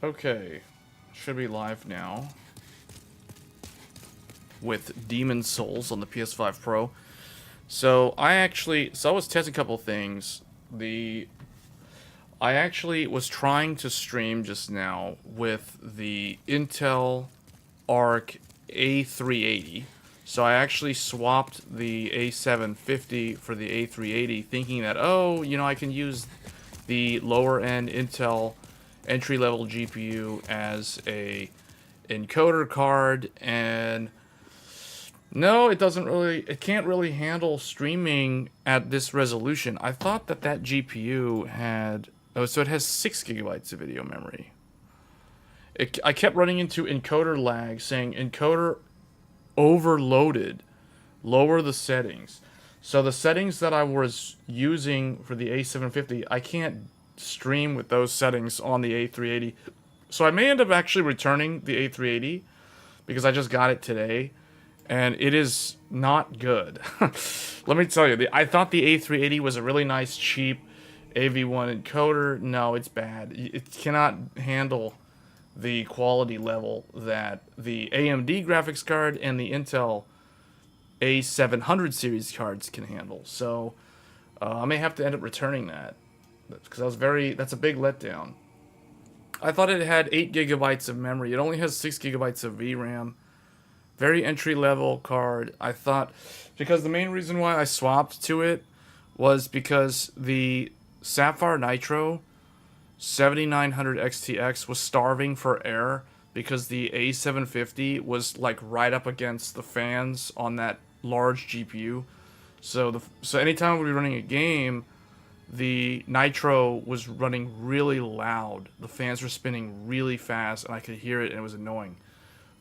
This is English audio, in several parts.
Okay, should be live now with Demon Souls on the PS5 Pro. So I was testing a couple things. I actually was trying to stream just now with the Intel Arc A380. So I actually swapped the A750 for the A380, thinking that, oh, I can use the lower end Intel entry-level GPU as a encoder card, and no, it can't really handle streaming at this resolution. I thought that GPU had, oh, so it has 6 gigabytes of video memory. I kept running into encoder lag, saying encoder overloaded, lower the settings. So the settings that I was using for the A750, I can't stream with those settings on the A380. So I may end up actually returning the A380 because I just got it today, and it is not good. Let me tell you, I thought the A380 was a really nice, cheap AV1 encoder. No, it's bad. It cannot handle the quality level that the AMD graphics card and the Intel A700 series cards can handle. So I may have to end up returning that because that's a big letdown. I thought it had 8 gigabytes of memory. It only has 6 gigabytes of VRAM. Very entry-level card. I thought, because the main reason why I swapped to it was because the Sapphire Nitro 7900 XTX was starving for air because the A750 was like right up against the fans on that large GPU. So anytime we'd be running a game, the Nitro was running really loud. The fans were spinning really fast, and I could hear it, and it was annoying.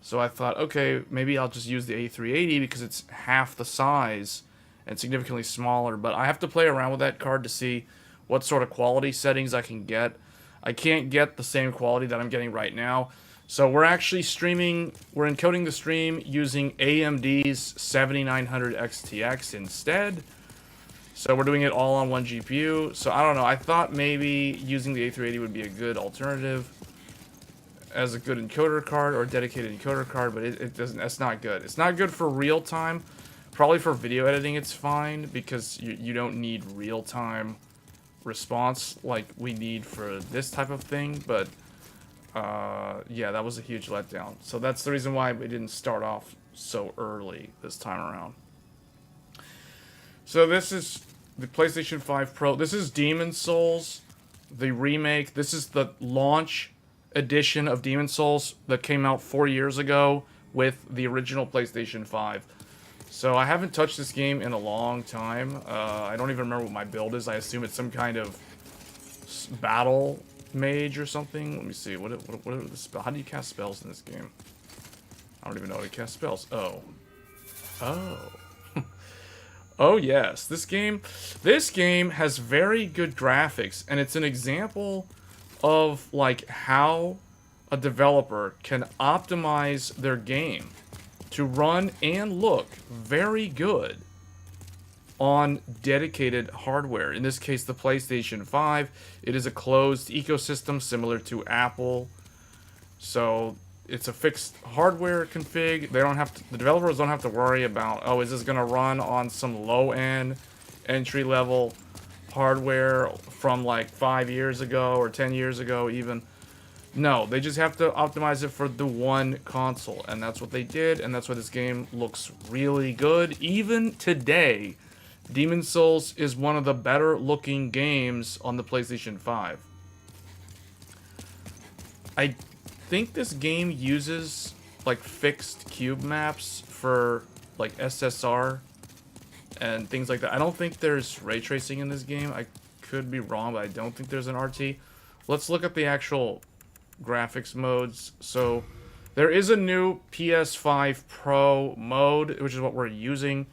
So I thought, okay, maybe I'll just use the A380 because it's half the size and significantly smaller. But I have to play around with that card to see what sort of quality settings I can get. I can't get the same quality that I'm getting right now. So we're actually we're encoding the stream using AMD's 7900 XTX instead. So we're doing it all on one GPU. So I don't know, I thought maybe using the A380 would be a good alternative as a good encoder card or a dedicated encoder card, but it doesn't. That's not good. It's not good for real time. Probably for video editing it's fine because you don't need real time response like we need for this type of thing, but yeah, that was a huge letdown. So that's the reason why we didn't start off so early this time around. So this is the PlayStation 5 Pro. This is Demon Souls, the remake. This is the launch edition of Demon Souls that came out 4 years ago with the original PlayStation 5. So I haven't touched this game in a long time. I don't even remember what my build is. I assume it's some kind of battle mage or something. Let me see. What are the spells? How do you cast spells in this game? I don't even know how to cast spells. Oh. Oh yes, this game has very good graphics, and it's an example of like how a developer can optimize their game to run and look very good on dedicated hardware. In this case, the PlayStation 5. It is a closed ecosystem similar to Apple. So it's a fixed hardware config. The developers don't have to worry about, oh, is this going to run on some low-end entry-level hardware from like 5 years ago or 10 years ago even. No, they just have to optimize it for the one console, and that's what they did, and that's why this game looks really good. Even today, Demon Souls is one of the better looking games on the PlayStation 5. I think this game uses like fixed cube maps for like SSR and things like that. I don't think there's ray tracing in this game. I could be wrong, but I don't think there's an RT. Let's look at the actual graphics modes. So there is a new PS5 Pro mode, which is what we're using.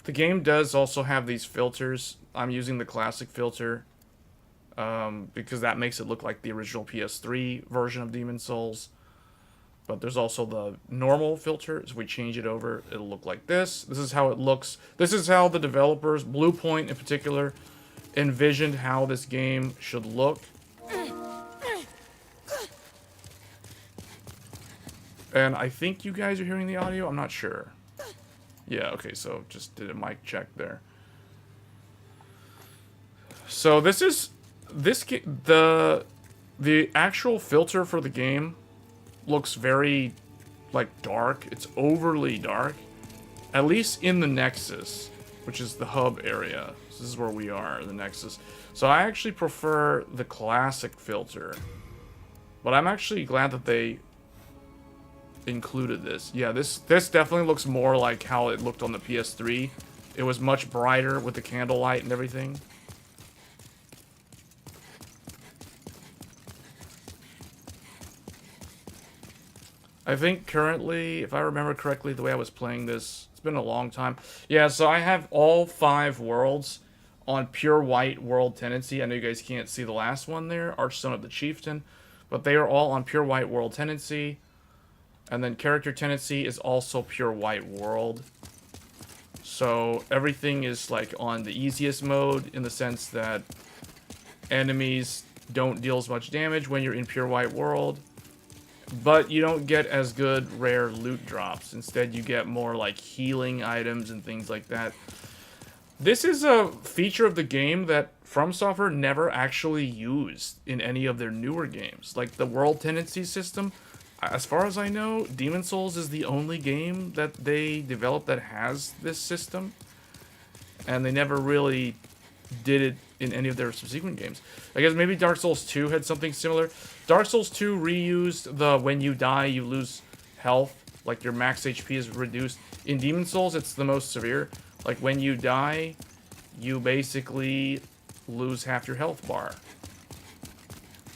The game does also have these filters. I'm using the classic filter because that makes it look like the original PS3 version of Demon Souls. But there's also the normal filter. So if we change it over, it'll look like this. This is how it looks. This is how the developers, Bluepoint in particular, envisioned how this game should look. And I think you guys are hearing the audio. I'm not sure. Yeah, okay, so just did a mic check there. So this is the actual filter for the game looks very like dark. It's overly dark. At least in the Nexus, which is the hub area. So this is where we are, the Nexus. So I actually prefer the classic filter. But I'm actually glad that they included this. Yeah, this definitely looks more like how it looked on the PS3. It was much brighter with the candlelight and everything. I think currently, if I remember correctly, the way I was playing this, it's been a long time. Yeah, so I have all 5 worlds on pure white world tendency. I know you guys can't see the last one there, Archstone of the Chieftain, but they are all on pure white world tendency. And then character tendency is also pure white world. So everything is like on the easiest mode in the sense that enemies don't deal as much damage when you're in pure white world. But you don't get as good rare loot drops. Instead, you get more like healing items and things like that. This is a feature of the game that From Software never actually used in any of their newer games. Like the world tendency system, as far as I know, Demon's Souls is the only game that they developed that has this system. And they never really did it in any of their subsequent games. I guess maybe Dark Souls 2 had something similar. Dark Souls 2 reused the when you die you lose health, like your max HP is reduced. In Demon's Souls it's the most severe. Like when you die, you basically lose half your health bar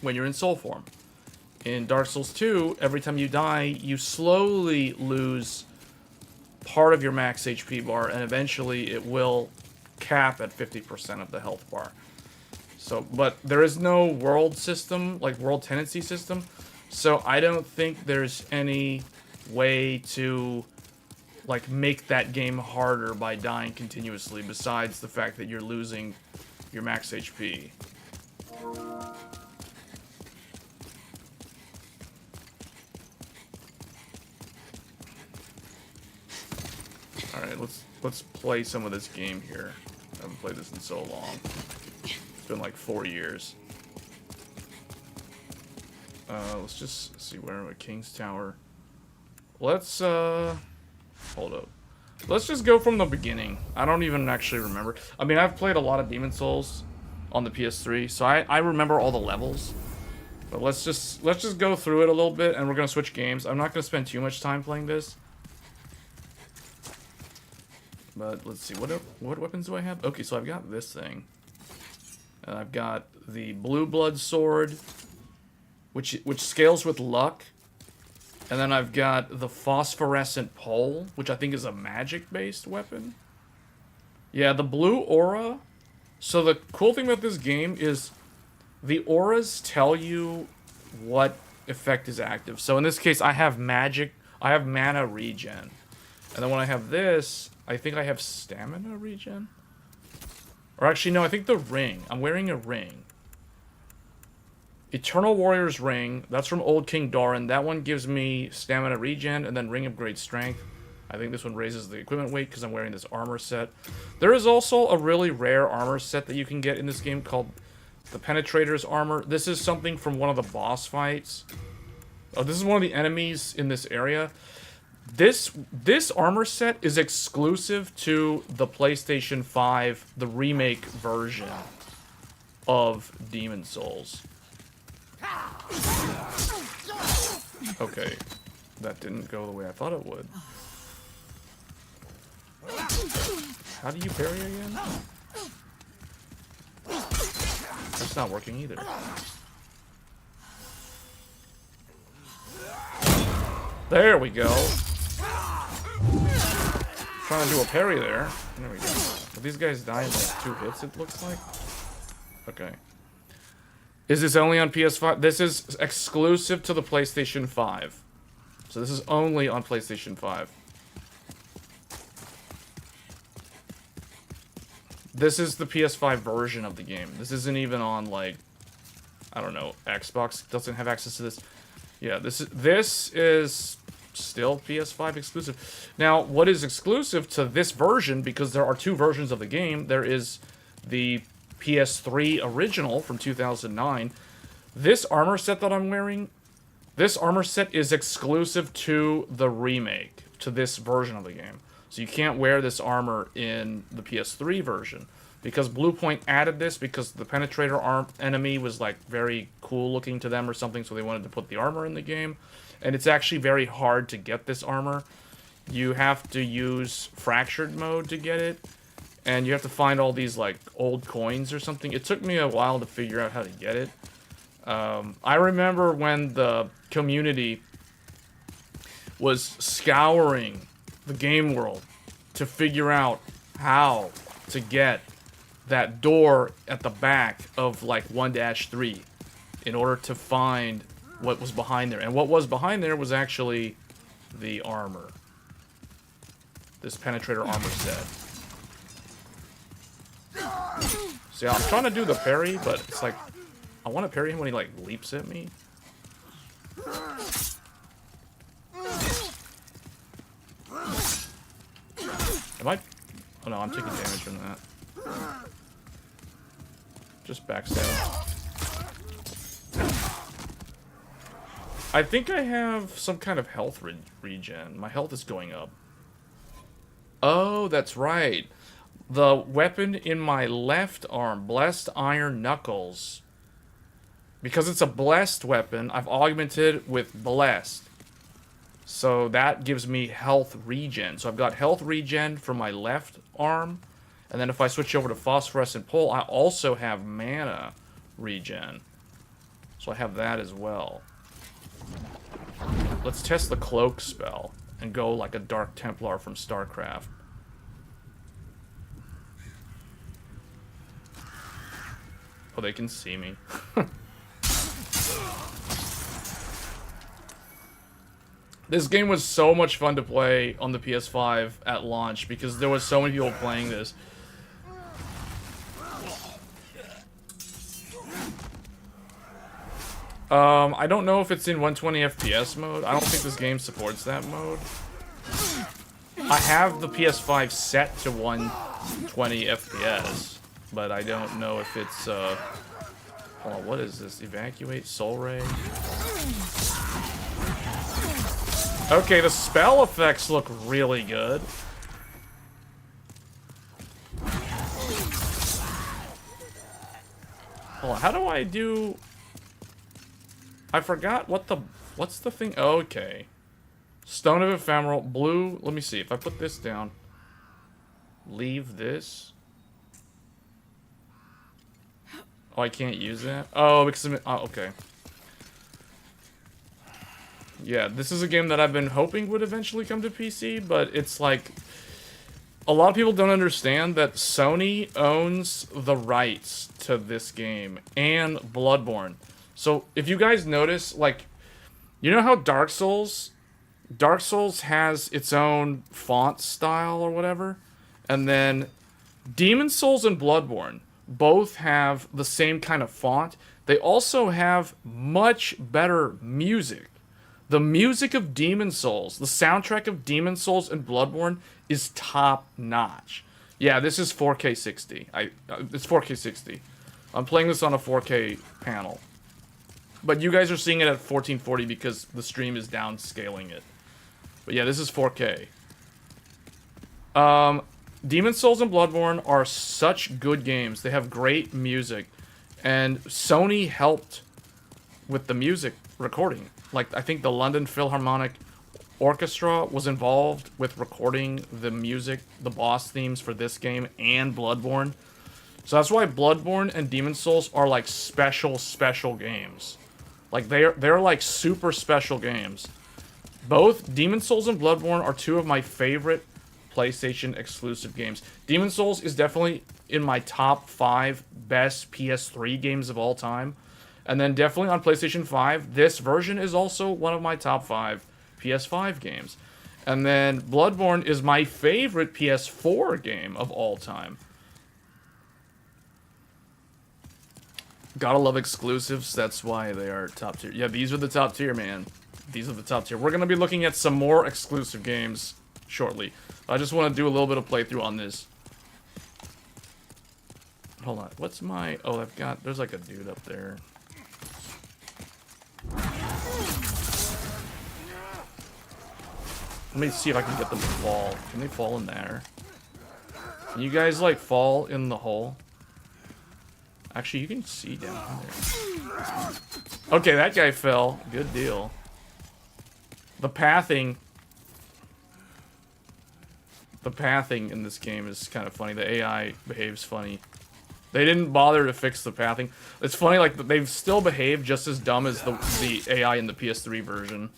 when you're in soul form. In Dark Souls 2, every time you die, you slowly lose part of your max HP bar, and eventually it will cap at 50% of the health bar. So, but there is no world system, like world tendency system, so I don't think there's any way to like make that game harder by dying continuously, besides the fact that you're losing your max HP. Alright, let's play some of this game here. I haven't played this in so long. It's been like 4 years. Let's just see where I'm at. King's Tower. Let's hold up. Let's just go from the beginning. I don't even actually remember. I mean, I've played a lot of Demon's Souls on the PS3, so I remember all the levels. But let's just go through it a little bit, and we're gonna switch games. I'm not gonna spend too much time playing this. But let's see, what weapons do I have? Okay, so I've got this thing. And I've got the Blue Blood Sword, which scales with luck. And then I've got the Phosphorescent Pole, which I think is a magic-based weapon. Yeah, the Blue Aura. So the cool thing about this game is the auras tell you what effect is active. So in this case, I have magic, I have mana regen. And then when I have this, I think I have stamina regen? Or actually, no, I think the ring. I'm wearing a ring. Eternal Warrior's Ring. That's from Old King Doran. That one gives me stamina regen and then Ring of Great Strength. I think this one raises the equipment weight because I'm wearing this armor set. There is also a really rare armor set that you can get in this game called the Penetrator's Armor. This is something from one of the boss fights. Oh, this is one of the enemies in this area. This armor set is exclusive to the PlayStation 5, the remake version of Demon's Souls. Okay, that didn't go the way I thought it would. How do you parry again? That's not working either. There we go. Trying to do a parry there. There we go. But these guys die in like 2 hits, it looks like. Okay. Is this only on PS5? This is exclusive to the PlayStation 5. So this is only on PlayStation 5. This is the PS5 version of the game. This isn't even on, like, I don't know, Xbox doesn't have access to this. Yeah, this is still PS5 exclusive. Now, what is exclusive to this version, because there are 2 versions of the game, there is the PS3 original from 2009. This armor set that I'm wearing, this armor set is exclusive to the remake, to this version of the game. So you can't wear this armor in the PS3 version, because Bluepoint added this because the Penetrator enemy was like very cool looking to them or something, so they wanted to put the armor in the game. And it's actually very hard to get this armor. You have to use Fractured mode to get it, and you have to find all these like old coins or something. It took me a while to figure out how to get it. I remember when the community was scouring the game world to figure out how to get that door at the back of like 1-3 in order to find what was behind there. And what was behind there was actually the armor. This Penetrator armor set. See, I'm trying to do the parry, but it's like, I want to parry him when he like leaps at me. Am I? Oh no, I'm taking damage from that. Just backstab. I think I have some kind of health regen. My health is going up. Oh, that's right. The weapon in my left arm, Blessed Iron Knuckles. Because it's a blessed weapon, I've augmented with Blessed. So that gives me health regen. So I've got health regen for my left arm. And then if I switch over to Phosphorescent Pole, I also have mana regen. So I have that as well. Let's test the Cloak spell and go like a Dark Templar from StarCraft. Oh, they can see me. This game was so much fun to play on the PS5 at launch because there was so many people playing this. I don't know if it's in 120 FPS mode. I don't think this game supports that mode. I have the PS5 set to 120 FPS, but I don't know if it's, hold on, what is this? Evacuate? Soul Ray? Okay, the spell effects look really good. Hold on, how do I do... I forgot what the... What's the thing? Okay. Stone of Ephemeral, blue... Let me see, if I put this down... Leave this... Oh, I can't use that? Oh, because I'm... Oh, okay. Yeah, this is a game that I've been hoping would eventually come to PC, but it's like... A lot of people don't understand that Sony owns the rights to this game and Bloodborne. So, if you guys notice, like... You know how Dark Souls has its own font style or whatever? And then Demon Souls and Bloodborne both have the same kind of font. They also have much better music. The music of Demon Souls, the soundtrack of Demon Souls and Bloodborne is top notch. Yeah, this is 4K 60. It's 4K 60. I'm playing this on a 4K panel. But you guys are seeing it at 1440 because the stream is downscaling it. But yeah, this is 4K. Demon Souls and Bloodborne are such good games. They have great music. And Sony helped with the music recording. Like, I think the London Philharmonic Orchestra was involved with recording the music, the boss themes for this game and Bloodborne. So that's why Bloodborne and Demon Souls are like special games. Like, they're like super special games. Both Demon Souls and Bloodborne are two of my favorite PlayStation exclusive games. Demon Souls is definitely in my top 5 best PS3 games of all time. And then definitely on PlayStation 5, this version is also one of my top 5 PS5 games. And then Bloodborne is my favorite PS4 game of all time. Gotta love exclusives, that's why they are top tier. Yeah, these are the top tier, man. these are the top tier. We're going to be looking at some more exclusive games shortly. I just want to do a little bit of playthrough on this. Hold on. What's my... Oh, I've got... There's like a dude up there. Let me see if I can get them to fall. Can they fall in there? Can you guys, like, fall in the hole? Actually, you can see down there. Okay, that guy fell. Good deal. The pathing... The pathing in this game is kind of funny. The AI behaves funny. They didn't bother to fix the pathing. It's funny, like, they've still behaved just as dumb as the AI in the PS3 version.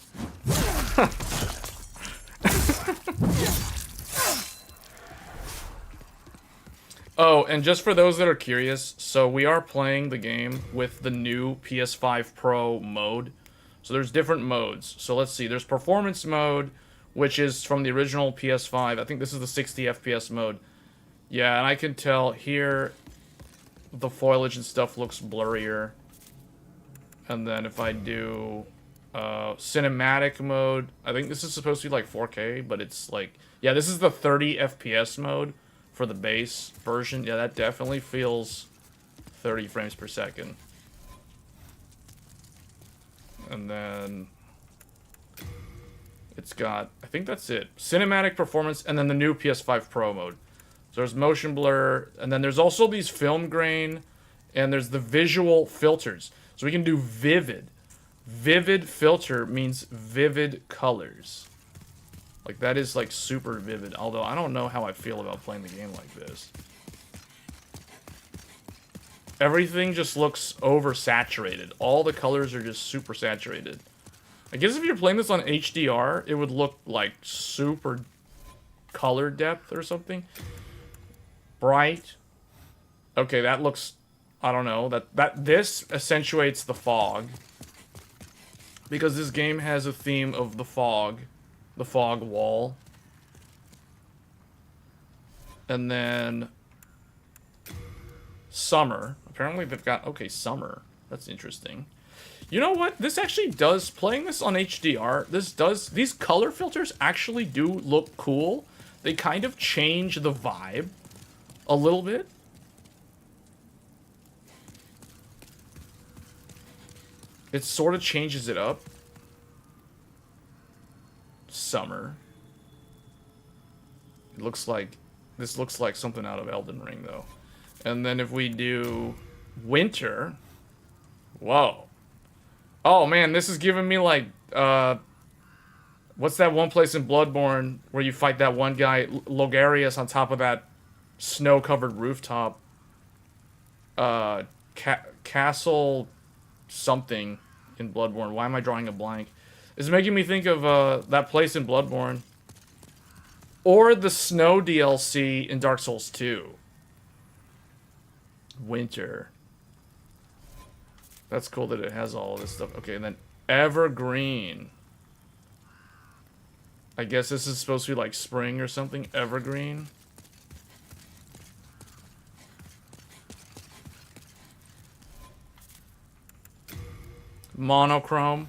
Oh, and just for those that are curious, so we are playing the game with the new PS5 Pro mode. So there's different modes. So let's see, there's performance mode, which is from the original PS5. I think this is the 60 FPS mode. Yeah, and I can tell here the foliage and stuff looks blurrier. And then if I do cinematic mode, I think this is supposed to be like 4K, but it's like, yeah, this is the 30 FPS mode for the base version. Yeah, that definitely feels 30 frames per second. And then it's got, I think that's it. Cinematic performance, and then the new PS5 Pro mode. So there's motion blur, and then there's also these film grain, and there's the visual filters. So we can do vivid. Vivid filter means vivid colors. Like, that is, like, super vivid. Although, I don't know how I feel about playing the game like this. Everything just looks oversaturated. All the colors are just super saturated. I guess if you're playing this on HDR, it would look like super color depth or something. Bright. Okay, that looks... I don't know. This accentuates the fog. Because this game has a theme of the fog. The fog wall. And then... summer. Apparently they've got... Okay, summer. That's interesting. You know what? This actually does... Playing this on HDR, this does... These color filters actually do look cool. They kind of change the vibe a little bit. It sort of changes it up. Summer. It looks like... This looks like something out of Elden Ring, though. And then if we do winter... Whoa. Oh, man, this is giving me, like... what's that one place in Bloodborne where you fight that one guy, Logarius, on top of that snow-covered rooftop? Castle... something in Bloodborne. Why am I drawing a blank? It's making me think of that place in Bloodborne. Or the snow DLC in Dark Souls 2. Winter. That's cool that it has all of this stuff. Okay, and then evergreen. I guess this is supposed to be like spring or something. Evergreen. Monochrome.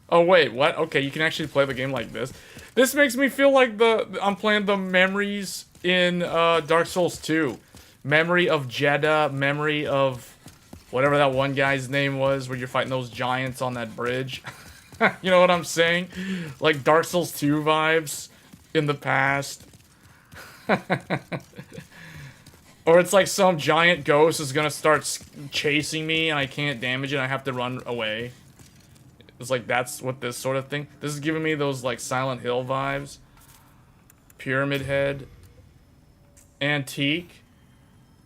Oh wait, what? Okay, you can actually play the game like this. This makes me feel like I'm playing the memories in Dark Souls 2. Memory of Jeddah, memory of whatever that one guy's name was, where you're fighting those giants on that bridge. You know what I'm saying? Like Dark Souls 2 vibes in the past. Or it's like some giant ghost is gonna start chasing me and I can't damage it and I have to run away. It's like, that's what this sort of thing... This is giving me those, like, Silent Hill vibes. Pyramid Head. Antique.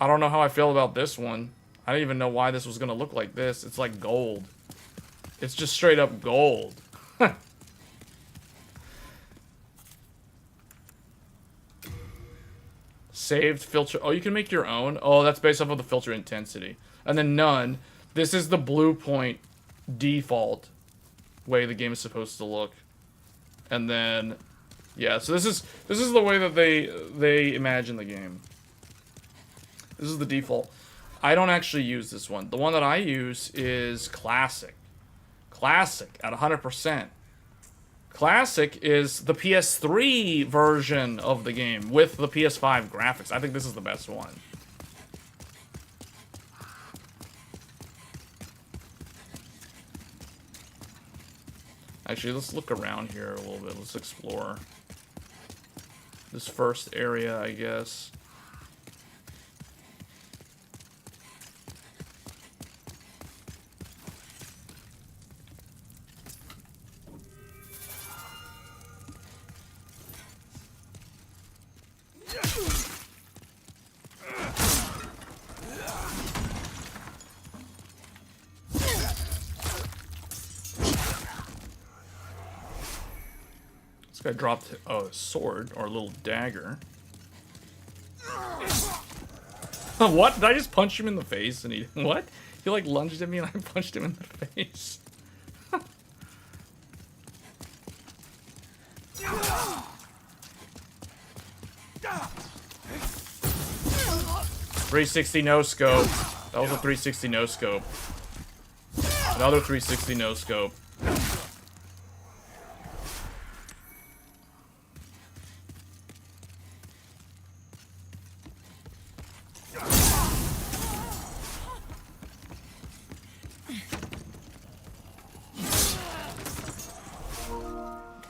I don't know how I feel about this one. I don't even know why this was gonna look like this. It's like gold. It's just straight up gold. Saved filter. Oh, you can make your own? Oh, that's based off of the filter intensity. And then none. This is the blue point default way the game is supposed to look. And then, yeah, so this is the way that they imagine the game. This is the default. I don't actually use this one. The one that I use is classic. Classic at 100%. Classic is the PS3 version of the game with the PS5 graphics. I think this is the best one. Actually, let's look around here a little bit. Let's explore this first area, I guess. This guy dropped a sword or a little dagger. What? Did I just punch him in the face and he... What? He like lunged at me and I punched him in the face. 360 no scope. That was a 360 no scope. Another 360 no scope.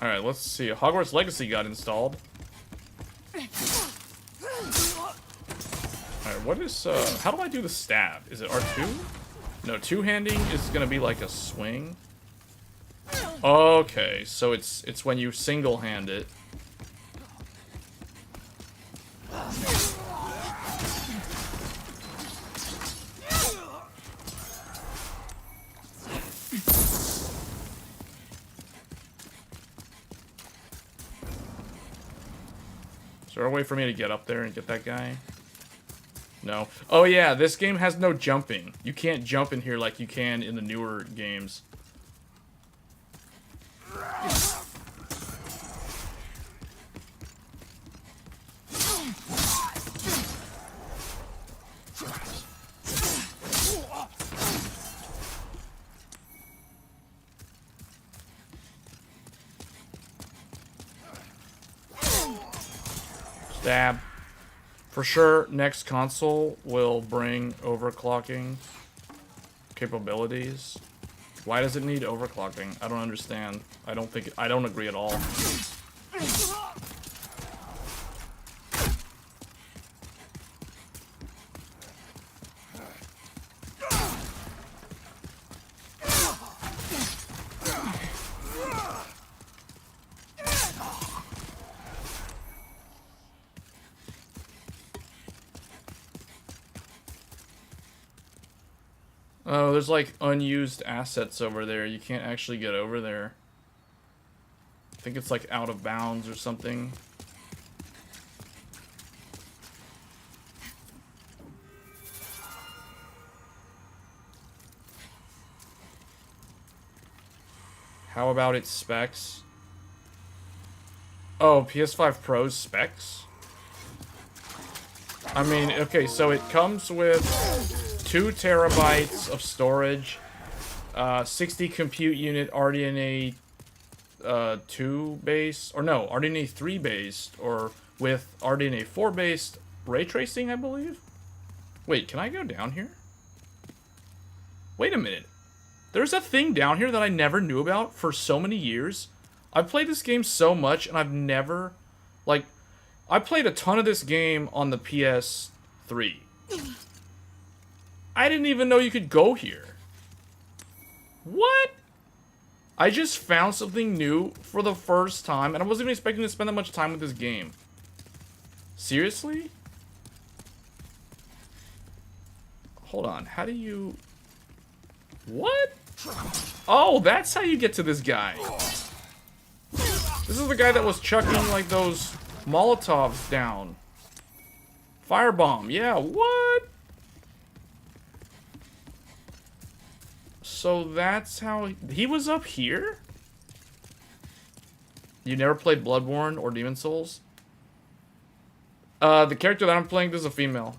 Alright, let's see. Hogwarts Legacy got installed. Alright, what is, how do I do the stab? Is it R2? No, two-handing is gonna be like a swing. Okay, so it's when you single-hand it. Is there a way for me to get up there and get that guy? No. Oh yeah, this game has no jumping. You can't jump in here like you can in the newer games. Stab. For sure, next console will bring overclocking capabilities. Why does it need overclocking? I don't understand. I don't agree at all. Oh, there's like unused assets over there. You can't actually get over there. I think it's like out of bounds or something. How about its specs? Oh, PS5 Pro's specs? I mean, okay, so it comes with 2 terabytes of storage, 60 compute unit RDNA 2 base, or no, RDNA 3 based, or with RDNA 4 based ray tracing, I believe? Wait, can I go down here? Wait a minute. There's a thing down here that I never knew about for so many years. I've played this game so much, and I've never, like, I played a ton of this game on the PS3. I didn't even know you could go here. What? I just found something new for the first time, and I wasn't even expecting to spend that much time with this game. Seriously? Hold on, how do you... What? Oh, that's how you get to this guy. This is the guy that was chucking, like, those Molotovs down. Firebomb, yeah, what? So that's how... He was up here? You never played Bloodborne or Demon Souls? The character that I'm playing, this is a female.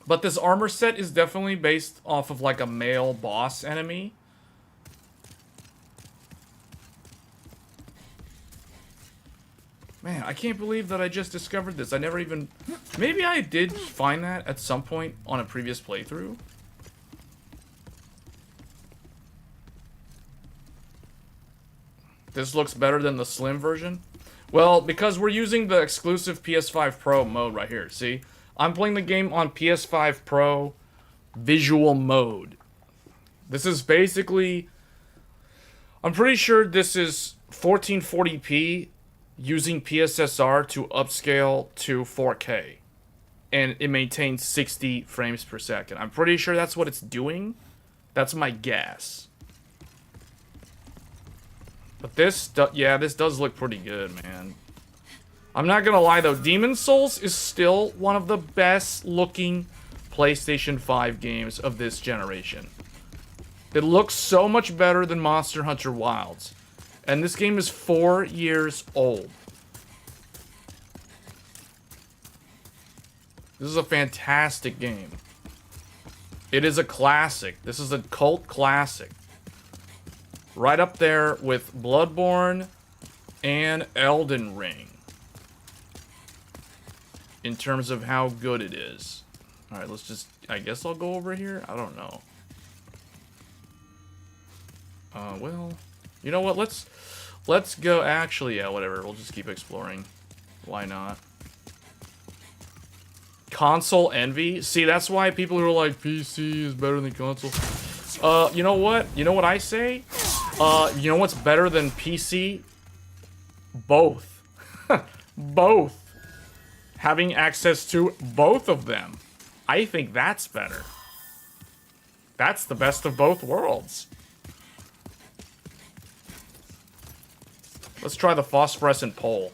But this armor set is definitely based off of, like, a male boss enemy. Man, I can't believe that I just discovered this. I never even... Maybe I did find that at some point on a previous playthrough. This looks better than the slim version. Well, because we're using the exclusive PS5 Pro mode right here. See? I'm playing the game on PS5 Pro visual mode. This is basically... I'm pretty sure this is 1440p using PSSR to upscale to 4K. And it maintains 60 frames per second. I'm pretty sure that's what it's doing. That's my guess. But this, yeah, this does look pretty good, man. I'm not gonna lie, though. Demon's Souls is still one of the best looking PlayStation 5 games of this generation. It looks so much better than Monster Hunter Wilds. And this game is 4 years old. This is a fantastic game. It is a classic. This is a cult classic. Right up there with Bloodborne and Elden Ring. In terms of how good it is. Alright, let's just... I guess I'll go over here? I don't know. Well... You know what? Let's go... Actually, yeah, whatever. We'll just keep exploring. Why not? Console envy? See, that's why people who are like, PC is better than console. You know what? You know what I say? You know what's better than PC? Both. Both. Having access to both of them. I think that's better. That's the best of both worlds. Let's try the phosphorescent pole.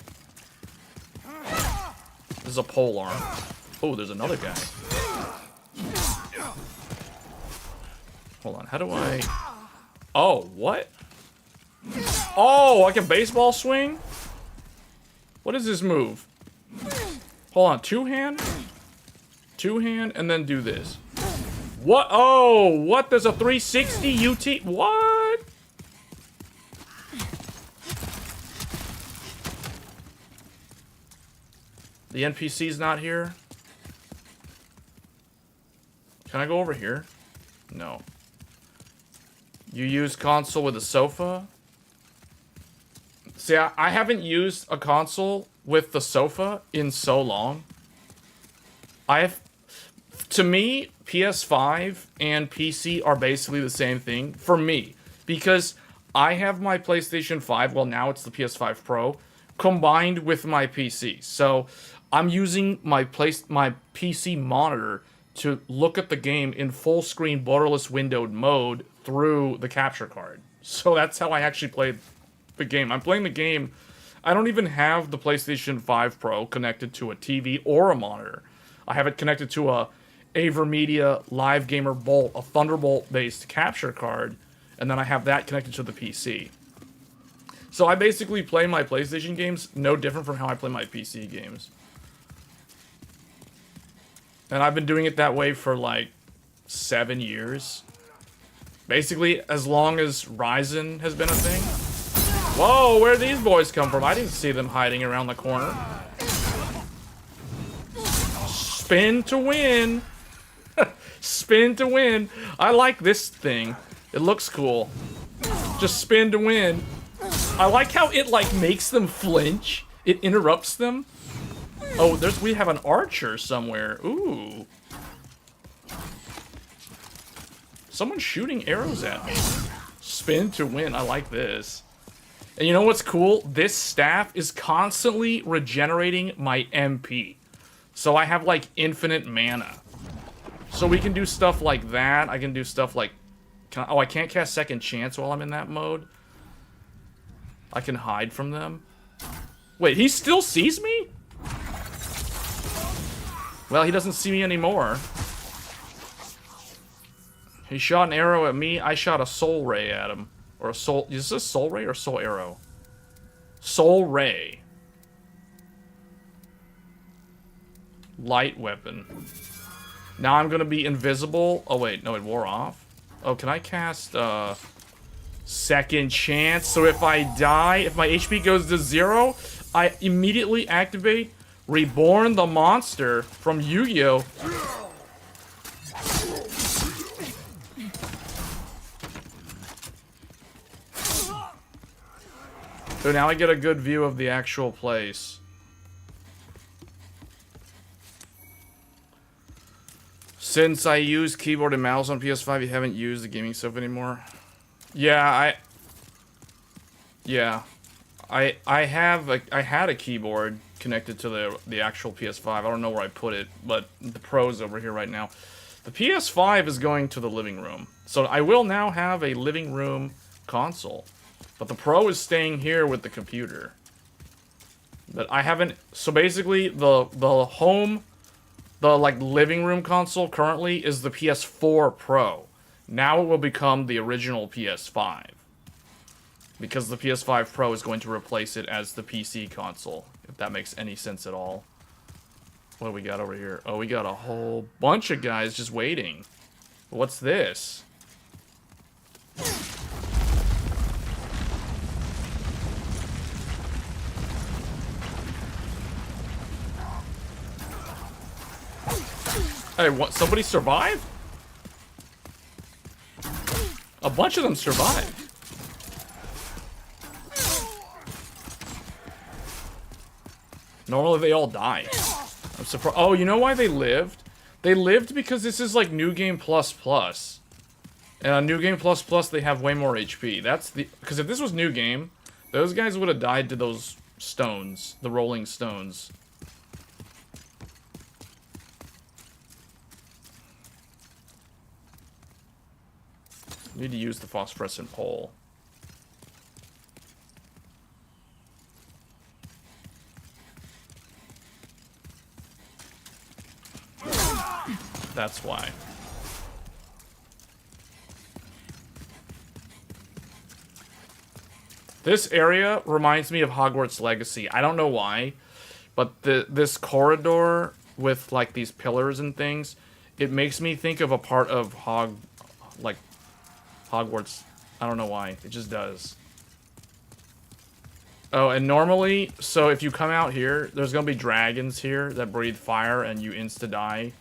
This is a pole arm. Oh, there's another guy. Hold on, how do I... Oh, what? Oh, I can baseball swing? What is this move? Hold on, two-hand? Two-hand, and then do this. What? Oh, what? There's a 360 UT? What? The NPC's not here? Can I go over here? No. You use console with a sofa? See, I haven't used a console with the sofa in so long. To me, PS5 and PC are basically the same thing for me. Because I have my PlayStation 5, well now it's the PS5 Pro, combined with my PC. So I'm using my PC monitor to look at the game in full screen borderless windowed mode through the capture card. So that's how I actually played the game. I'm playing the game. I don't even have the PlayStation 5 Pro connected to a TV or a monitor. I have it connected to a AverMedia Live Gamer Bolt, a Thunderbolt-based capture card, and then I have that connected to the PC. So I basically play my PlayStation games no different from how I play my PC games. And I've been doing it that way for like 7 years. Basically, as long as Ryzen has been a thing. Whoa, where'd these boys come from? I didn't see them hiding around the corner. Spin to win. Spin to win. I like this thing. It looks cool. Just spin to win. I like how it like makes them flinch. It interrupts them. Oh, we have an archer somewhere. Ooh. Someone's shooting arrows at me. Spin to win. I like this. And you know what's cool? This staff is constantly regenerating my MP. So I have like infinite mana. So we can do stuff like that. I can do stuff like... I can't cast Second Chance while I'm in that mode. I can hide from them. Wait, he still sees me? Well, he doesn't see me anymore. He shot an arrow at me. I shot a soul ray at him. Or a soul... Is this soul ray or soul arrow? Soul ray. Light weapon. Now I'm gonna be invisible. Oh, wait. No, it wore off. Oh, can I cast, Second chance. So if I die, if my HP goes to 0, I immediately activate Reborn the monster from Yu-Gi-Oh! So now I get a good view of the actual place. Since I use keyboard and mouse on PS5, you haven't used the gaming stuff anymore? Yeah, I had a keyboard connected to the actual PS5. I don't know where I put it, but the Pro's over here right now. The PS5 is going to the living room. So I will now have a living room console. But the Pro is staying here with the computer. But I haven't... So basically, the home... The, like, living room console currently is the PS4 Pro. Now it will become the original PS5. Because the PS5 Pro is going to replace it as the PC console. If that makes any sense at all. What do we got over here? Oh, we got a whole bunch of guys just waiting. What's this? Hey, what? Somebody survived? A bunch of them survived. Normally they all die. I'm surprised. Oh, you know why they lived? They lived because this is like New Game Plus Plus. And on New Game Plus Plus they have way more HP. That's the... Because if this was New Game, those guys would have died to those stones. The rolling stones. Need to use the phosphorescent pole. That's why. This area reminds me of Hogwarts Legacy. I don't know why, but this corridor with like these pillars and things, it makes me think of a part of Hogwarts. I don't know why. It just does. Oh, and normally, so if you come out here, there's going to be dragons here that breathe fire and you insta-die.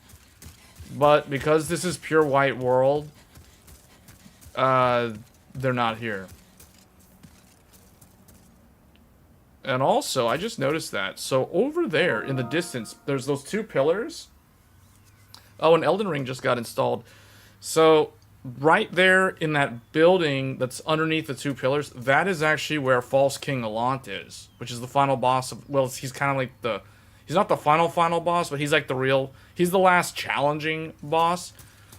But because this is pure white world, they're not here. And also, I just noticed that. So over there in the distance, there's those two pillars. Oh, and Elden Ring just got installed. So right there in that building that's underneath the two pillars, that is actually where False King Allant is, which is the final boss of... Well, he's kind of like the... He's not the final boss, but he's like the real... He's the last challenging boss.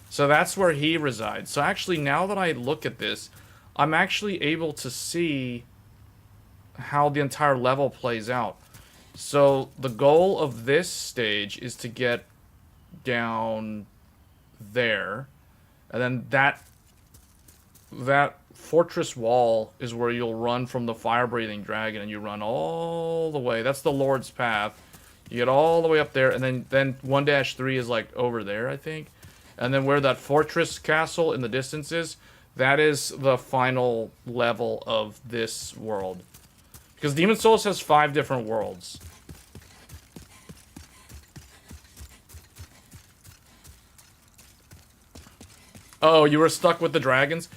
So that's where he resides. So actually, now that I look at this, I'm actually able to see how the entire level plays out. So the goal of this stage is to get down there. And then that fortress wall is where you'll run from the fire-breathing dragon, and you run all the way. That's the Lord's Path. You get all the way up there, and then 1-3 is like over there, I think. And then where that fortress castle in the distance is, that is the final level of this world. Because Demon's Souls has 5 different worlds. Oh, you were stuck with the dragons?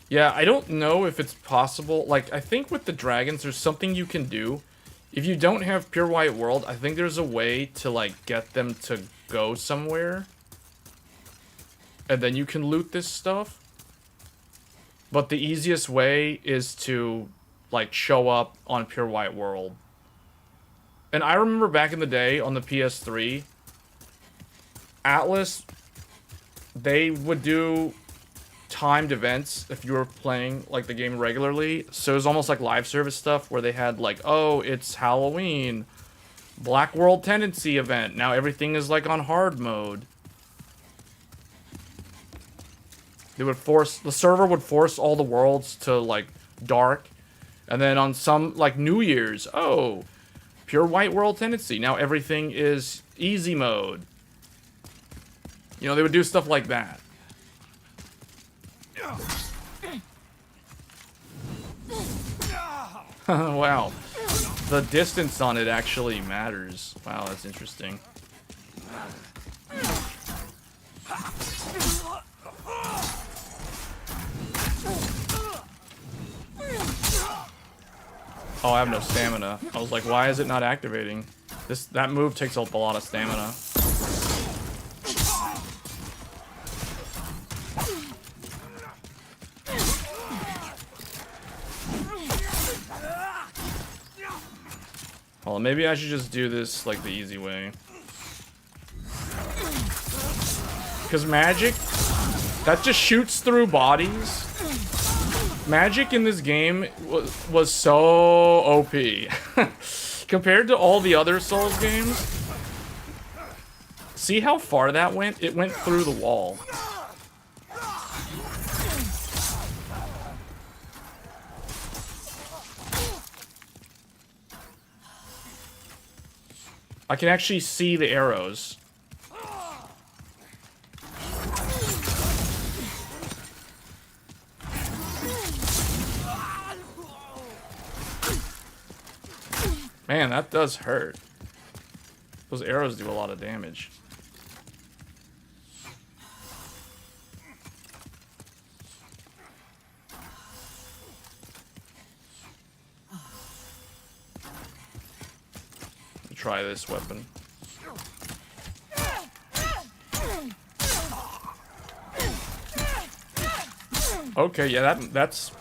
Yeah, I don't know if it's possible. Like, I think with the dragons, there's something you can do. If you don't have Pure White World, I think there's a way to, like, get them to go somewhere. And then you can loot this stuff. But the easiest way is to, like, show up on Pure White World. And I remember back in the day on the PS3, Atlas... They would do timed events if you were playing like the game regularly. So it was almost like live service stuff where they had like, oh, it's Halloween, Black World Tendency event. Now everything is like on hard mode. They would the server would force all the worlds to like dark. And then on some like New Year's, oh, Pure White World Tendency. Now everything is easy mode. You know, they would do stuff like that. Wow. The distance on it actually matters. Wow, that's interesting. Oh, I have no stamina. I was like, why is it not activating? That move takes up a lot of stamina. Well, maybe I should just do this like the easy way. Because magic, that just shoots through bodies. Magic in this game was so OP. Compared to all the other Souls games. See how far that went? It went through the wall. I can actually see the arrows. Man, that does hurt. Those arrows do a lot of damage. Try this weapon. Okay, yeah, that's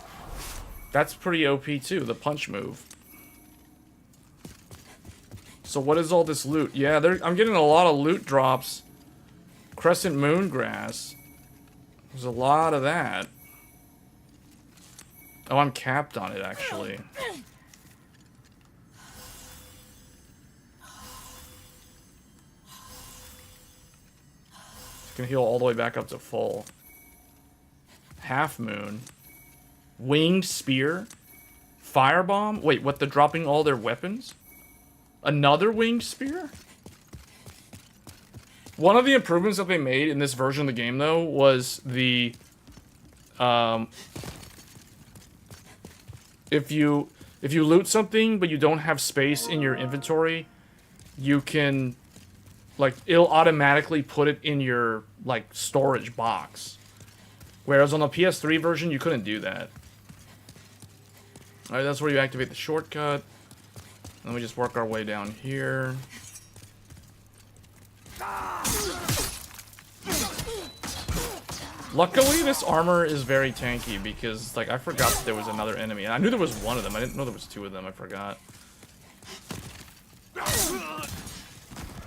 pretty OP too, the punch move. So what is all this loot? Yeah, I'm getting a lot of loot drops. Crescent moon grass. There's a lot of that. Oh, I'm capped on it actually. Can heal all the way back up to full. Half moon. Winged spear. Firebomb. Wait, what? They're dropping all their weapons? Another winged spear? One of the improvements that they made in this version of the game, though, was the if you loot something but you don't have space in your inventory, you can, like, it'll automatically put it in your, like, storage box. Whereas on the PS3 version, you couldn't do that. Alright, that's where you activate the shortcut. Then we just work our way down here. Luckily, this armor is very tanky because, like, I forgot that there was another enemy. And I knew there was one of them. I didn't know there was two of them. I forgot.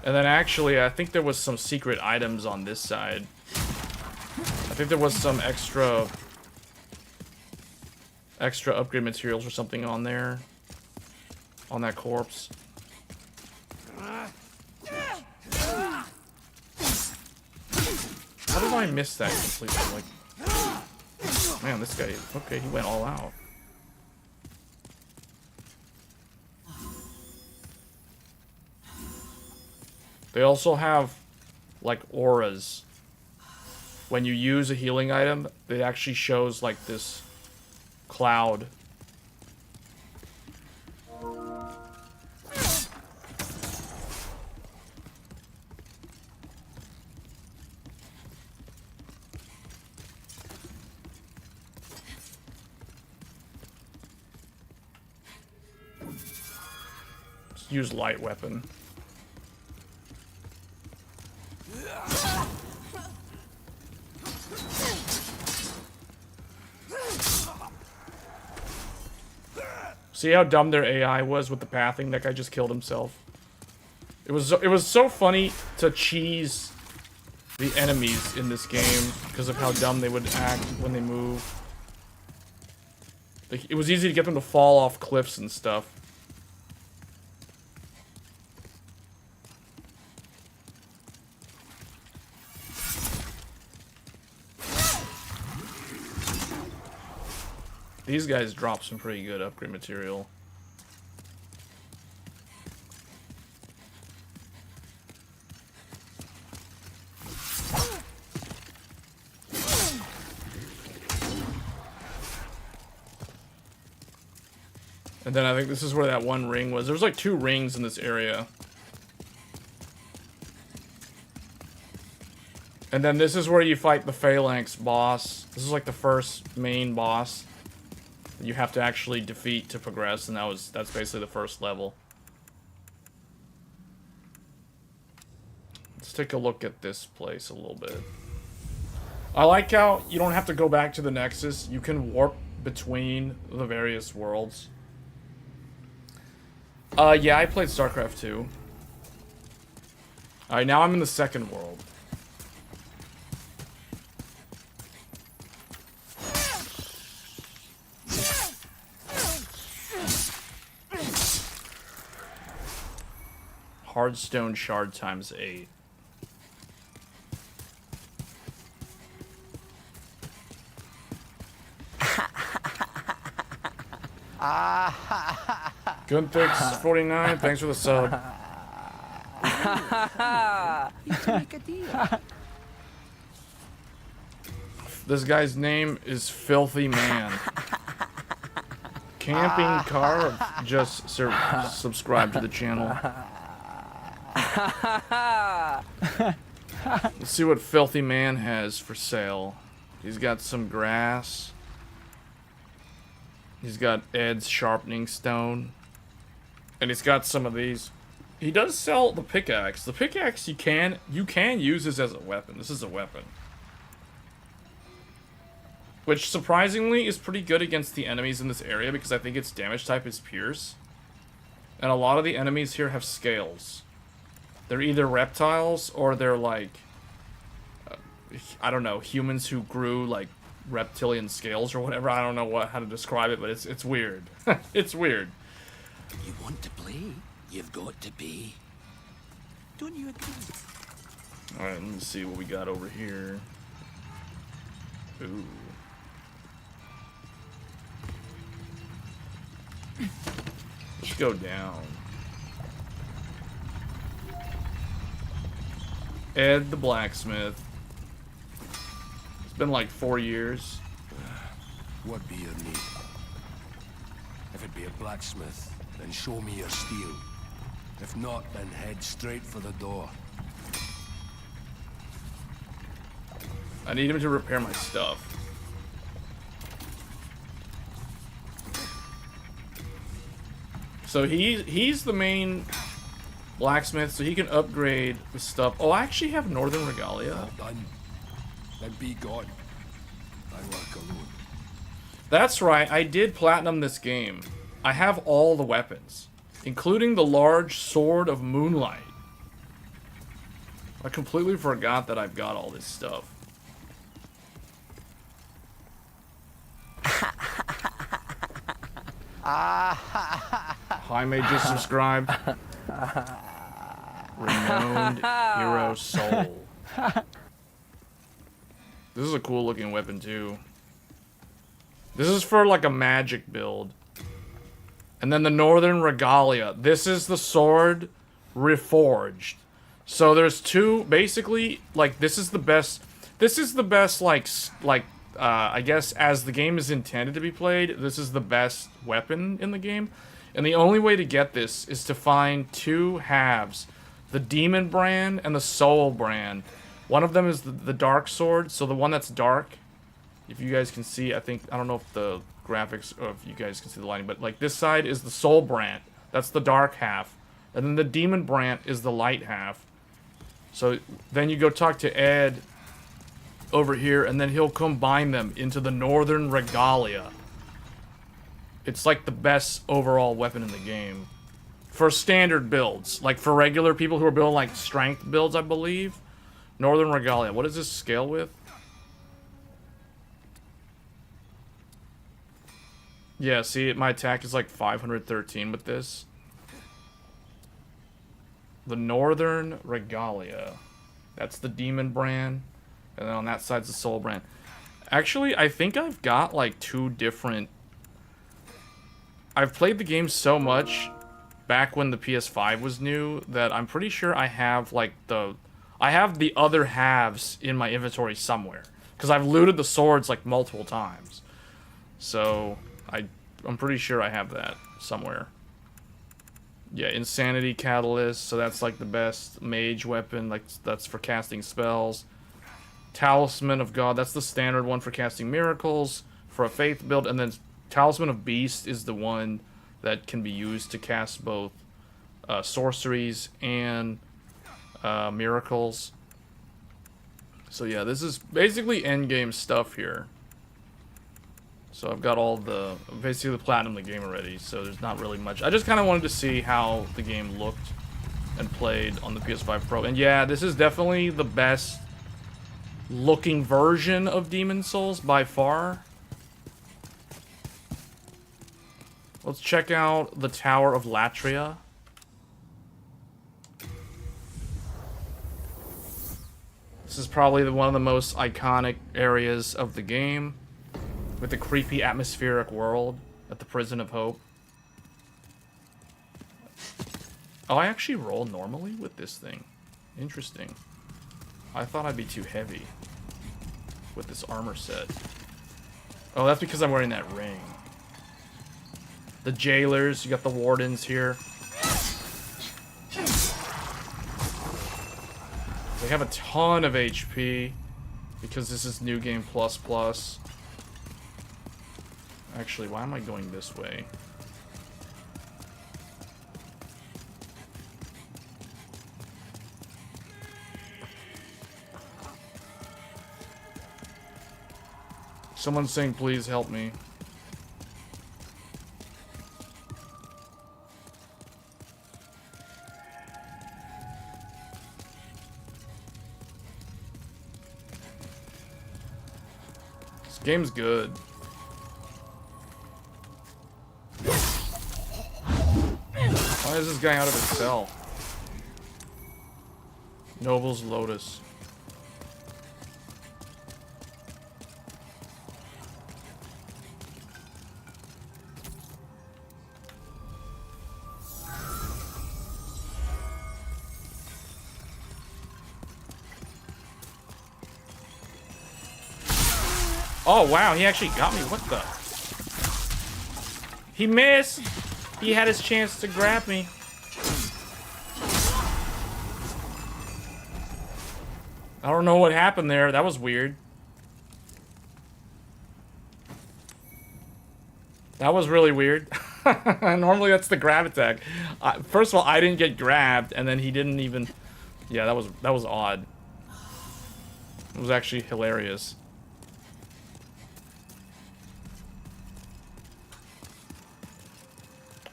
And then actually, I think there was some secret items on this side. I think there was some extra upgrade materials or something on there. On that corpse. How did I miss that completely? Like, man, this guy, okay, he went all out. They also have, like, auras. When you use a healing item, it actually shows, like, this cloud. Use light weapon. See how dumb their AI was with the pathing? That guy just killed himself. It was so funny to cheese the enemies in this game because of how dumb they would act when they move. Like, it was easy to get them to fall off cliffs and stuff. These guys drop some pretty good upgrade material. And then I think this is where that one ring was. There was like 2 rings in this area. And then this is where you fight the Phalanx boss. This is like the first main boss that you have to actually defeat to progress, and that's basically the first level. Let's take a look at this place a little bit. I like how you don't have to go back to the Nexus. You can warp between the various worlds. Yeah, I played StarCraft 2. Alright, now I'm in the second world. Hardstone shard times 8. Gunfix49, thanks for the sub. This guy's name is Filthy Man. Camping car, or just subscribe to the channel. Let's see what Filthy Man has for sale. He's got some grass. He's got Ed's sharpening stone. And he's got some of these. He does sell the pickaxe. The pickaxe you can use this as a weapon. This is a weapon. Which surprisingly is pretty good against the enemies in this area because I think its damage type is pierce. And a lot of the enemies here have scales. They're either reptiles or they're like, I don't know, humans who grew like reptilian scales or whatever. I don't know how to describe it, but it's weird. It's weird. You want to play? You've got to pay. Don't you agree? Alright, let me see what we got over here. Ooh. Let's go down. Ed the blacksmith. It's been like 4 years. What be your need? If it be a blacksmith, then show me your steel. If not, then head straight for the door. I need him to repair my stuff. So he's the main blacksmith, so he can upgrade the stuff. Oh, I actually have Northern Regalia. All done. Then be gone. I work alone. That's right, I did platinum this game. I have all the weapons, including the large sword of moonlight. I completely forgot that I've got all this stuff. Jaime just subscribed. Renowned Hero Soul. This is a cool looking weapon too. This is for like a magic build. And then the Northern Regalia. This is the sword reforged. So there's two, basically, like this is the best like I guess as the game is intended to be played, this is the best weapon in the game. And the only way to get this is to find two halves. The Demon brand and the Soul brand. One of them is the Dark Sword, so the one that's dark, if you guys can see, I don't know if the graphics, or if you guys can see the lighting, but like this side is the Soul brand. That's the dark half. And then the Demon brand is the light half. So then you go talk to Ed over here, and then he'll combine them into the Northern Regalia. It's like the best overall weapon in the game. For standard builds. Like for regular people who are building like strength builds, I believe. Northern Regalia. What does this scale with? Yeah, see, my attack is like 513 with this. The Northern Regalia. That's the Demon brand. And then on that side's the Soul brand. Actually, I think I've got like two different... I've played the game so much back when the PS5 was new that I'm pretty sure I have like I have the other halves in my inventory somewhere. Because I've looted the swords like multiple times. So, I'm pretty sure I have that somewhere. Yeah, Insanity Catalyst, so that's like the best mage weapon, like that's for casting spells. Talisman of God, that's the standard one for casting miracles, for a faith build, and then Talisman of Beast is the one that can be used to cast both sorceries and miracles. So yeah, this is basically endgame stuff here. So I've got all the, basically the platinum the game already, so there's not really much. I just kind of wanted to see how the game looked and played on the PS5 Pro. And yeah, this is definitely the best looking version of Demon's Souls by far. Let's check out the Tower of Latria. This is probably one of the most iconic areas of the game, with the creepy atmospheric world at the Prison of Hope. Oh, I actually roll normally with this thing. Interesting. I thought I'd be too heavy with this armor set. Oh, that's because I'm wearing that ring. The jailers, you got the wardens here. They have a ton of HP because this is New Game Plus Plus. Actually, why am I going this way? Someone's saying, please help me. This game's good. Why is this guy out of his cell? Noble's Lotus. Oh wow, he actually got me. What the? He missed! He had his chance to grab me. I don't know what happened there. That was weird. That was really weird. Normally that's the grab attack. First of all, I didn't get grabbed, and then he didn't even... Yeah, that was odd. It was actually hilarious.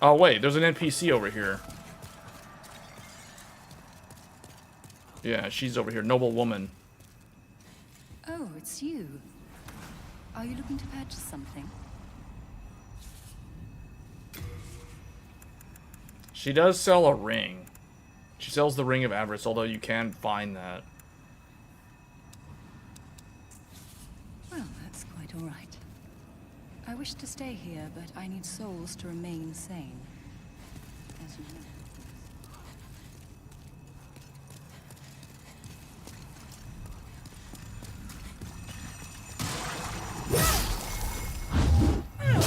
Oh wait, there's an NPC over here. Yeah, she's over here. Noble woman. Oh, it's you. Are you looking to purchase something? She does sell a ring. She sells the Ring of Avarice, although you can find that. Well, that's quite all right. I wish to stay here, but I need souls to remain sane. As you know.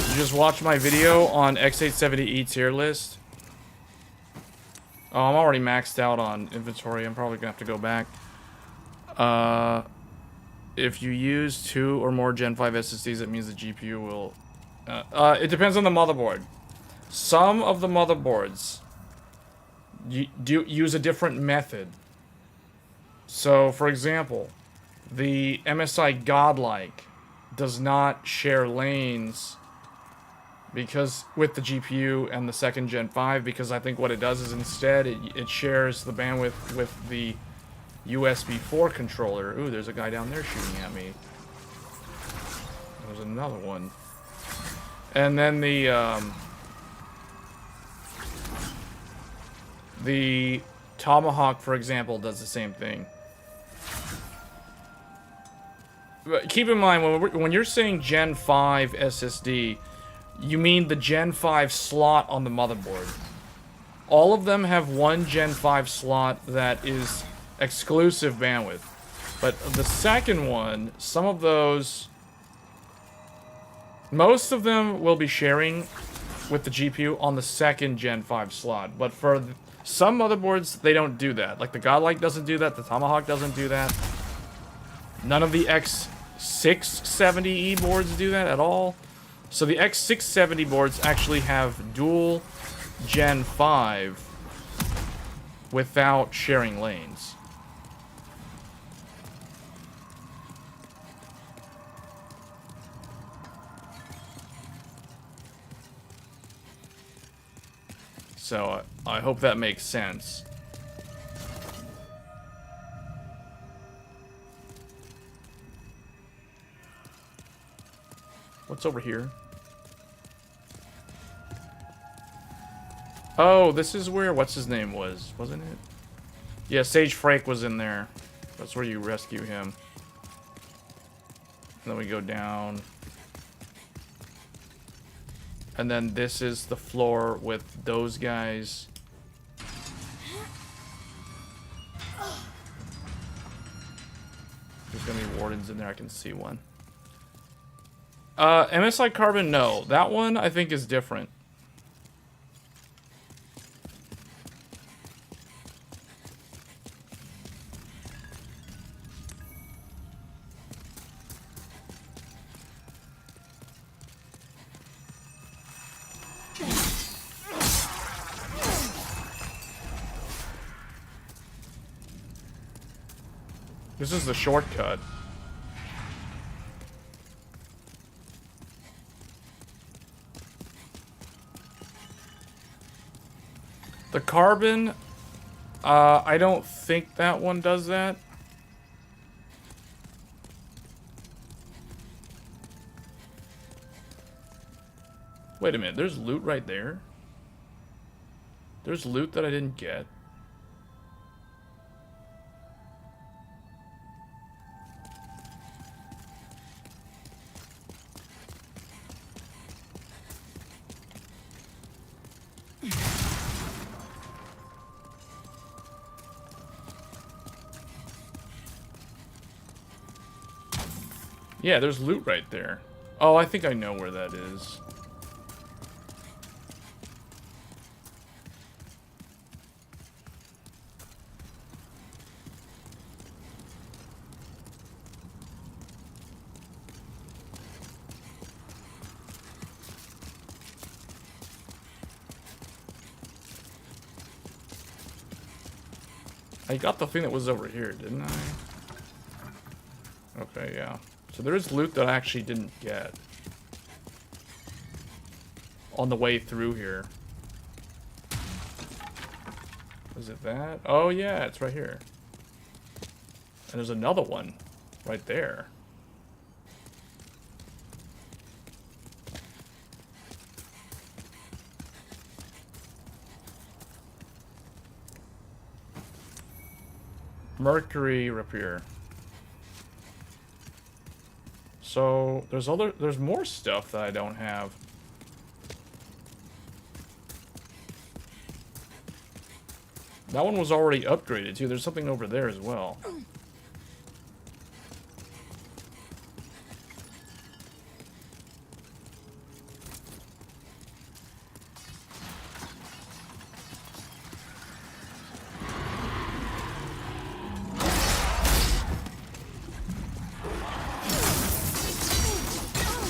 You just watched my video on X870E tier list. Oh, I'm already maxed out on inventory. I'm probably gonna have to go back. If you use 2 or more Gen 5 SSDs, it means the GPU will... it depends on the motherboard. Some of the motherboards do use a different method. So, for example, the MSI Godlike does not share lanes because with the GPU and the second Gen 5, because I think what it does is instead it shares the bandwidth with the USB 4 controller. Ooh, there's a guy down there shooting at me. There's another one. And then the Tomahawk, for example, does the same thing. But keep in mind, when you're saying Gen 5 SSD, you mean the Gen 5 slot on the motherboard. All of them have one Gen 5 slot that is exclusive bandwidth. But the second one, some of those... Most of them will be sharing with the GPU on the second Gen 5 slot, but for some motherboards, they don't do that. Like the Godlike doesn't do that, the Tomahawk doesn't do that. None of the X670E boards do that at all. So the X670 boards actually have dual Gen 5 without sharing lanes. So I hope that makes sense. What's over here? Oh, this is where what's his name was, wasn't it? Yeah, Sage Frank was in there. That's where you rescue him. And then we go down. And then this is the floor with those guys. There's gonna be wardens in there, I can see one. MSI Carbon, no. That one I think is different. This is the shortcut. The Carbon, I don't think that one does that. Wait a minute, there's loot right there? There's loot that I didn't get. Yeah, there's loot right there. Oh, I think I know where that is. I got the thing that was over here, didn't I? Okay, yeah. So there is loot that I actually didn't get on the way through here. Is it that? Oh yeah, it's right here. And there's another one right there. Mercury Rapier. So there's more stuff that I don't have. That one was already upgraded too. There's something over there as well.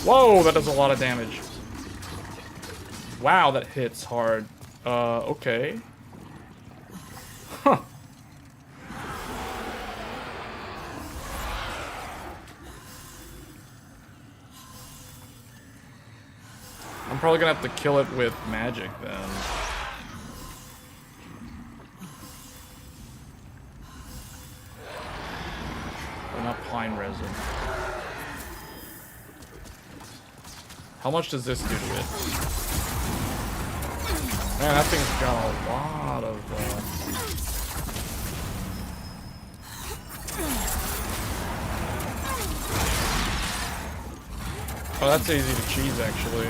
Whoa, that does a lot of damage. Wow, that hits hard. Okay. Huh. I'm probably gonna have to kill it with magic then. Or not pine resin. How much does this do to it? Man, that thing's got a lot of... Oh, that's easy to cheese, actually.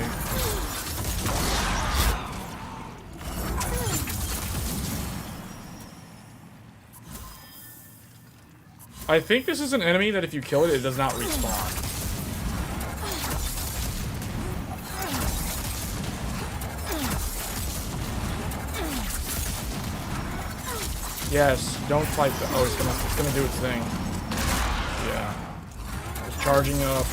I think this is an enemy that if you kill it, it does not respawn. Yes, don't fight the... Oh, it's gonna do its thing. Yeah. It's charging up.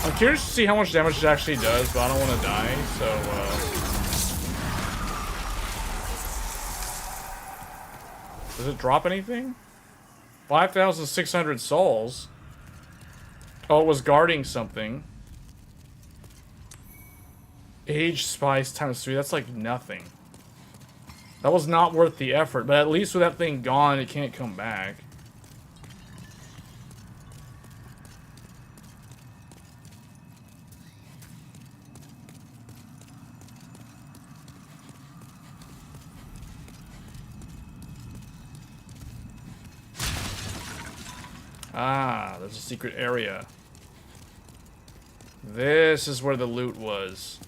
I'm curious to see how much damage it actually does, but I don't want to die, so, Does it drop anything? 5,600 souls? Oh, it was guarding something. Age spice times 3, that's like nothing. That was not worth the effort, but at least with that thing gone, it can't come back. Ah, there's a secret area. This is where the loot was.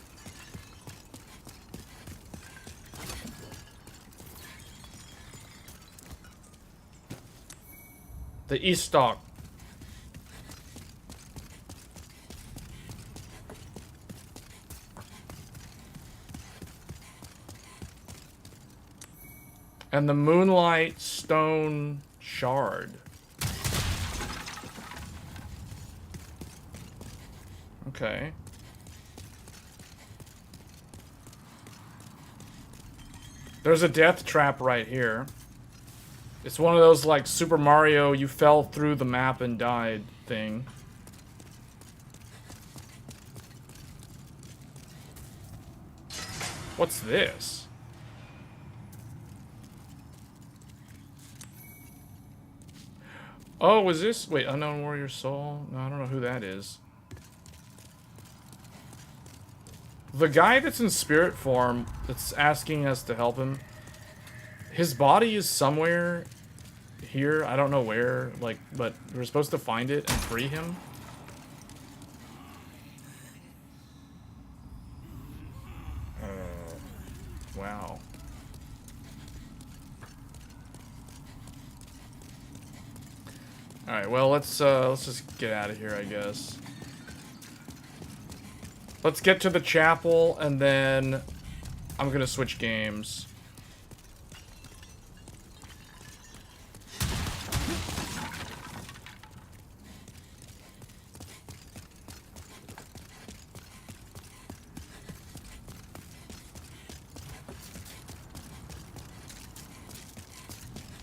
The East Stalk. And the Moonlight Stone Shard. Okay. There's a death trap right here. It's one of those, like, Super Mario, you fell through the map and died thing. What's this? Oh, was this... Wait, Unknown Warrior Soul? No, I don't know who that is. The guy that's in spirit form, that's asking us to help him, his body is somewhere here. I don't know where, like, but we're supposed to find it and free him. Wow. All right, well, let's just get out of here, I guess. Let's get to the chapel, and then I'm gonna switch games.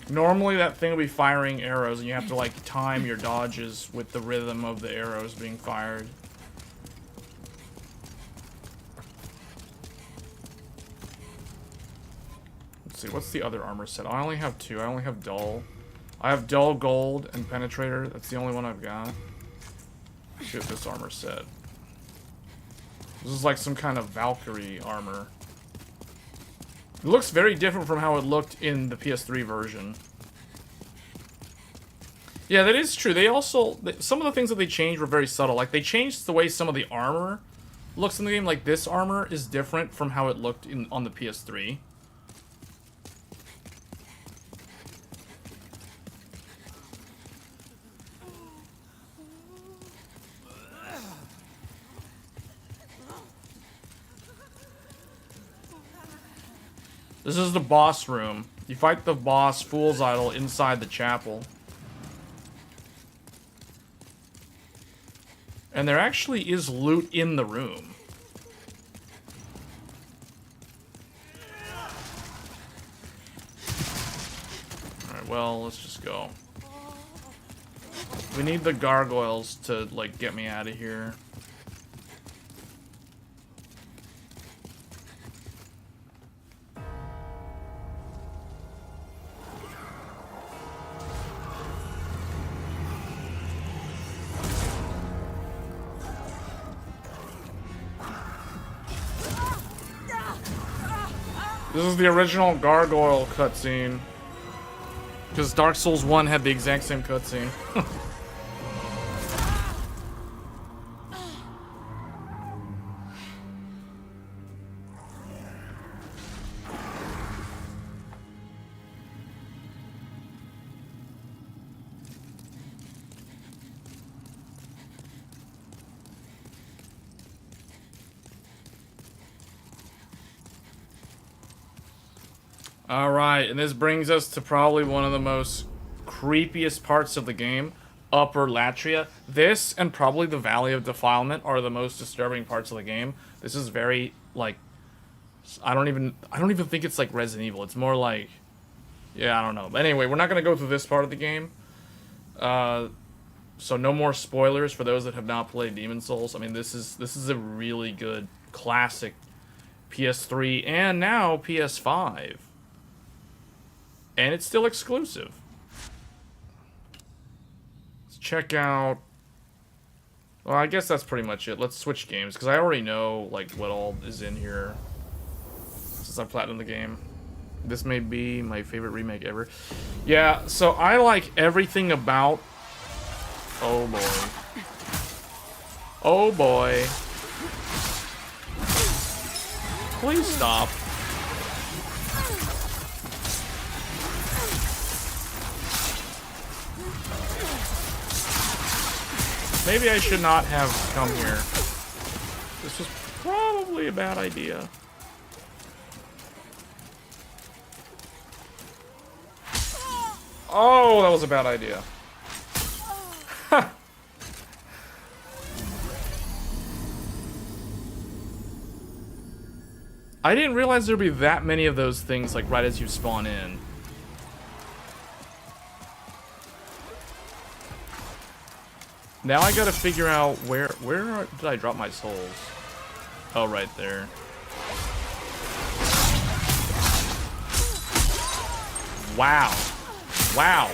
Normally that thing will be firing arrows, and you have to, like, time your dodges with the rhythm of the arrows being fired. Let's see, what's the other armor set? I only have 2. I only have dull. I have dull, gold, and penetrator. That's the only one I've got. Shoot, this armor set. This is like some kind of Valkyrie armor. It looks very different from how it looked in the PS3 version. Yeah, that is true. They also... Some of the things that they changed were very subtle. Like, they changed the way some of the armor looks in the game. Like, this armor is different from how it looked on the PS3. This is the boss room. You fight the boss, Fool's Idol, inside the chapel. And there actually is loot in the room. Alright, well, let's just go. We need the gargoyles to, like, get me out of here. This is the original gargoyle cutscene. Because Dark Souls 1 had the exact same cutscene. Alright, and this brings us to probably one of the most creepiest parts of the game, Upper Latria. This and probably the Valley of Defilement are the most disturbing parts of the game. This is very, like, I don't even think it's like Resident Evil. It's more like, yeah, I don't know. But anyway, we're not going to go through this part of the game. So no more spoilers for those that have not played Demon Souls. I mean, this is a really good classic PS3 and now PS5. And it's still exclusive. Let's check out... Well, I guess that's pretty much it. Let's switch games, because I already know, like, what all is in here. Since I platinumed the game. This may be my favorite remake ever. Yeah, so I like everything about... Oh, boy. Oh, boy. Please stop. Maybe I should not have come here. This was probably a bad idea. Oh, that was a bad idea. I didn't realize there'd be that many of those things, like, right as you spawn in. Now I gotta figure out where did I drop my souls? Oh, right there. Wow. Wow.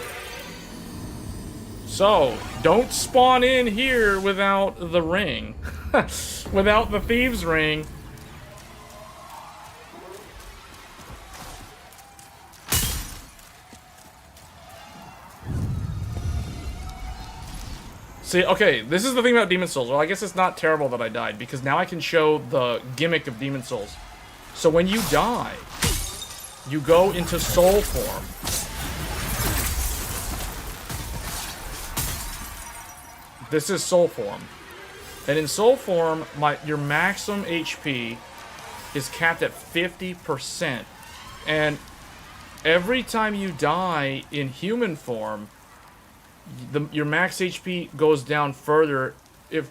So, don't spawn in here without the ring. Without the thieves' ring. See, okay, this is the thing about Demon Souls. Well, I guess it's not terrible that I died, because now I can show the gimmick of Demon Souls. So when you die, you go into soul form. This is soul form. And in soul form, your maximum HP is capped at 50%. And every time you die in human form, your max HP goes down further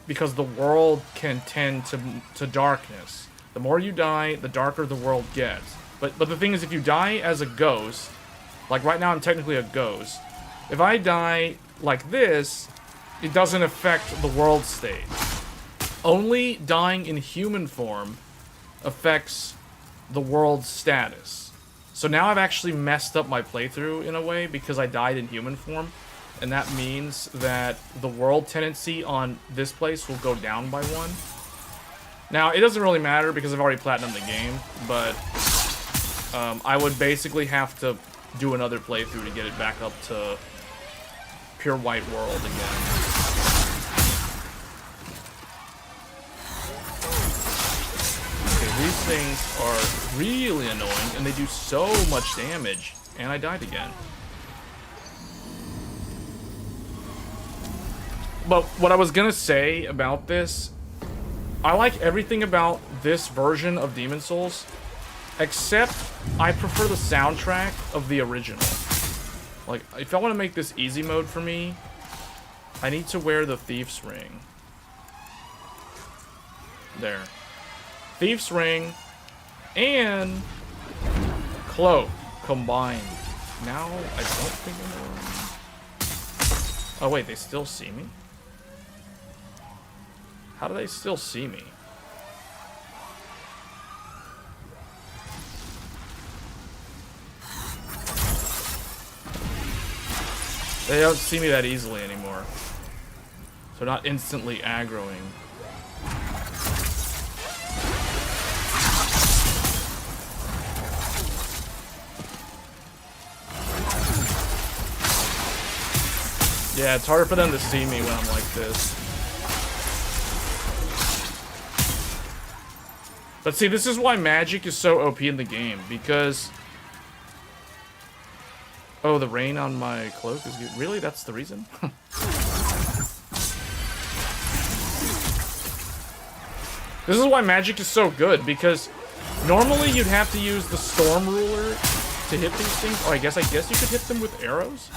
because the world can tend to darkness. The more you die, the darker the world gets. But the thing is, if you die as a ghost, like right now I'm technically a ghost, if I die like this, it doesn't affect the world state. Only dying in human form affects the world's status. So now I've actually messed up my playthrough in a way because I died in human form. And that means that the world tendency on this place will go down by 1. Now, it doesn't really matter because I've already platinumed the game, but I would basically have to do another playthrough to get it back up to pure white world again. Okay, these things are really annoying, and they do so much damage, and I died again. But what I was gonna say about this, I like everything about this version of Demon Souls, except I prefer the soundtrack of the original. Like, if I want to make this easy mode for me, I need to wear the Thief's Ring. There. Thief's Ring and Cloak combined. Now, I don't think I'm... Oh wait, they still see me? How do they still see me? They don't see me that easily anymore. So not instantly aggroing. Yeah, it's harder for them to see me when I'm like this. But see, this is why magic is so OP in the game, because... Oh, the rain on my cloak is good. Really? That's the reason? This is why magic is so good, because normally you'd have to use the storm ruler to hit these things. Oh, I guess you could hit them with arrows?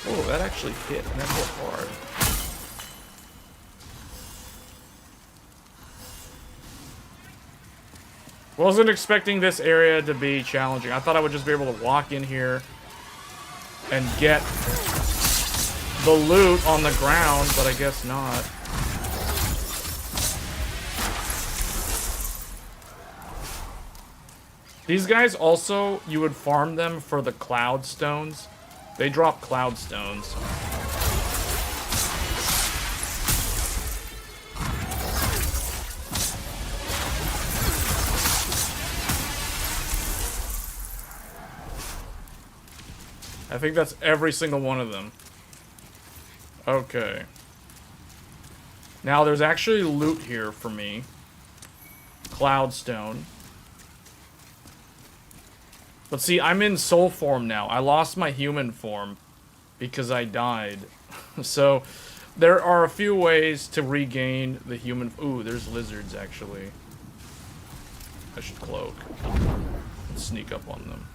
Oh, that actually hit, and that hit hard. Wasn't expecting this area to be challenging. I thought I would just be able to walk in here and get the loot on the ground, but I guess not. These guys also, you would farm them for the cloud stones. They drop cloud stones. I think that's every single one of them. Okay. Now there's actually loot here for me. Cloudstone. But see, I'm in soul form now. I lost my human form because I died. So there are a few ways to regain the human... Ooh, there's lizards actually. I should cloak. Let's sneak up on them.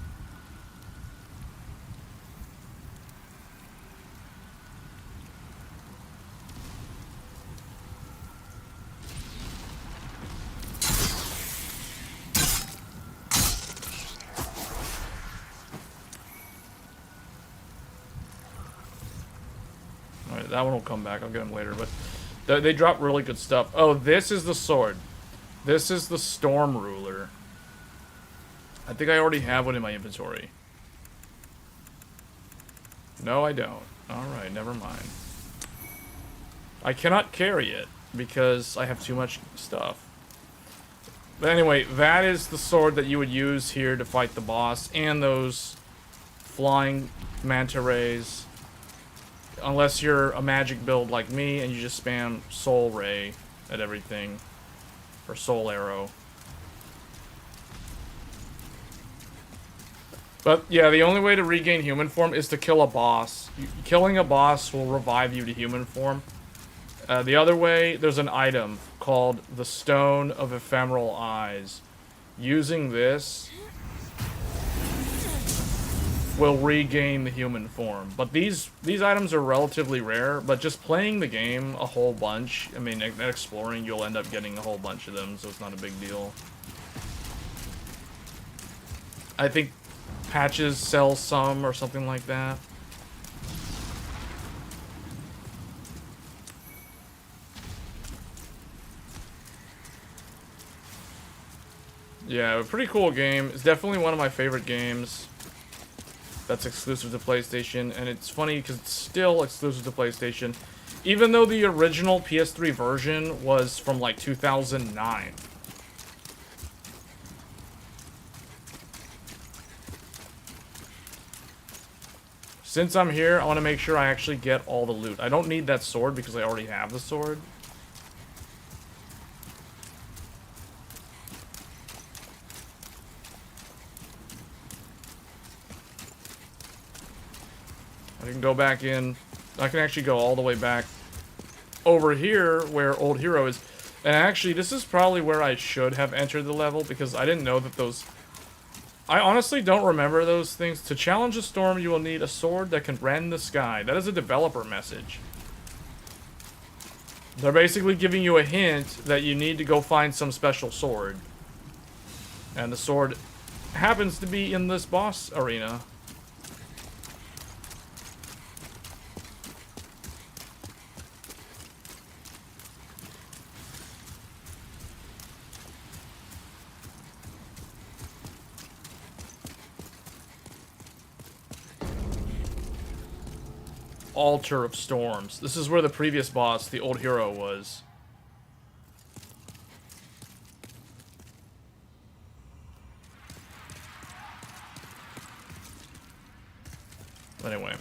That one will come back. I'll get him later. But they drop really good stuff. Oh, this is the sword. This is the storm ruler. I think I already have one in my inventory. No, I don't. Alright, never mind. I cannot carry it because I have too much stuff. But anyway, that is the sword that you would use here to fight the boss and those flying manta rays. Unless you're a magic build like me and you just spam Soul Ray at everything. Or Soul Arrow. But yeah, the only way to regain human form is to kill a boss. Killing a boss will revive you to human form. The other way, there's an item called the Stone of Ephemeral Eyes. Using this will regain the human form. But these items are relatively rare, but just playing the game a whole bunch, I mean, exploring, you'll end up getting a whole bunch of them, so it's not a big deal. I think Patches sells some or something like that. Yeah, a pretty cool game. It's definitely one of my favorite games that's exclusive to PlayStation, and it's funny because it's still exclusive to PlayStation, even though the original PS3 version was from like 2009. Since I'm here, I want to make sure I actually get all the loot. I don't need that sword because I already have the sword. I can go back in. I can actually go all the way back over here where Old Hero is. And actually, this is probably where I should have entered the level because I didn't know that those... I honestly don't remember those things. To challenge a storm, you will need a sword that can rend the sky. That is a developer message. They're basically giving you a hint that you need to go find some special sword. And the sword happens to be in this boss arena. Altar of Storms. This is where the previous boss, the Old Hero, was. Anyway.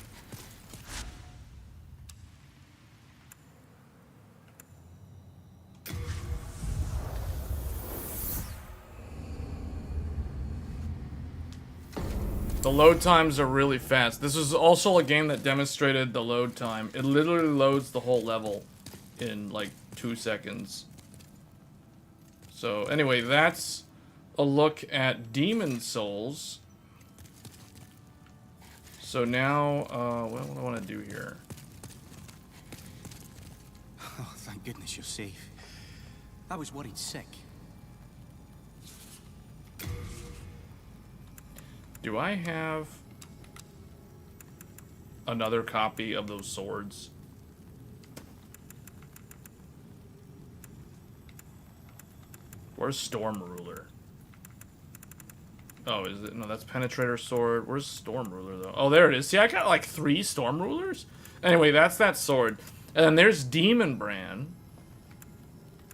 The load times are really fast. This is also a game that demonstrated the load time. It literally loads the whole level in like 2 seconds. So anyway, that's a look at Demon Souls. So now, what do I want to do here? Oh, thank goodness you're safe. I was worried sick. Do I have another copy of those swords? Where's Storm Ruler? Oh, is it? No, that's Penetrator Sword. Where's Storm Ruler, though? Oh, there it is. See, I got like 3 Storm Rulers. Anyway, that's that sword. And then there's Demon Brand.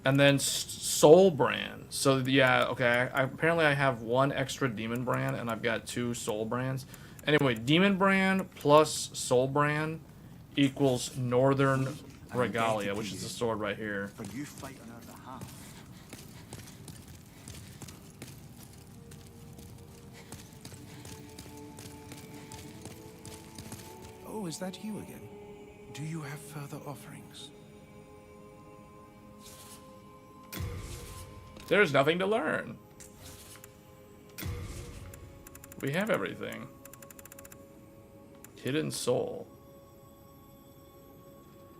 And then Soul Brand. So, yeah, okay. Apparently, I have 1 extra Demon Brand, and I've got 2 Soul Brands. Anyway, Demon Brand plus Soul Brand equals Northern Regalia, which is the sword right here. For you fight on our behalf. Oh, is that you again? Do you have further offerings? There's nothing to learn. We have everything. Hidden Soul.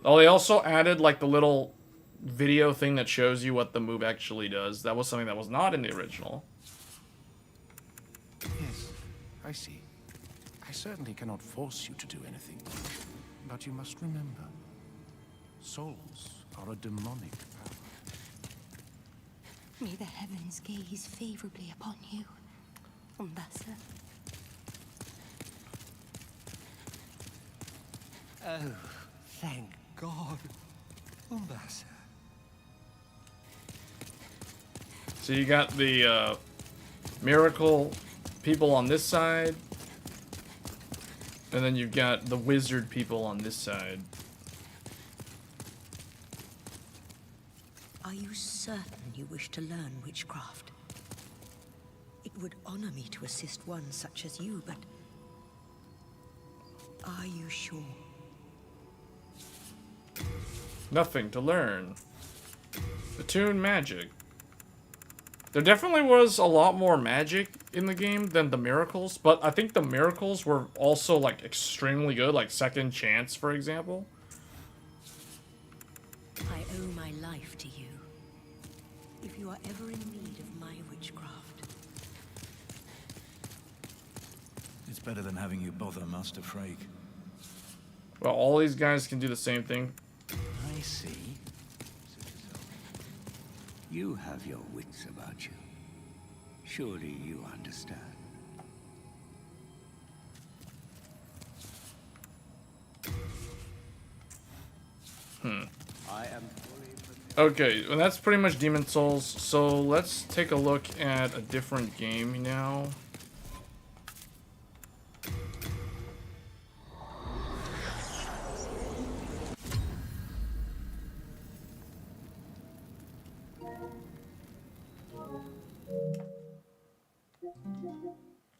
Oh, they also added like the little video thing that shows you what the move actually does. That was something that was not in the original. Yes, I see. I certainly cannot force you to do anything. But you must remember, souls are a demonic power. May the heavens gaze favorably upon you, Ambassador. Oh, thank God, Ambassador. So you got the miracle people on this side, and then you've got the wizard people on this side. Are you certain you wish to learn witchcraft? It would honor me to assist one such as you, but are you sure? Nothing to learn. Attune magic. There definitely was a lot more magic in the game than the miracles, but I think the miracles were also like extremely good, like Second Chance, for example. I owe my life to you. If you are ever in need of my witchcraft. It's better than having you bother Master Frake. Well, all these guys can do the same thing. I see. You have your wits about you. Surely you understand. I am fully prepared. Okay, well, that's pretty much Demon Souls. So let's take a look at a different game now.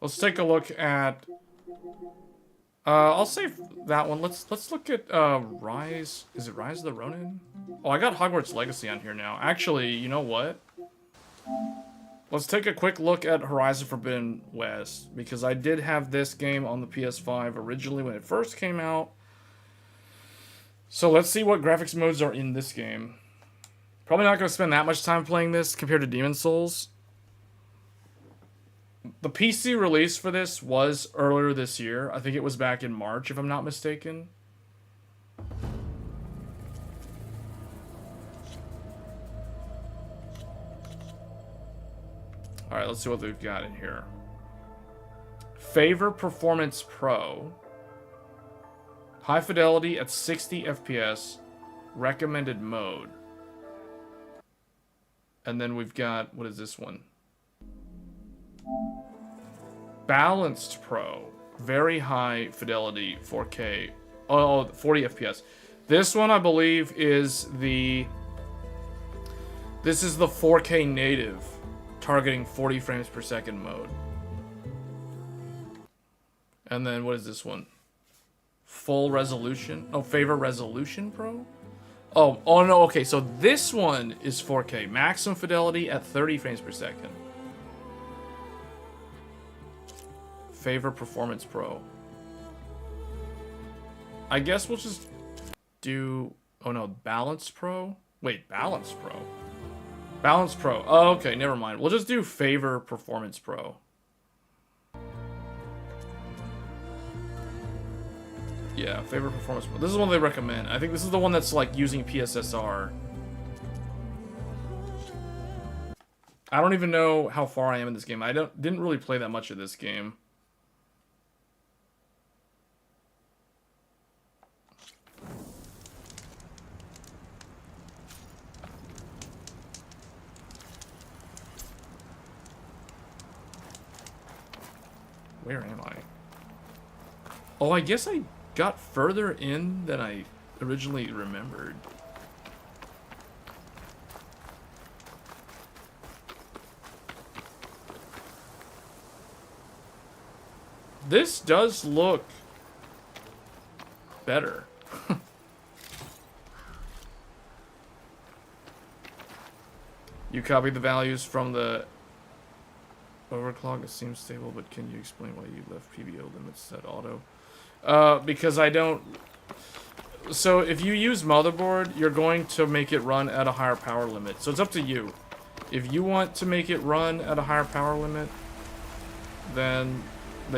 Let's take a look at. I'll save that one. Let's look at Rise. Is it Rise of the Ronin? Oh, I got Hogwarts Legacy on here now. Actually, you know what? Let's take a quick look at Horizon Forbidden West, because I did have this game on the PS5 originally when it first came out. So let's see what graphics modes are in this game. Probably not going to spend that much time playing this compared to Demon Souls. The PC release for this was earlier this year. I think it was back in March, if I'm not mistaken. Alright, let's see what we've got in here. Favor Performance Pro. High fidelity at 60 FPS. Recommended mode. And then we've got, what is this one? Balanced Pro. very high fidelity 4K. Oh, 40 FPS. This one, I believe, is the... This is the 4K native, targeting 40 frames per second mode. And then, what is this one? Full resolution? Oh, favor resolution pro? Oh no, okay, so this one is 4K. Maximum fidelity at 30 frames per second. Favor performance pro. I guess we'll just do... Oh no, balance pro? Wait, balance pro? Balance pro. Oh, okay, never mind. We'll just do favor performance pro. Yeah, favor performance pro. This is the one they recommend. I think this is the one that's like using PSSR. I don't even know how far I am in this game. I didn't really play that much of this game. Where am I? Oh, I guess I got further in than I originally remembered. This does look better. You copied the values from the overclock. It seems stable, but can you explain why you left PBO limits set auto? Because I don't... So if you use motherboard, you're going to make it run at a higher power limit. So it's up to you. If you want to make it run at a higher power limit, then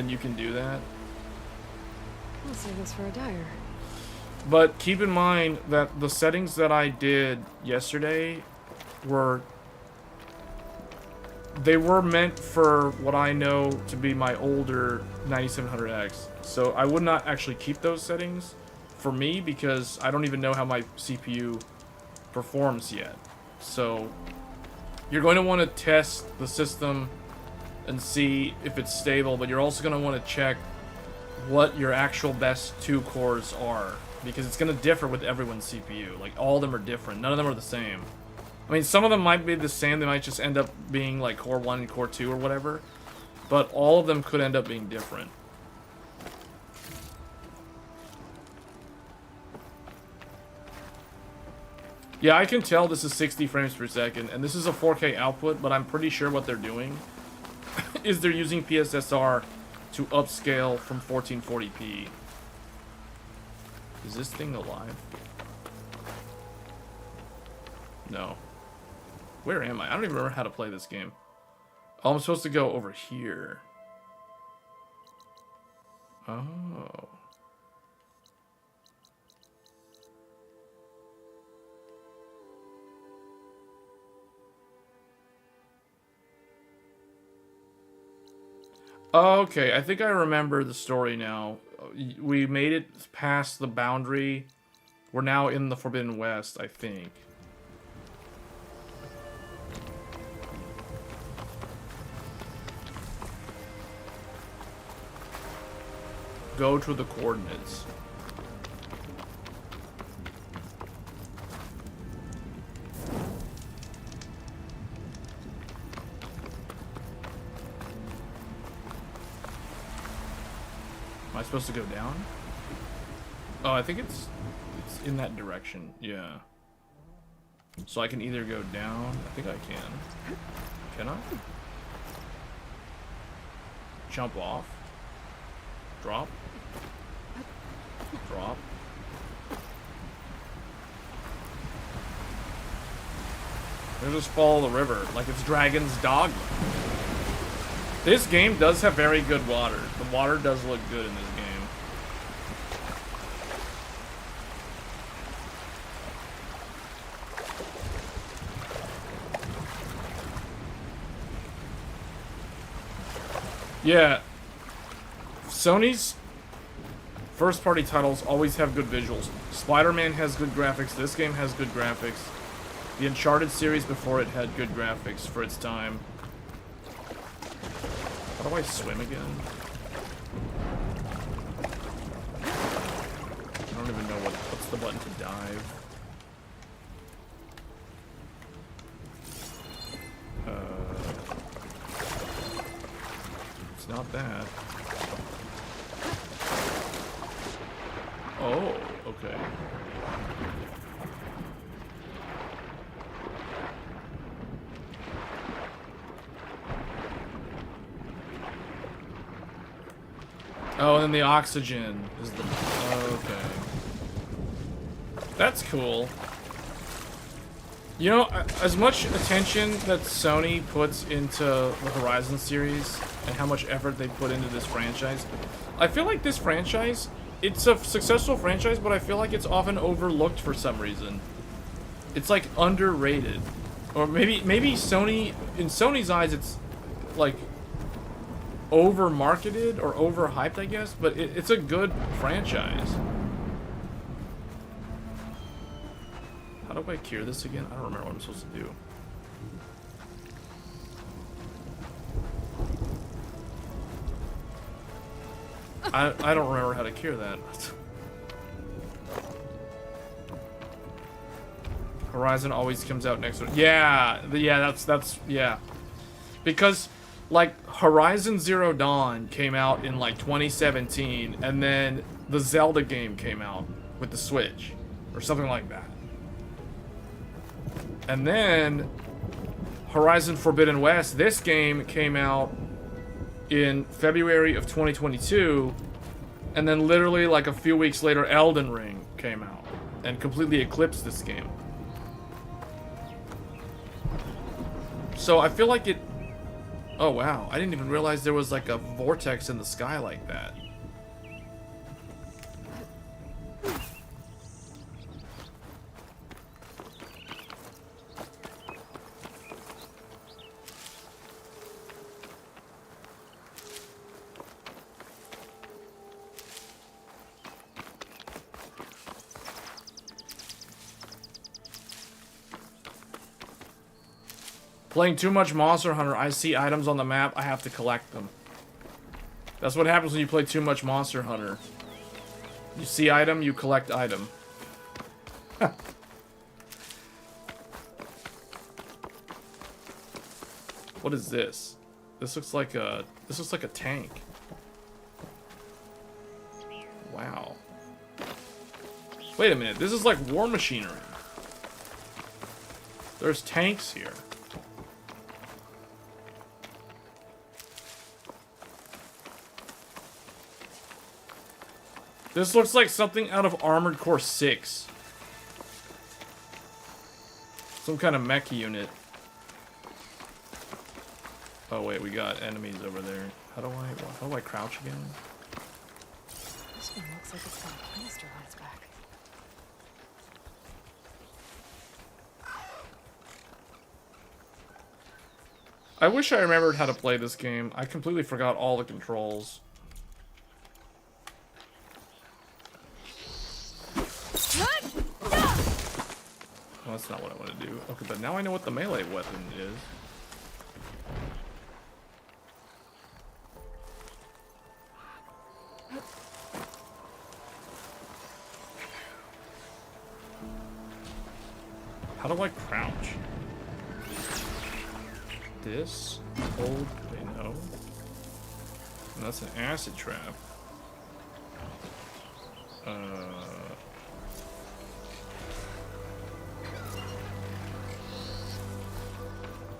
you can do that. I'll save this for a dyer. But keep in mind that the settings that I did yesterday were... They were meant for what I know to be my older 9700X. So I would not actually keep those settings for me because I don't even know how my CPU performs yet. So you're going to want to test the system and see if it's stable, but you're also going to want to check what your actual best 2 cores are, because it's going to differ with everyone's CPU. Like, all of them are different. None of them are the same. I mean, some of them might be the same. They might just end up being like core 1 and core 2 or whatever. But all of them could end up being different. Yeah, I can tell this is 60 frames per second, and this is a 4K output, but I'm pretty sure what they're doing is they're using PSSR to upscale from 1440p. Is this thing alive? No. Where am I? I don't even remember how to play this game. Oh, I'm supposed to go over here. Oh. Okay, I think I remember the story now. We made it past the boundary. We're now in the Forbidden West, I think. Go to the coordinates. Am I supposed to go down? Oh, I think it's in that direction. Yeah. So I can either go down. I think I can. Can I? Jump off. Drop. Drop. Or just follow the river like it's Dragon's Dogma. This game does have very good water. The water does look good in this game. Yeah. Sony's first-party titles always have good visuals. Spider-Man has good graphics. This game has good graphics. The Uncharted series before it had good graphics for its time. How do I swim again? don't even know what's the button to dive. It's not that. Oh, okay. Oh, and then the oxygen is the... Okay. That's cool. You know, as much attention that Sony puts into the Horizon series and how much effort they put into this franchise, I feel like this franchise, it's a successful franchise, but I feel like it's often overlooked for some reason. It's like underrated. Or maybe Sony, in Sony's eyes, it's like over marketed or overhyped, I guess, but it's a good franchise. How do I cure this again? I don't remember what I'm supposed to do. I don't remember how to cure that. Horizon always comes out next week. Yeah, yeah. Because like Horizon Zero Dawn came out in like 2017, and then the Zelda game came out with the Switch or something like that. And then Horizon Forbidden West, this game came out in February of 2022, and then literally like a few weeks later Elden Ring came out and completely eclipsed this game. So I feel like it... Oh wow, I didn't even realize there was like a vortex in the sky like that. Playing too much Monster Hunter, I see items on the map, I have to collect them. That's what happens when you play too much Monster Hunter. You see item, you collect item. What is this? This looks like a tank. Wow. Wait a minute, this is like war machinery. There's tanks here. This looks like something out of Armored Core 6. Some kind of mech unit. Oh wait, we got enemies over there. How do I crouch again? This one looks like it's got a canister on its back. I wish I remembered how to play this game. I completely forgot all the controls. Well, that's not what I want to do. Okay, but now I know what the melee weapon is. How do I crouch? This? Hold? Wait, no. And that's an acid trap.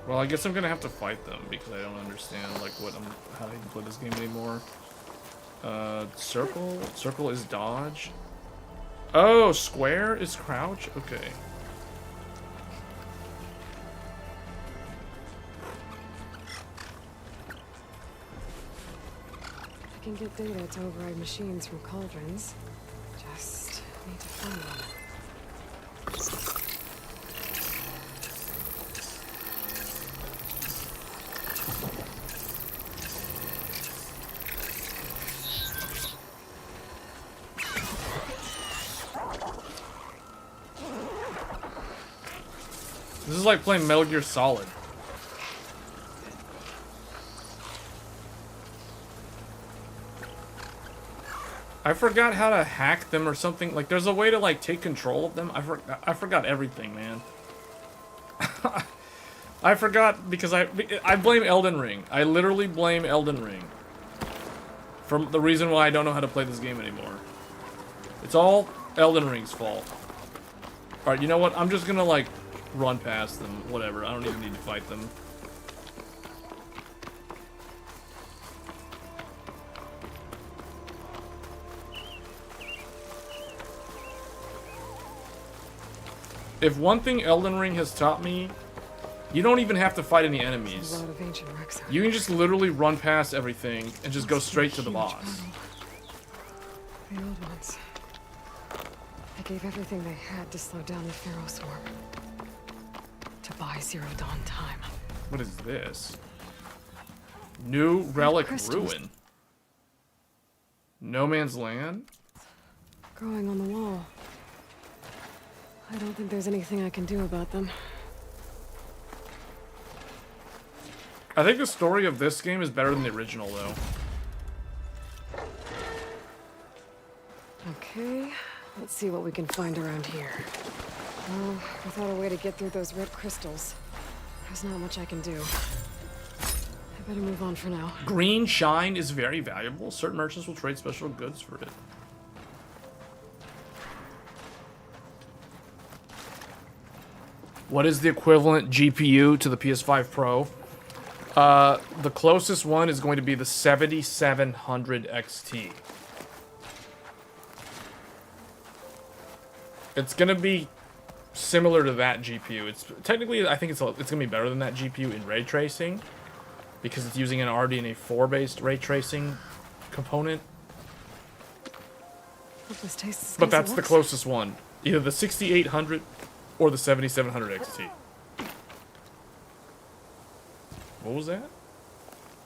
Well, I guess I'm gonna have to fight them because I don't understand like how to play this game anymore. Circle? Circle is dodge. Oh, square is crouch? Okay. I can get data to override machines from cauldrons. Just need to find one. This is like playing Metal Gear Solid. I forgot how to hack them or something. Like, there's a way to, like, take control of them. I forgot everything, man. I forgot because I blame Elden Ring. I literally blame Elden Ring. For the reason why I don't know how to play this game anymore. It's all Elden Ring's fault. Alright, you know what? I'm just gonna, like, run past them. Whatever. I don't even need to fight them. If one thing Elden Ring has taught me, you don't even have to fight any enemies. A lot of ancient wrecks out You can just literally run past everything and just go straight to the boss. The old ones. They gave everything they had to slow down the Pharaoh swarm. To buy Zero Dawn time. What is this? New Relic crystals. Ruin. No Man's Land? Growing on the wall. I don't think there's anything I can do about them. I think the story of this game is better than the original, though. Okay, let's see what we can find around here. Well, without a way to get through those red crystals, there's not much I can do. I better move on for now. Green Shine is very valuable. Certain merchants will trade special goods for it. What is the equivalent GPU to the PS5 Pro? The closest one is going to be the 7700 XT. It's gonna be similar to that GPU. It's technically, I think it's gonna be better than that GPU in ray tracing because it's using an RDNA 4 based ray tracing component. Hope this tastes as good But as it that's the looks. closest one, either the 6800 or the 7700 XT. What was that?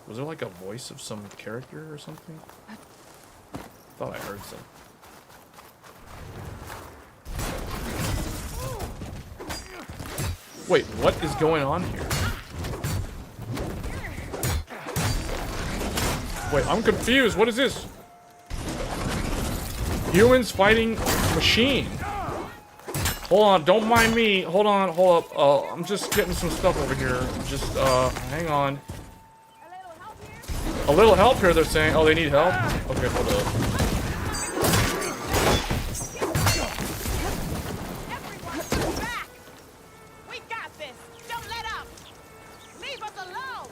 Was there like a voice of some character or something? Thought I heard some. Wait, what is going on here? Wait, I'm confused. What is this? Humans fighting machine. Hold on, don't mind me. Hold on, hold up. I'm just getting some stuff over here. Just, hang on. A little help here, they're saying. Oh, they need help? Okay, hold up. Everyone, back! We got this! Don't let up! Leave us alone!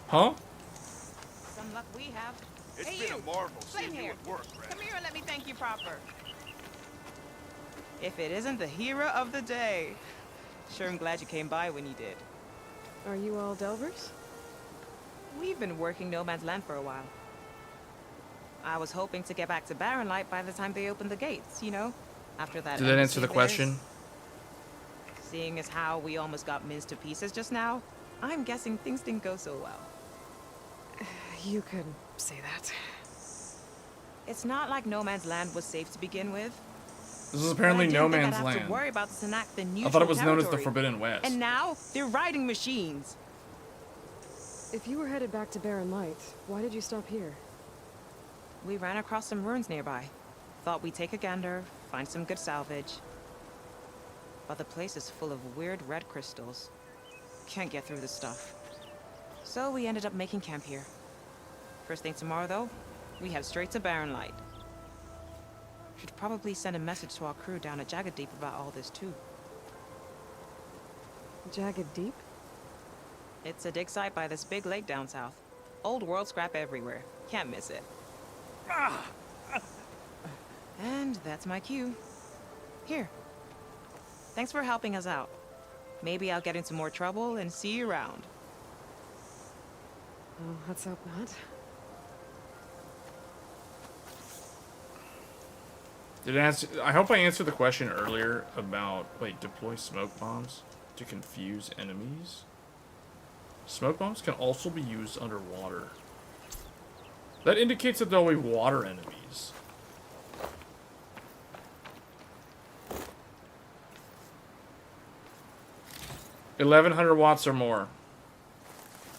Huh? Some luck we have. It's Hey, been you! a marvel Flame seeing you here. at work, Red. Come here and let me thank you proper. If it isn't the hero of the day. Sure am glad you came by when you did. Are you all Delvers? We've been working No Man's Land for a while. I was hoping to get back to Barren Light by the time they opened the gates, you know? After that. Did that answer embassy the of theirs. question? Seeing as how we almost got minced to pieces just now, I'm guessing things didn't go so well. You could say that. It's not like No Man's Land was safe to begin with. This is apparently But I No didn't think Man's I'd have Land. to worry about this and act the I thought it was neutral known as the territory. Forbidden West. And now they're riding machines. If you were headed back to Barren Light, why did you stop here? We ran across some ruins nearby. Thought we'd take a gander, find some good salvage. But the place is full of weird red crystals. Can't get through this stuff. So we ended up making camp here. First thing tomorrow, though, we head straight to Barren Light. Should probably send a message to our crew down at Jagged Deep about all this, too. Jagged Deep? It's a dig site by this big lake down south. Old world scrap everywhere. Can't miss it. And that's my cue. Here. Thanks for helping us out. Maybe I'll get into more trouble and see you around. Oh, let's hope not. Did it answer? I hope I answered the question earlier about, wait, deploy smoke bombs to confuse enemies. Smoke bombs can also be used underwater. That indicates that they'll be water enemies. $1,100 watts or more.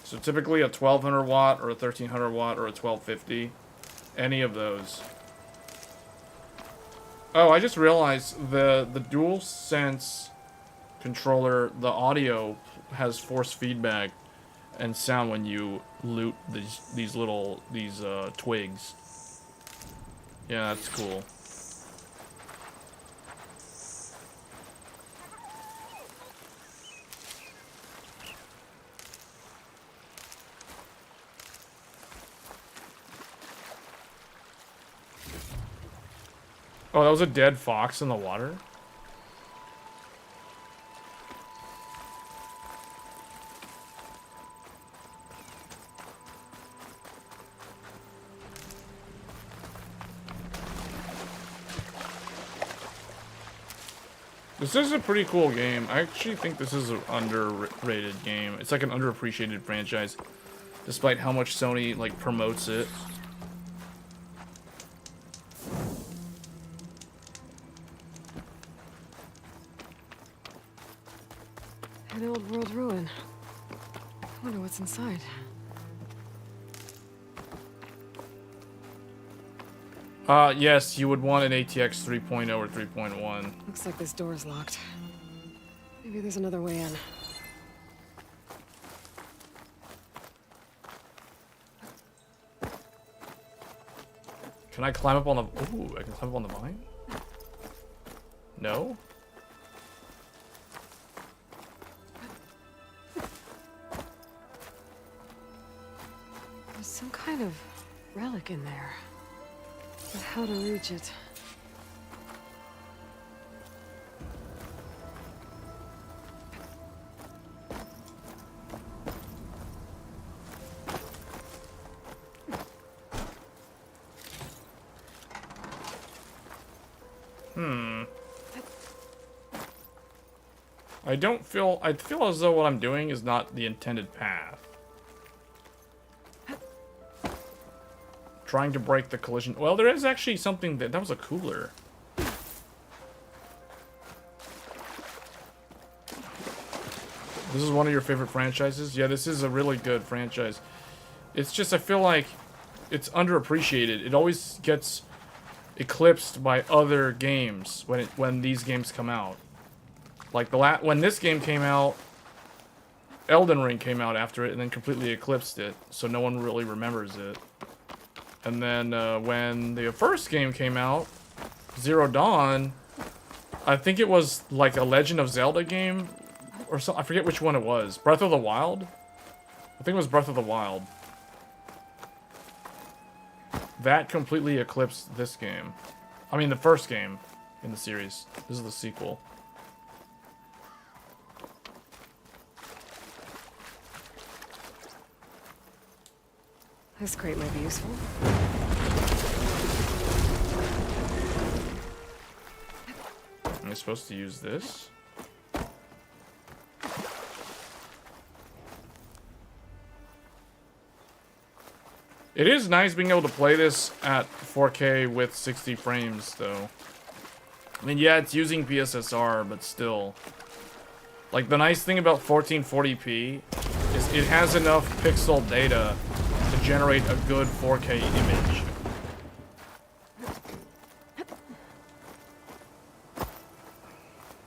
So typically a 1200 watt or a 1300 watt or a 1250 any of those. Oh, I just realized the DualSense controller, the audio has force feedback and sound when you loot these twigs. Yeah, that's cool. Oh, that was a dead fox in the water? This is a pretty cool game. I actually think this is an underrated game. It's like an underappreciated franchise, despite how much Sony like promotes it. An old world ruin. I wonder what's inside. Yes, you would want an ATX 3.0 or 3.1. Looks like this door's locked. Maybe there's another way in. Can I climb up on the... Ooh, I can climb up on the vine? No? There's some kind of relic in there. But how to reach it? I feel as though what I'm doing is not the intended path. Trying to break the collision. Well, there is actually something that was a cooler. This is one of your favorite franchises? Yeah, this is a really good franchise. It's just, I feel like it's underappreciated. It always gets eclipsed by other games when these games come out. Like when this game came out, Elden Ring came out after it and then completely eclipsed it, so no one really remembers it. And then when the first game came out, Zero Dawn, I think it was like a Legend of Zelda game or something. I forget which one it was. Breath of the Wild? I think it was Breath of the Wild. That completely eclipsed this game. I mean, the first game in the series. This is the sequel. This crate might be useful. Am I supposed to use this? It is nice being able to play this at 4K with 60 frames, though. I mean, yeah, it's using PSSR, but still. Like, the nice thing about 1440p is it has enough pixel data to generate a good 4K image.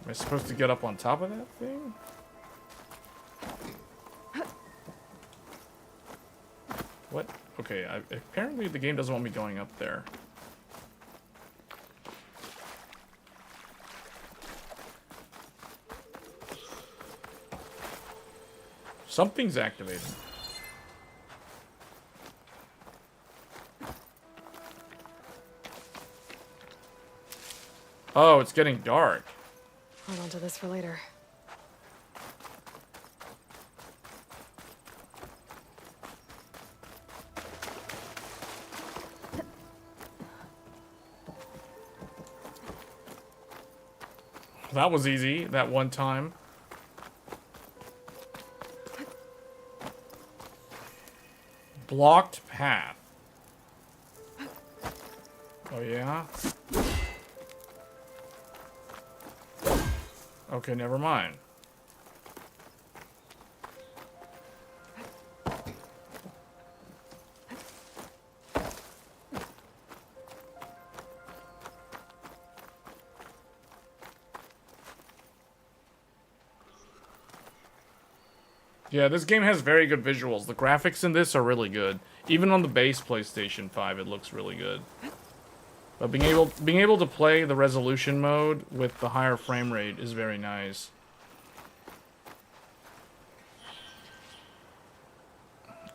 Am I supposed to get up on top of that thing? What? Okay, apparently the game doesn't want me going up there. Something's activated. Oh, it's getting dark. Hold on to this for later. That was easy, that one time. Blocked path. Oh, yeah? Okay, never mind. Yeah, this game has very good visuals. The graphics in this are really good. Even on the base PlayStation 5, it looks really good. But being able to play the resolution mode with the higher frame rate is very nice.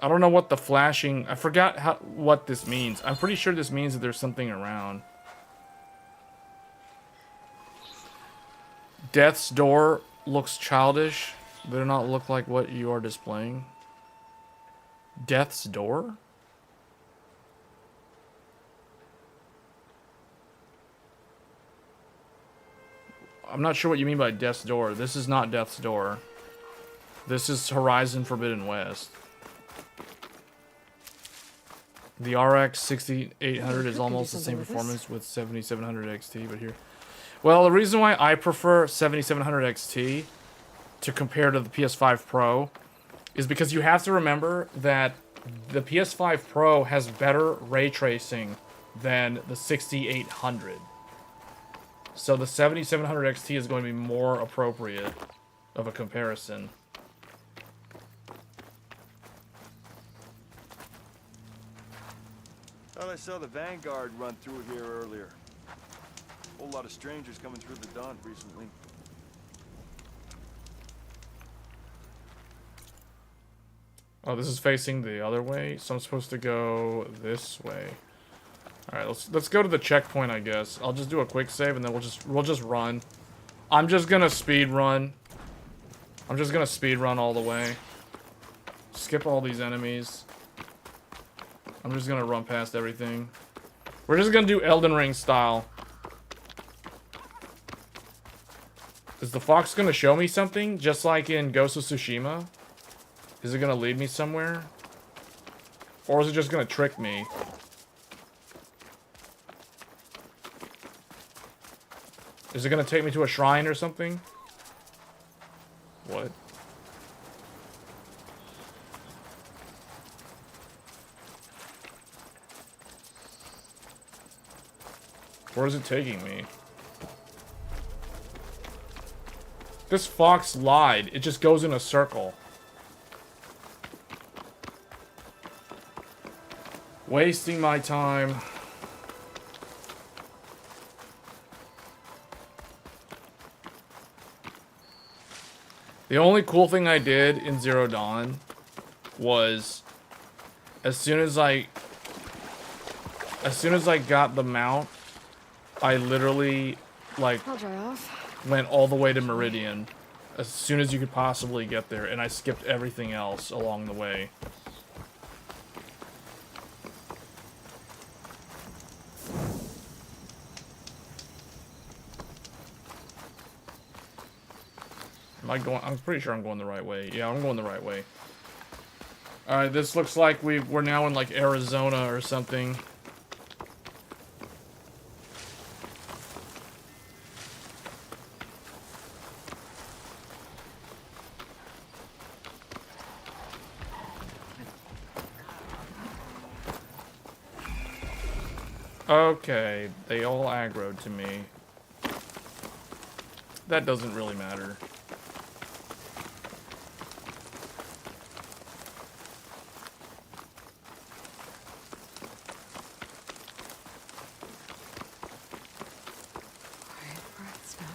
I don't know what the flashing... I forgot what this means. I'm pretty sure this means that there's something around. Death's Door looks childish. They do not look like what you are displaying. Death's Door? I'm not sure what you mean by Death's Door. This is not Death's Door. This is Horizon Forbidden West. The RX 6800 is almost the same performance with 7700 XT, but here... Well, the reason why I prefer 7700 XT to compare to the PS5 Pro is because you have to remember that the PS5 Pro has better ray tracing than the 6800. So the 7700 XT is going to be more appropriate of a comparison. Thought I saw the Vanguard run through here earlier. Whole lot of strangers coming through the Dawn recently. Oh, this is facing the other way, so I'm supposed to go this way. All right, let's go to the checkpoint, I guess. I'll just do a quick save and then we'll just run. I'm just gonna speed run. I'm just gonna speed run all the way. Skip all these enemies. I'm just gonna run past everything. We're just gonna do Elden Ring style. Is the fox gonna show me something, just like in Ghost of Tsushima? Is it gonna lead me somewhere? Or is it just gonna trick me? Is it gonna take me to a shrine or something? What? Where is it taking me? This fox lied. It just goes in a circle. Wasting my time. The only cool thing I did in Zero Dawn was as soon as I got the mount, I literally like I'll dry off. went all the way to Meridian as soon as you could possibly get there, and I skipped everything else along the way. Am I going? I'm pretty sure I'm going the right way. Yeah, I'm going the right way. Alright, this looks like we're now in like Arizona or something. Okay, they all aggroed to me. That doesn't really matter. Quiet breaths now.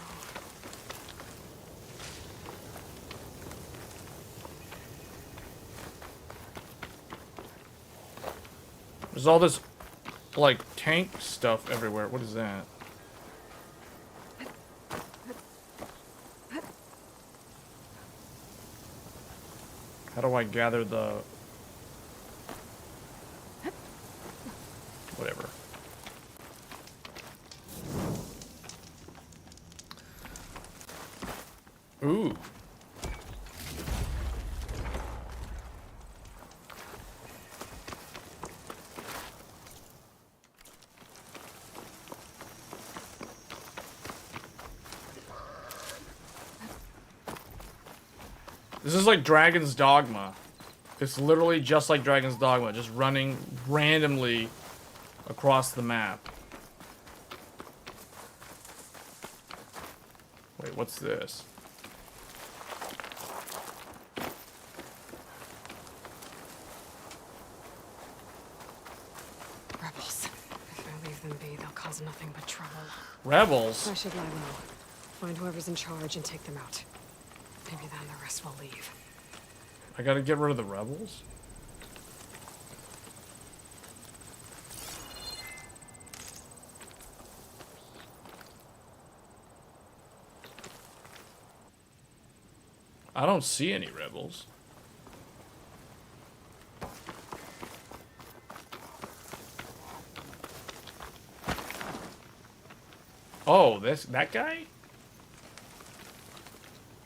There's all this like tank stuff everywhere. What is that? How do I gather the... Whatever. Ooh. This is like Dragon's Dogma. It's literally just like Dragon's Dogma, just running randomly across the map. Wait, what's this? cause nothing but trouble. Rebels? I should lie low. Find whoever's in charge and take them out. Maybe then the rest will leave. I gotta get rid of the rebels? I don't see any rebels. Oh, that guy?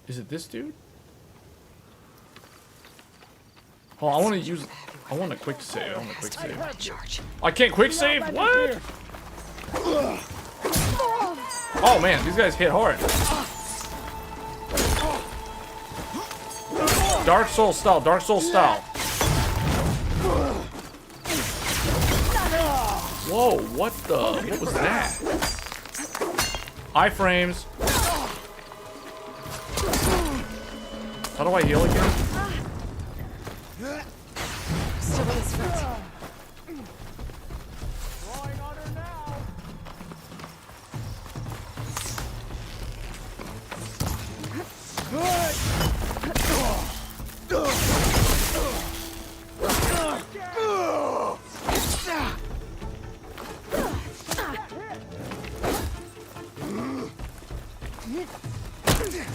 Is it this dude? Oh, I want to use. I want a quick save. I want a quick save. I can't quick save? What? Oh man, these guys hit hard. Dark Soul style, Dark Soul style. Whoa, what was that? Iframes. How do I heal again? Still on his foot.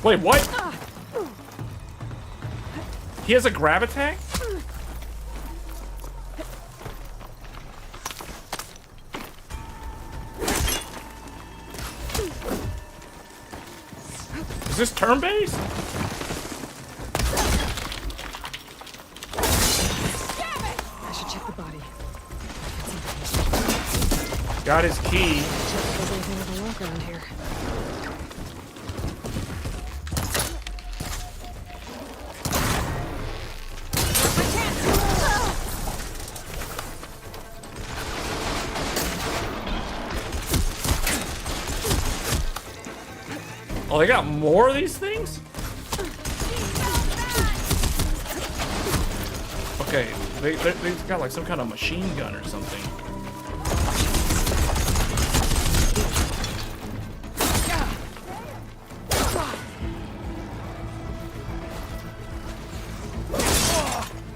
Wait, what? He has a grab attack? Is this turn-based? I should check the body. Got his key. Check if there's anything with a lock around here. Oh, they got more of these things? Okay, they've got like some kind of machine gun or something.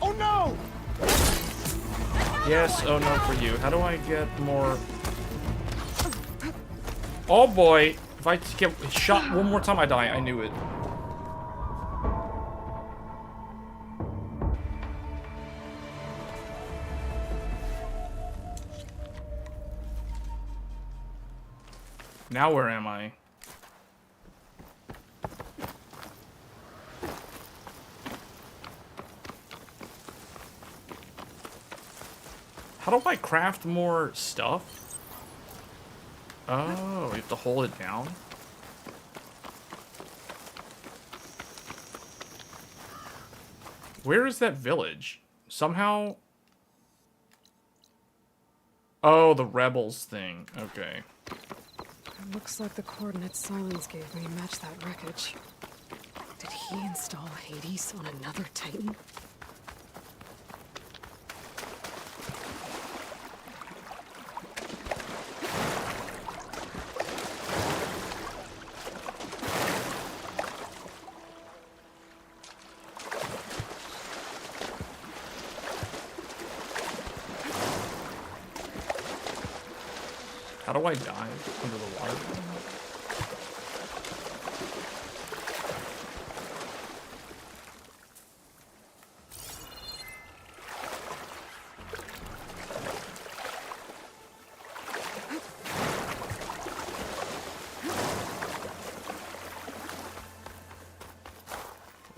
Oh no! Yes, oh no for you. How do I get more? Oh boy. If I get shot one more time, I die. I knew it. Now where am I? How do I craft more stuff? Oh, you have to hold it down? Where is that village? Somehow... Oh, the rebels thing. Okay. It looks like the coordinates Silence gave me match that wreckage. Did he install Hades on another Titan? How do I dive under the water?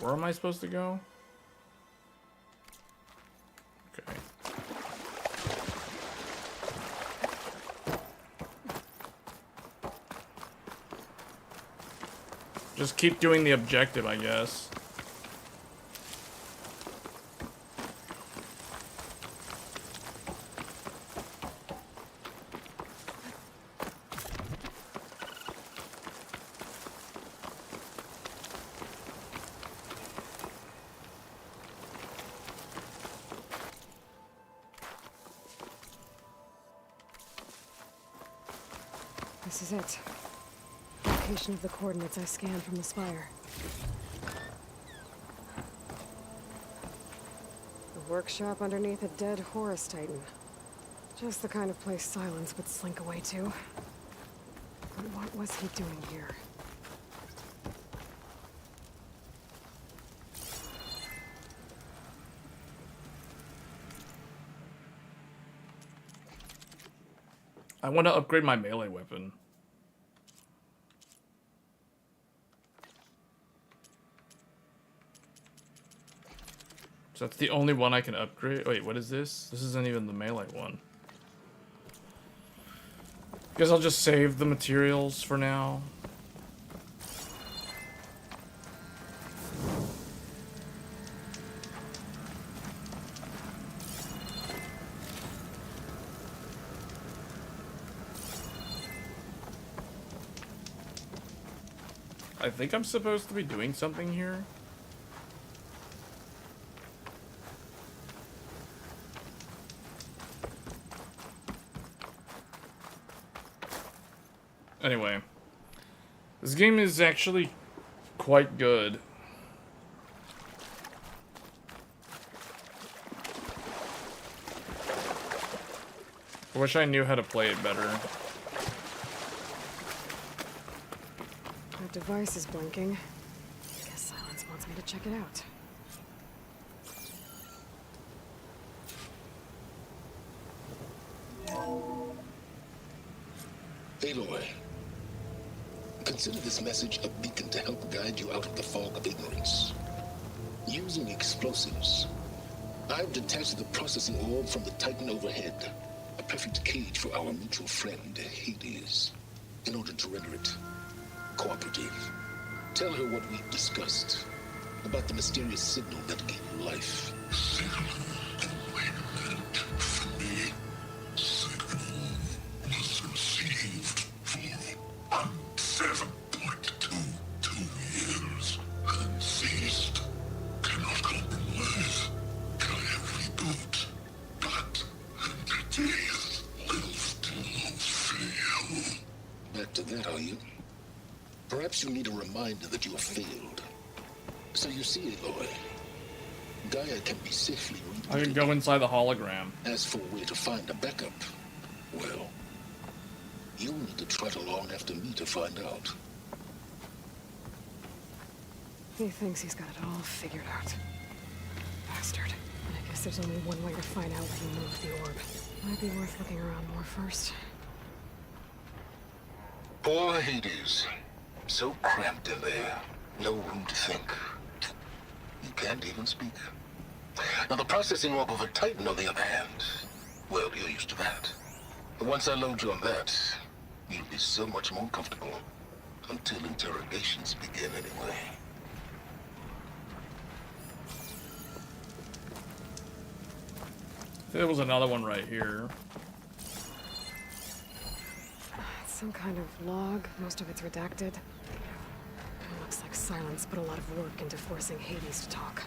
Where am I supposed to go? Okay. Just keep doing the objective, I guess. This is it. Location of the coordinates I scanned from the spire. The workshop underneath a dead Horus Titan. Just the kind of place Silence would slink away to. But what was he doing here? I want to upgrade my melee weapon. So that's the only one I can upgrade. Wait, what is this? This isn't even the melee one. Guess I'll just save the materials for now. I think I'm supposed to be doing something here. Anyway, this game is actually quite good. I wish I knew how to play it better. That device is blinking. I guess Silence wants me to check it out. Aloy, consider this message a beacon to help guide you out of the fog of ignorance. Using explosives, I've detached the processing orb from the Titan overhead, a perfect cage for our mutual friend, Hades, in order to render it cooperative. Tell her what we've discussed about the mysterious signal that gave you life. Back to that, are you? Perhaps you need a reminder that you have failed. So you see, Aloy, Gaia can be safely rebuilt. I can go inside the hologram. As for where to find a backup, well, you'll need to trot along after me to find out. He thinks he's got it all figured out. Bastard. I guess there's only one way to find out when he moves the orb. Might be worth looking around more first. Poor Hades. So cramped in there. No room to think. You can't even speak. Now the processing orb of a Titan, on the other hand, well, you're used to that. But once I load you on that, you'll be so much more comfortable. Until interrogations begin, anyway. There was another one right here. It's some kind of log. Most of it's redacted. Looks like Silence put a lot of work into forcing Hades to talk.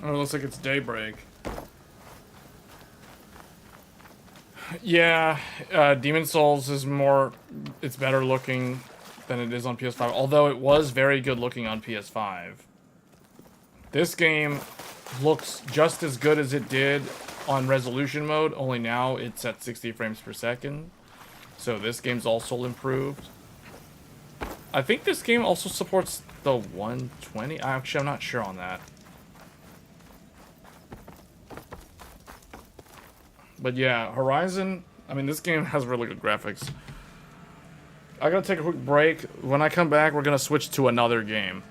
Oh, it looks like it's daybreak. Yeah, Demon Souls is it's better looking than it is on PS5, although it was very good looking on PS5. This game looks just as good as it did on resolution mode, only now it's at 60 frames per second. So this game's also improved. I think this game also supports the 120. Actually, I'm not sure on that. But yeah, Horizon, I mean, this game has really good graphics. I gotta take a quick break. When I come back, we're gonna switch to another game.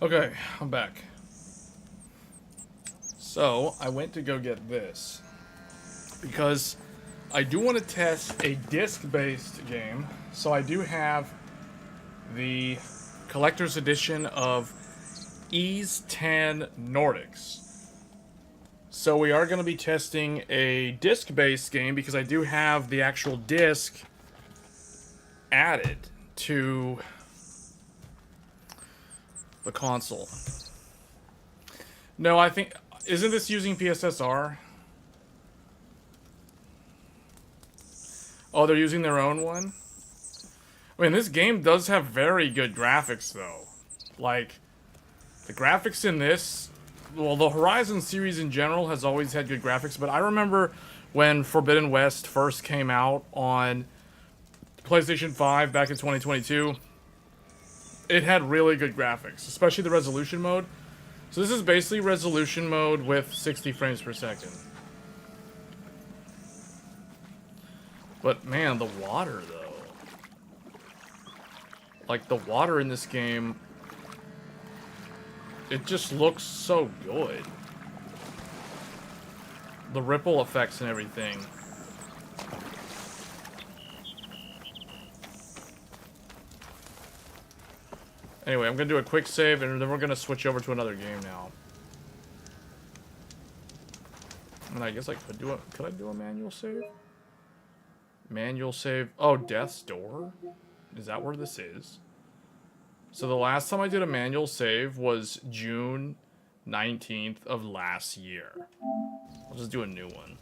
Okay, I'm back. So, I went to go get this. Because I do want to test a disc-based game. So I do have the collector's edition of X Nordics. So we are going to be testing a disc-based game because I do have the actual disc added to the console. No, I think... Isn't this using PSSR? Oh, they're using their own one? I mean, this game does have very good graphics, though. Like, the graphics in this... Well, the Horizon series in general has always had good graphics, but I remember when Forbidden West first came out on PlayStation 5 back in 2022, it had really good graphics, especially the resolution mode. So this is basically resolution mode with 60 frames per second. But man, the water though. Like the water in this game, it just looks so good. The ripple effects and everything. Anyway, I'm gonna do a quick save and then we're gonna switch over to another game now. And I guess I could do could I do a manual save? Manual save. Oh, Death's Door? Is that where this is? So the last time I did a manual save was June 19th of last year. I'll just do a new one.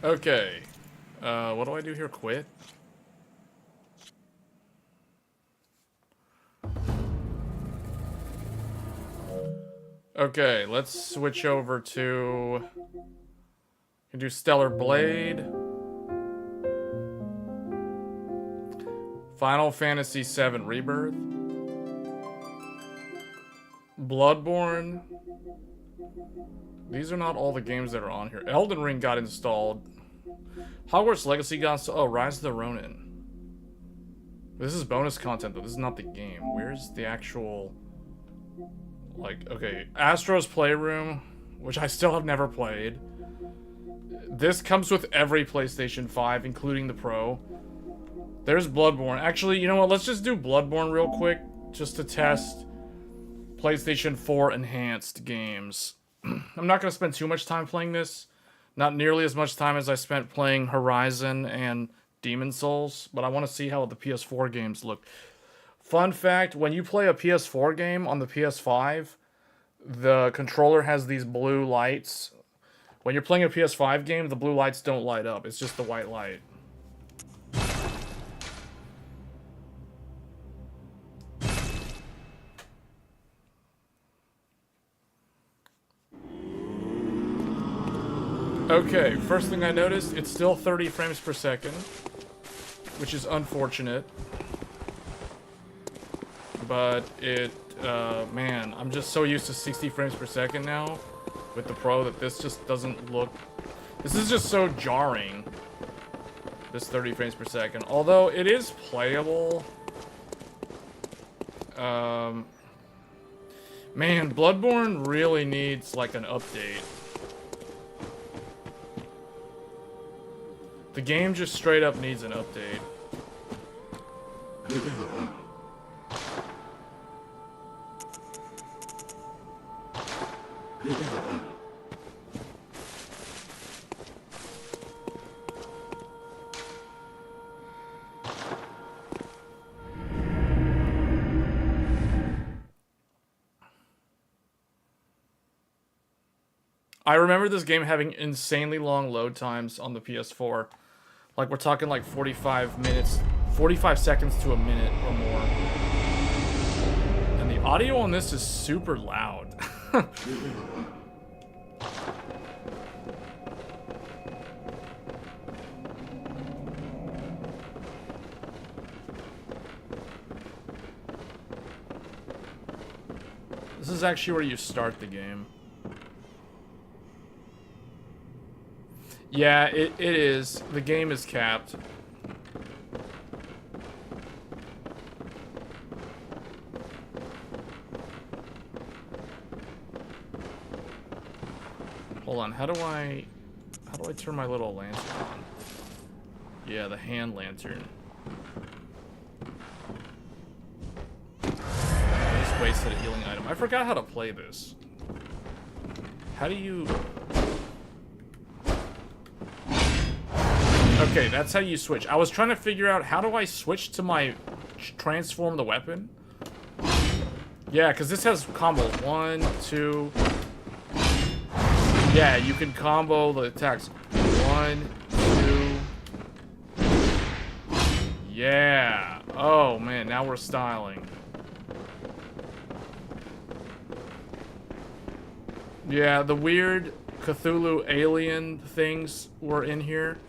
Okay. What do I do here? Quit? Okay, let's switch over to... can do Stellar Blade. Final Fantasy VII Rebirth. Bloodborne. These are not all the games that are on here. Elden Ring got installed. Hogwarts Legacy got installed. Oh, Rise of the Ronin. This is bonus content, though. This is not the game. Where's the actual... like, okay. Astro's Playroom, which I still have never played. This comes with every PlayStation 5, including the Pro. There's Bloodborne. Actually, you know what? Let's just do Bloodborne real quick, just to test PlayStation 4 enhanced games. I'm not going to spend too much time playing this. Not nearly as much time as I spent playing Horizon and Demon's Souls, but I want to see how the PS4 games look. Fun fact, when you play a PS4 game on the PS5, the controller has these blue lights. When you're playing a PS5 game, the blue lights don't light up. It's just the white light. Okay, first thing I noticed, it's still 30 frames per second, which is unfortunate. But it, man, I'm just so used to 60 frames per second now with the Pro that this just doesn't look... This is just so jarring, this 30 frames per second. Although it is playable. Man, Bloodborne really needs like an update. The game just straight up needs an update. I remember this game having insanely long load times on the PS4. Like, we're talking like 45 minutes, 45 seconds to a minute or more. And the audio on this is super loud. This is actually where you start the game. Yeah, it is. The game is capped. Hold on, how do I turn my little lantern on? Yeah, the hand lantern. I just wasted a healing item. I forgot how to play this. How do you... Okay, that's how you switch. I was trying to figure out how do I switch to my transform the weapon. Yeah, because this has combos. 1, 2. Yeah, you can combo the attacks. 1, 2. Yeah. Oh man, now we're styling. Yeah, the weird Cthulhu alien things were in here.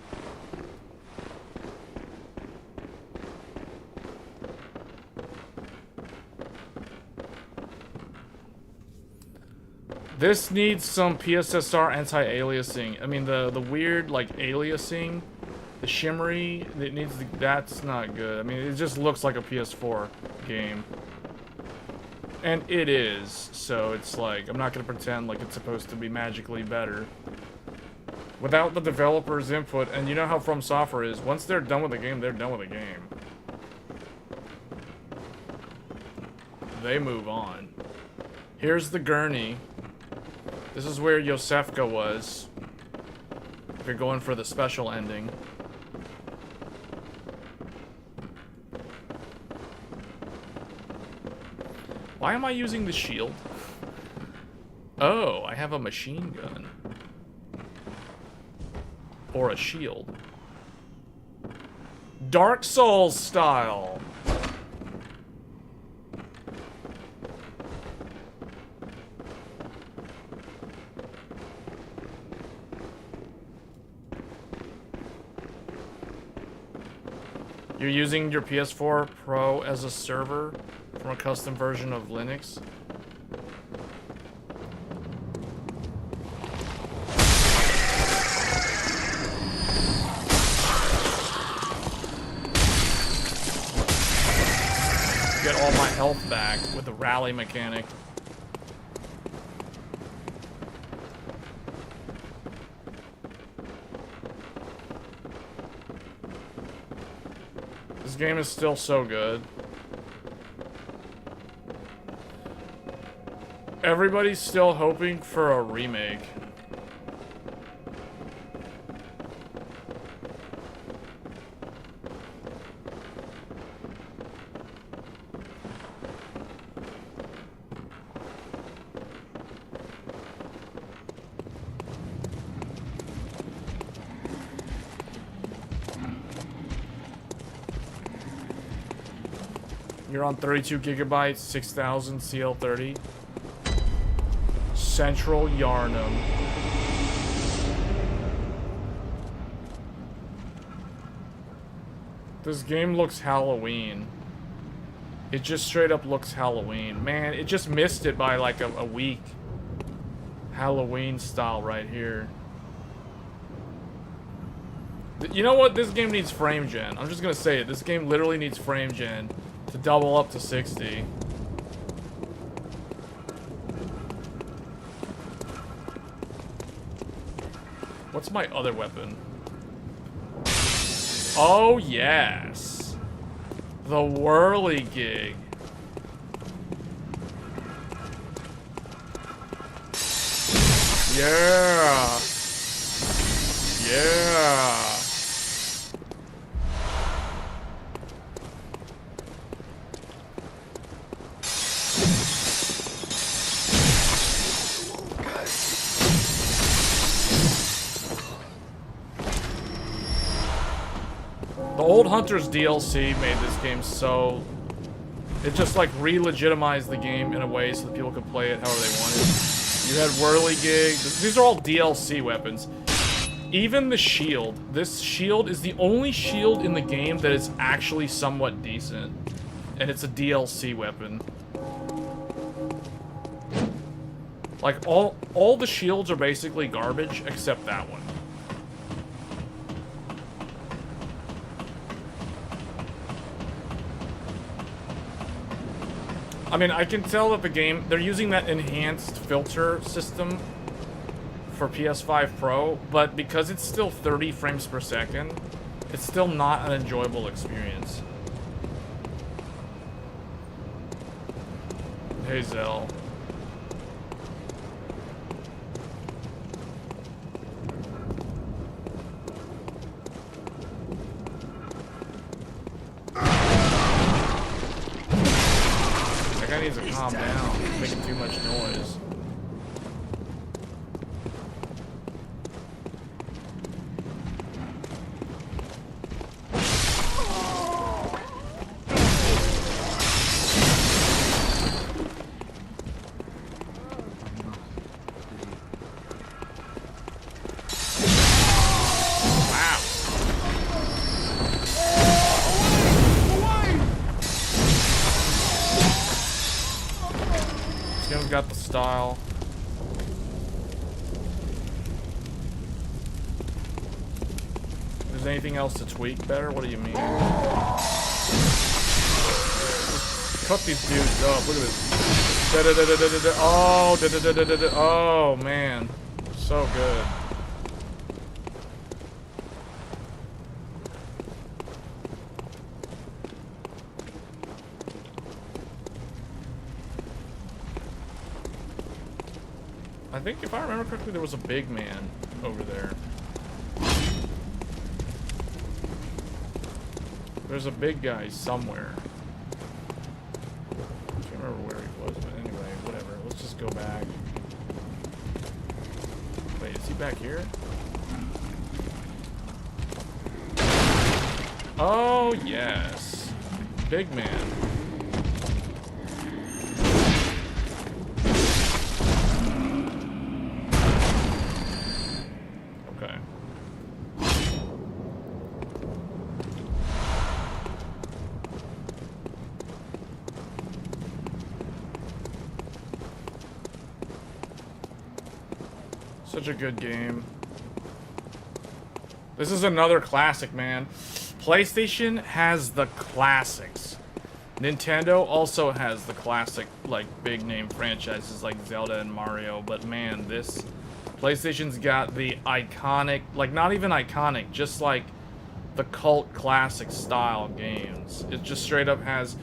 This needs some PSSR anti-aliasing. I mean, the weird, like, aliasing, the shimmery, it needs the, that's not good. I mean, it just looks like a PS4 game. And it is, so it's like, I'm not gonna pretend like it's supposed to be magically better. Without the developer's input, and you know how From Software is, once they're done with the game, they're done with the game. They move on. Here's the gurney. This is where Yosefka was. If you're going for the special ending. Why am I using the shield? Oh, I have a machine gun. Or a shield. Dark Souls style. You're using your PS4 Pro as a server from a custom version of Linux? Get all my health back with the rally mechanic. This game is still so good. Everybody's still hoping for a remake. You're on 32 gigabytes, 6000 CL30. Central Yarnum. This game looks Halloween. It just straight up looks Halloween. Man, it just missed it by like a week. Halloween style right here. You know what? This game needs frame gen. I'm just gonna say it. This game literally needs frame gen to double up to 60. What's my other weapon? Oh, yes. The whirligig. Yeah. Yeah. The Old Hunters DLC made this game so... It just like re-legitimized the game in a way so that people could play it however they wanted. You had whirligig. These are all DLC weapons. Even the shield. This shield is the only shield in the game that is actually somewhat decent. And it's a DLC weapon. Like, all the shields are basically garbage except that one. I mean, I can tell that the game, they're using that enhanced filter system for PS5 Pro, but because it's still 30 frames per second, it's still not an enjoyable experience. Hey, Zell. That guy needs to calm down. He's making too much noise. Got the style. If there's anything else to tweak better? What do you mean? Just cut these dudes up. Look at this. Oh, man. So good. I think if I remember correctly, there was a big man over there. There's a big guy somewhere. I can't remember where he was, but anyway, whatever. Let's just go back. Wait, is he back here? Oh, yes. Big man. Such a good game. This is another classic, man. PlayStation has the classics. Nintendo also has the classic, like, big name franchises like Zelda and Mario, but man, this PlayStation's got the iconic, like, not even iconic, just like the cult classic style games. It just straight up has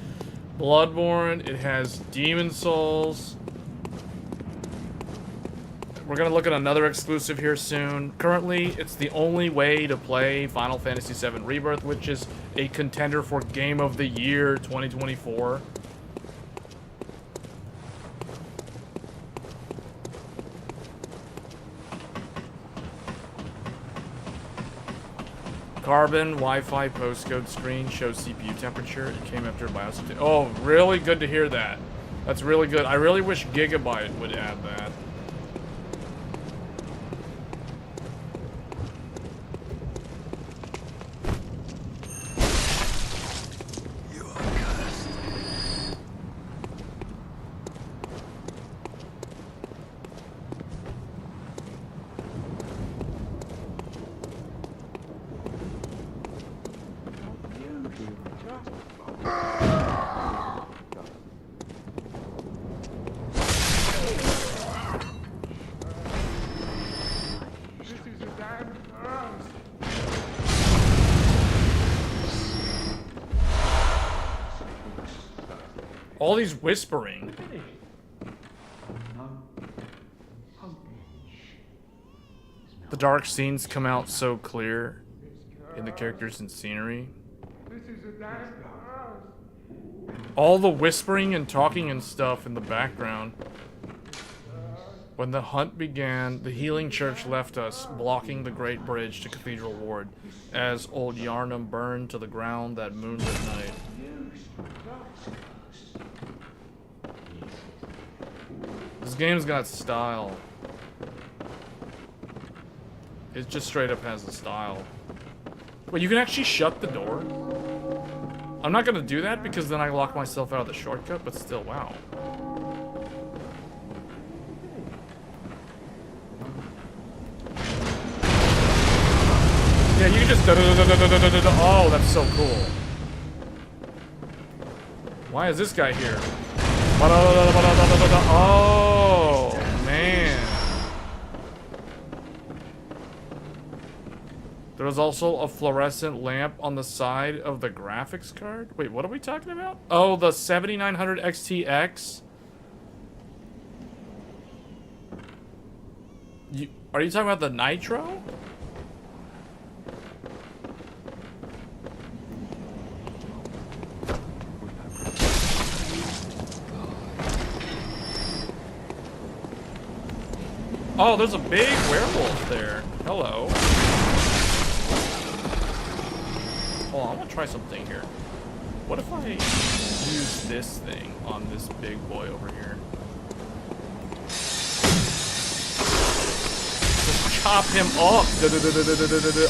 Bloodborne, it has Demon Souls. We're gonna look at another exclusive here soon. Currently, it's the only way to play Final Fantasy VII Rebirth, which is a contender for Game of the Year 2024. Carbon Wi-Fi postcode screen shows CPU temperature. It came after BIOS. Oh, really good to hear that. That's really good. I really wish Gigabyte would add that. All these whispering. The dark scenes come out so clear in the characters and scenery. All the whispering and talking and stuff in the background. When the hunt began, the healing church left us, blocking the great bridge to Cathedral Ward, as old Yarnum burned to the ground that moonlit night. This game's got style. It just straight up has the style. Wait, you can actually shut the door? I'm not gonna do that because then I lock myself out of the shortcut, but still, wow. Yeah, you can just oh, that's so cool. Why is this guy here? Oh, man. There was also a fluorescent lamp on the side of the graphics card. Wait, what are we talking about? Oh, the 7900 XTX. Are you talking about the Nitro? Oh, there's a big werewolf there. Hello. Oh, I want to try something here. What if I use this thing on this big boy over here? Just chop him up.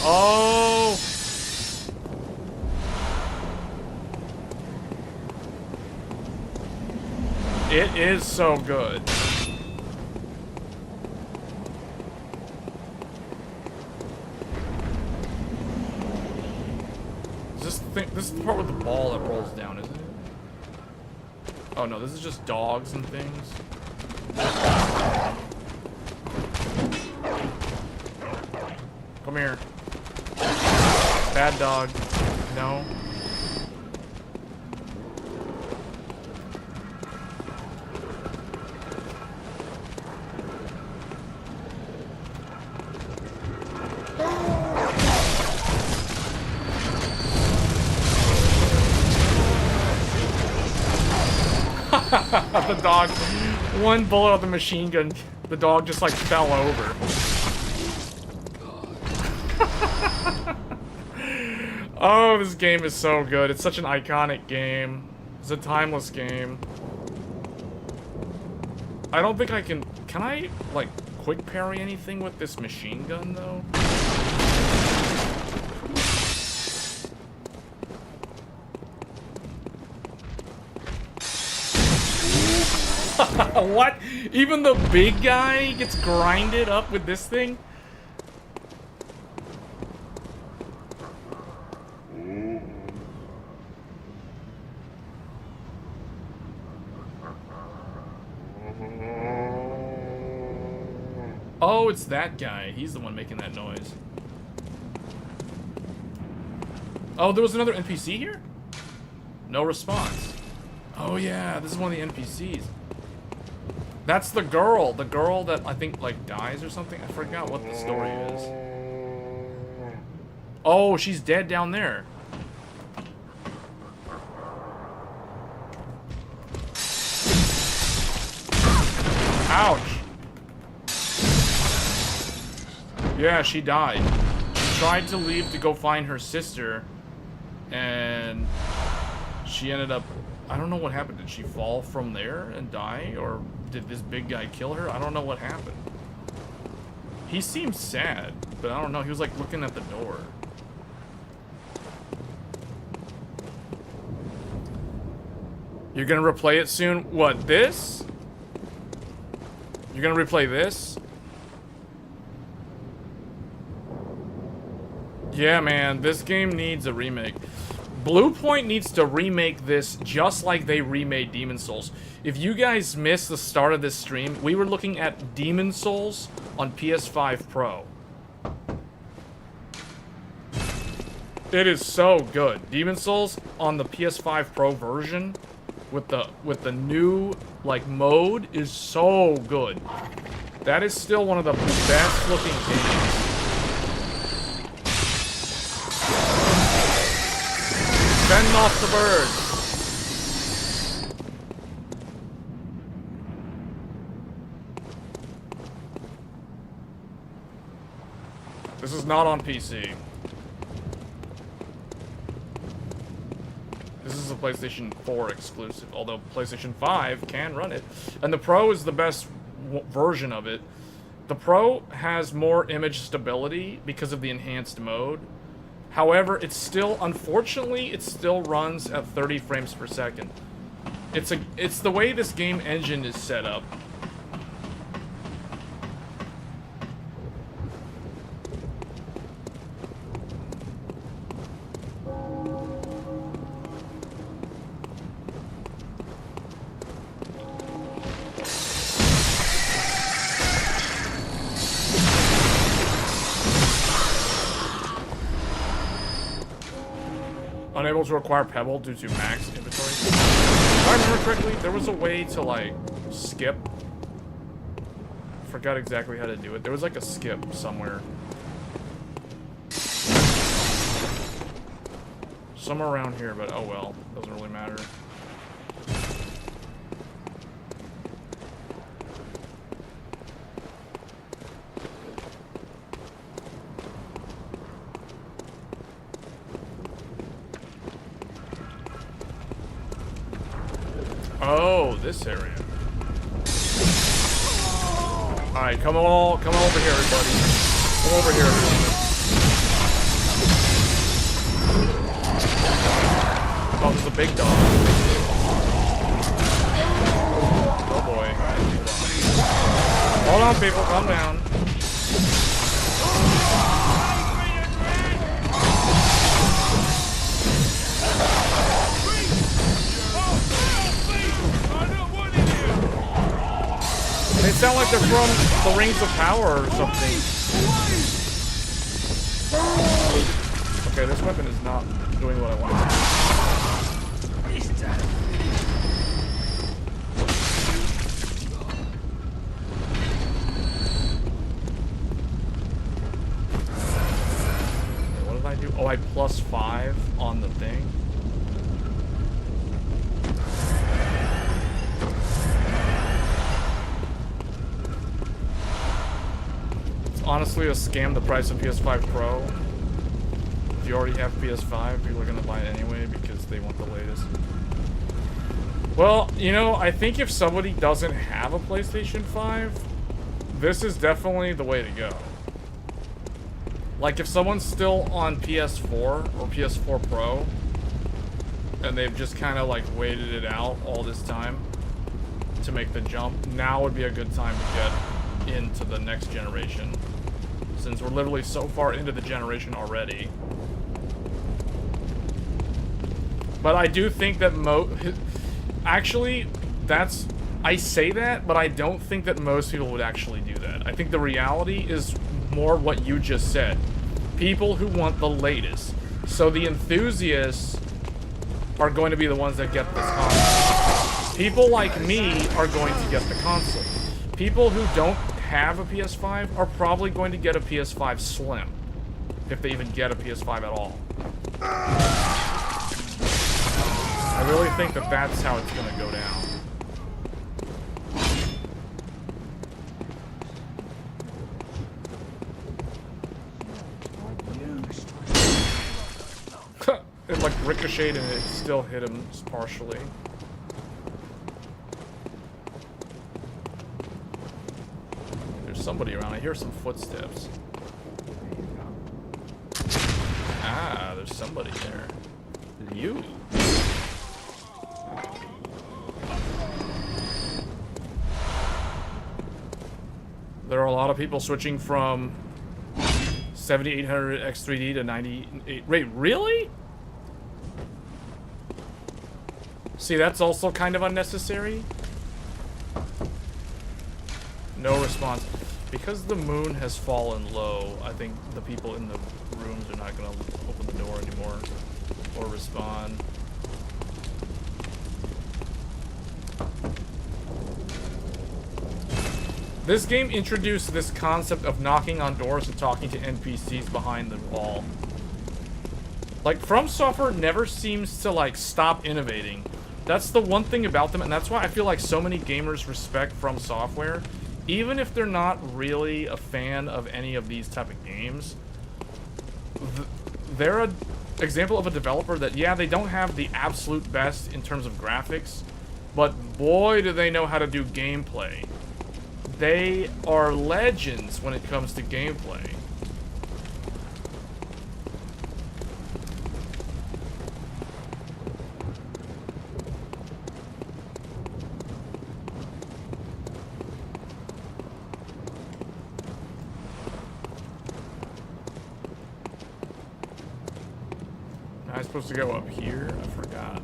Oh! It is so good. This is the part with the ball that rolls down, isn't it? Oh no, this is just dogs and things. Come here. Bad dog. No. The dog, one bullet of the machine gun, the dog just like fell over. Oh, this game is so good. It's such an iconic game. It's a timeless game. I don't think I can I like quick parry anything with this machine gun though? What? Even the big guy gets grinded up with this thing? Oh, it's that guy. He's the one making that noise. Oh, there was another NPC here? No response. Oh yeah, this is one of the NPCs. That's the girl that I think like dies or something. I forgot what the story is. Oh, she's dead down there. Ouch. Yeah, she died. She tried to leave to go find her sister, and she ended up, I don't know what happened. Did she fall from there and die, or did this big guy kill her? I don't know what happened. He seemed sad, but I don't know. He was like looking at the door. You're gonna replay it soon? What, this? You're gonna replay this? Yeah, man, this game needs a remake. Bluepoint needs to remake this just like they remade Demon's Souls. If you guys missed the start of this stream, we were looking at Demon's Souls on PS5 Pro. It is so good. Demon's Souls on the PS5 Pro version with the new like mode is so good. That is still one of the best looking games. Fend off the birds. This is not on PC. This is a PlayStation 4 exclusive, although PlayStation 5 can run it. And the Pro is the best version of it. The Pro has more image stability because of the enhanced mode. However, it's still, unfortunately, it still runs at 30 frames per second. It's the way this game engine is set up. Unable to acquire Pebble due to max inventory. If I remember correctly, there was a way to, like, skip. I forgot exactly how to do it. There was, like, a skip somewhere. Somewhere around here, but oh well. Doesn't really matter. Oh, this area. Alright, come over here, everybody. Come over here, everyone. Oh, there's a big dog. Oh boy. Hold on, people, calm down. They sound like they're from the Rings of Power or something. Okay, this weapon is not doing what I want. Okay, what did I do? Oh, I +5 on the thing. Honestly, a scam the price of PS5 Pro. If you already have PS5, people are gonna buy it anyway because they want the latest. Well, you know, I think if somebody doesn't have a PlayStation 5, this is definitely the way to go. Like, if someone's still on PS4 or PS4 Pro, and they've just kind of, like, waited it out all this time to make the jump, now would be a good time to get into the next generation. Since we're literally so far into the generation already. But I do think that actually, that's... I say that, but I don't think that most people would actually do that. I think the reality is more what you just said. People who want the latest. So the enthusiasts are going to be the ones that get this console. People like me are going to get the console. People who don't have a PS5 are probably going to get a PS5 Slim. If they even get a PS5 at all. I really think that that's how it's going to go down. It like ricocheted and it still hit him partially. Somebody around. I hear some footsteps. Ah, there's somebody there. You. There are a lot of people switching from 7800 X3D to 98. Wait, really? See, that's also kind of unnecessary. No response. Because the moon has fallen low, I think the people in the rooms are not going to open the door anymore or respond. This game introduced this concept of knocking on doors and talking to NPCs behind the wall. Like, From Software never seems to, like, stop innovating. That's the one thing about them, and that's why I feel like so many gamers respect From Software. Even if they're not really a fan of any of these type of games, they're an example of a developer that, yeah, they don't have the absolute best in terms of graphics, but boy, do they know how to do gameplay. They are legends when it comes to gameplay. I was supposed to go up here? I forgot.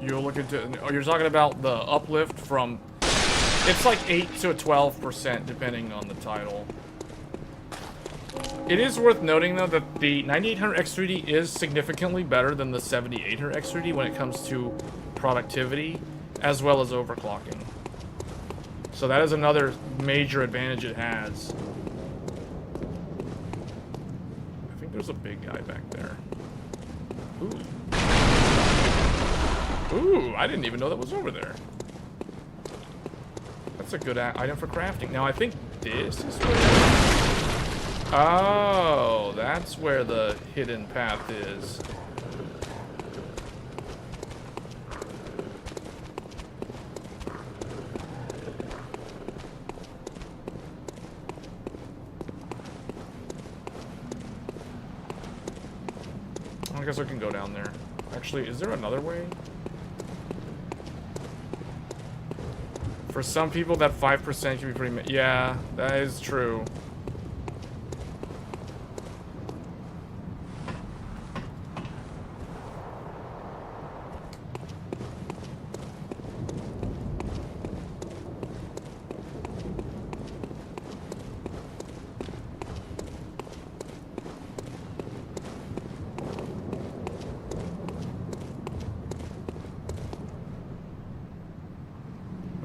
You're looking to... Oh, you're talking about the uplift from... It's like 8 to 12% depending on the title. It is worth noting, though, that the 9800X3D is significantly better than the 7800X3D when it comes to productivity, as well as overclocking. So that is another major advantage it has. I think there's a big guy back there. Ooh. Ooh, I didn't even know that was over there. That's a good item for crafting. Now, I think this is where... Oh, that's where the hidden path is. I guess I can go down there. Actually, is there another way? For some people, that 5% can be pretty... Yeah, that is true.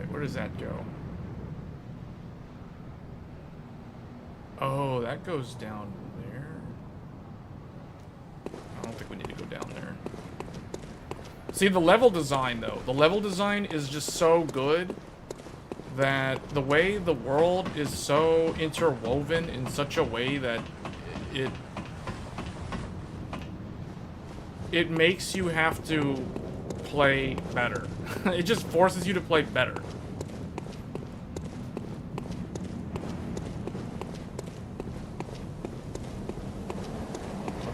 Where does that go? Oh, that goes down there. I don't think we need to go down there. See, the level design, though. The level design is just so good that the way the world is so interwoven in such a way that it makes you have to play better. It just forces you to play better.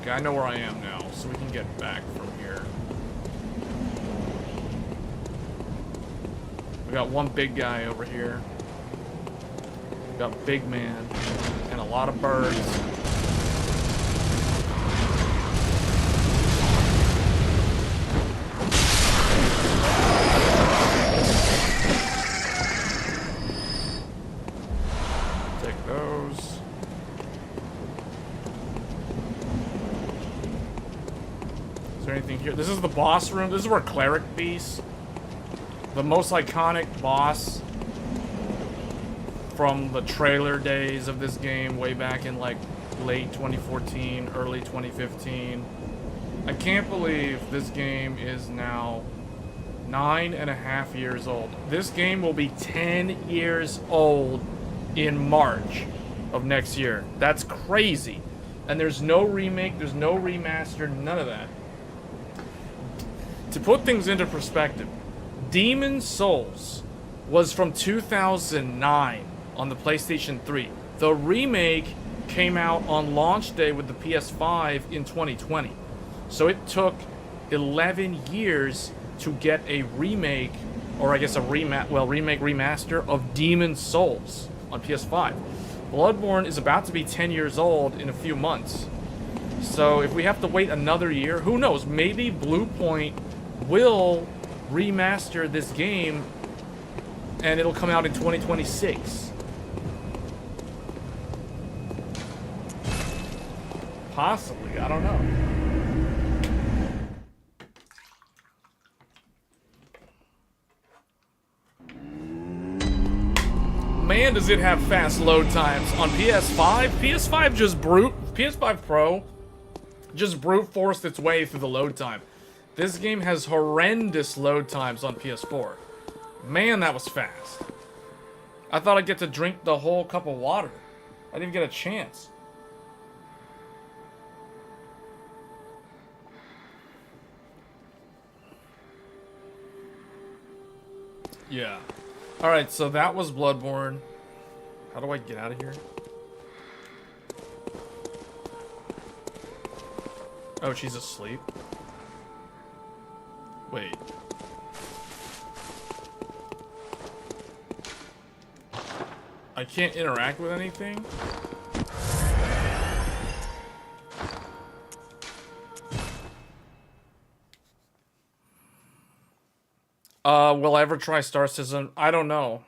Okay, I know where I am now, so we can get back from here. We got one big guy over here. We got a big man and a lot of birds. Take those. Is there anything here? This is the boss room. This is where Cleric Beast, the most iconic boss from the trailer days of this game, way back in like late 2014, early 2015. I can't believe this game is now 9.5 years old. This game will be 10 years old in March of next year. That's crazy. And there's no remake, there's no remaster, none of that. To put things into perspective, Demon's Souls was from 2009 on the PlayStation 3. The remake came out on launch day with the PS5 in 2020. So it took 11 years to get a remake, or I guess a remake remaster of Demon's Souls on PS5. Bloodborne is about to be 10 years old in a few months. So if we have to wait another year, who knows? Maybe Blue Point will remaster this game and it'll come out in 2026. Possibly, I don't know. Man, does it have fast load times on PS5. PS5 Pro just brute forced its way through the load time. This game has horrendous load times on PS4. Man, that was fast. I thought I'd get to drink the whole cup of water. I didn't even get a chance. Yeah. Alright, so that was Bloodborne. How do I get out of here? Oh, she's asleep. Wait. I can't interact with anything? Will I ever try Star Citizen? I don't know.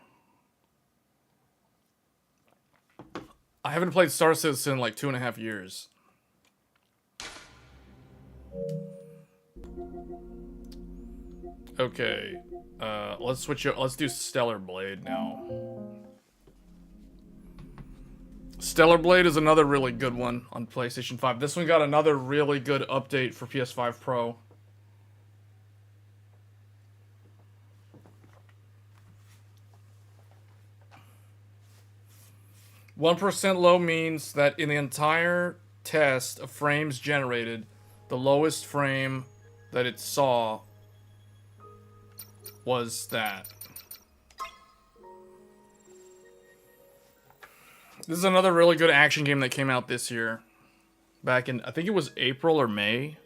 I haven't played Star Citizen in like 2.5 years. Okay. Let's switch it. Let's do Stellar Blade now. Stellar Blade is another really good one on PlayStation 5. This one got another really good update for PS5 Pro. %1 low means that in the entire test of frames generated, the lowest frame that it saw was that. This is another really good action game that came out this year. Back in, I think it was April or May.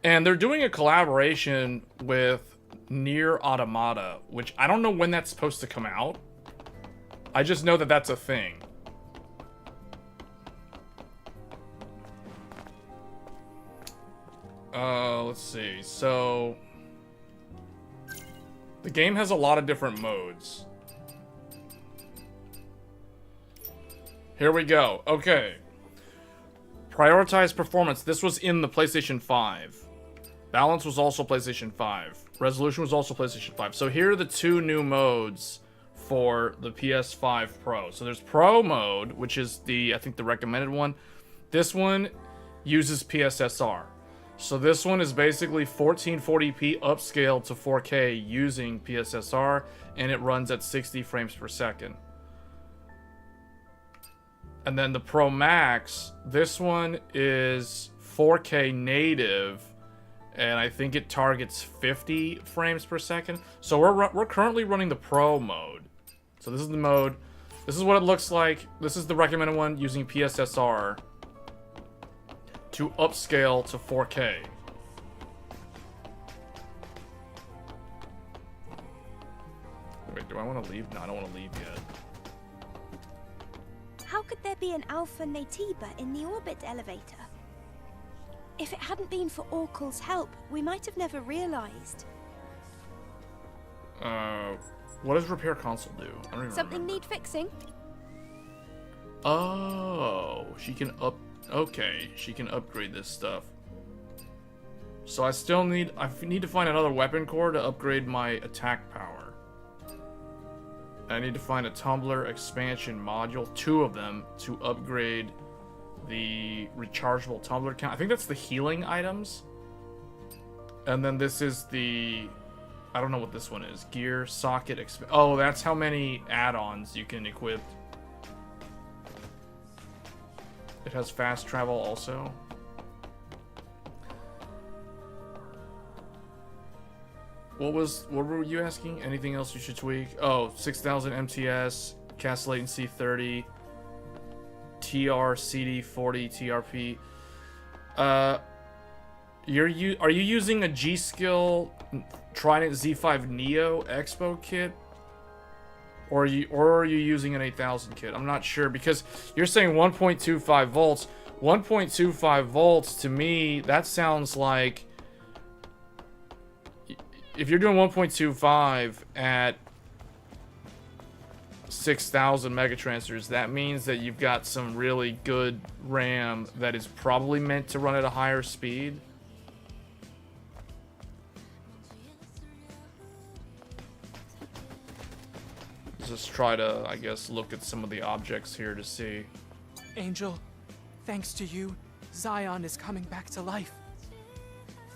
And they're doing a collaboration with Nier Automata, which I don't know when that's supposed to come out. I just know that that's a thing. Let's see. So, the game has a lot of different modes. Here we go. Okay. Prioritize performance. This was in the PlayStation 5. Balance was also PlayStation 5. Resolution was also PlayStation 5. So here are the two new modes for the PS5 Pro. So there's Pro mode, which is the, I think, the recommended one. This one uses PSSR. So this one is basically 1440p upscaled to 4K using PSSR, and it runs at 60 frames per second. And then the Pro Max, this one is 4K native, and I think it targets 50 frames per second. So we're currently running the Pro mode. So this is the mode. This is what it looks like. This is the recommended one using PSSR to upscale to 4K. Wait, do I want to leave? No, I don't want to leave yet. How could there be an Alpha Natiba in the orbit elevator? If it hadn't been for Oracle's help, we might have never realized. What does repair console do? I don't even Something remember. need fixing? Oh, she can okay, she can upgrade this stuff. So I need to find another weapon core to upgrade my attack power. I need to find a tumbler expansion module, 2 of them, to upgrade the rechargeable tumbler count. I think that's the healing items. And then this is the, I don't know what this one is. Gear, socket, oh, that's how many add-ons you can equip. It has fast travel also. What were you asking? Anything else you should tweak? Oh, 6000 MTS, cast latency 30, TR-CD 40 TRP. Are you using a G-Skill Trident Z5 Neo Expo kit? Or are you using an 8000 kit? I'm not sure, because you're saying 1.25 volts. 1.25 volts, to me, that sounds like, if you're doing 1.25 at 6000 megatransfers, that means that you've got some really good RAM that is probably meant to run at a higher speed. Just try to, I guess, look at some of the objects here to see. Angel, thanks to you, Zion is coming back to life.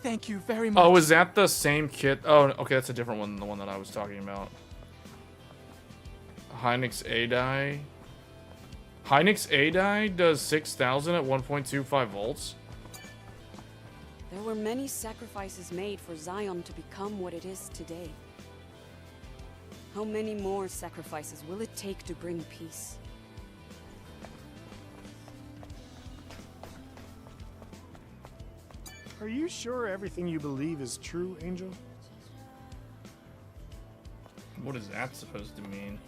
Thank you very much. Oh, is that the same kit? Oh, okay, that's a different one than the one that I was talking about. Hynix A-Die. Hynix A-Die does 6000 at 1.25 volts. There were many sacrifices made for Zion to become what it is today. How many more sacrifices will it take to bring peace? Are you sure everything you believe is true, Angel? What is that supposed to mean?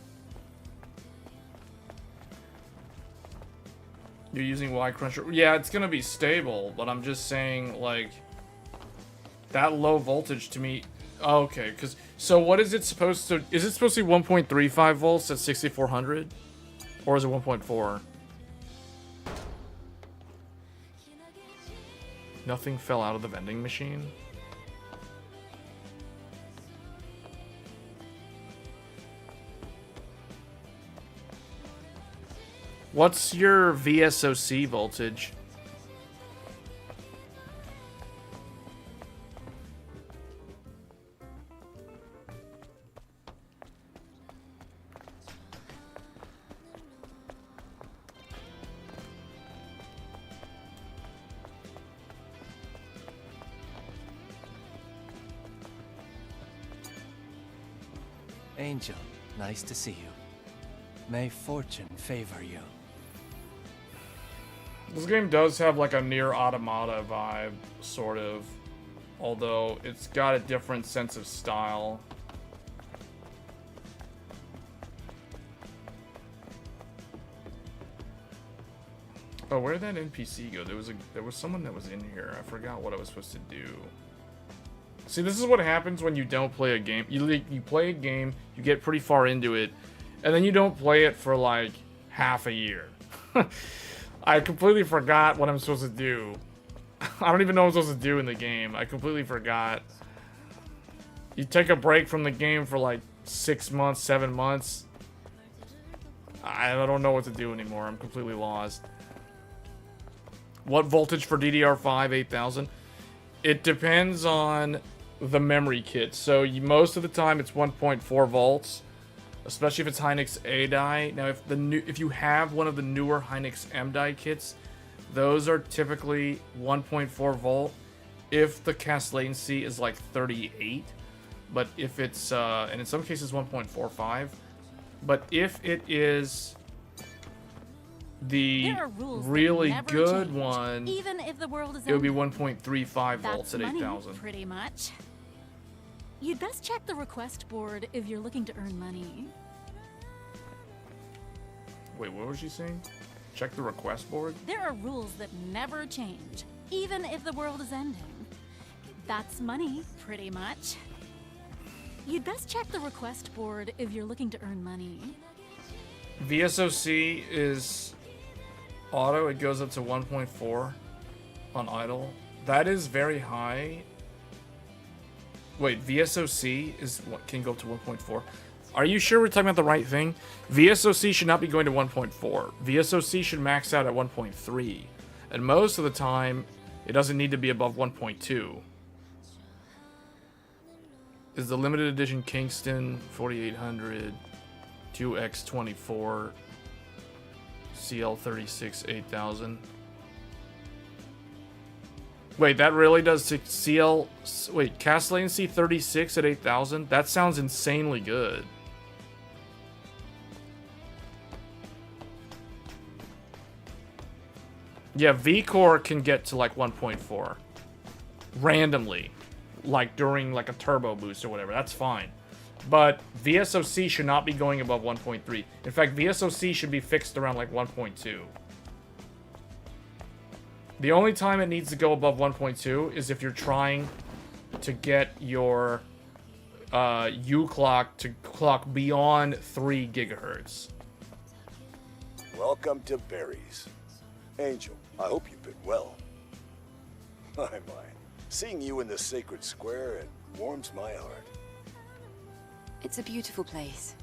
You're using Y-Cruncher? Yeah, it's gonna be stable, but I'm just saying, like, that low voltage to me... Okay, because so what is it supposed to? Is it supposed to be 1.35 volts at 6400, or is it 1.4? Nothing fell out of the vending machine. What's your VSOC voltage? Angel, nice to see you. May fortune favor you. This game does have like a near automata vibe, sort of. Although it's got a different sense of style. Oh, where did that NPC go? There was someone that was in here. I forgot what I was supposed to do. See, this is what happens when you don't play a game. You play a game, you get pretty far into it, and then you don't play it for like half a year. I completely forgot what I'm supposed to do. I don't even know what I'm supposed to do in the game. I completely forgot. You take a break from the game for like 6 months, 7 months. I don't know what to do anymore. I'm completely lost. What voltage for DDR5 8000? It depends on the memory kit. So most of the time it's 1.4 volts, especially if it's Hynix A die. Now if you have one of the newer Hynix M die kits, those are typically 1.4 volt if the cast latency is like 38. But if it's and in some cases 1.45, but if it is the really good change, one, even if the world is it would be ending. 1.35 volts That's at money, 8000. pretty much. You'd best check the request board if you're looking to earn money. Wait, what was she saying? Check the request board? There are rules that never change, even if the world is ending. That's money, pretty much. You'd best check the request board if you're looking to earn money. VSOC is auto. It goes up to 1.4 on idle. That is very high. Wait, VSOC is what can go up to 1.4. Are you sure we're talking about the right thing? VSOC should not be going to 1.4. VSOC should max out at 1.3. And most of the time, it doesn't need to be above 1.2. Is the limited edition Kingston 4800 2X24 CL36 8000? Wait, that really does CL... Wait, cast latency 36 at 8000? That sounds insanely good. Yeah, V-Core can get to like 1.4. Randomly. Like during like a turbo boost or whatever. That's fine. But VSOC should not be going above 1.3. In fact, VSOC should be fixed around like 1.2. The only time it needs to go above 1.2 is if you're trying to get your U clock to clock beyond 3 gigahertz. Welcome to Berries. Angel, I hope you've been well. My. Seeing you in the sacred square, it warms my heart. It's a beautiful place,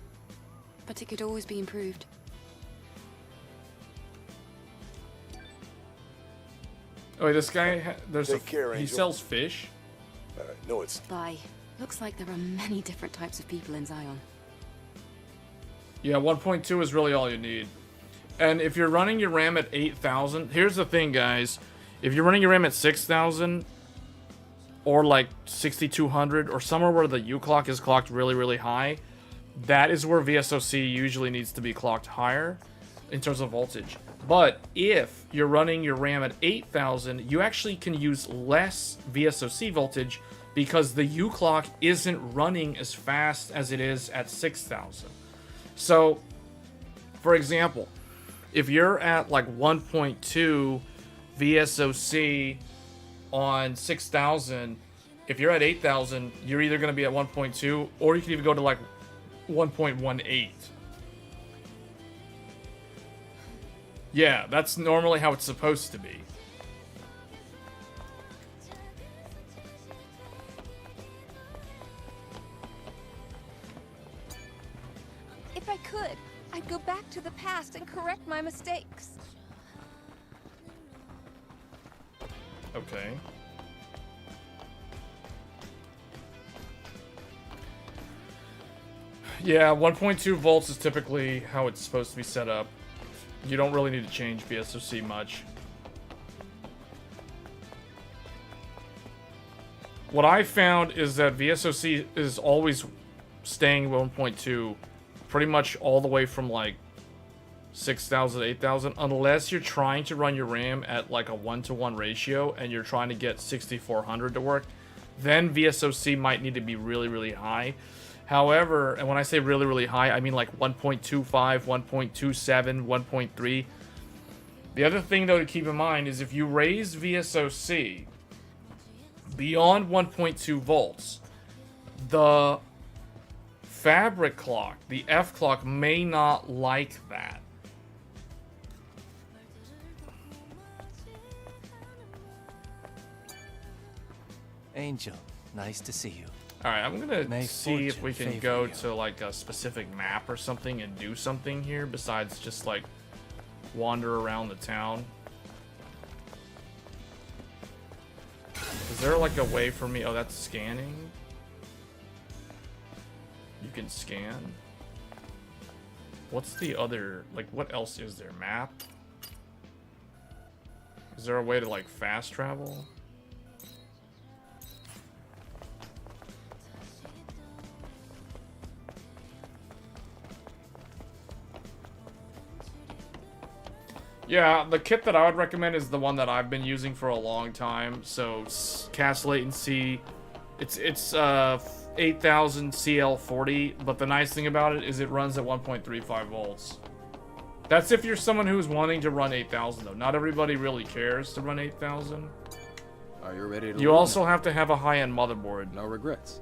but it could always be improved. Oh, wait, this guy, Take care, he Angel. sells fish? No, it's... Bye. Looks like there are many different types of people in Zion. Yeah, 1.2 is really all you need. And if you're running your RAM at 8000, here's the thing, guys. If you're running your RAM at 6000, or like 6200, or somewhere where the U clock is clocked really, really high, that is where VSOC usually needs to be clocked higher in terms of voltage. But if you're running your RAM at 8000, you actually can use less VSOC voltage because the U clock isn't running as fast as it is at 6000. So, for example, if you're at like 1.2 VSOC on 6000 if you're at 8,000, you're either going to be at 1.2, or you can even go to like 1.18. Yeah, that's normally how it's supposed to be. If I could, I'd go back to the past and correct my mistakes. Okay. Yeah, 1.2 volts is typically how it's supposed to be set up. You don't really need to change PSSR much. What I found is that VSOC is always staying 1.2 pretty much all the way from like 6,000 to 8,000, unless you're trying to run your RAM at like a 1-to-1 ratio and you're trying to get 6400 to work. Then VSOC might need to be really, really high. However, and when I say really, really high, I mean like 1.25, 1.27, 1.3. The other thing, though, to keep in mind is if you raise VSOC beyond 1.2 volts, the fabric clock, the F clock, may not like that. Angel, nice to see you. Alright, I'm gonna May see if we fortune can favor go you. to like a specific map or something and do something here besides just like wander around the town. Is there like a way for me? Oh, that's scanning. You can scan. What's the other, like, what else is there? Map? Is there a way to like fast travel? Yeah, the kit that I would recommend is the one that I've been using for a long time. So cast latency, it's 8000 CL40, but the nice thing about it is it runs at 1.35 volts. That's if you're someone who's wanting to run 8000 though. Not everybody really cares to run 8000. Are you ready to You also have to have a high-end motherboard. No regrets.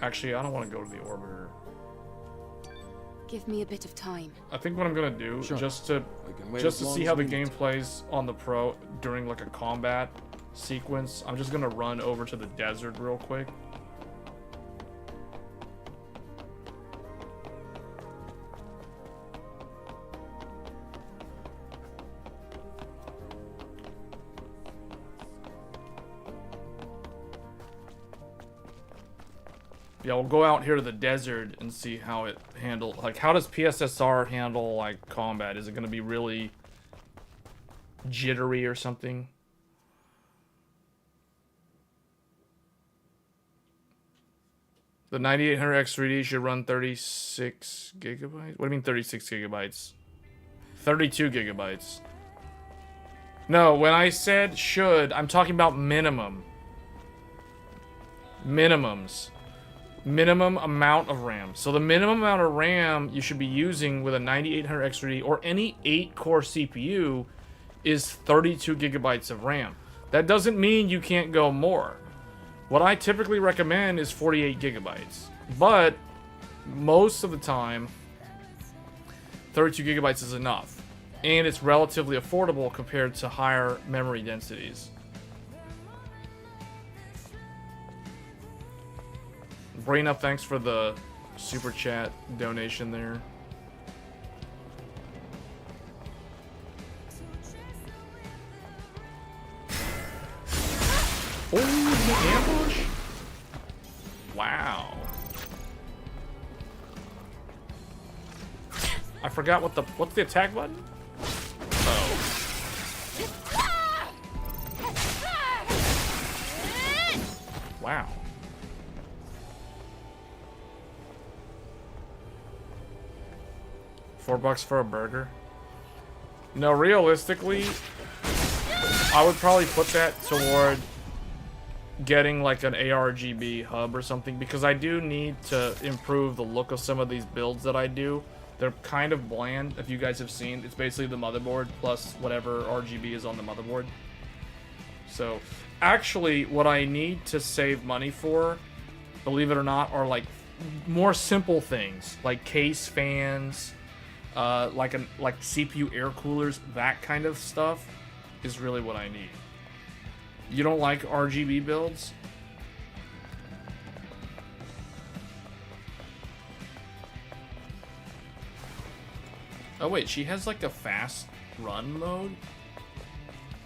Actually, I don't want to go to the orbiter. Give me a bit of time. I think what I'm gonna do, Sure. just to wait just as to long see as how we the need game to. plays on the Pro during like a combat sequence, I'm just gonna run over to the desert real quick. Yeah, we'll go out here to the desert and see how it handles. Like, how does PSSR handle, like, combat? Is it going to be really jittery or something? The 9800X3D should run 36 gigabytes? What do you mean 36 gigabytes? 32 gigabytes. No, when I said should, I'm talking about minimum. Minimums. Minimum amount of RAM. So the minimum amount of RAM you should be using with a 9800X3D or any 8-core CPU is 32 gigabytes of RAM. That doesn't mean you can't go more. What I typically recommend is 48 gigabytes. But most of the time, 32 gigabytes is enough. And it's relatively affordable compared to higher memory densities. Brain Up, thanks for the super chat donation there. Oh, the ambush! Wow. I forgot what's the attack button? Oh. Wow. $4 for a burger? No, realistically, I would probably put that toward getting like an ARGB hub or something, because I do need to improve the look of some of these builds that I do. They're kind of bland, if you guys have seen. It's basically the motherboard plus whatever RGB is on the motherboard. So, actually, what I need to save money for, believe it or not, are like more simple things like case fans, like CPU air coolers, that kind of stuff is really what I need. You don't like RGB builds? Oh wait, she has like a fast run mode?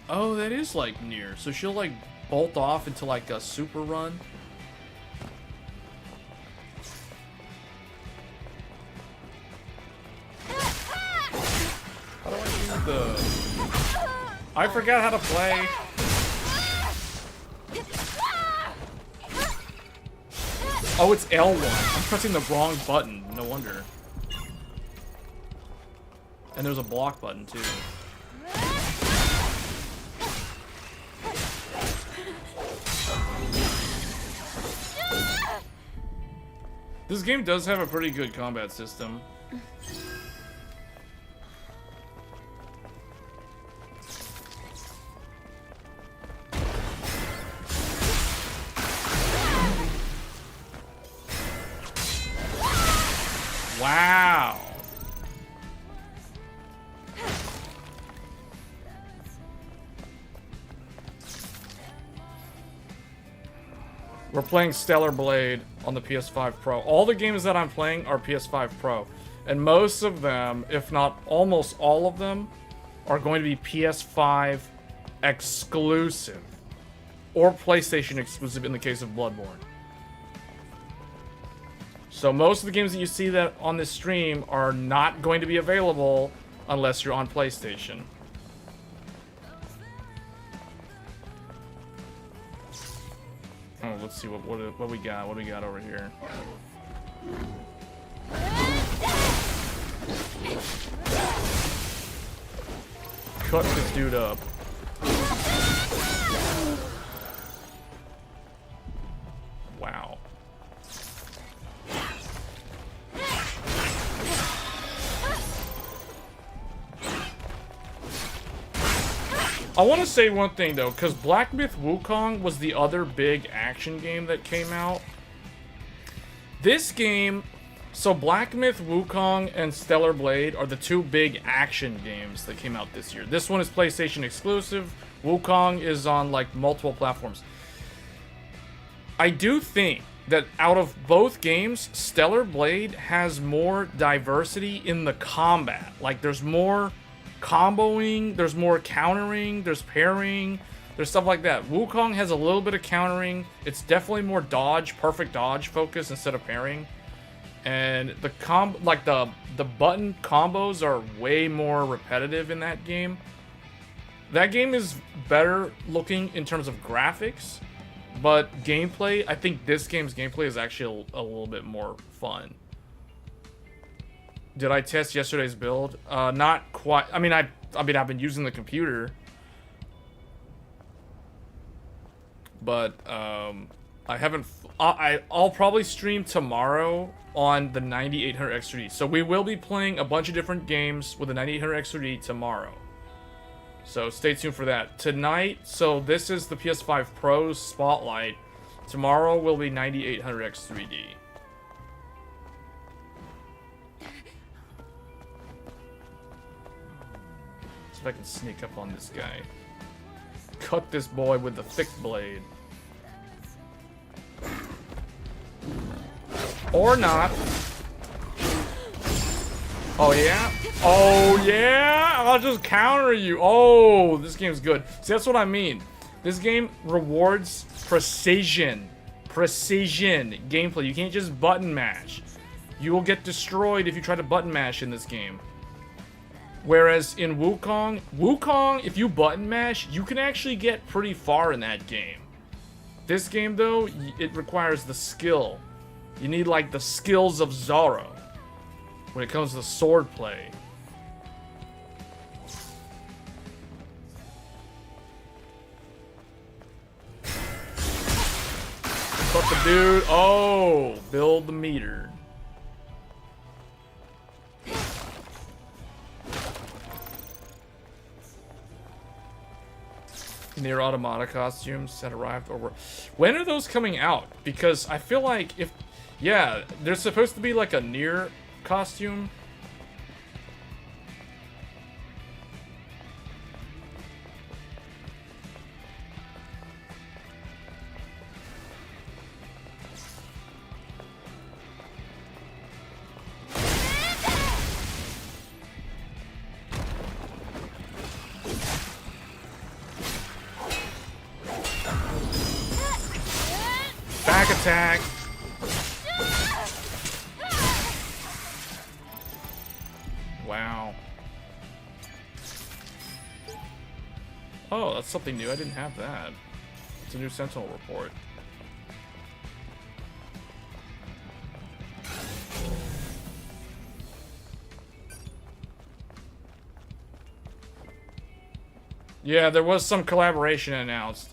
Oh, that is like near. So she'll like bolt off into like a super run. How do I do the... I forgot how to play. Oh, it's L1. I'm pressing the wrong button. No wonder. And there's a block button, too. This game does have a pretty good combat system. Wow. We're playing Stellar Blade on the PS5 Pro. All the games that I'm playing are PS5 Pro. And most of them, if not almost all of them, are going to be PS5 exclusive. Or PlayStation exclusive in the case of Bloodborne. So most of the games that you see that on this stream are not going to be available unless you're on PlayStation. Oh, let's see what we got. What do we got over here? Cut this dude up. Wow. I want to say one thing though, because Black Myth Wukong was the other big action game that came out. This game, so Black Myth Wukong and Stellar Blade are the two big action games that came out this year. This one is PlayStation exclusive. Wukong is on like multiple platforms. I do think that out of both games, Stellar Blade has more diversity in the combat. Like there's more comboing, there's more countering, there's parrying, there's stuff like that. Wukong has a little bit of countering. It's definitely more dodge, perfect dodge focus instead of parrying. And the the button combos are way more repetitive in that game. That game is better looking in terms of graphics, but gameplay, I think this game's gameplay is actually a little bit more fun. Did I test yesterday's build? Not quite. I mean, I've been using the computer, but I haven't. I'll probably stream tomorrow on the 9800 X3D. So we will be playing a bunch of different games with the 9800 X3D tomorrow. So stay tuned for that. Tonight, so this is the PS5 Pro Spotlight. Tomorrow will be 9800 X3D. If I can sneak up on this guy. Cut this boy with the thick blade. Or not. Oh yeah? Oh yeah? I'll just counter you. Oh, this game's good. See, that's what I mean. This game rewards precision. Precision gameplay. You can't just button mash. You will get destroyed if you try to button mash in this game. Whereas in Wukong, if you button mash, you can actually get pretty far in that game. This game, though, it requires the skill. You need, like, the skills of Zorro when it comes to sword play. Cut the dude. Oh, build the meter. Near Automata costumes had arrived, or were... When are those coming out? Because I feel like if... Yeah, there's supposed to be like a Nier costume. Back attack. Wow. Oh, that's something new. I didn't have that. It's a new Sentinel report. Yeah, there was some collaboration announced.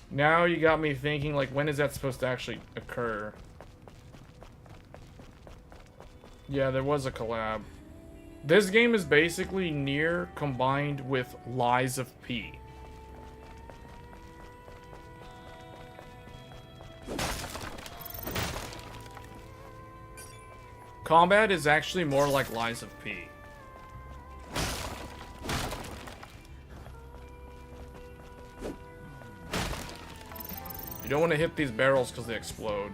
Now you got me thinking, like, when is that supposed to actually occur? Yeah, there was a collab. This game is basically Nier combined with Lies of P. Combat is actually more like Lies of P. You don't want to hit these barrels because they explode.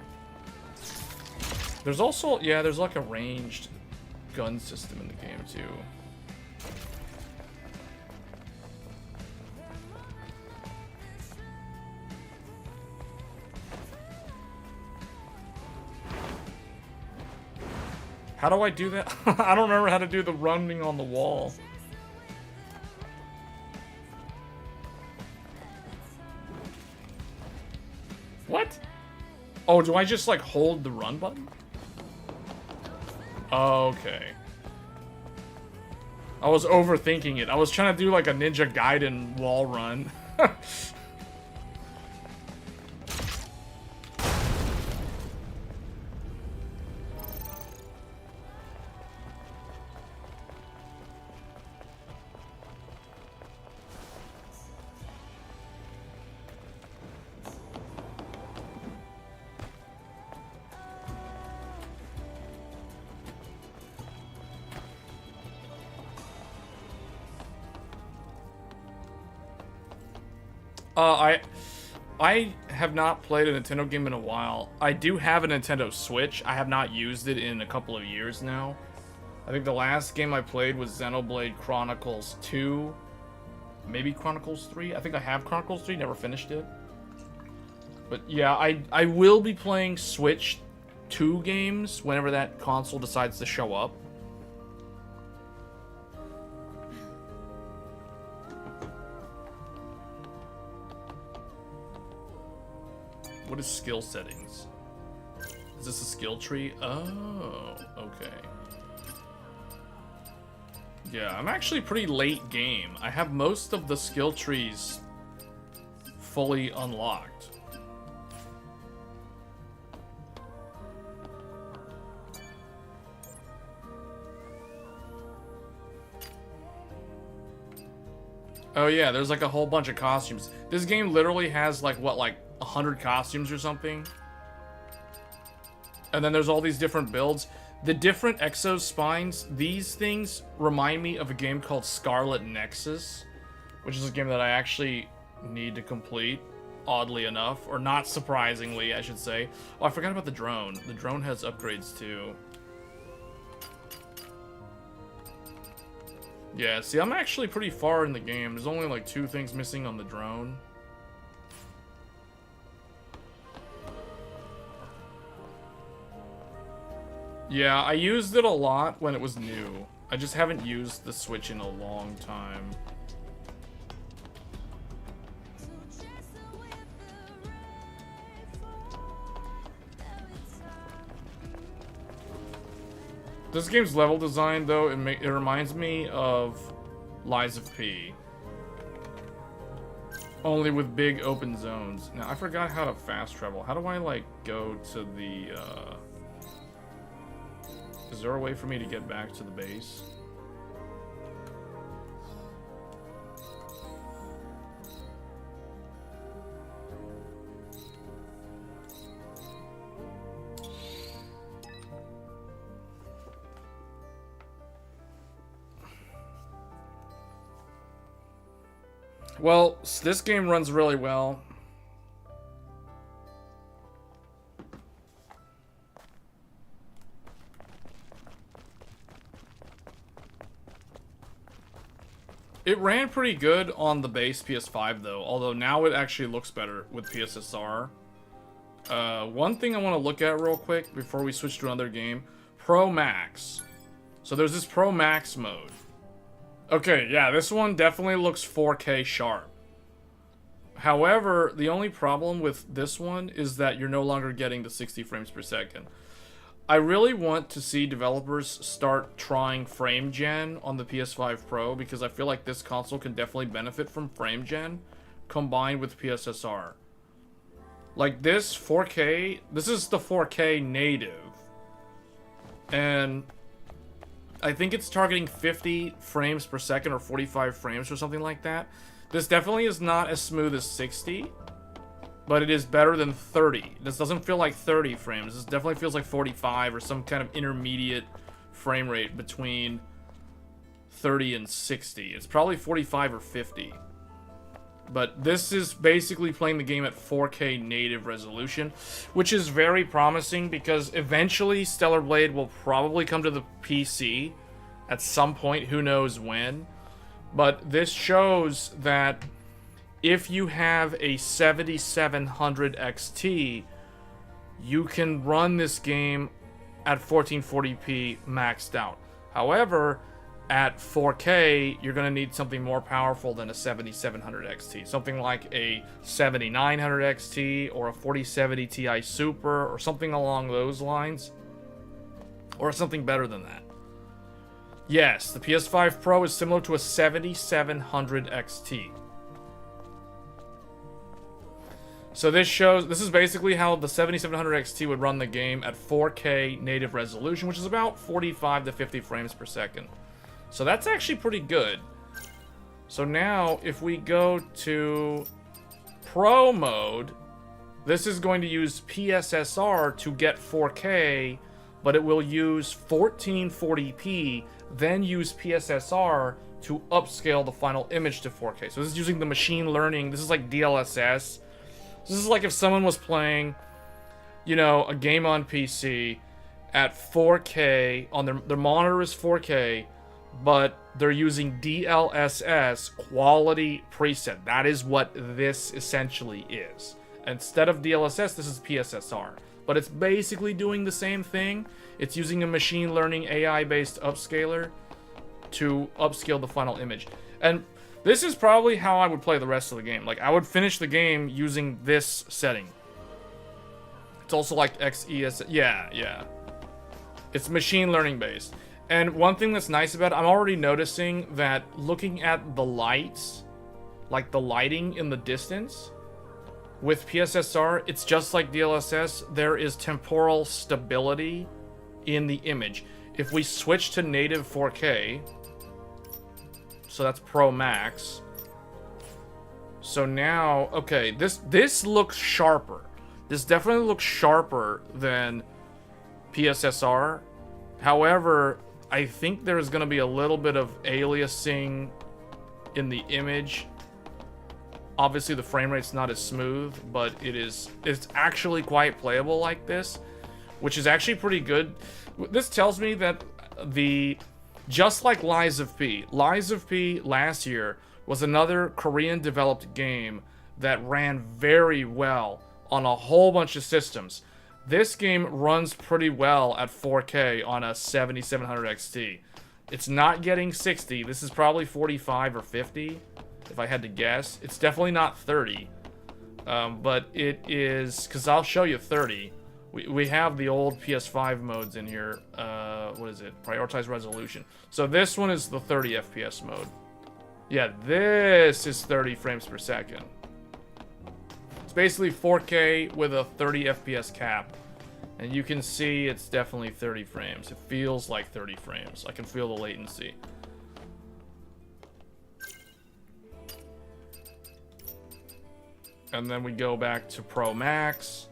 There's also, yeah, there's like a ranged gun system in the game too. How do I do that? I don't remember how to do the running on the wall. What? Oh, do I just like hold the run button? Okay. I was overthinking it. I was trying to do like a Ninja Gaiden wall run. I have not played a Nintendo game in a while. I do have a Nintendo Switch. I have not used it in a couple of years now. I think the last game I played was Xenoblade Chronicles 2. Maybe Chronicles 3? I think I have Chronicles 3, never finished it. But yeah, I will be playing Switch 2 games whenever that console decides to show up. What is skill settings? Is this a skill tree? Oh, okay. Yeah, I'm actually pretty late game. I have most of the skill trees fully unlocked. Oh yeah, there's like a whole bunch of costumes. This game literally has like, what, like 100 costumes or something? And then there's all these different builds. The different Exo spines, these things remind me of a game called Scarlet Nexus, which is a game that I actually need to complete, oddly enough, or not surprisingly, I should say. Oh, I forgot about the drone. The drone has upgrades too. Yeah, see, I'm actually pretty far in the game. There's only like 2 things missing on the drone. Yeah, I used it a lot when it was new. I just haven't used the Switch in a long time. This game's level design, though, it reminds me of Lies of P. Only with big open zones. Now, I forgot how to fast travel. How do I, like, go to the, Is there a way for me to get back to the base? Well, this game runs really well. It ran pretty good on the base PS5 though, although now it actually looks better with PSSR. One thing I want to look at real quick before we switch to another game, Pro Max. So there's this Pro Max mode. Okay, yeah, this one definitely looks 4K sharp. However, the only problem with this one is that you're no longer getting the 60 frames per second. I really want to see developers start trying frame gen on the PS5 Pro because I feel like this console can definitely benefit from frame gen combined with PSSR. Like this 4K, this is the 4K native. And I think it's targeting 50 frames per second or 45 frames or something like that. This definitely is not as smooth as 60. But it is better than 30. This doesn't feel like 30 frames. This definitely feels like 45 or some kind of intermediate frame rate between 30 and 60. It's probably 45 or 50. But this is basically playing the game at 4K native resolution, which is very promising because eventually Stellar Blade will probably come to the PC at some point, who knows when. But this shows that if you have a 7700 XT, you can run this game at 1440p maxed out. However, at 4K, you're going to need something more powerful than a 7700 XT. Something like a 7900 XT or a 4070 Ti Super or something along those lines. Or something better than that. Yes, the PS5 Pro is similar to a 7700 XT. So this is basically how the 7700 XT would run the game at 4K native resolution, which is about 45 to 50 frames per second. So that's actually pretty good. So now, if we go to Pro mode, this is going to use PSSR to get 4K, but it will use 1440p, then use PSSR to upscale the final image to 4K. So this is using the machine learning. This is like DLSS. This is like if someone was playing, you know, a game on PC at 4K, on their monitor is 4K, but they're using DLSS quality preset. That is what this essentially is. Instead of DLSS, this is PSSR. But it's basically doing the same thing. It's using a machine learning AI-based upscaler to upscale the final image. And this is probably how I would play the rest of the game. Like, I would finish the game using this setting. It's also like XES. Yeah. It's machine learning based. And one thing that's nice about it, I'm already noticing that looking at the lights, like the lighting in the distance, with PSSR, it's just like DLSS. There is temporal stability in the image. If we switch to native 4K, so that's Pro Max. So now, okay, this looks sharper. This definitely looks sharper than PSSR. However, I think there's going to be a little bit of aliasing in the image. Obviously, the frame rate's not as smooth, but it's actually quite playable like this, which is actually pretty good. This tells me that just like Lies of P last year was another Korean-developed game that ran very well on a whole bunch of systems. This game runs pretty well at 4K on a 7700 XT. It's not getting 60. This is probably 45 or 50, if I had to guess. It's definitely not 30, but it is, because I'll show you 30. We have the old PS5 modes in here. What is it? Prioritize resolution. So this one is the 30 FPS mode. Yeah, this is 30 frames per second. It's basically 4K with a 30 FPS cap. And you can see it's definitely 30 frames. It feels like 30 frames. I can feel the latency. And then we go back to Pro Max.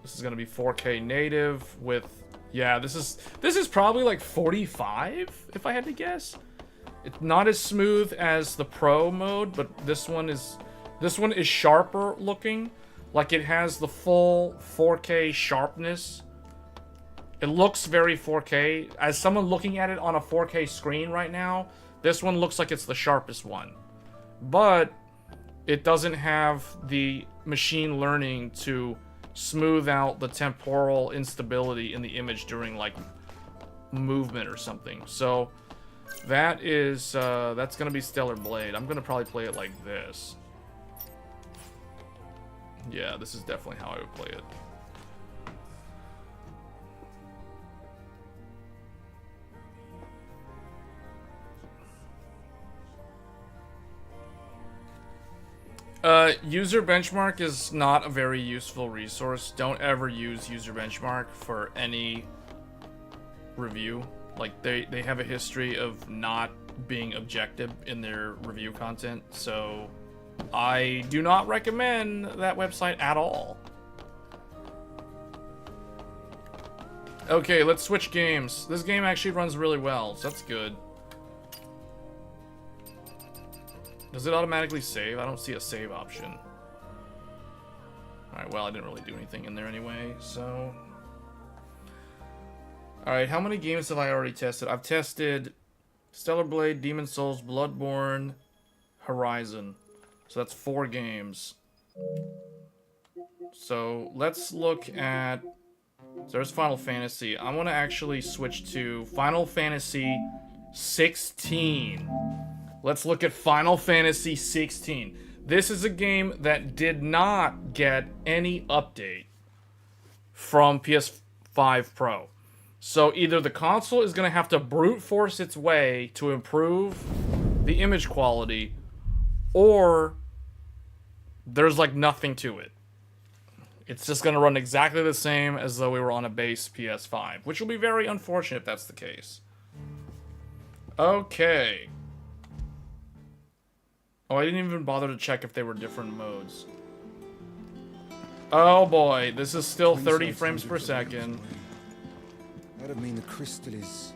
This is going to be 4K native with, yeah, this is probably like 45, if I had to guess. It's not as smooth as the Pro mode, but this one is sharper looking. Like it has the full 4K sharpness. It looks very 4K. As someone looking at it on a 4K screen right now, this one looks like it's the sharpest one. But it doesn't have the machine learning to smooth out the temporal instability in the image during like movement or something. So that is that's gonna be Stellar Blade. I'm gonna probably play it like this. Yeah, this is definitely how I would play it. User benchmark is not a very useful resource. Don't ever use user benchmark for any review. Like, they have a history of not being objective in their review content, so I do not recommend that website at all. Okay, let's switch games. This game actually runs really well, so that's good. Does it automatically save? I don't see a save option. Alright, well, I didn't really do anything in there anyway, so... Alright, how many games have I already tested? I've tested Stellar Blade, Demon's Souls, Bloodborne, Horizon. So that's 4 games. So let's look at... So there's Final Fantasy. I want to actually switch to Final Fantasy 16. Let's look at Final Fantasy 16. This is a game that did not get any update from PS5 Pro. So either the console is going to have to brute force its way to improve the image quality, or there's like nothing to it. It's just going to run exactly the same as though we were on a base PS5, which will be very unfortunate if that's the case. Okay. Oh, I didn't even bother to check if they were different modes. Oh boy, this is still 30 frames per second. That'd mean the crystal is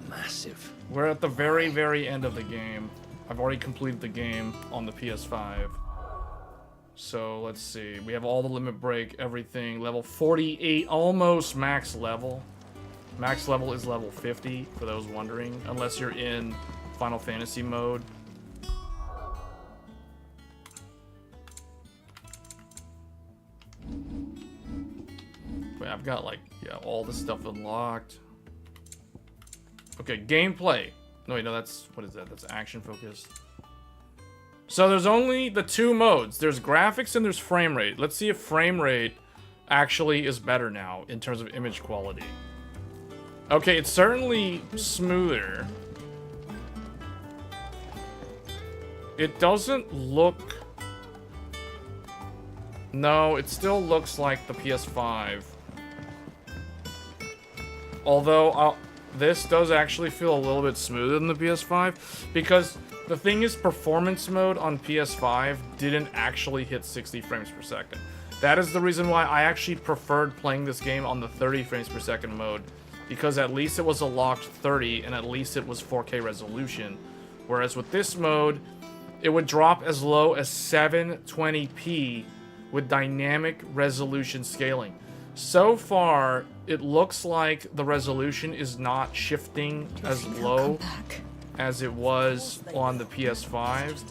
massive. We're at the very, very end of the game. I've already completed the game on the PS5. So, let's see. We have all the limit break, everything. Level 48, almost max level. Max level is level 50, for those wondering. Unless you're in Final Fantasy mode. Wait, I've got, like, yeah, all this stuff unlocked. Okay, gameplay. No, wait, no, that's... What is that? That's action focused. So there's only the 2 modes. There's graphics and there's frame rate. Let's see if frame rate actually is better now in terms of image quality. Okay, it's certainly smoother. It doesn't look... No, it still looks like the PS5. Although, this does actually feel a little bit smoother than the PS5. Because the thing is, performance mode on PS5 didn't actually hit 60 frames per second. That is the reason why I actually preferred playing this game on the 30 frames per second mode. Because at least it was a locked 30, and at least it was 4K resolution. Whereas with this mode, it would drop as low as 720p with dynamic resolution scaling. So far, it looks like the resolution is not shifting as low as it was on the PS5.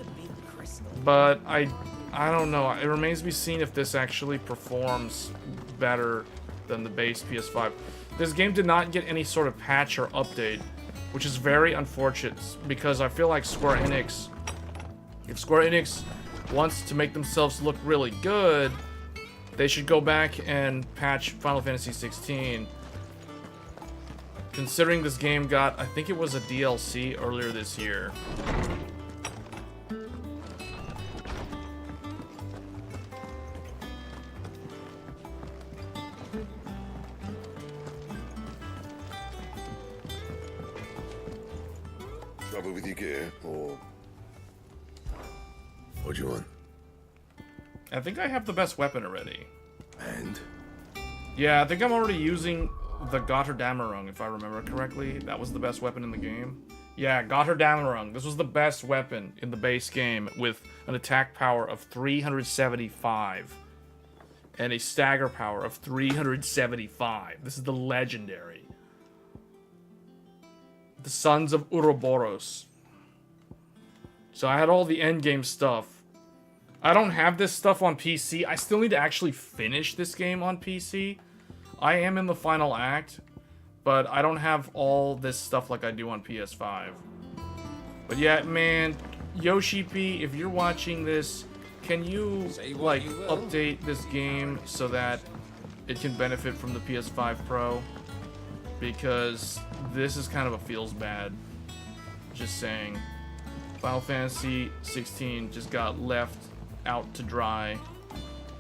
But I don't know. It remains to be seen if this actually performs better than the base PS5. This game did not get any sort of patch or update, which is very unfortunate because I feel like Square Enix, if Square Enix wants to make themselves look really good, they should go back and patch Final Fantasy XVI. Considering this game got, I think it was a DLC earlier this year. Trouble with your gear, or what do you want? I think I have the best weapon already. And? Yeah, I think I'm already using the Götterdämmerung, if I remember correctly. That was the best weapon in the game. Yeah, got her down the rung. This was the best weapon in the base game with an attack power of 375 and a stagger power of 375. This is the legendary. The Sons of Ouroboros. So I had all the endgame stuff. I don't have this stuff on PC. I still need to actually finish this game on PC. I am in the final act, but I don't have all this stuff like I do on PS5. But yeah, man, Yoshi P, if you're watching this, can you, like, update this game so that it can benefit from the PS5 Pro? Because this is kind of a feels bad. Just saying. Final Fantasy XVI just got left out to dry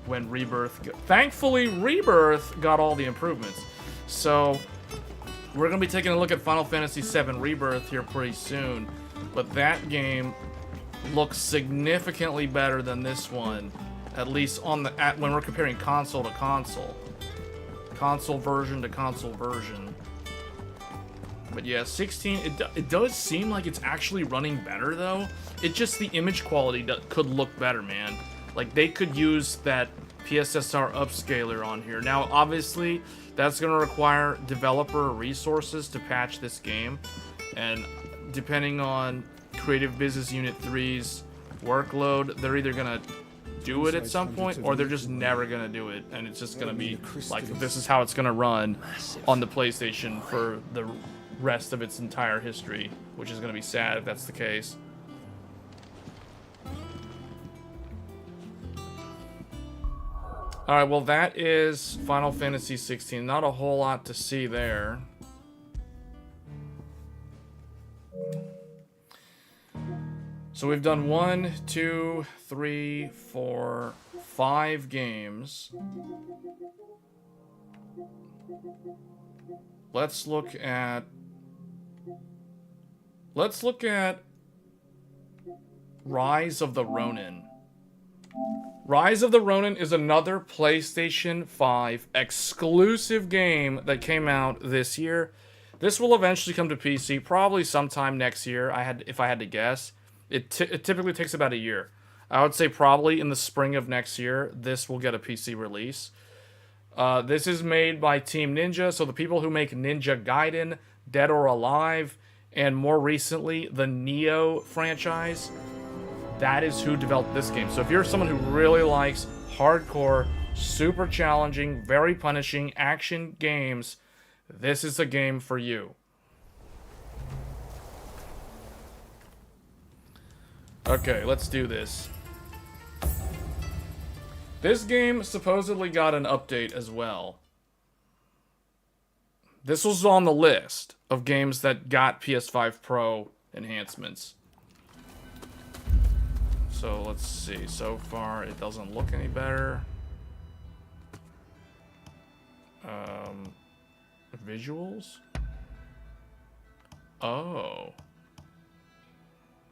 when Rebirth... Thankfully, Rebirth got all the improvements. So, we're going to be taking a look at Final Fantasy VII Rebirth here pretty soon. But that game looks significantly better than this one. At least on the when we're comparing console to console. Console version to console version. But yeah, 16, it does seem like it's actually running better, though. It's just the image quality could look better, man. Like, they could use that PSSR upscaler on here. Now, obviously, that's going to require developer resources to patch this game. And depending on Creative Business Unit 3's workload, they're either going to do it at some point, or they're just never going to do it. And it's just going to be like, this is how it's going to run on the PlayStation for the rest of its entire history, which is going to be sad if that's the case. Alright, well that is Final Fantasy XVI. Not a whole lot to see there. So we've done 1, 2, 3, 4, 5 games. Let's look at Rise of the Ronin. Rise of the Ronin is another PlayStation 5 exclusive game that came out this year. This will eventually come to PC, probably sometime next year. If I had to guess, it typically takes about a year. I would say probably in the spring of next year, this will get a PC release. This is made by Team Ninja, so the people who make Ninja Gaiden, Dead or Alive, and more recently, the Neo franchise. That is who developed this game. So if you're someone who really likes hardcore, super challenging, very punishing action games, this is a game for you. Okay, let's do this. This game supposedly got an update as well. This was on the list of games that got PS5 Pro enhancements. So let's see. So far, it doesn't look any better. Visuals? Oh.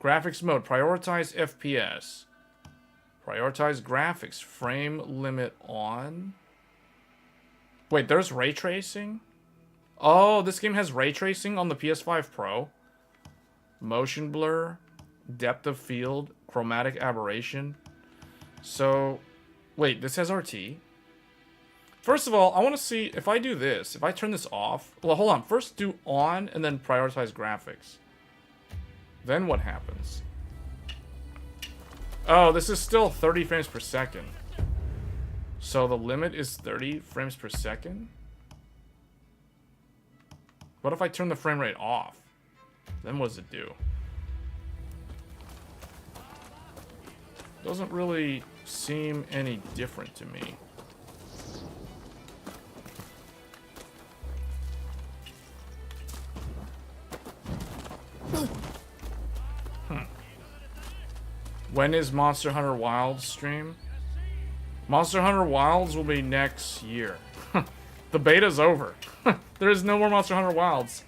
Graphics mode. Prioritize FPS. Prioritize graphics. Frame limit on. Wait, there's ray tracing? Oh, this game has ray tracing on the PS5 Pro. Motion blur. Depth of field. Chromatic aberration. So, wait, this has RT? First of all, I want to see if I do this. If I turn this off. Well, hold on. First do on and then prioritize graphics. Then what happens? Oh, this is still 30 frames per second. So the limit is 30 frames per second? What if I turn the frame rate off? Then what does it do? Doesn't really seem any different to me. When is Monster Hunter Wilds stream? Monster Hunter Wilds will be next year. The beta's over. There is no more Monster Hunter Wilds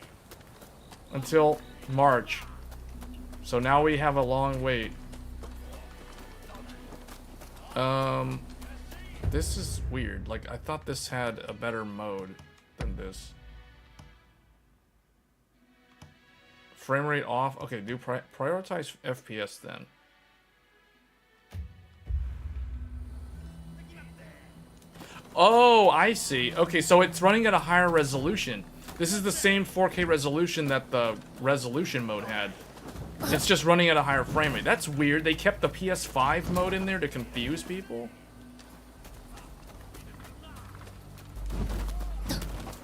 until March. So now we have a long wait. This is weird. Like, I thought this had a better mode than this. Frame rate off. Okay, do prioritize FPS then. Oh, I see. Okay, so it's running at a higher resolution. This is the same 4K resolution that the resolution mode had. It's just running at a higher frame rate. That's weird. They kept the PS5 mode in there to confuse people.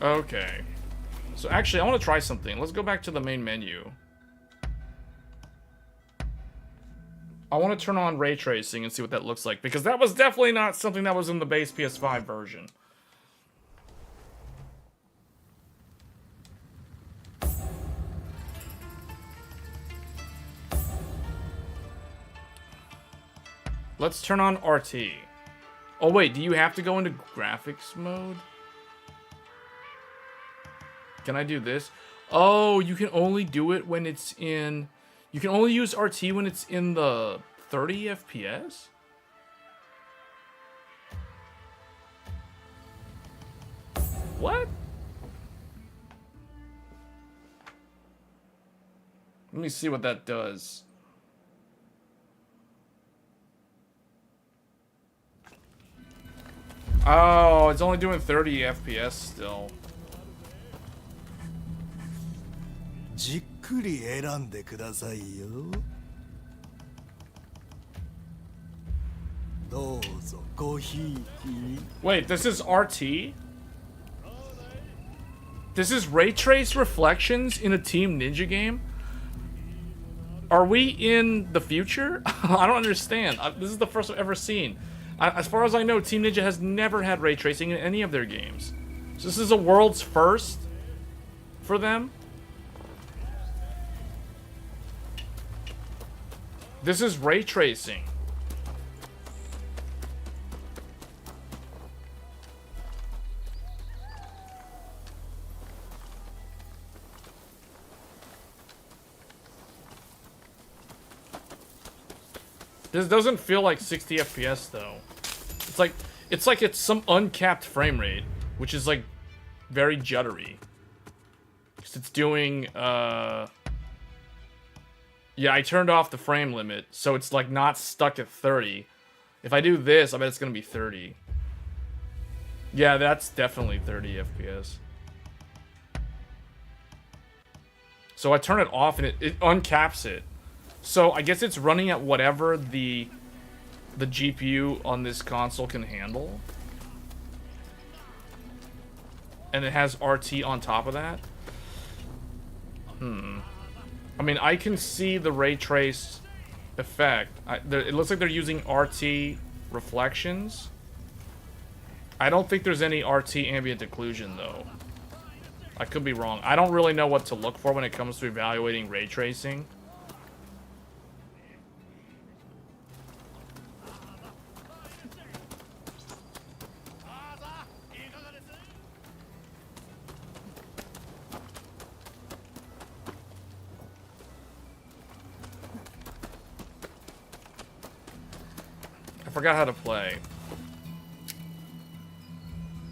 Okay. So actually, I want to try something. Let's go back to the main menu. I want to turn on ray tracing and see what that looks like, because that was definitely not something that was in the base PS5 version. Let's turn on RT. Oh wait, do you have to go into graphics mode? Can I do this? Oh, you can only do it when it's in... You can only use RT when it's in the 30 FPS? What? Let me see what that does. Oh, it's only doing 30 FPS still. じっくり選んでくださいよ。どうぞごひいきに。 Wait, this is RT? This is ray trace reflections in a Team Ninja game? Are we in the future? I don't understand. This is the first I've ever seen. As far as I know, Team Ninja has never had ray tracing in any of their games. So this is a world's first for them. This is ray tracing. This doesn't feel like 60 FPS though. It's like it's some uncapped frame rate, which is like very juddery. Cause it's doing yeah, I turned off the frame limit, so it's like not stuck at 30. If I do this, I bet it's gonna be 30. Yeah, that's definitely 30 FPS. So I turn it off and it uncaps it. So I guess it's running at whatever the GPU on this console can handle. And it has RT on top of that. I mean, I can see the ray trace effect. It looks like they're using RT reflections. I don't think there's any RT ambient occlusion, though. I could be wrong. I don't really know what to look for when it comes to evaluating ray tracing. I forgot how to play.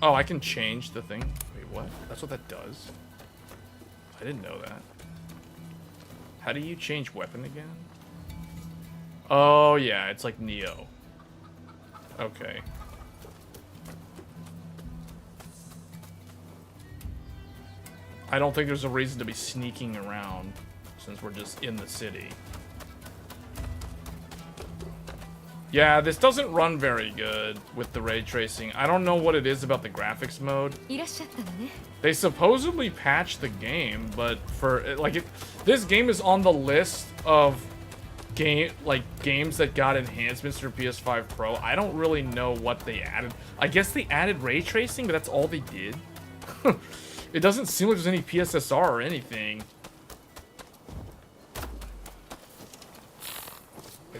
Oh, I can change the thing. Wait, what? That's what that does? I didn't know that. How do you change weapon again? Oh, yeah, it's like Neo. Okay. I don't think there's a reason to be sneaking around since we're just in the city. Yeah, this doesn't run very good with the ray tracing. I don't know what it is about the graphics mode. They supposedly patched the game, but for like this game is on the list of games that got enhancements for PS5 Pro. I don't really know what they added. I guess they added ray tracing, but that's all they did. It doesn't seem like there's any PSSR or anything.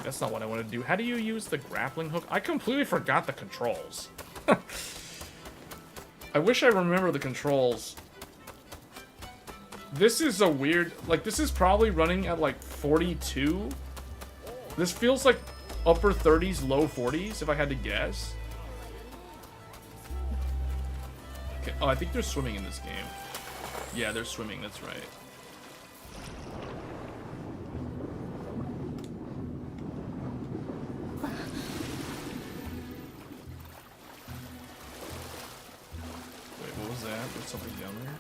That's not what I want to do. How do you use the grappling hook? I completely forgot the controls. I wish I remember the controls. This is a weird... Like, this is probably running at, like, 42. This feels like upper 30s, low 40s, if I had to guess. Okay. Oh, I think they're swimming in this game. Yeah, they're swimming. That's right. There's something down there.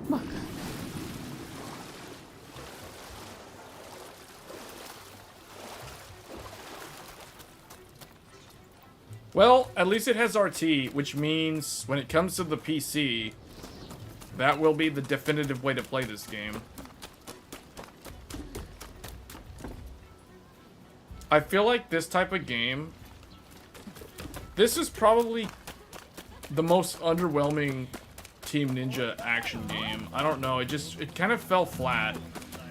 Look. Well, at least it has RT, which means when it comes to the PC, that will be the definitive way to play this game. I feel like this type of game, this is probably the most underwhelming Team Ninja action game. I don't know, it kind of fell flat.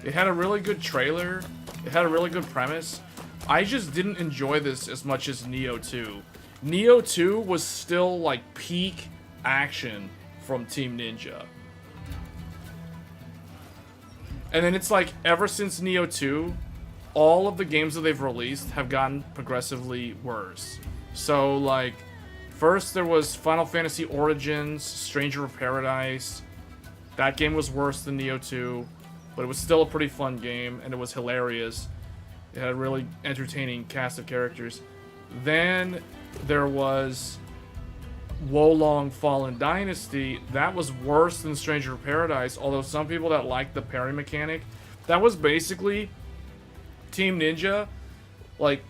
It had a really good trailer, it had a really good premise. I just didn't enjoy this as much as Neo 2. Neo 2 was still like peak action from Team Ninja. And then it's like, ever since Neo 2, all of the games that they've released have gotten progressively worse. So, like, first there was Final Fantasy Origins, Stranger of Paradise. That game was worse than Neo 2, but it was still a pretty fun game, and it was hilarious. It had a really entertaining cast of characters. Then there was Wolong Fallen Dynasty. That was worse than Stranger of Paradise, although some people that liked the parry mechanic, that was basically Team Ninja. Like,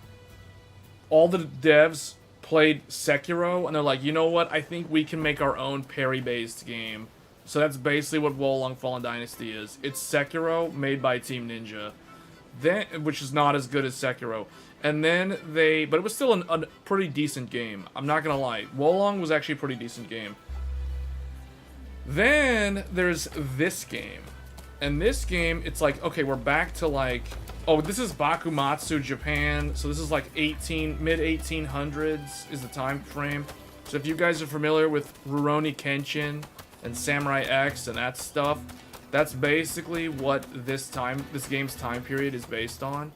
all the devs played Sekiro, and they're like, you know what, I think we can make our own parry-based game. So that's basically what Wolong Fallen Dynasty is. It's Sekiro made by Team Ninja, then, which is not as good as Sekiro. And then but it was still a pretty decent game. I'm not gonna lie. Wolong was actually a pretty decent game. Then there's this game. And this game, it's like, okay, we're back to like, oh, this is Bakumatsu, Japan. So this is like mid-1800s is the time frame. So if you guys are familiar with Rurouni Kenshin and Samurai X and that stuff, that's basically what this game's time period is based on.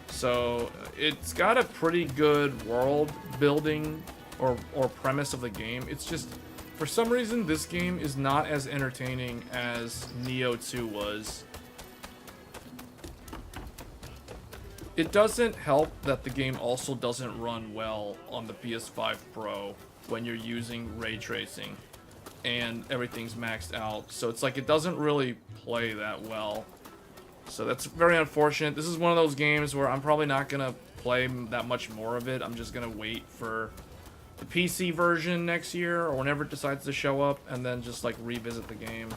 So it's got a pretty good world building or premise of the game. It's just, for some reason, this game is not as entertaining as Neo 2 was. It doesn't help that the game also doesn't run well on the PS5 Pro when you're using ray tracing and everything's maxed out. So it's like it doesn't really play that well. So that's very unfortunate. This is one of those games where I'm probably not going to play that much more of it. I'm just going to wait for the PC version next year or whenever it decides to show up and then just like revisit the game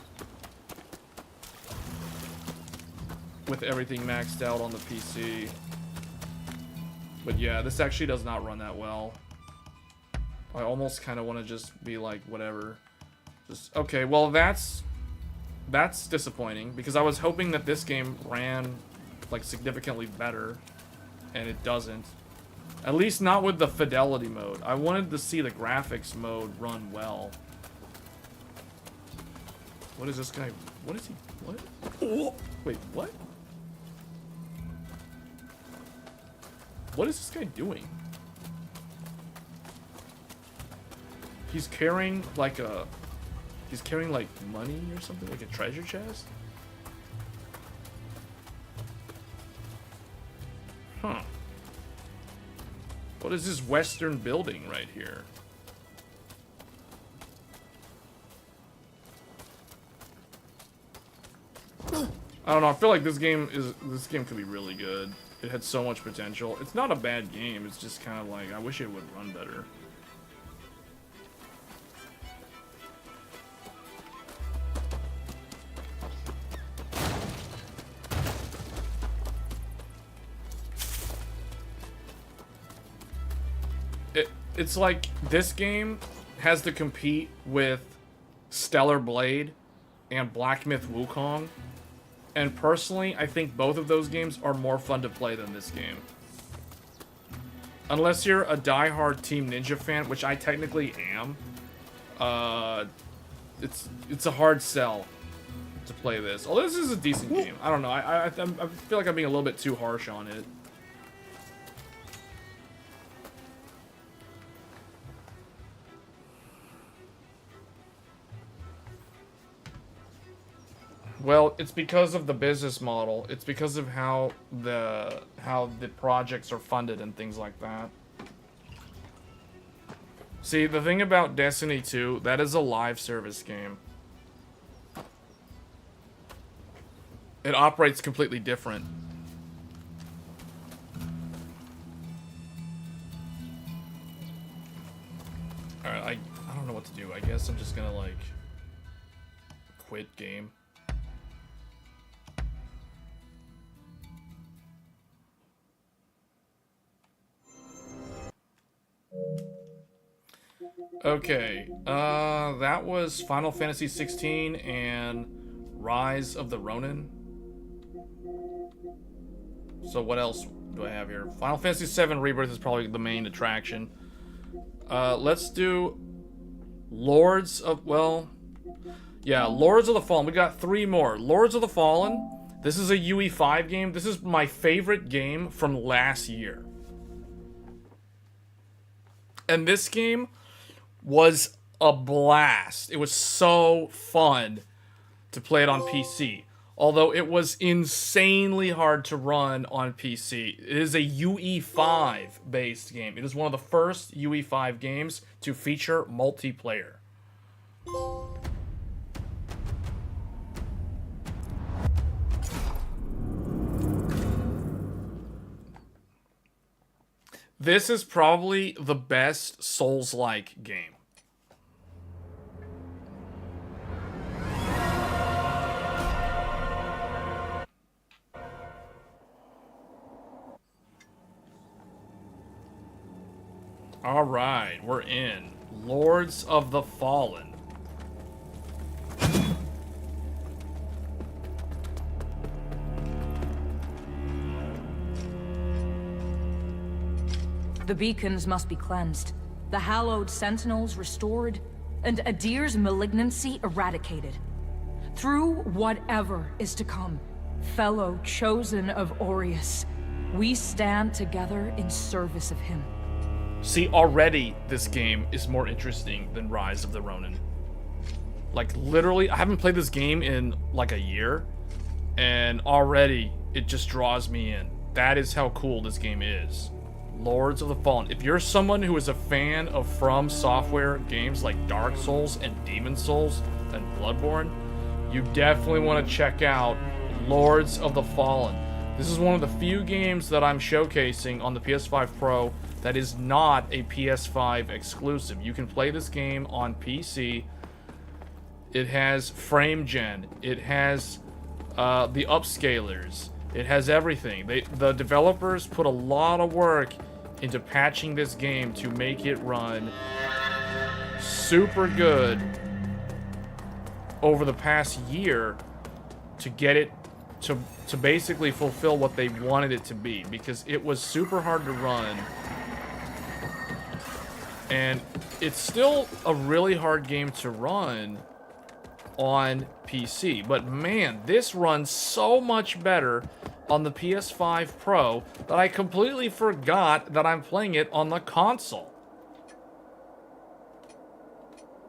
with everything maxed out on the PC. But yeah, this actually does not run that well. I almost kind of want to just be like, whatever. Just, okay, well that's disappointing because I was hoping that this game ran like significantly better, and it doesn't. At least not with the fidelity mode. I wanted to see the graphics mode run well. What is this guy? What is he? What? Oh, wait, what? What is this guy doing? He's carrying like a... He's carrying like money or something, like a treasure chest? Huh. What is this western building right here? I don't know, I feel like this game could be really good. It had so much potential. It's not a bad game, it's just kind of like, I wish it would run better. It's like this game has to compete with Stellar Blade and Black Myth Wukong. And personally, I think both of those games are more fun to play than this game. Unless you're a diehard Team Ninja fan, which I technically am, it's a hard sell to play this. Although this is a decent game. I don't know. I feel like I'm being a little bit too harsh on it. Well, it's because of the business model. It's because of how the projects are funded and things like that. See, the thing about Destiny 2, that is a live service game. It operates completely different. Alright, I don't know what to do. I guess I'm just gonna, like, quit game. Okay, that was Final Fantasy XVI and Rise of the Ronin. So what else do I have here? Final Fantasy VII Rebirth is probably the main attraction. Let's do Lords of, well, yeah, Lords of the Fallen. We got 3 more. Lords of the Fallen. This is a UE5 game. This is my favorite game from last year. And this game was a blast. It was so fun to play it on PC. Although it was insanely hard to run on PC. It is a UE5 based game. It is one of the first UE5 games to feature multiplayer. This is probably the best Souls-like game. Alright, we're in. Lords of the Fallen. The beacons must be cleansed, the hallowed sentinels restored, and Adir's malignancy eradicated. Through whatever is to come, fellow chosen of Aureus, we stand together in service of him. See, already this game is more interesting than Rise of the Ronin. Like, literally, I haven't played this game in, like, a year, and already it just draws me in. That is how cool this game is. Lords of the Fallen. If you're someone who is a fan of From Software games like Dark Souls and Demon Souls and Bloodborne, you definitely want to check out Lords of the Fallen. This is one of the few games that I'm showcasing on the PS5 Pro that is not a PS5 exclusive. You can play this game on PC. It has frame gen. It has the upscalers. It has everything. The developers put a lot of work into patching this game to make it run super good over the past year to get it to basically fulfill what they wanted it to be, because it was super hard to run. And it's still a really hard game to run on PC. But man, this runs so much better on the PS5 Pro that I completely forgot that I'm playing it on the console.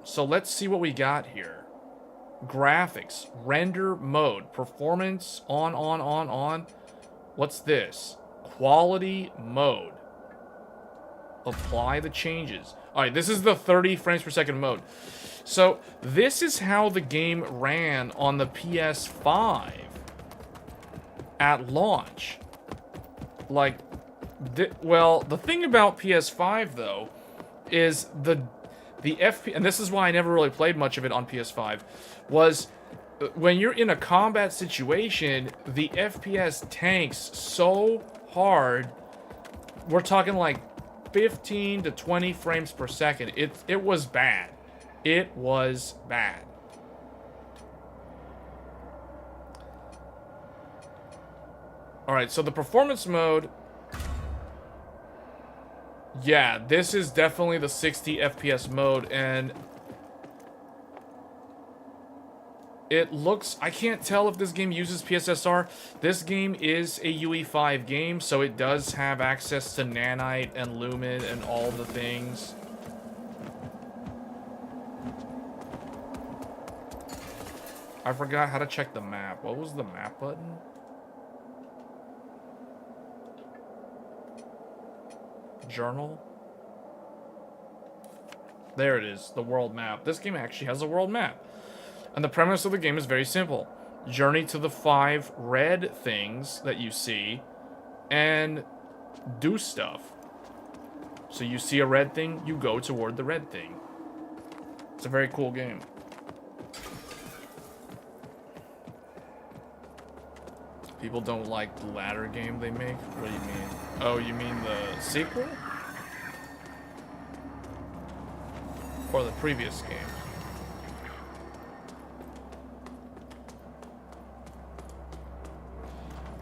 So let's see what we got here. Graphics, render mode, performance, on. What's this? Quality mode. Apply the changes. Alright, this is the 30 frames per second mode. So, this is how the game ran on the PS5 at launch. Like, well, the thing about PS5, though, is the FPS, and this is why I never really played much of it on PS5, was when you're in a combat situation, the FPS tanks so hard. We're talking like 15 to 20 frames per second. It was bad. It was bad. Alright, so the performance mode. Yeah, this is definitely the 60 FPS mode, and it looks, I can't tell if this game uses PSSR. This game is a UE5 game, so it does have access to Nanite and Lumen and all the things. I forgot how to check the map. What was the map button? Journal? There it is, the world map. This game actually has a world map. And the premise of the game is very simple. Journey to the 5 red things that you see and do stuff. So you see a red thing, you go toward the red thing. It's a very cool game. People don't like the latter game they make? What do you mean? Oh, you mean the sequel? Or the previous game?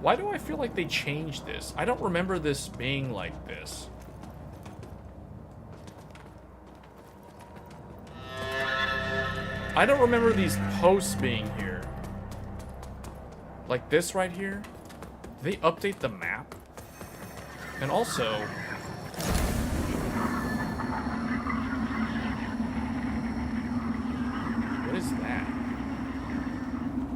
Why do I feel like they changed this? I don't remember this being like this. I don't remember these posts being here. Like this right here. Did they update the map? And also... what is that?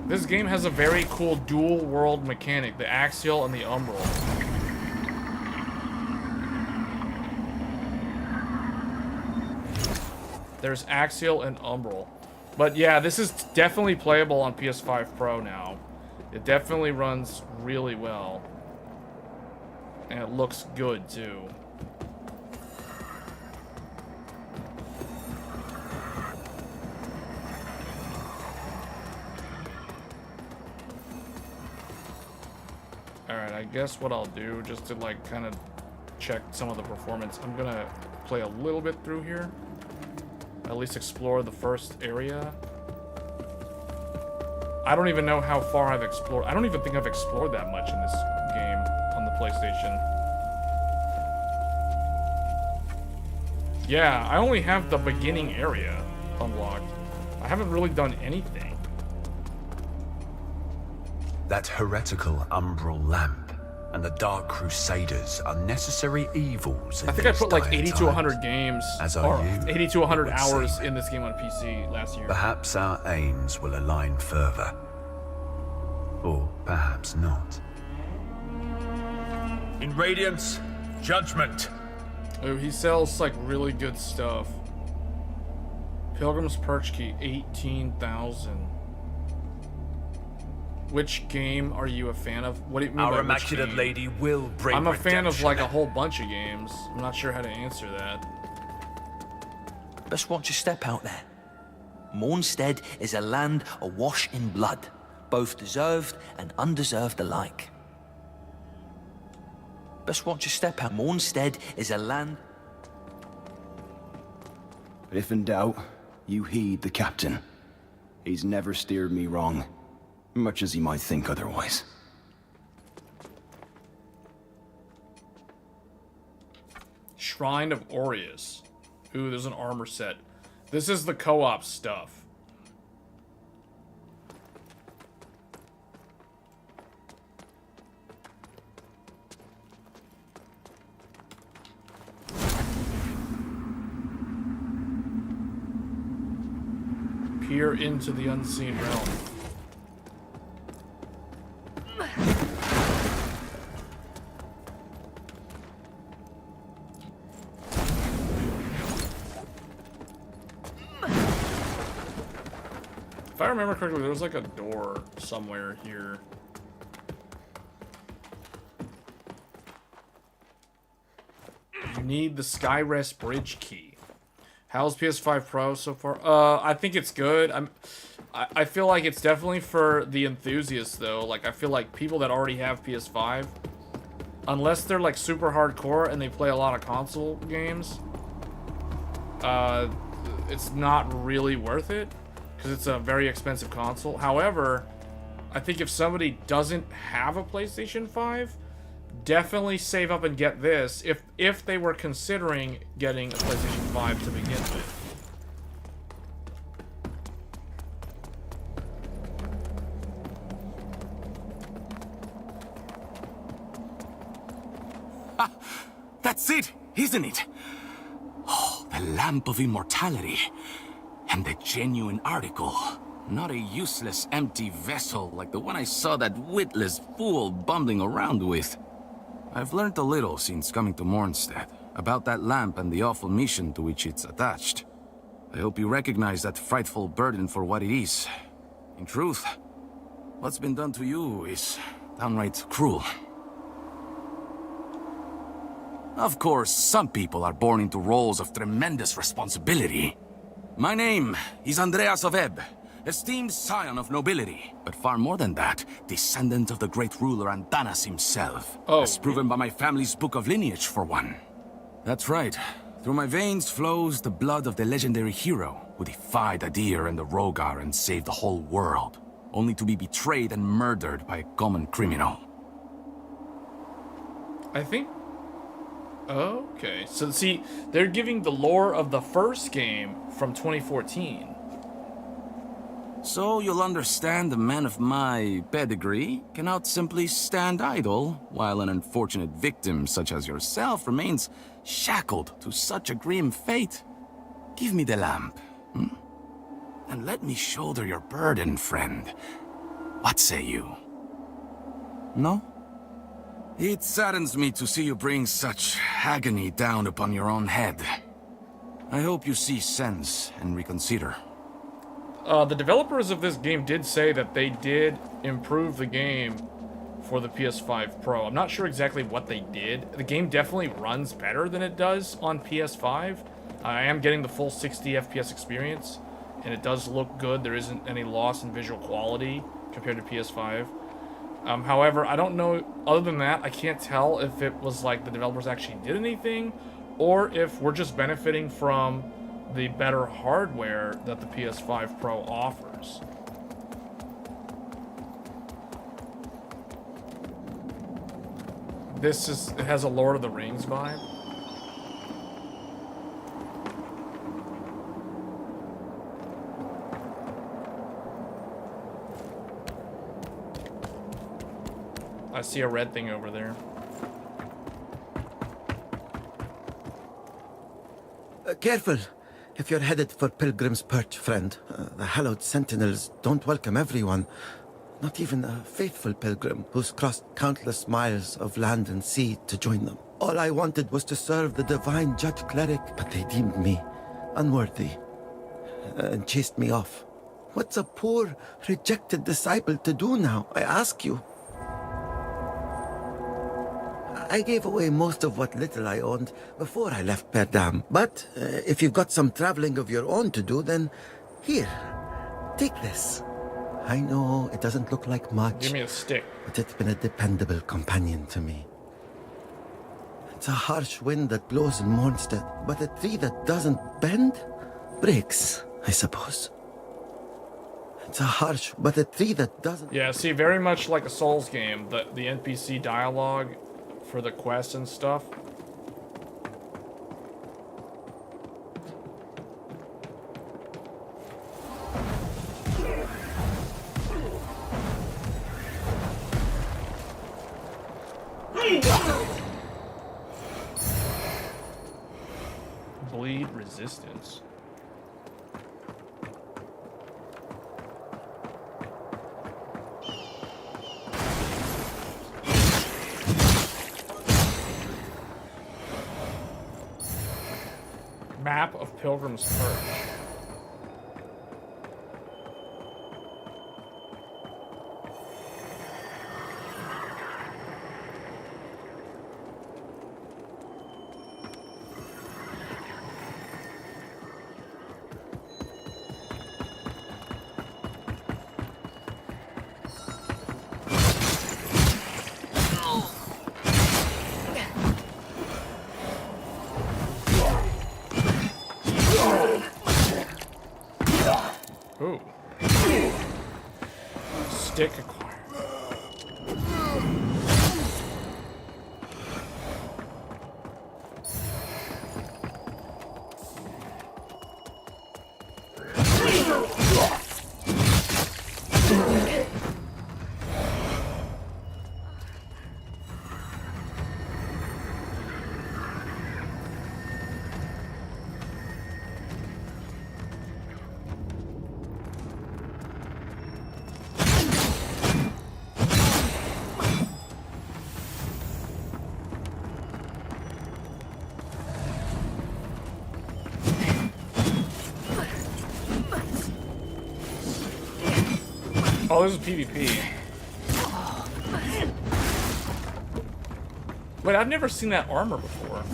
This game has a very cool dual world mechanic. The axial and the umbral. There's axial and umbral. But yeah, this is definitely playable on PS5 Pro now. It definitely runs really well. And it looks good, too. Alright, I guess what I'll do, just to, like, kind of check some of the performance, I'm gonna play a little bit through here. At least explore the first area. I don't even know how far I've explored. I don't even think I've explored that much in this game on the PlayStation. Yeah, I only have the beginning area unlocked. I haven't really done anything. That heretical umbral lamp and the Dark Crusaders are necessary evils. I think I put like 80 to 100 games, or 80 to 100 it would hours seem. in this game on PC last year. Perhaps our aims will align further. Or perhaps not. In Radiance, judgment. Oh, he sells like really good stuff. Pilgrim's Perch Key, 18,000. Which game are you a fan of? What do you mean by Our which Immaculate game? Lady will bring I'm a fan of redemption. like a whole bunch of games. I'm not sure how to answer that. Best watch your step out there. Mornstead is a land awash in blood, both deserved and undeserved alike. Best watch your step out. Mornstead is a land... If in doubt, you heed the captain. He's never steered me wrong, much as he might think otherwise. Shrine of Aureus. Ooh, there's an armor set. This is the co-op stuff. Peer into the unseen realm. If I remember correctly, there was like a door somewhere here. You need the Skyrest Bridge key. How's PS5 Pro so far? I think it's good. I feel like it's definitely for the enthusiasts though. Like I feel like people that already have PS5, unless they're like super hardcore and they play a lot of console games, it's not really worth it because it's a very expensive console. However, I think if somebody doesn't have a PlayStation 5, definitely save up and get this if they were considering getting a PlayStation 5 to begin with. That's it, isn't it? Oh, the Lamp of Immortality. And the genuine article. Not a useless, empty vessel like the one I saw that witless fool bumbling around with. I've learned a little since coming to Mornstead about that lamp and the awful mission to which it's attached. I hope you recognize that frightful burden for what it is. In truth, what's been done to you is downright cruel. Of course, some people are born into roles of tremendous responsibility. My name is Andreas of Ebb, esteemed scion of nobility, but far more than that, descendant of the great ruler Antanas himself, as proven by my family's book of lineage, for one. That's right. Through my veins flows the blood of the legendary hero who defied Adir and the Rogar and saved the whole world, only to be betrayed and murdered by a common criminal. I think... Okay, so see, they're giving the lore of the first game from 2014. So you'll understand a man of my pedigree cannot simply stand idle, while an unfortunate victim such as yourself remains shackled to such a grim fate. Give me the lamp, and let me shoulder your burden, friend. What say you? No? It saddens me to see you bring such agony down upon your own head. I hope you see sense and reconsider. The developers of this game did say that they did improve the game for the PS5 Pro. I'm not sure exactly what they did. The game definitely runs better than it does on PS5. I am getting the full 60 FPS experience, and it does look good. There isn't any loss in visual quality compared to PS5. However, I don't know, other than that, I can't tell if it was like the developers actually did anything, or if we're just benefiting from the better hardware that the PS5 Pro offers. It has a Lord of the Rings vibe. I see a red thing over there. Careful! If you're headed for Pilgrim's Perch, friend, the hallowed sentinels don't welcome everyone. Not even a faithful pilgrim who's crossed countless miles of land and sea to join them. All I wanted was to serve the divine judge cleric, but they deemed me unworthy and chased me off. What's a poor, rejected disciple to do now, I ask you? I gave away most of what little I owned before I left Perdam. But if you've got some traveling of your own to do, then here, take this. I know it doesn't look like much. Give me a stick. But it's been a dependable companion to me. It's a harsh wind that blows in Mornstead, but a tree that doesn't bend breaks, I suppose. It's a harsh, but a tree that doesn't... Yeah, see, very much like a Souls game, the NPC dialogue for the quests and stuff. Bleed resistance. Map of Pilgrim's Perch. Ooh. Stick acquired. Oh, this is PvP. Wait, I've never seen that armor before.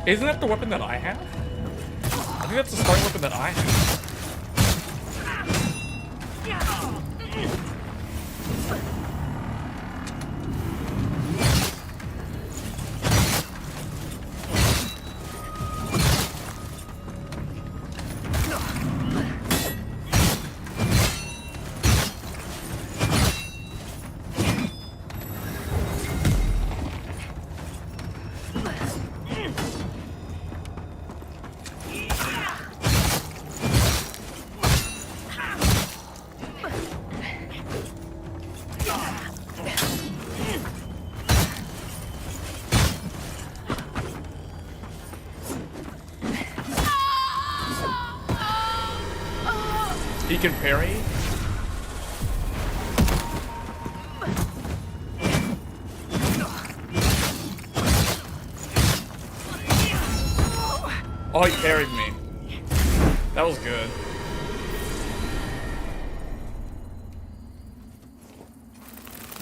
Isn't that the weapon that I have? I think that's the starting weapon that I have. He can parry? Oh, he parried me. That was good.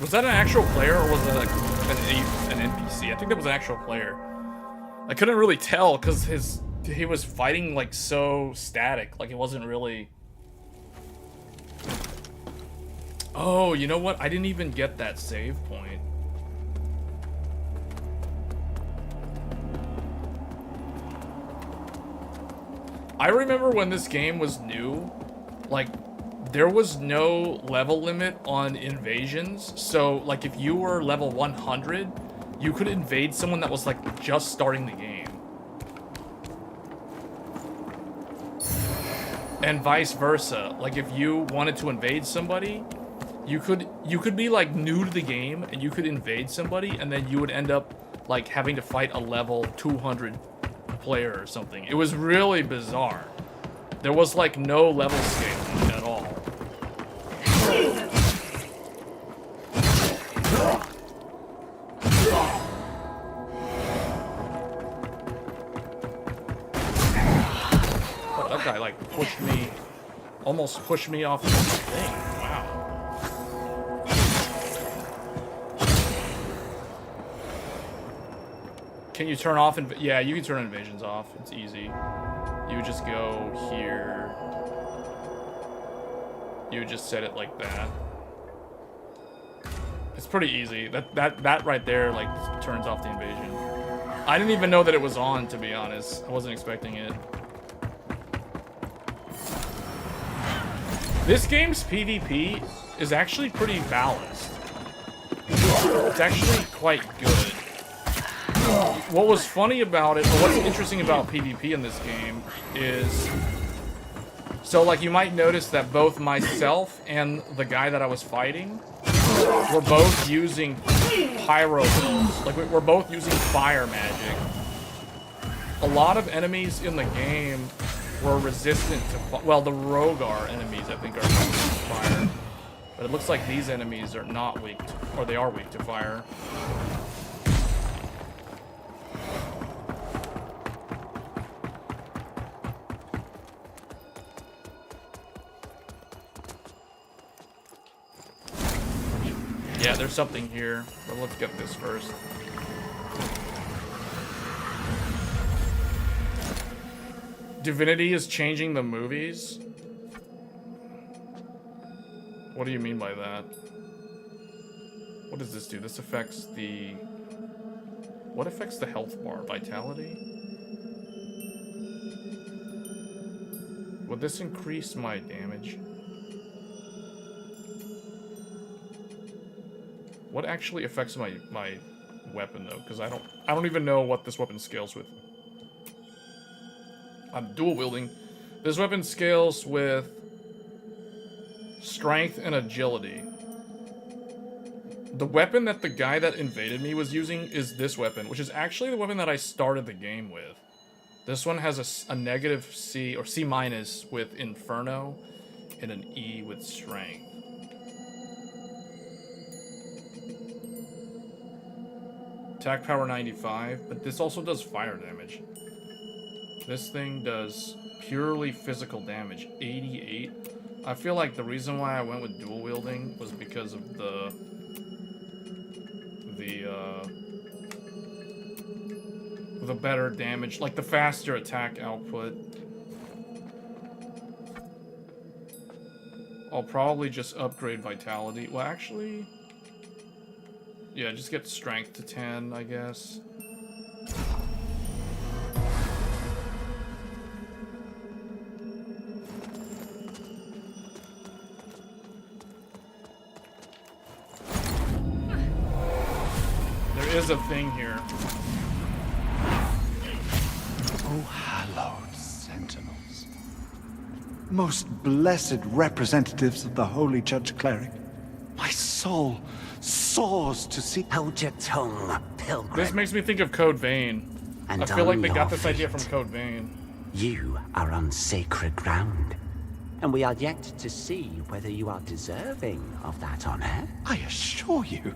Was that an actual player or was that like an NPC? I think that was an actual player. I couldn't really tell because he was fighting like so static, like it wasn't really. Oh, you know what? I didn't even get that save point. I remember when this game was new, like, there was no level limit on invasions. So, like, if you were level 100, you could invade someone that was, like, just starting the game. And vice versa. Like, if you wanted to invade somebody, you could be like new to the game and you could invade somebody and then you would end up like having to fight a level 200 player or something. It was really bizarre. There was like no level scaling at all. Oh, that guy like pushed me, almost pushed me off the thing. Wow. Can you turn off? Yeah, you can turn invasions off. It's easy. You would just go here. You would just set it like that. It's pretty easy. That right there like turns off the invasion. I didn't even know that it was on, to be honest. I wasn't expecting it. This game's PvP is actually pretty balanced. It's actually quite good. What was funny about it, or what's interesting about PvP in this game is, so like you might notice that both myself and the guy that I was fighting were both using pyro builds. Like we're both using fire magic. A lot of enemies in the game were resistant to well, the Rogar enemies I think are weak to fire, but it looks like these enemies are not weak to, or they are weak to fire. Yeah, there's something here, but let's get this first. Divinity is changing the movies? What do you mean by that? What does this do? This affects the... What affects the health bar? Vitality? Would this increase my damage? What actually affects my weapon though? Because I don't even know what this weapon scales with. I'm dual wielding. This weapon scales with strength and agility. The weapon that the guy that invaded me was using is this weapon, which is actually the weapon that I started the game with. This one has a negative C or C- with Inferno and an E with Strength. Attack power 95, but this also does fire damage. This thing does purely physical damage, 88. I feel like the reason why I went with dual wielding was because of the better damage, like the faster attack output. I'll probably just upgrade vitality. Well, actually, yeah, just get strength to 10, I guess. There is a thing here. Oh, hallowed sentinels. Most blessed representatives of the Holy Judge Cleric. My soul soars to see. Hold your tongue, pilgrim. This makes me think of Code Vein. And I feel like they on got your this idea feet. from Code Vein. You are on sacred ground, and we are yet to see whether you are deserving of that honor. I assure you,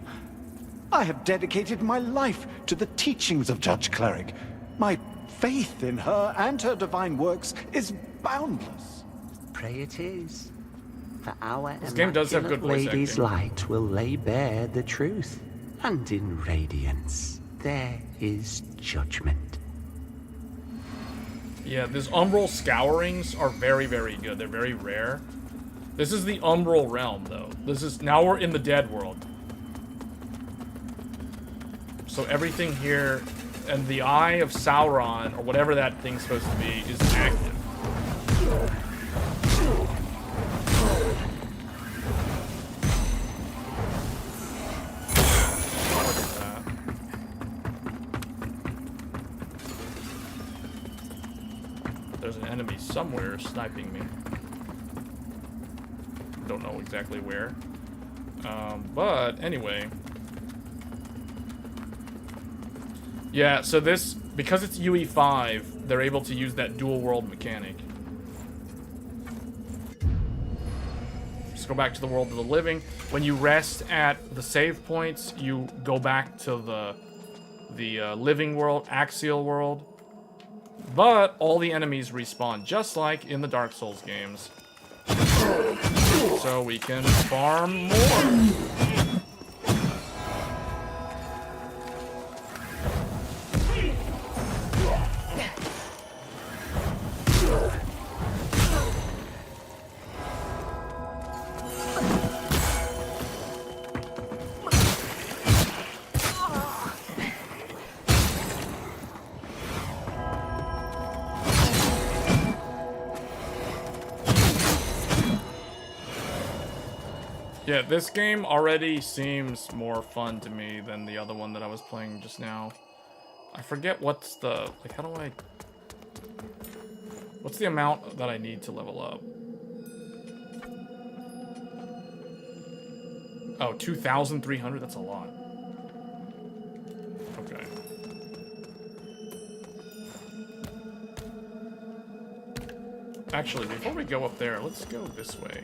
I have dedicated my life to the teachings of Judge Cleric. My faith in her and her divine works is boundless. Pray it is. For our This game does have good voice lady's acting. light will lay bare the truth, and in radiance there is judgment. Yeah, these Umbral Scourings are very, very good. They're very rare. This is the Umbral realm, though. Now we're in the Dead World. So everything here, and the Eye of Sauron, or whatever that thing's supposed to be, is active. There's an enemy somewhere sniping me. Don't know exactly where. But anyway. Yeah, so this, because it's UE5, they're able to use that dual world mechanic. Just go back to the world of the living. When you rest at the save points, you go back to the living world, axial world. But all the enemies respawn, just like in the Dark Souls games. So we can farm more. Yeah, this game already seems more fun to me than the other one that I was playing just now. I forget what's the, like, how do I, what's the amount that I need to level up? Oh, 2,300, that's a lot. Okay. Actually, before we go up there, let's go this way.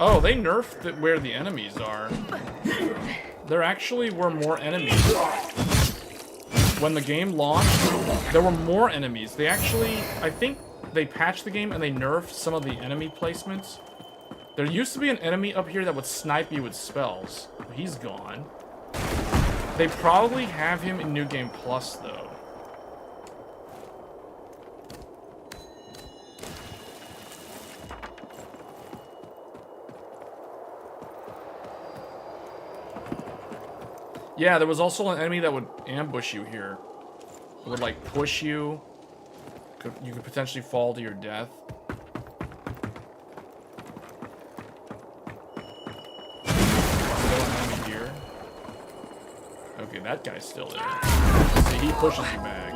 Oh, they nerfed it where the enemies are. There actually were more enemies. When the game launched, there were more enemies. They actually, I think they patched the game and they nerfed some of the enemy placements. There used to be an enemy up here that would snipe you with spells. He's gone. They probably have him in New Game Plus, though. Yeah, there was also an enemy that would ambush you here. It would, like, push you. You could potentially fall to your death. that guy's still there. See, he pushes you back.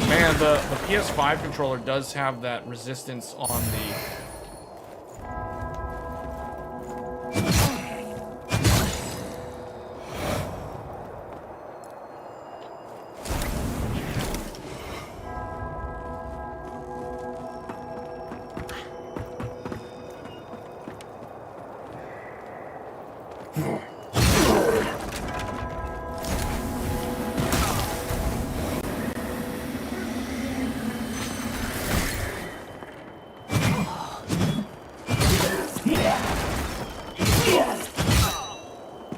Man, the PS5 controller does have that resistance on the...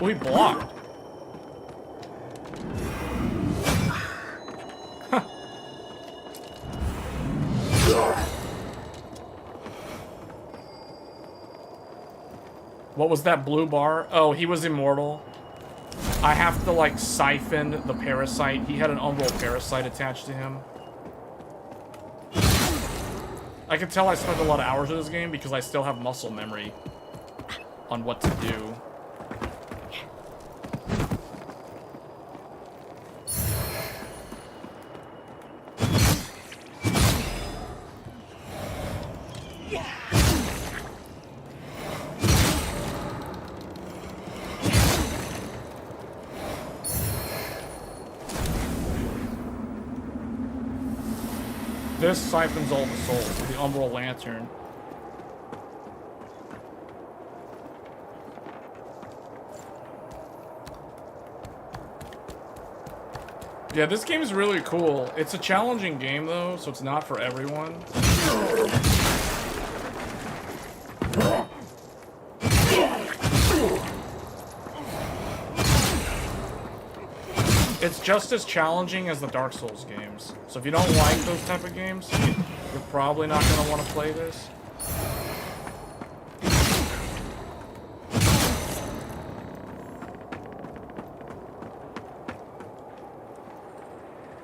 We blocked. What was that blue bar? Oh, he was immortal. I have to, like, siphon the parasite. He had an umbral parasite attached to him. I can tell I spent a lot of hours in this game because I still have muscle memory on what to do. This siphons all the souls with the Umbral Lantern. Yeah, this game is really cool. It's a challenging game though, so it's not for everyone. It's just as challenging as the Dark Souls games. So if you don't like those type of games, you're probably not going to want to play this.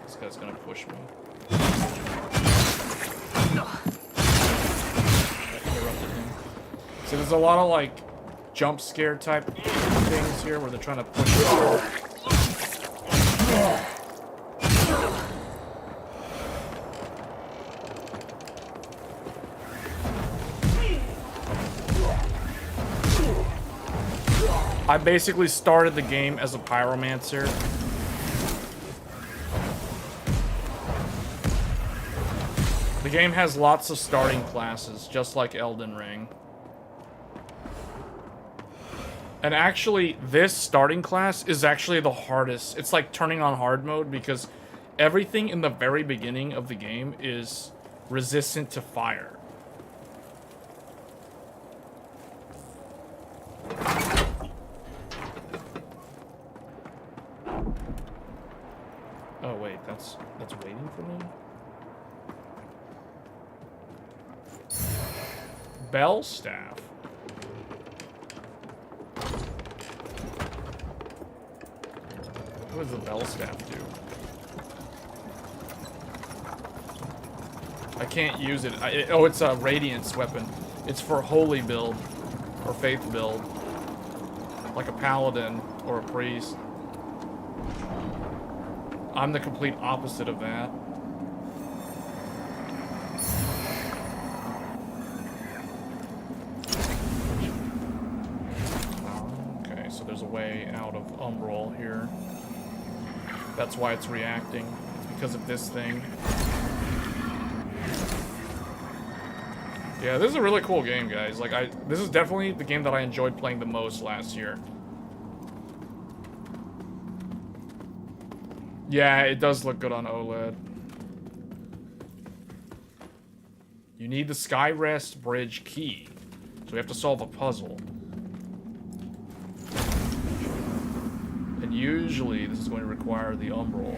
This guy's going to push me. I interrupted him. So there's a lot of like jump scare type things here where they're trying to push you. I basically started the game as a pyromancer. The game has lots of starting classes, just like Elden Ring. And actually, this starting class is actually the hardest. It's like turning on hard mode because everything in the very beginning of the game is resistant to fire. Oh wait, that's waiting for me? Bell staff. What does the bell staff do? I can't use it. Oh, it's a radiance weapon. It's for holy build or faith build, like a paladin or a priest. I'm the complete opposite of that. Okay, so there's a way out of Umbral here. That's why it's reacting. It's because of this thing. Yeah, this is a really cool game, guys. Like, this is definitely the game that I enjoyed playing the most last year. Yeah, it does look good on OLED. You need the Skyrest Bridge key. So we have to solve a puzzle. And usually this is going to require the Umbral.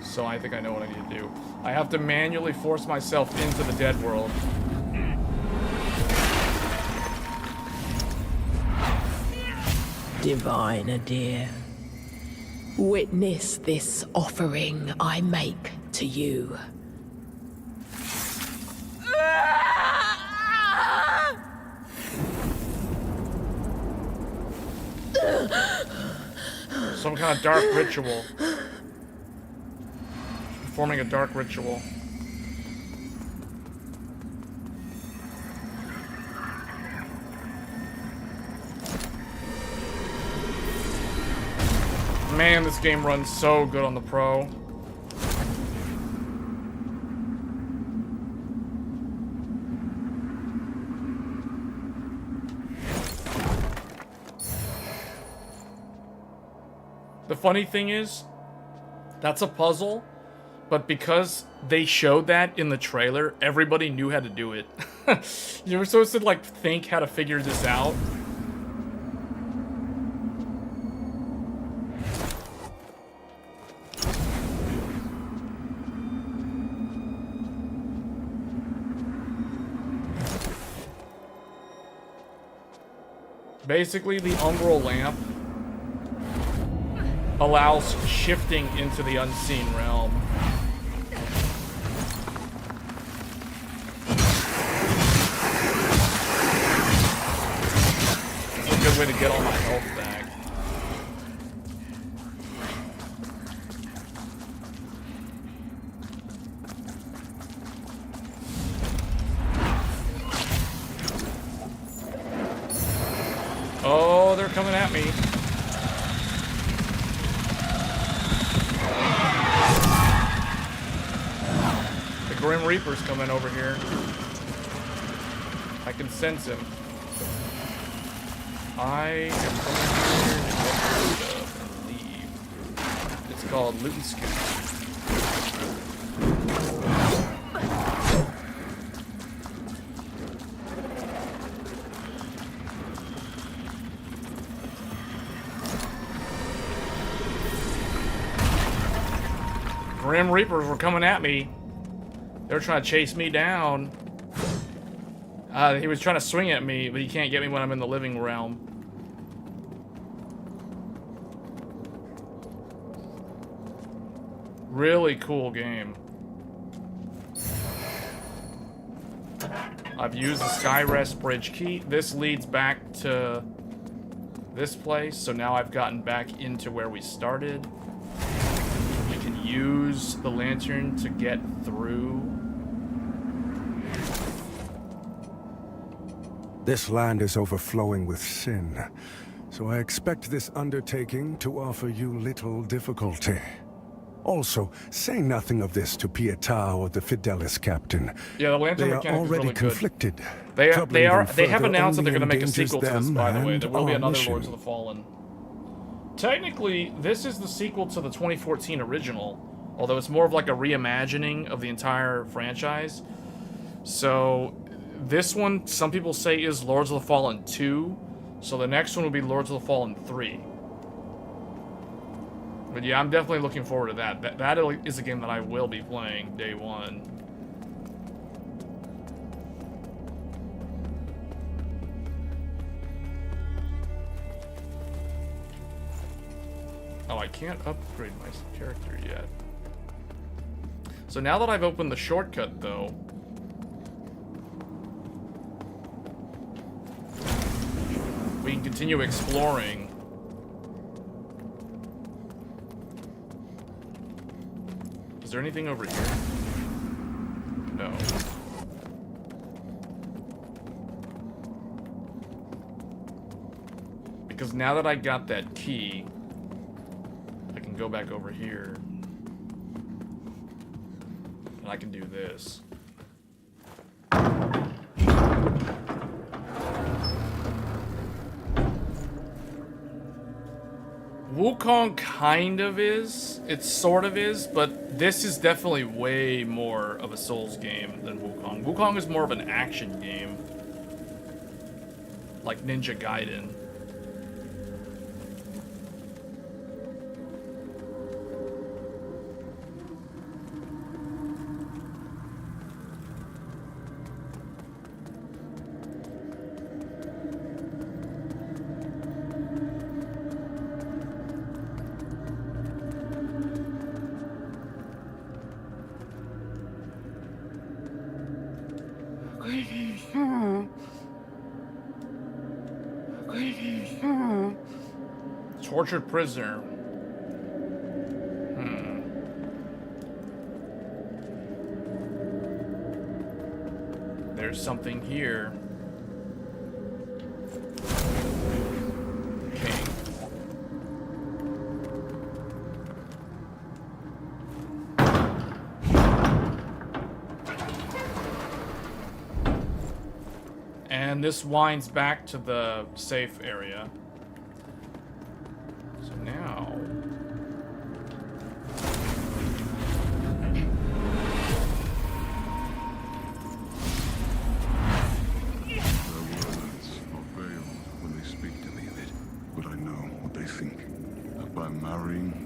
So I think I know what I need to do. I have to manually force myself into the dead world. diviner dear. Witness this offering I make to you. Some kind of dark ritual. Performing a dark ritual. Man, this game runs so good on the Pro. The funny thing is, that's a puzzle, but because they showed that in the trailer, everybody knew how to do it. You were supposed to, like, think how to figure this out. Basically, the umbral lamp allows shifting into the unseen realm. It's a good way to get all my health back. Oh, they're coming at me. The Grim Reaper's coming over here. I can sense him. I am coming here to get rid of and leave. It's called Loot and Scoop. Grim Reapers were coming at me. They were trying to chase me down. He was trying to swing at me, but he can't get me when I'm in the living realm. Really cool game. I've used the Skyrest Bridge key. This leads back to this place, so now I've gotten back into where we started. We can use the lantern to get through. This land is overflowing with sin, so I expect this undertaking to offer you little difficulty. Also, say nothing of this to Pietà or the Fidelis captain. Yeah, the lantern they mechanic are is already really good. conflicted. They Troubling have them announced that further they're going to make a only sequel to this, endangers by the way. them There will be and another our mission. Lords of the Fallen. Technically, this is the sequel to the 2014 original, although it's more of like a reimagining of the entire franchise. So, this one, some people say, is Lords of the Fallen 2, so the next one will be Lords of the Fallen 3. But yeah, I'm definitely looking forward to that. That is a game that I will be playing day one. Oh, I can't upgrade my character yet. So now that I've opened the shortcut, though, we can continue exploring. Is there anything over here? No. Because now that I got that key, I can go back over here. And I can do this. Wukong kind of is. It sort of is, but this is definitely way more of a Souls game than Wukong. Wukong is more of an action game. Like Ninja Gaiden. Tortured prisoner. There's something here. Okay. And this winds back to the safe area. So now...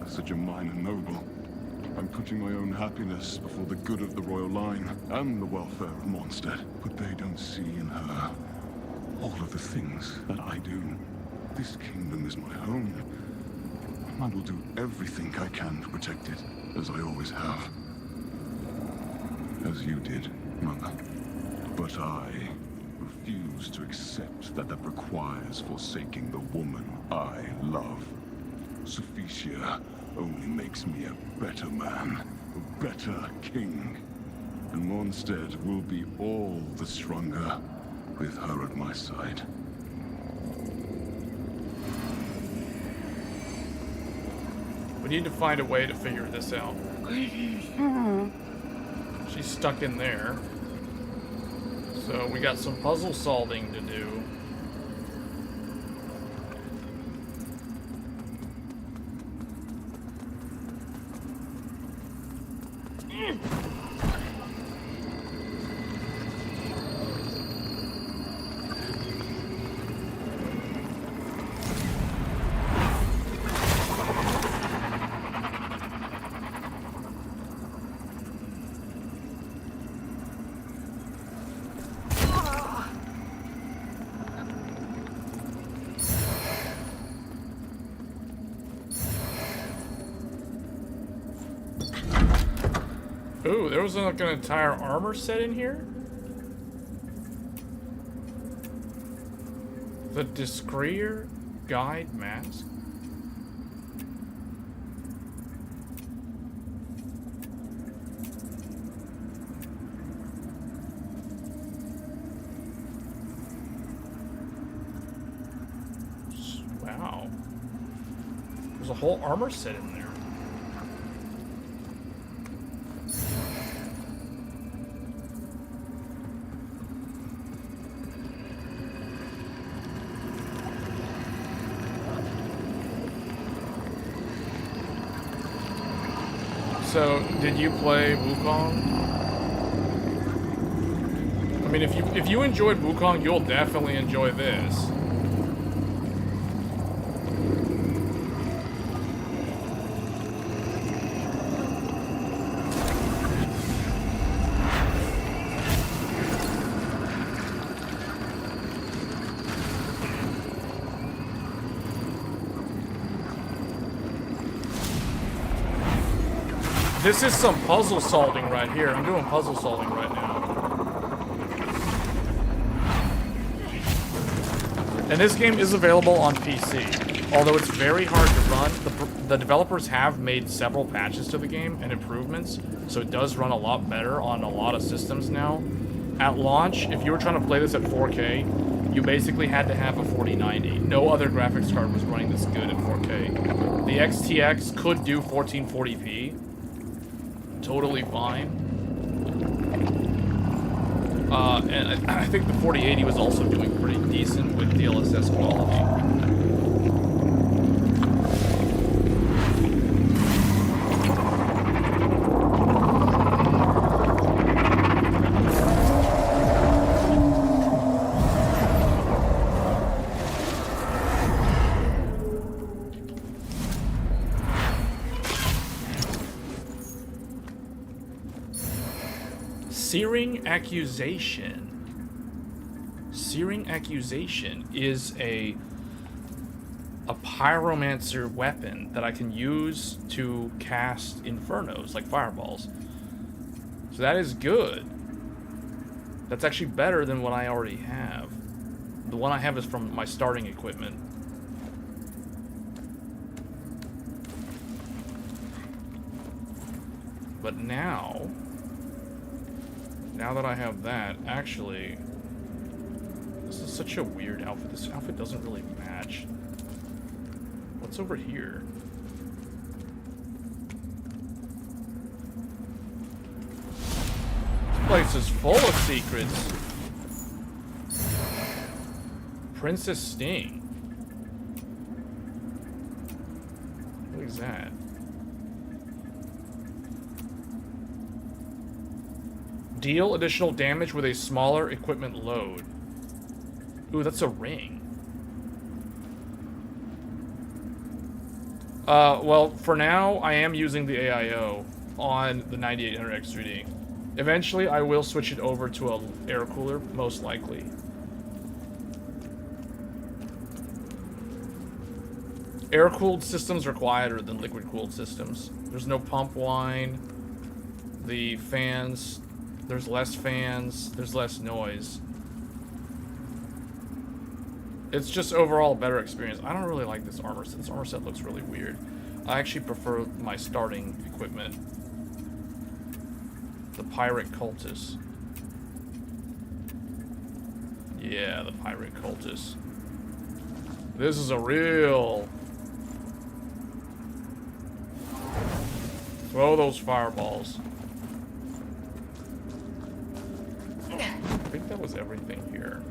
Such a minor noble. I'm putting my own happiness before the good of the royal line and the welfare of Mondstadt. But they don't see in her all of the things that I do. This kingdom is my home. I will do everything I can to protect it, as I always have. As you did, Mother. But I refuse to accept that requires forsaking the woman I love. Sufficia only makes me a better man, a better king. And Mondstadt will be all the stronger with her at my side. We need to find a way to figure this out. She's stuck in there. So we got some puzzle solving to do. Ooh, there was like an entire armor set in here? The Discreer Guide Mask? Wow. There's a whole armor set in there. So, did you play Wukong? I mean, if you enjoyed Wukong, you'll definitely enjoy this. This is some puzzle solving right here. I'm doing puzzle solving right now. And this game is available on PC, although it's very hard to run. The developers have made several patches to the game and improvements, so it does run a lot better on a lot of systems now. At launch, if you were trying to play this at 4K, you basically had to have a 4090. No other graphics card was running this good at 4K. The XTX could do 1440p. Totally fine. And I think the 4080 was also doing pretty decent with DLSS quality. Searing Accusation. Searing Accusation is a pyromancer weapon that I can use to cast infernos, like fireballs. So that is good. That's actually better than what I already have. The one I have is from my starting equipment. But now that I have that, actually, this is such a weird outfit. This outfit doesn't really match. What's over here? This place is full of secrets. Princess Sting. What is that? Deal additional damage with a smaller equipment load. Ooh, that's a ring. Well, for now, I am using the AIO on the 9800 X3D. Eventually, I will switch it over to a air cooler, most likely. Air-cooled systems are quieter than liquid-cooled systems. There's no pump whine. The fans, there's less fans, there's less noise. It's just overall a better experience. I don't really like this armor set. This armor set looks really weird. I actually prefer my starting equipment. The Pirate Cultist. Yeah, the Pirate Cultist. This is a real... Throw those fireballs. I think that was everything here.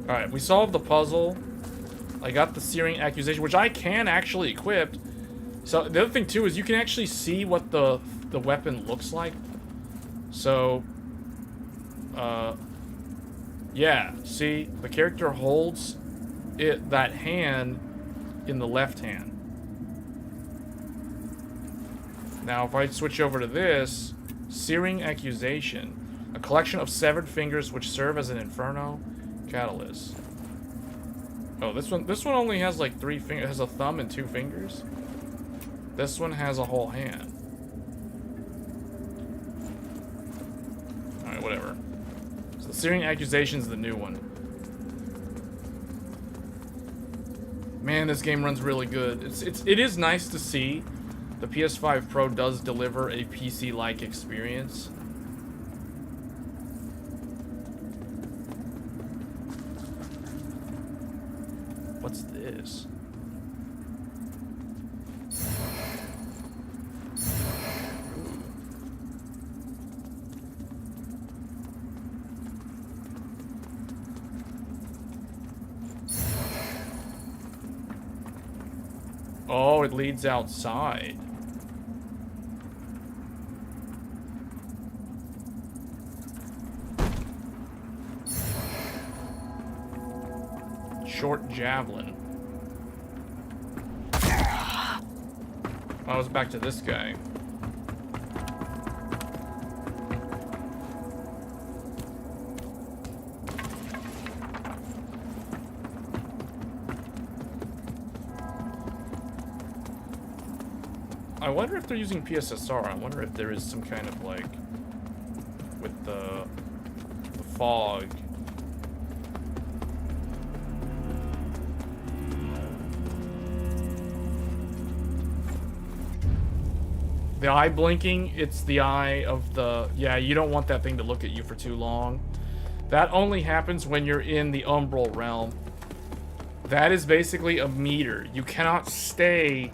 Alright, we solved the puzzle. I got the Searing Accusation, which I can actually equip. So, the other thing, too, is you can actually see what the weapon looks like. So, yeah, see? The character holds that hand in the left hand. Now, if I switch over to this, Searing Accusation, a collection of severed fingers which serve as an inferno catalyst. Oh, this one only has like 3 fingers. It has a thumb and 2 fingers. This one has a whole hand. All right, whatever. So, the Searing Accusation is the new one. Man, this game runs really good. It is nice to see. The PS5 Pro does deliver a PC-like experience. What's this? Oh, it leads outside. Short javelin. I was back to this guy. I wonder if they're using PSSR. I wonder if there is some kind of like with the fog. The eye blinking, it's the eye of the... Yeah, you don't want that thing to look at you for too long. That only happens when you're in the umbral realm. That is basically a meter. You cannot stay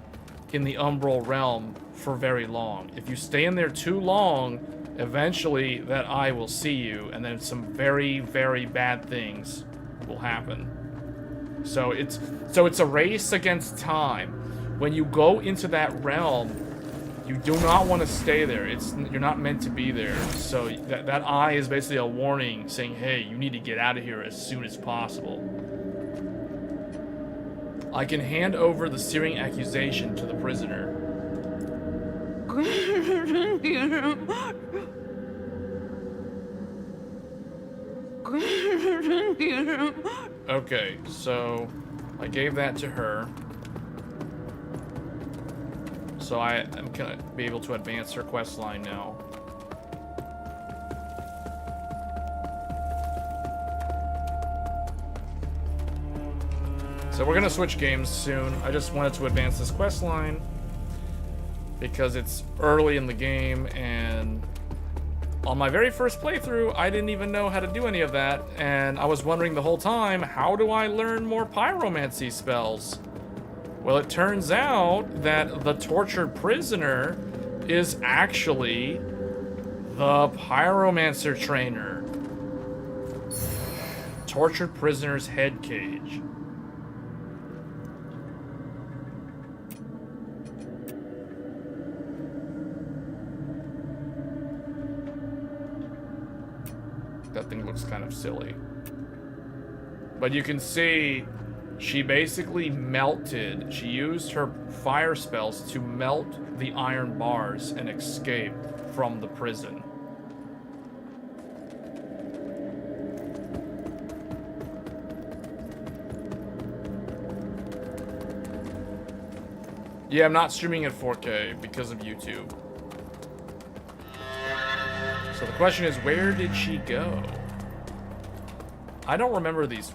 in the umbral realm for very long. If you stay in there too long, eventually that eye will see you, and then some very, very bad things will happen. So it's a race against time. When you go into that realm, you do not want to stay there. You're not meant to be there. So that eye is basically a warning saying, hey, you need to get out of here as soon as possible. I can hand over the Searing Accusation to the prisoner. Okay, so I gave that to her. So I am gonna be able to advance her quest line now. So we're gonna switch games soon. I just wanted to advance this quest line because it's early in the game, and on my very first playthrough, I didn't even know how to do any of that, and I was wondering the whole time, how do I learn more pyromancy spells? Well, it turns out that the tortured prisoner is actually the pyromancer trainer. Tortured prisoner's head cage. That thing looks kind of silly. But you can see she basically melted. She used her fire spells to melt the iron bars and escape from the prison. Yeah, I'm not streaming at 4K because of YouTube. So the question is, where did she go? I don't remember these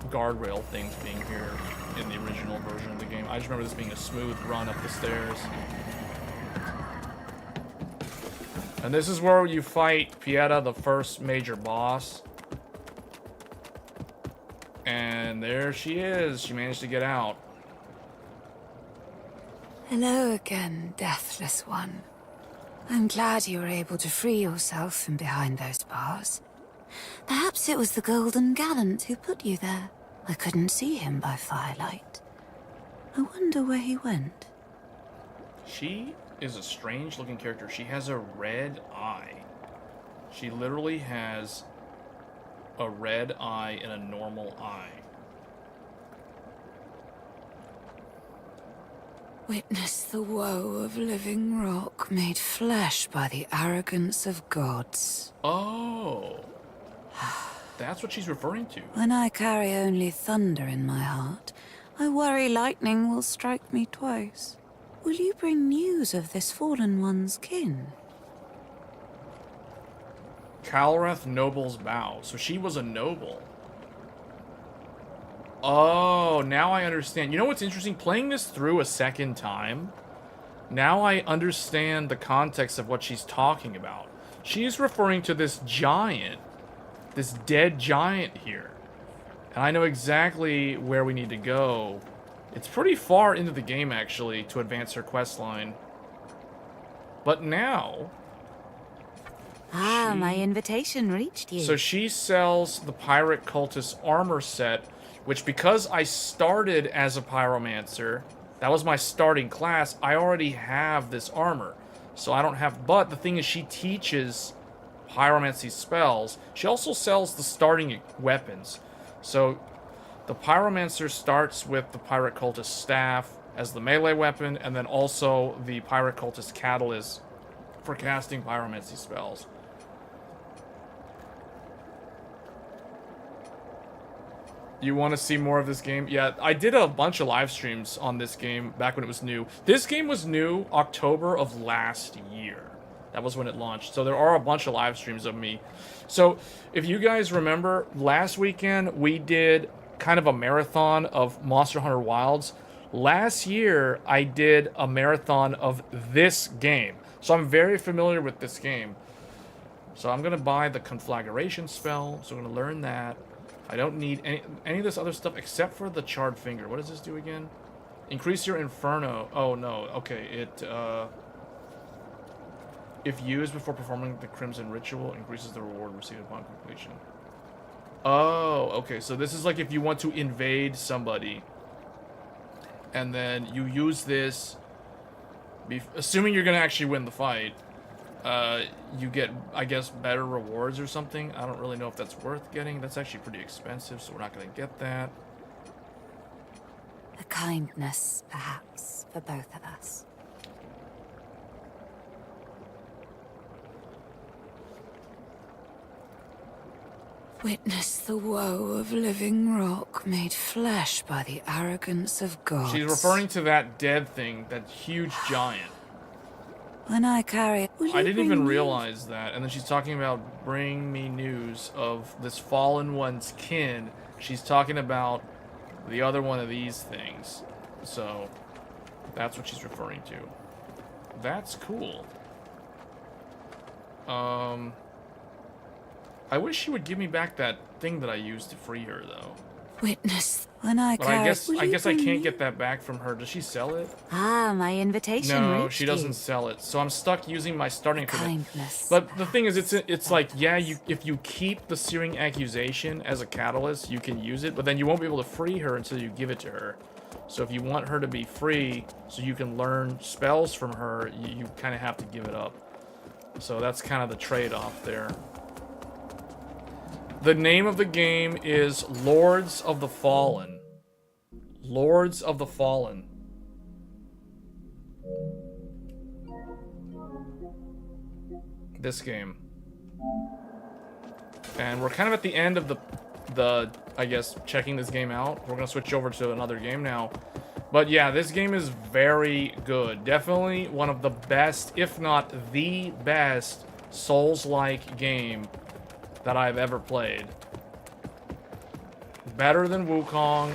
guardrail things being here in the original version of the game. I just remember this being a smooth run up the stairs. And this is where you fight Pieta, the first major boss. And there she is. She managed to get out. Hello again, Deathless One. I'm glad you were able to free yourself from behind those bars. Perhaps it was the Golden Gallant who put you there. I couldn't see him by firelight. I wonder where he went. She is a strange looking character. She has a red eye. She literally has a red eye and a normal eye. Witness the woe of living rock made flesh by the arrogance of gods. Oh. That's what she's referring to. When I carry only thunder in my heart, I worry lightning will strike me twice. Will you bring news of this fallen one's kin? Calrath Noble's Bow. So she was a noble. Oh, now I understand. You know what's interesting? Playing this through a second time, now I understand the context of what she's talking about. She's referring to this giant, this dead giant here. And I know exactly where we need to go. It's pretty far into the game, actually, to advance her quest line. But now... my invitation reached you. So she sells the Pirate Cultist armor set, which, because I started as a pyromancer, that was my starting class, I already have this armor. So I don't have... But the thing is, she teaches pyromancy spells. She also sells the starting weapons. So the pyromancer starts with the Pirate Cultist staff as the melee weapon, and then also the Pirate Cultist catalyst for casting pyromancy spells. You want to see more of this game? Yeah, I did a bunch of live streams on this game back when it was new. This game was new October of last year. That was when it launched. So there are a bunch of live streams of me. So if you guys remember, last weekend we did kind of a marathon of Monster Hunter Wilds. Last year I did a marathon of this game. So I'm very familiar with this game. So I'm going to buy the Conflagration spell. So I'm going to learn that. I don't need any of this other stuff except for the Charred Finger. What does this do again? Increase your Inferno. Oh, no. Okay, it, if used before performing the Crimson Ritual, increases the reward received upon completion. Oh, okay. So this is like if you want to invade somebody, and then you use this, assuming you're going to actually win the fight, you get, I guess, better rewards or something. I don't really know if that's worth getting. That's actually pretty expensive, so we're not going to get that. A kindness, perhaps, for both of us. Witness the woe of living rock made flesh by the arrogance of gods. She's referring to that dead thing, that huge giant. When I carry... I didn't even realize that. And then she's talking about bring me news of this fallen one's kin. She's talking about the other one of these things. So that's what she's referring to. That's cool. I wish she would give me back that thing that I used to free her, though. Witness, when I But I guess I can't get that back from her. Does she sell it? Ah, my invitation No, reached she doesn't you. sell it. So I'm stuck using my starting equipment. Kindness. But the thing is, it's like, yeah, if you keep the searing accusation as a catalyst, you can use it, but then you won't be able to free her until you give it to her. So if you want her to be free, so you can learn spells from her, you kind of have to give it up. So that's kind of the trade-off there. The name of the game is Lords of the Fallen. Lords of the Fallen. This game. And we're kind of at the end of the I guess, checking this game out. We're going to switch over to another game now. But yeah, this game is very good. Definitely one of the best, if not the best, Souls-like game that I've ever played. Better than Wukong,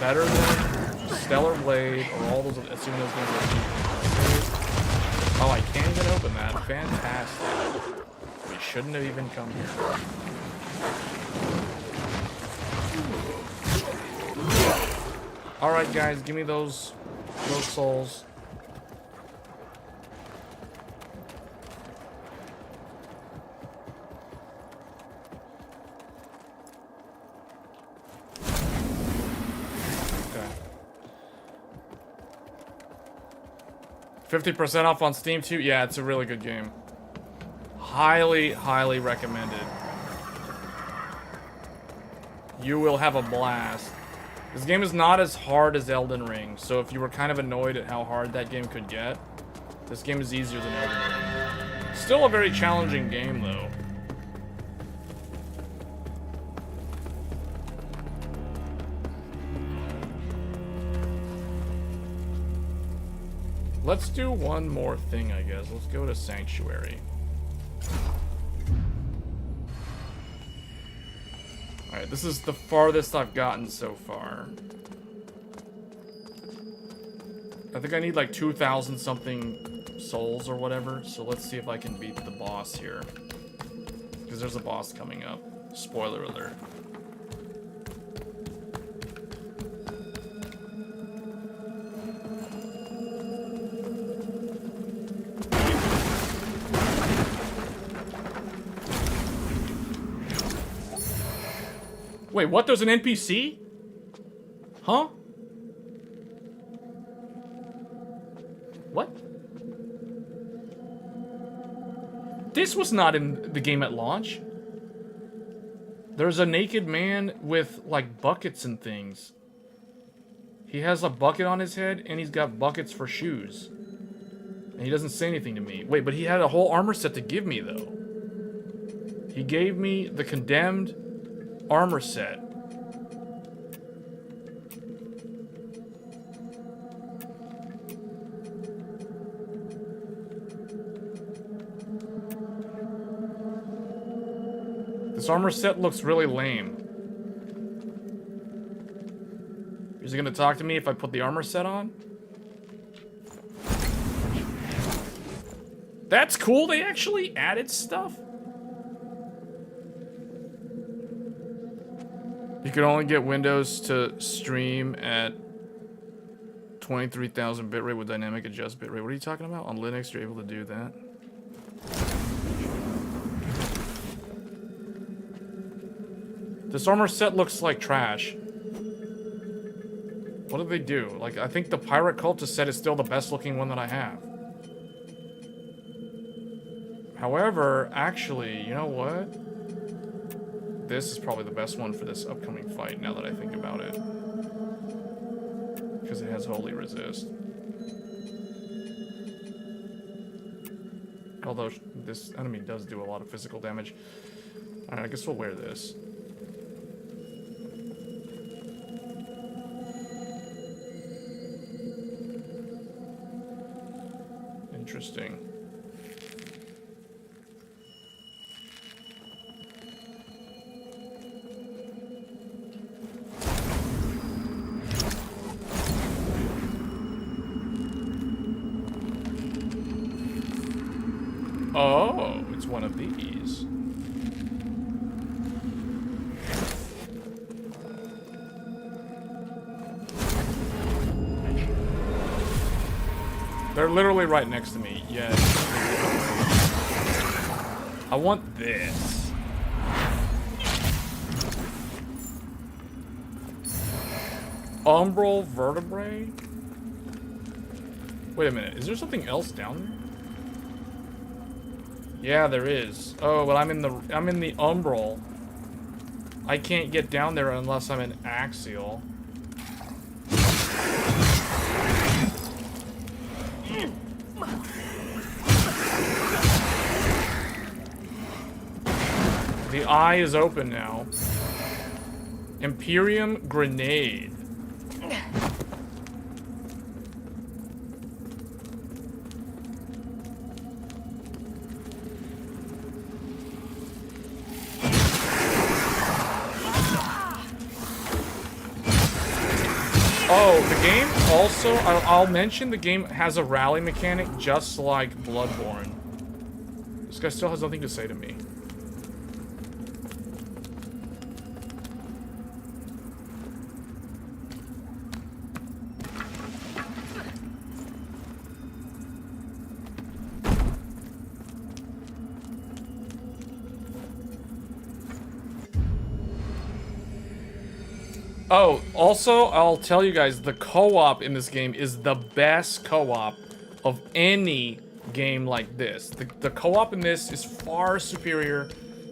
better than Stellar Blade, or all those, assuming those games are. Oh, I can't even open that. Fantastic. We shouldn't have even come here. Alright guys, give me those souls. Okay. 50% off on Steam too? Yeah, it's a really good game. Highly, highly recommended. You will have a blast. This game is not as hard as Elden Ring, so if you were kind of annoyed at how hard that game could get, this game is easier than Elden Ring. Still a very challenging game, though. Let's do one more thing, I guess. Let's go to Sanctuary. Alright, this is the farthest I've gotten so far. I think I need like 2,000 something souls or whatever, so let's see if I can beat the boss here. Because there's a boss coming up. Spoiler alert. Wait, what? There's an NPC? Huh? What? This was not in the game at launch. There's a naked man with, like, buckets and things. He has a bucket on his head, and he's got buckets for shoes. And he doesn't say anything to me. Wait, but he had a whole armor set to give me, though. He gave me the Condemned armor set. This armor set looks really lame. Is he gonna talk to me if I put the armor set on? That's cool, they actually added stuff. You can only get Windows to stream at 23,000 bitrate with dynamic adjust bitrate. What are you talking about? On Linux, you're able to do that. This armor set looks like trash. What did they do? Like, I think the Pirate Cultist set is still the best looking one that I have. However, actually, you know what? This is probably the best one for this upcoming fight, now that I think about it. Because it has Holy Resist. Although, this enemy does do a lot of physical damage. Alright, I guess we'll wear this. Interesting. Oh, it's one of these. They're literally right next to me. Yes. I want this. Umbral vertebrae? Wait a minute. Is there something else down there? Yeah, there is. Oh, but I'm in the umbral. I can't get down there unless I'm in axial. The eye is open now. Imperium grenade. Oh, the game also, I'll mention the game has a rally mechanic just like Bloodborne. This guy still has nothing to say to me. Oh, also, I'll tell you guys, the co-op in this game is the best co-op of any game like this. The co-op in this is far superior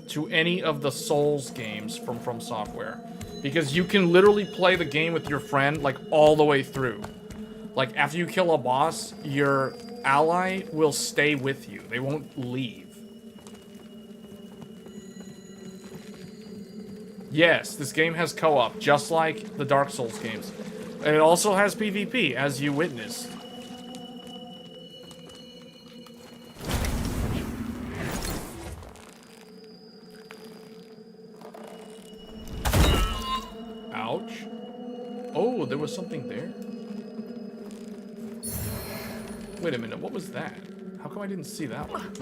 to any of the Souls games from Software. Because you can literally play the game with your friend, like, all the way through. Like, after you kill a boss, your ally will stay with you. They won't leave. Yes, this game has co-op, just like the Dark Souls games. And it also has PvP, as you witnessed. Ouch. Oh, there was something there? Wait a minute, what was that? How come I didn't see that one?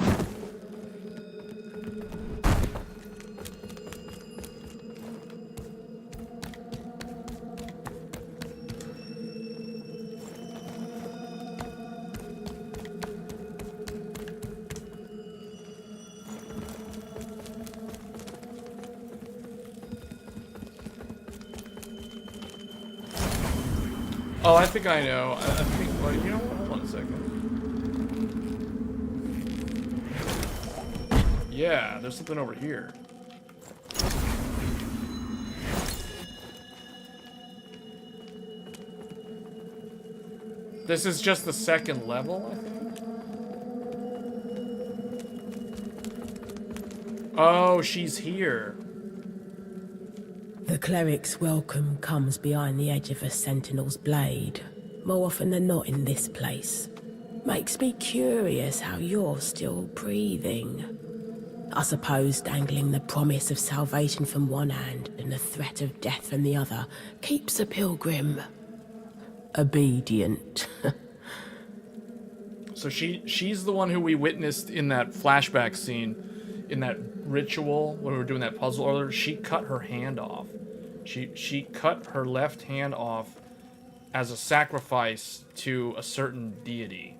Oh, I think I know. I think, well, you know what? Hold on a second. Yeah, there's something over here. This is just the second level, I think. Oh, she's here. The cleric's welcome comes behind the edge of a sentinel's blade, more often than not in this place. Makes me curious how you're still breathing. I suppose dangling the promise of salvation from one hand and the threat of death from the other keeps a pilgrim obedient. So she's the one who we witnessed in that flashback scene, in that ritual when we were doing that puzzle earlier. She cut her hand off. She cut her left hand off as a sacrifice to a certain deity.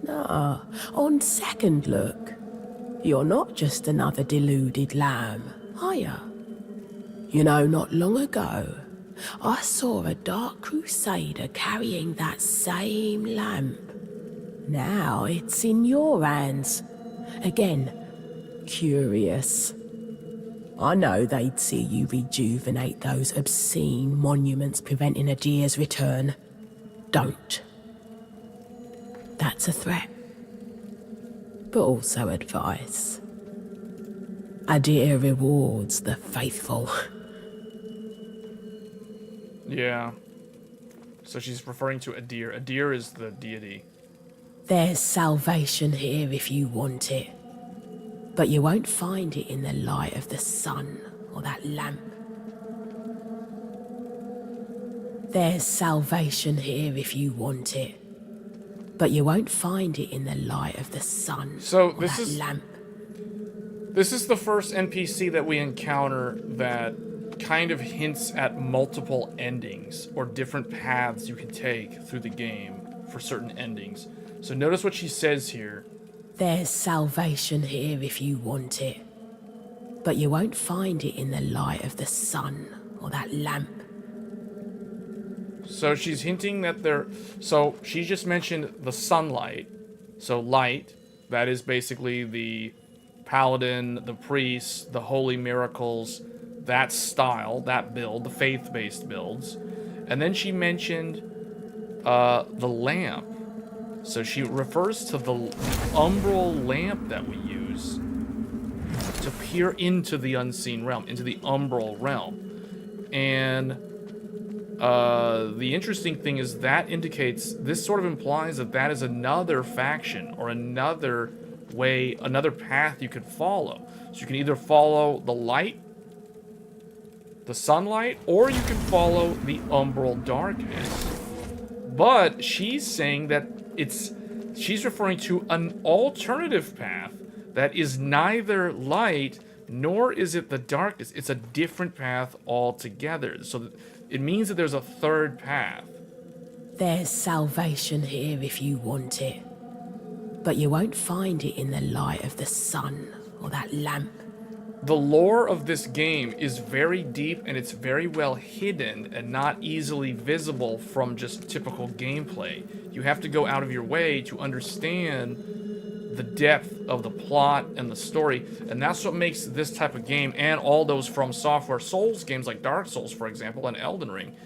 Nah, on second look, you're not just another deluded lamb, are ya? You know, not long ago, I saw a dark crusader carrying that same lamp. Now it's in your hands. Again, curious. I know they'd see you rejuvenate those obscene monuments preventing a deer's return. Don't. That's a threat. But also advice. A deer rewards the faithful. Yeah. So she's referring to a deer. A deer is the deity. There's salvation here if you want it. But you won't find it in the light of the sun or that lamp. There's salvation here if you want it. But you won't find it in the light of the sun. So or this that is lamp. This is the first NPC that we encounter that kind of hints at multiple endings or different paths you can take through the game for certain endings. So notice what she says here. There's salvation here if you want it. But you won't find it in the light of the sun or that lamp. So she's hinting that so she just mentioned the sunlight. So light, that is basically the paladin, the priest, the holy miracles, that style, that build, the faith-based builds. And then she mentioned the lamp. So she refers to the umbral lamp that we use to peer into the unseen realm, into the umbral realm. And the interesting thing is that indicates, this sort of implies that that is another faction or another way, another path you could follow. So you can either follow the light, the sunlight, or you can follow the umbral darkness. But she's saying that she's referring to an alternative path that is neither light nor is it the darkness. It's a different path altogether. So it means that there's a third path. There's salvation here if you want it. But you won't find it in the light of the sun or that lamp. The lore of this game is very deep and it's very well hidden and not easily visible from just typical gameplay. You have to go out of your way to understand the depth of the plot and the story, and that's what makes this type of game and all those From Software Souls games like Dark Souls, for example, and Elden Ring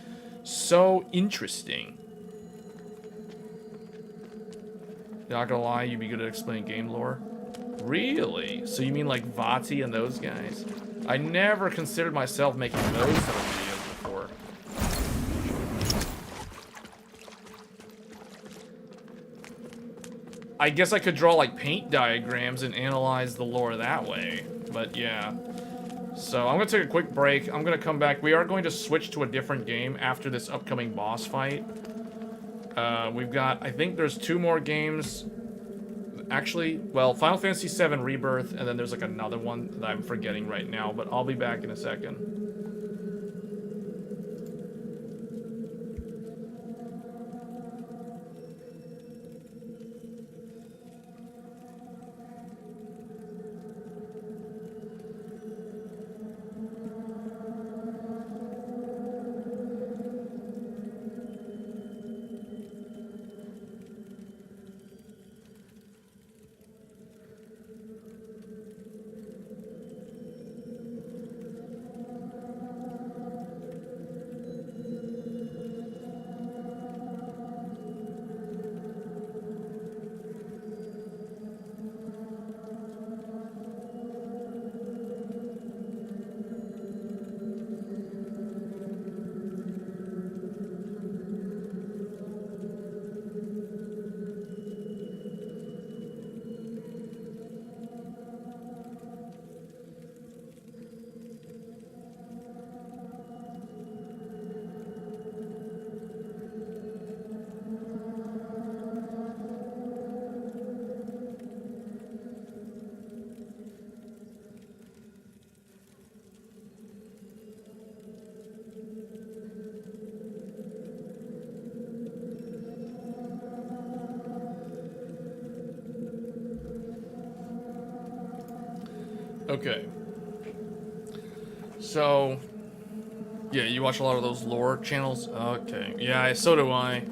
so interesting. Not gonna lie, you'd be good at explaining game lore. Really? So you mean like Vati and those guys? I never considered myself making those sort of videos before. I guess I could draw like paint diagrams and analyze the lore that way, but yeah. So I'm gonna take a quick break. I'm gonna come back. We are going to switch to a different game after this upcoming boss fight. We've got, I think there's 2 more games. Actually, well, Final Fantasy VII Rebirth, and then there's like another one that I'm forgetting right now, but I'll be back in a second. Okay. So, yeah, you watch a lot of those lore channels? Okay. Yeah, so do I.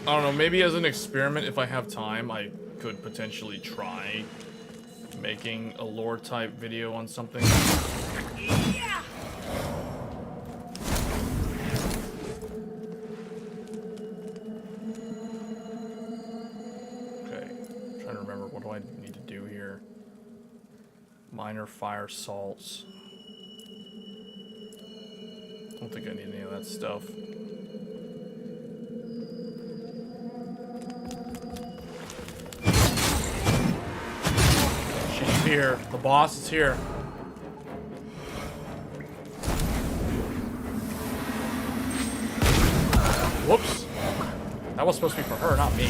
I don't know, maybe as an experiment, if I have time, I could potentially try making a lore type video on something. Yeah. Minor fire salts. Don't think I need any of that stuff. She's here. The boss is here. Whoops. That was supposed to be for her, not me.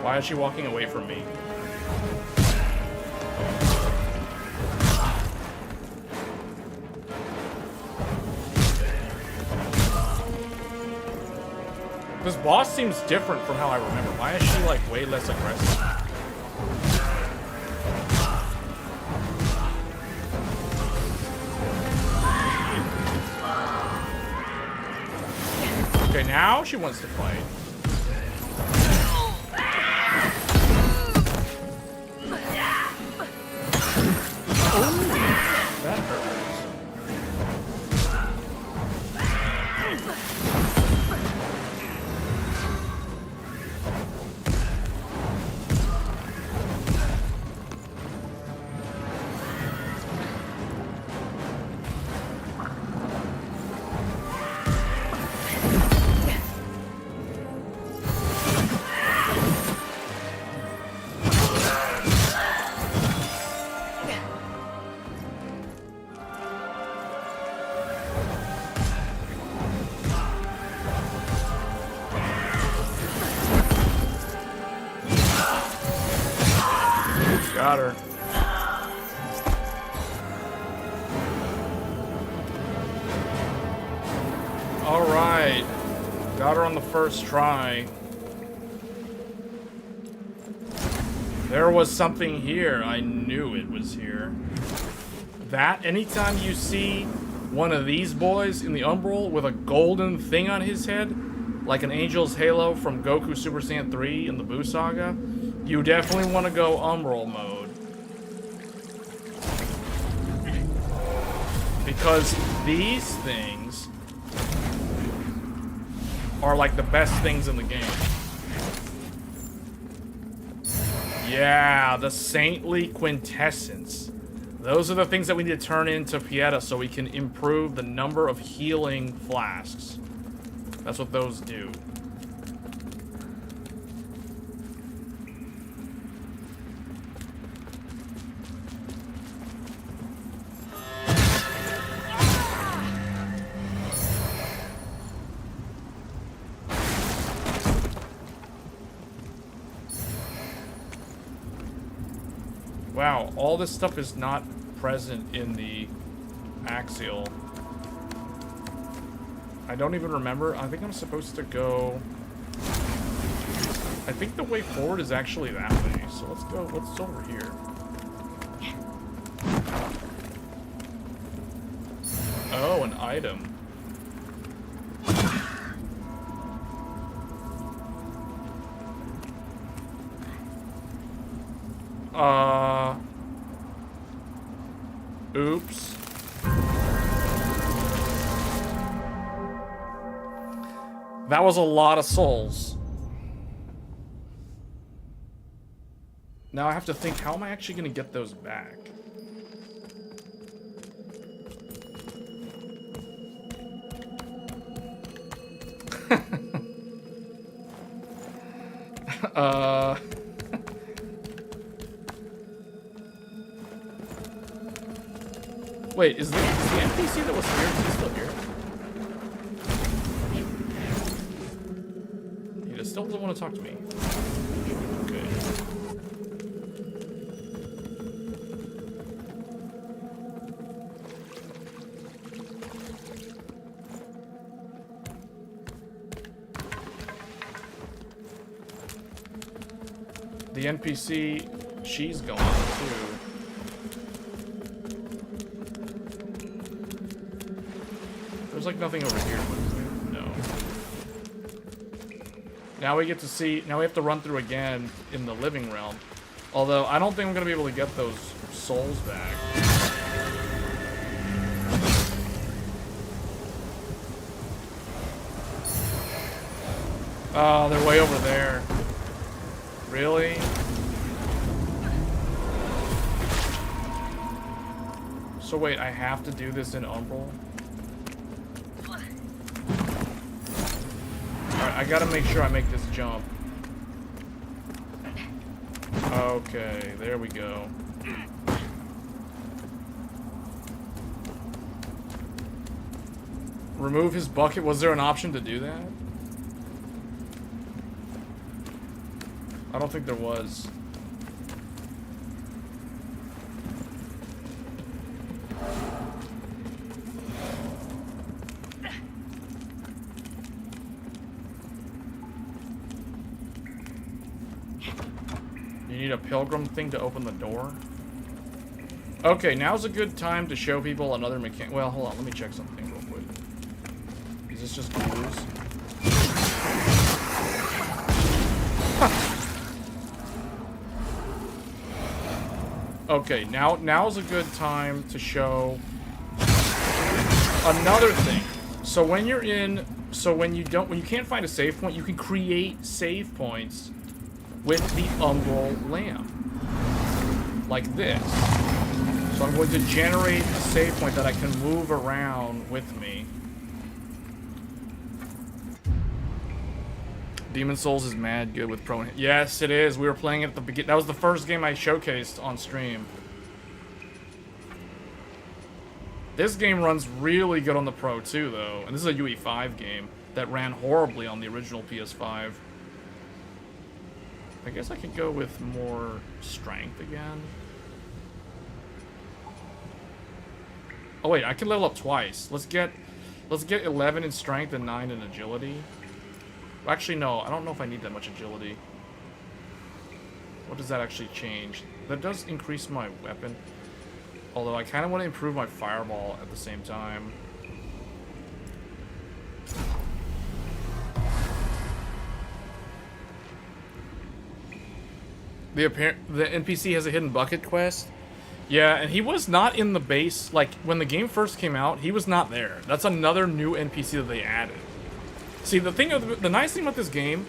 Why is she walking away from me? This boss seems different from how I remember. Why is she like way less aggressive? Okay, now she wants to fight. That hurts. Got her. All right. Got her on the first try. There was something here. I knew it was here. That, anytime you see one of these boys in the Umbral with a golden thing on his head, like an Angel's Halo from Goku Super Saiyan 3 in the Buu Saga, you definitely want to go Umbral mode. Because these things are like the best things in the game. Yeah, the Saintly Quintessence. Those are the things that we need to turn into Pieta so we can improve the number of healing flasks. That's what those do. Wow, all this stuff is not present in the Axial. I don't even remember. I think I'm supposed to go... I think the way forward is actually that way. So let's go, what's over here? Oh, an item. Oops. That was a lot of souls. Now I have to think, how am I actually going to get those back? Wait, is the NPC that was here, is he still here? He still doesn't want to talk to me. Okay. The NPC, she's gone too. There's like nothing over here, is there? No. Now we get to see, now we have to run through again in the living realm. Although, I don't think I'm going to be able to get those souls back. Oh, they're way over there. Really? So wait, I have to do this in Umbral? Alright, I gotta make sure I make this jump. Okay, there we go. Remove his bucket. Was there an option to do that? I don't think there was. You need a pilgrim thing to open the door? Okay, now's a good time to show people another mechanic. Well, hold on, let me check something real quick. Is this just clues? Okay, now's a good time to show another thing. So when you're in, when you can't find a save point, you can create save points with the umbral lamp, like this. So I'm going to generate a save point that I can move around with me. Demon's Souls is mad good with Pro. Yes, it is. We were playing it at the beginning. That was the first game I showcased on stream. This game runs really good on the Pro too, though. And this is a UE5 game that ran horribly on the original PS5. I guess I could go with more strength again. Oh wait, I can level up twice. Let's get 11 in strength and 9 in agility. Actually, no, I don't know if I need that much agility. What does that actually change? That does increase my weapon. Although I kind of want to improve my fireball at the same time. The NPC has a hidden bucket quest. Yeah, and he was not in the base. Like, when the game first came out, he was not there. That's another new NPC that they added. See, the nice thing about this game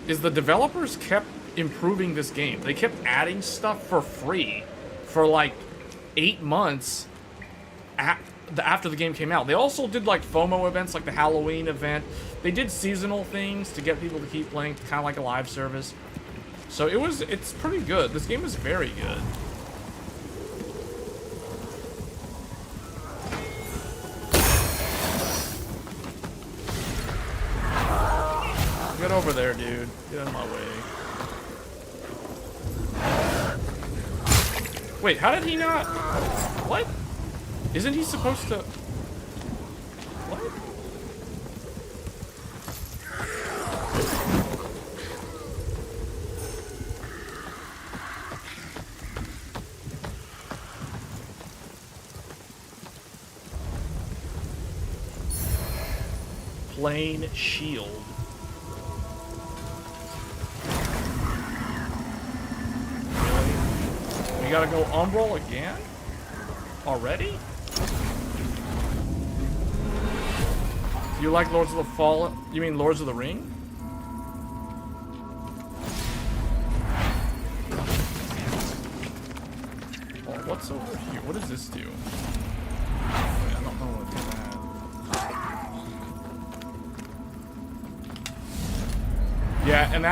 is the developers kept improving this game. They kept adding stuff for free for like 8 months after the game came out. They also did like FOMO events, like the Halloween event. They did seasonal things to get people to keep playing, kind of like a live service. So it's pretty good. This game is very good. Get over there, dude. Get out of my way. Wait, how did he not... What? Isn't he supposed to... What? Plain shield. We gotta go umbral again? Already? You like Lords of the Fallen? You mean Lords of the Ring? Oh, what's over here? What does this do? Wait, I don't know what to do that. Yeah, and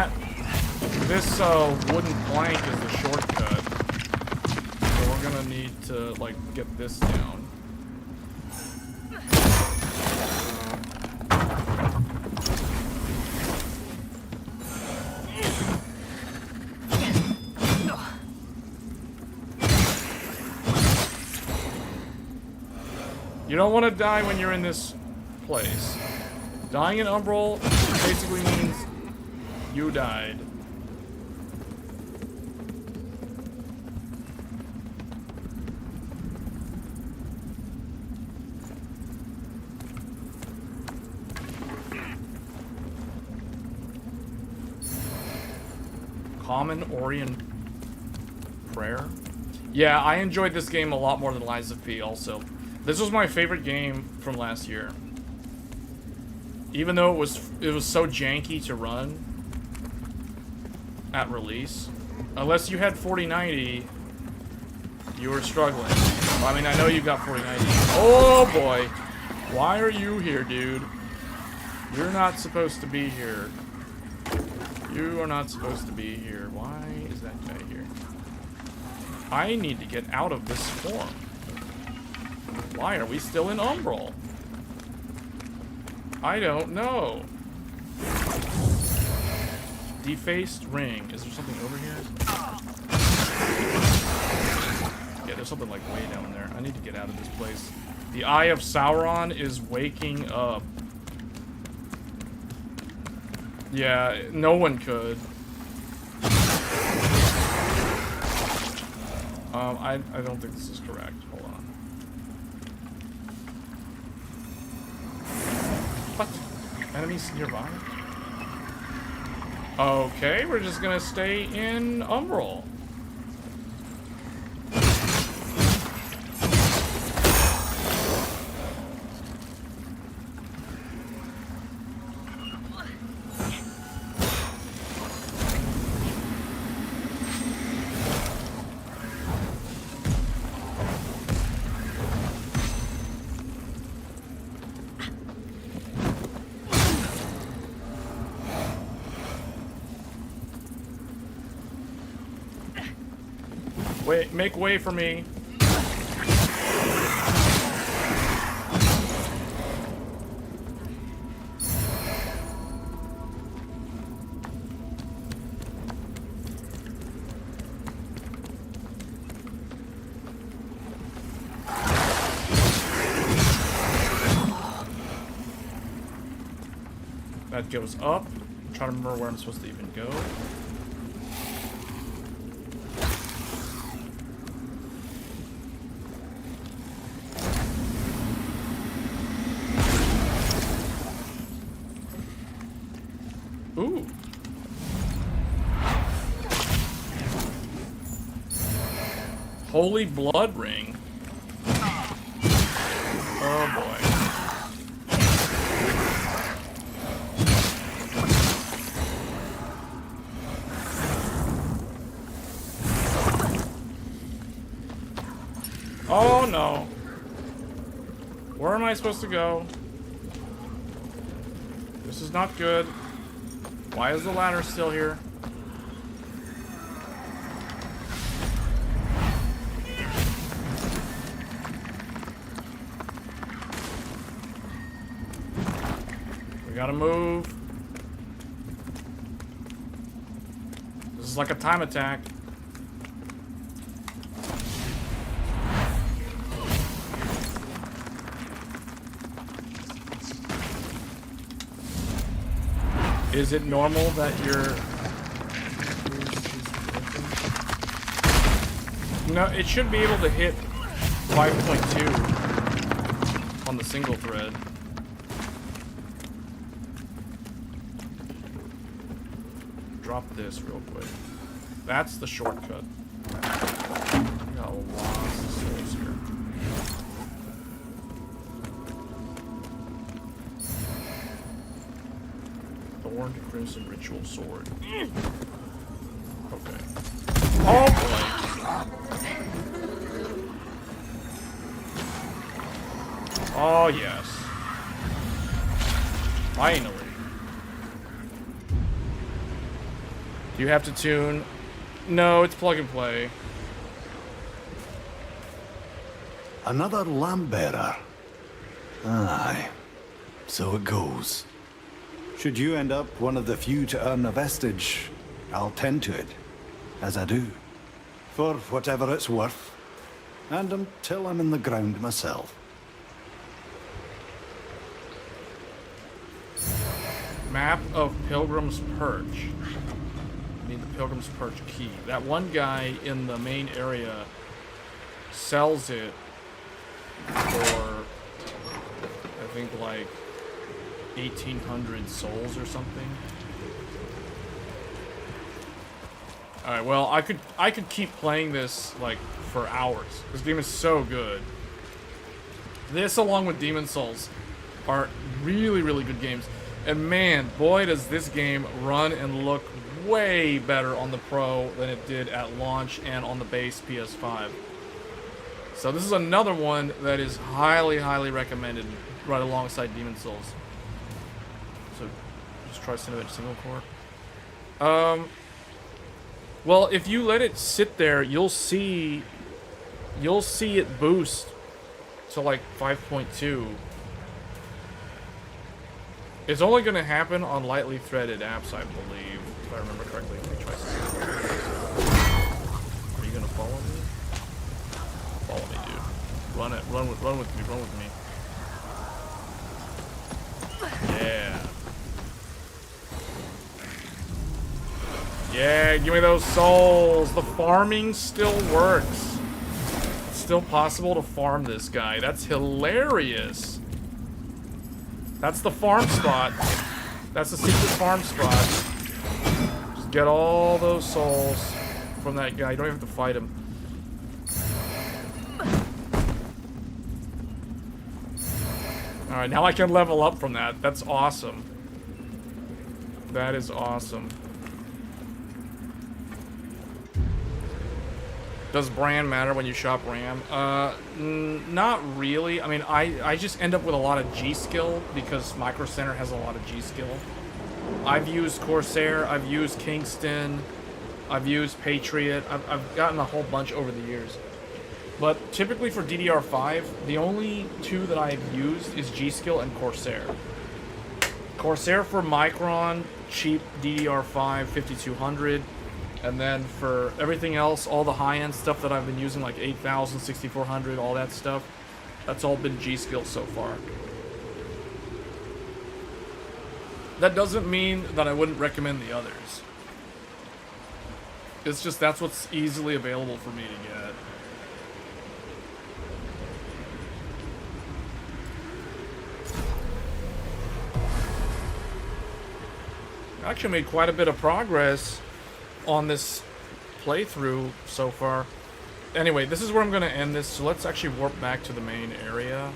this wooden plank is the shortcut. So we're gonna need to, like, get this down. You don't want to die when you're in this place. Dying in Umbral basically means you died. Common Orient Prayer? Yeah, I enjoyed this game a lot more than Lies of P also. This was my favorite game from last year. Even though it was so janky to run at release. Unless you had 4090, you were struggling. Well, I mean, I know you got 4090. Oh boy! Why are you here, dude? You're not supposed to be here. You are not supposed to be here. Why is that guy here? I need to get out of this form. Why are we still in Umbral? I don't know. Defaced ring. Is there something over here? Yeah, there's something like way down there. I need to get out of this place. The Eye of Sauron is waking up. Yeah, no one could. I don't think this is correct. Hold on. What? Enemies nearby? Okay, we're just gonna stay in Umbral. Wait, make way for me. That goes up. I'm trying to remember where I'm supposed to even go. Ooh. Holy Blood Ring. Oh boy. Oh no. Where am I supposed to go? This is not good. Why is the ladder still here? We gotta move. This is like a time attack. Is it normal that you're... No, it should be able to hit 5.2 on the single thread. Drop this real quick. That's the shortcut. We got lots of souls here. Thorn Crimson Ritual Sword. Okay. Oh boy. Oh yes. Finally. Do you have to tune? No, it's plug and play. Another lamp bearer. Aye. So it goes. Should you end up one of the few to earn a vestige, I'll tend to it, as I do, for whatever it's worth, and until I'm in the ground myself. Map of Pilgrim's Perch. I need the Pilgrim's Perch key. That one guy in the main area sells it for, I think, like 1,800 souls or something. Alright, well, I could keep playing this, like, for hours. This game is so good. This, along with Demon Souls, are really, really good games. And man, boy, does this game run and look way better on the Pro than it did at launch and on the base PS5. So this is another one that is highly, highly recommended right alongside Demon Souls. So just try Cinematic Single Core. Well, if you let it sit there, you'll see it boost to like 5.2. It's only going to happen on lightly threaded apps, I believe, if I remember correctly. Let me try something. Are you going to follow me? Follow me, dude. Run with me. Yeah. Yeah, give me those souls. The farming still works. It's still possible to farm this guy. That's hilarious. That's the farm spot. That's the secret farm spot. Just get all those souls from that guy. You don't even have to fight him. Alright, now I can level up from that. That's awesome. That is awesome. Does brand matter when you shop RAM? Not really. I mean, I just end up with a lot of G skill because Micro Center has a lot of G skill. I've used Corsair, I've used Kingston, I've used Patriot. I've gotten a whole bunch over the years. But typically for DDR5, the only two that I've used is G skill and Corsair. Corsair for Micron, cheap DDR5 5200. And then for everything else, all the high-end stuff that I've been using, like 8000, 6400, all that stuff, that's all been G-Skill so far. That doesn't mean that I wouldn't recommend the others. It's just that's what's easily available for me to get. I actually made quite a bit of progress on this playthrough so far. Anyway, this is where I'm going to end this, so let's actually warp back to the main area.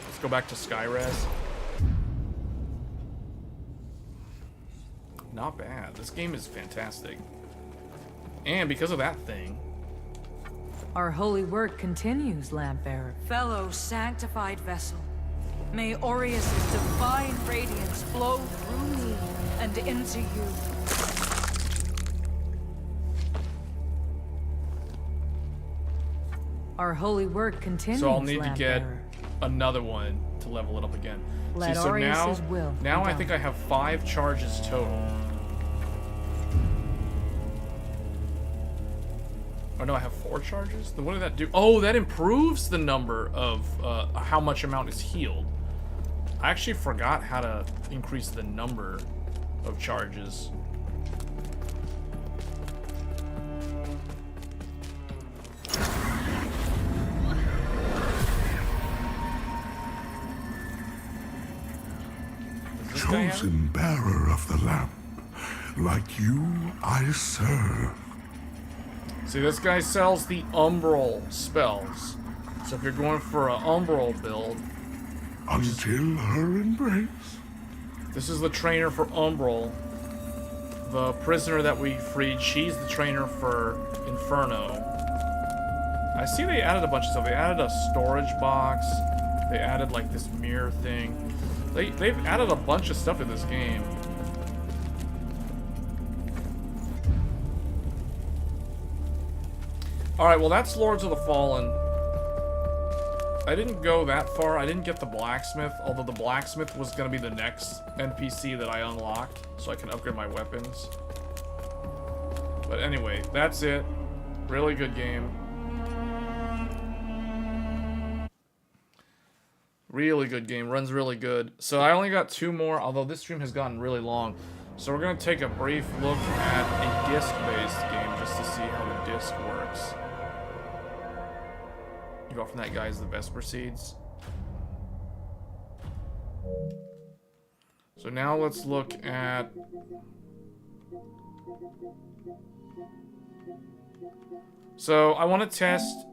Let's go back to Skyres. Not bad. This game is fantastic. And because of that thing... Our holy work continues, Lampbearer. Fellow sanctified vessel, may Aureus' divine radiance flow through me and into you. Our holy work continues. So I'll need to get another one to level it up again. Let See, so Aureus' will now be I think done. I have 5 charges total. Oh no, I have 4 charges? Then what did that do? Oh, that improves the number of how much amount is healed. I actually forgot how to increase the number of charges. Chosen bearer of the lamp, like you I serve. See, this guy sells the Umbral spells. So if you're going for an Umbral build... Until her embrace. This is the trainer for Umbral. The prisoner that we freed, she's the trainer for Inferno. I see they added a bunch of stuff. They added a storage box. They added, like, this mirror thing. They've added a bunch of stuff to this game. Alright, well that's Lords of the Fallen. I didn't go that far. I didn't get the blacksmith, although the blacksmith was going to be the next NPC that I unlocked, so I can upgrade my weapons. But anyway, that's it. Really good game. Really good game. Runs really good. So I only got 2 more, although this stream has gotten really long. So we're going to take a brief look at a disc-based game just to see how the disc works. You go from that guy as the Vesper Seeds. So now let's look at... So I want to test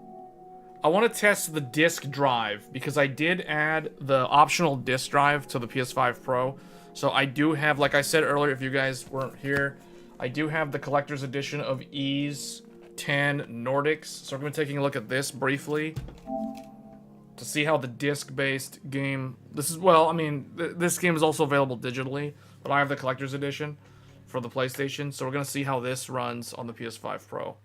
the disk drive because I did add the optional disk drive to the PS5 Pro. So I do have, like I said earlier, if you guys weren't here, I do have the collector's edition of X Nordics. So we're going to be taking a look at this briefly to see how the disc-based game... This is, well, I mean, this game is also available digitally, but I have the collector's edition for the PlayStation. So we're gonna see how this runs on the PS5 Pro.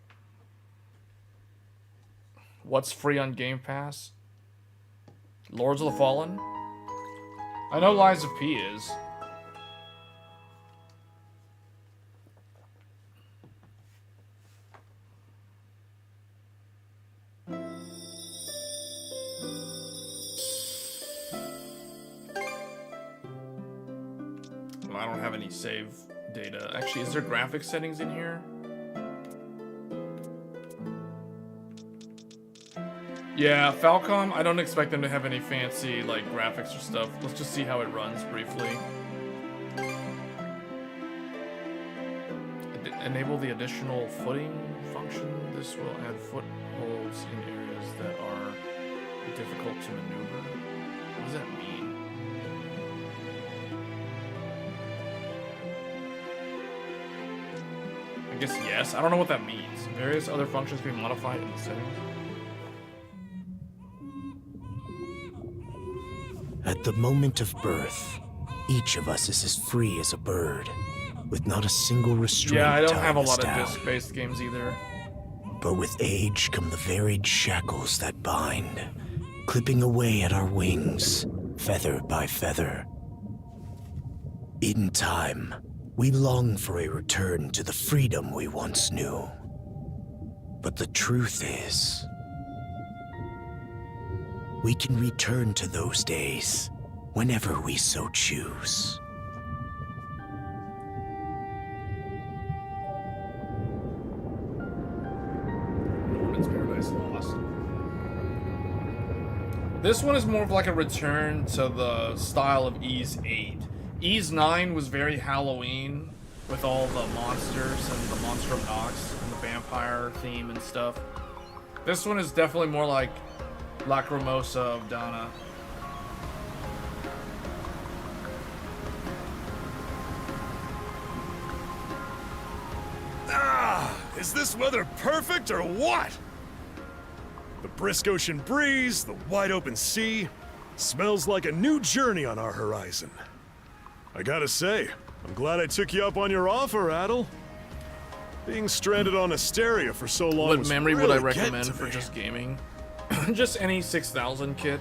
What's free on Game Pass? Lords of the Fallen? I know Lies of P is. I don't have any save data. Actually, is there graphics settings in here? Yeah, Falcom, I don't expect them to have any fancy like graphics or stuff. Let's just see how it runs briefly. Enable the additional footing function. This will add footholds in areas that are difficult to maneuver. What does that mean? I guess yes. I don't know what that means. Various other functions can be modified in the settings. At the moment of birth, each of us is as free as a bird, with not a single restraint. Yeah, I don't have a tying us lot of down. disc-based games either. But with age come the varied shackles that bind, clipping away at our wings, feather by feather. In time, we long for a return to the freedom we once knew. But the truth is, we can return to those days whenever we so choose. Norman's Paradise Lost. This one is more of like a return to the style of Ys 8. Ys 9 was very Halloween with all the monsters and the Monster of Nox and the vampire theme and stuff. This one is definitely more like Lacrimosa of Dana. Ah, is this weather perfect or what? The brisk ocean breeze, the wide open sea, smells like a new journey on our horizon. I gotta say, I'm glad I took you up on your offer, Adel. Being stranded on Asteria for so long What was memory really would I getting recommend to for me. just gaming? Just any 6000 kit.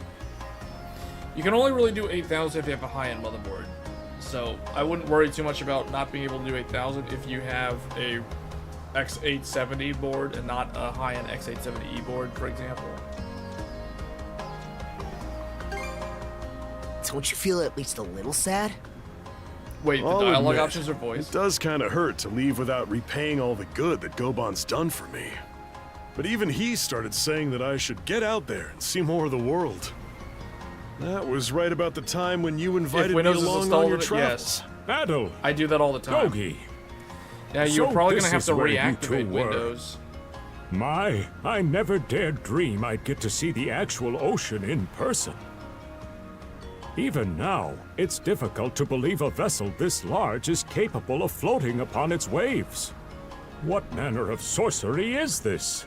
You can only really do 8000 if you have a high-end motherboard. So I wouldn't worry too much about not being able to do 8000 if you have a X870 board and not a high-end X870E board, for example. Don't you feel at least a little sad? Wait, the I'll dialogue admit, options are voiced? It does kind of hurt to leave without repaying all the good that Goban's done for me. But even he started saying that I should get out there and see more of the world. That was right about the time when you invited me Windows is along on installed your in it, travels. yes. Adel. I do that all the time. Yogi. Yeah, you're So probably this gonna have is to where you reactivate two were. Windows. My, I never dared dream I'd get to see the actual ocean in person. Even now, it's difficult to believe a vessel this large is capable of floating upon its waves. What manner of sorcery is this?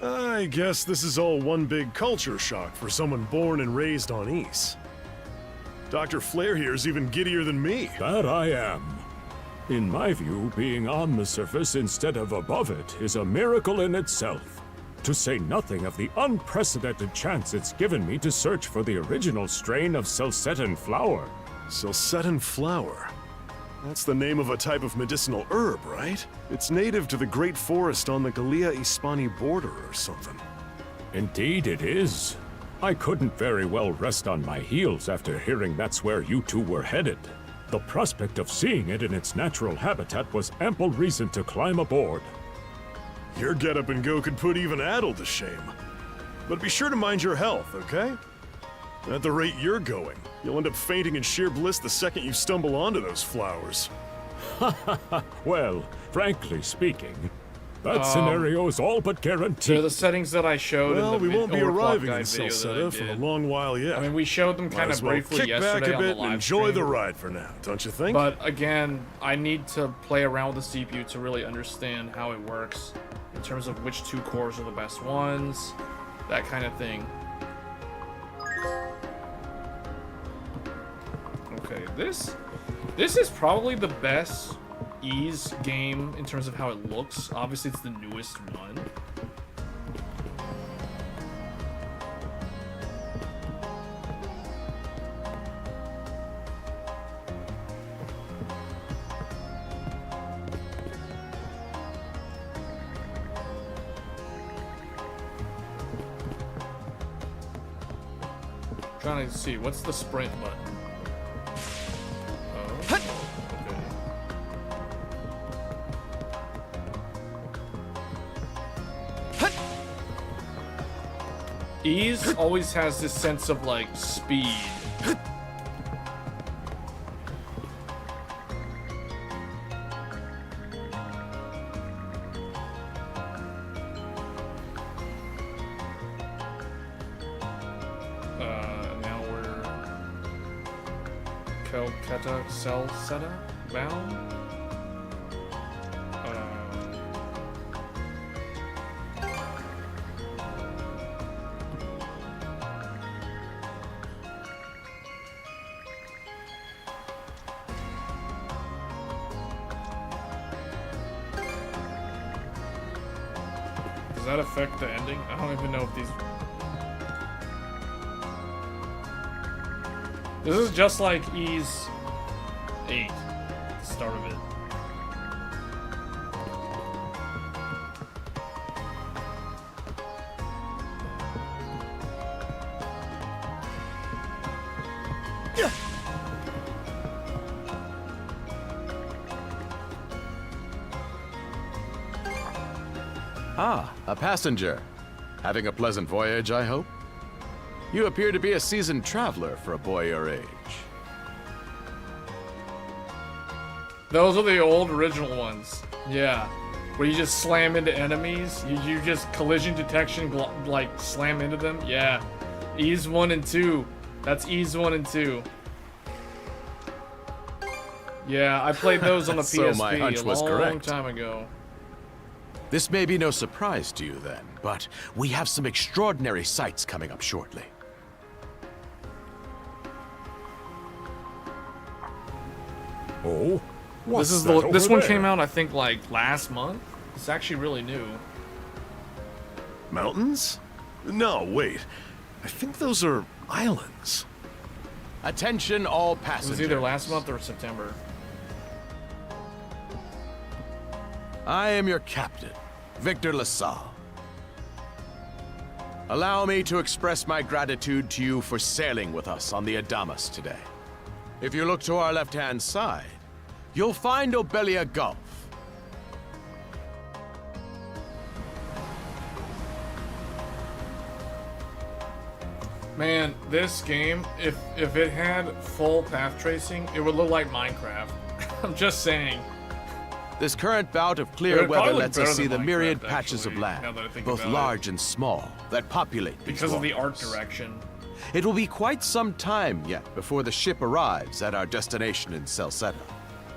I guess this is all one big culture shock for someone born and raised on Ys. Dr. Flair here's even giddier than me. That I am. In my view, being on the surface instead of above it is a miracle in itself. To say nothing of the unprecedented chance it's given me to search for the original strain of Selcetan flower. Selcetan flower? That's the name of a type of medicinal herb, right? It's native to the Great Forest on the Gallia-Hispani border or something. Indeed it is. I couldn't very well rest on my heels after hearing that's where you two were headed. The prospect of seeing it in its natural habitat was ample reason to climb aboard. Your get-up and go could put even Adel to shame. But be sure to mind your health, okay? At the rate you're going, you'll end up fainting in sheer bliss the second you stumble onto those flowers. Well, frankly speaking, that scenario's all but guaranteed. They're the settings that I showed Well, in the we won't be Overclock arriving Guide in video that I Celceta for a did. long while yet. I mean, we showed them Might kind as of well briefly kick yesterday back a on the bit and live enjoy stream. the ride for now, don't you think? But again, I need to play around with the CPU to really understand how it works in terms of which two cores are the best ones, that kind of thing. Okay, this is probably the best Ys game in terms of how it looks. Obviously, it's the newest one. Trying to see what's the sprint button. Oh, okay. Ys always has this sense of like speed. Cell setup bound. Does that affect the ending? I don't even know if these. This is just like Ys 8, the start of it. Ah, a passenger. Having a pleasant voyage, I hope? You appear to be a seasoned traveler for a boy your age. Those are the old original ones. Yeah. Where you just slam into enemies. You just collision detection, like, slam into them. Yeah. Ys 1 and 2. That's Ys 1 and 2. Yeah, I played those on the So PSP my hunch was a long correct. time ago. This may be no surprise to you then, but we have some extraordinary sights coming up shortly. Oh? This one came out, I think, like last month. It's actually really new. Mountains? No, wait. I think those are islands. Attention all It passengers. was either last month or September. I am your captain, Victor LaSalle. Allow me to express my gratitude to you for sailing with us on the Adamas today. If you look to our left-hand side, you'll find Obelia Gulf. Man, this game, if it had full path tracing, it would look like Minecraft. I'm just saying. This current bout of It clear would weather probably lets look us see better the than myriad Minecraft, patches of actually, now land, that I think both about it. large and small, that populate these Because of the art waters. direction. It will be quite some time yet before the ship arrives at our destination in Celceta.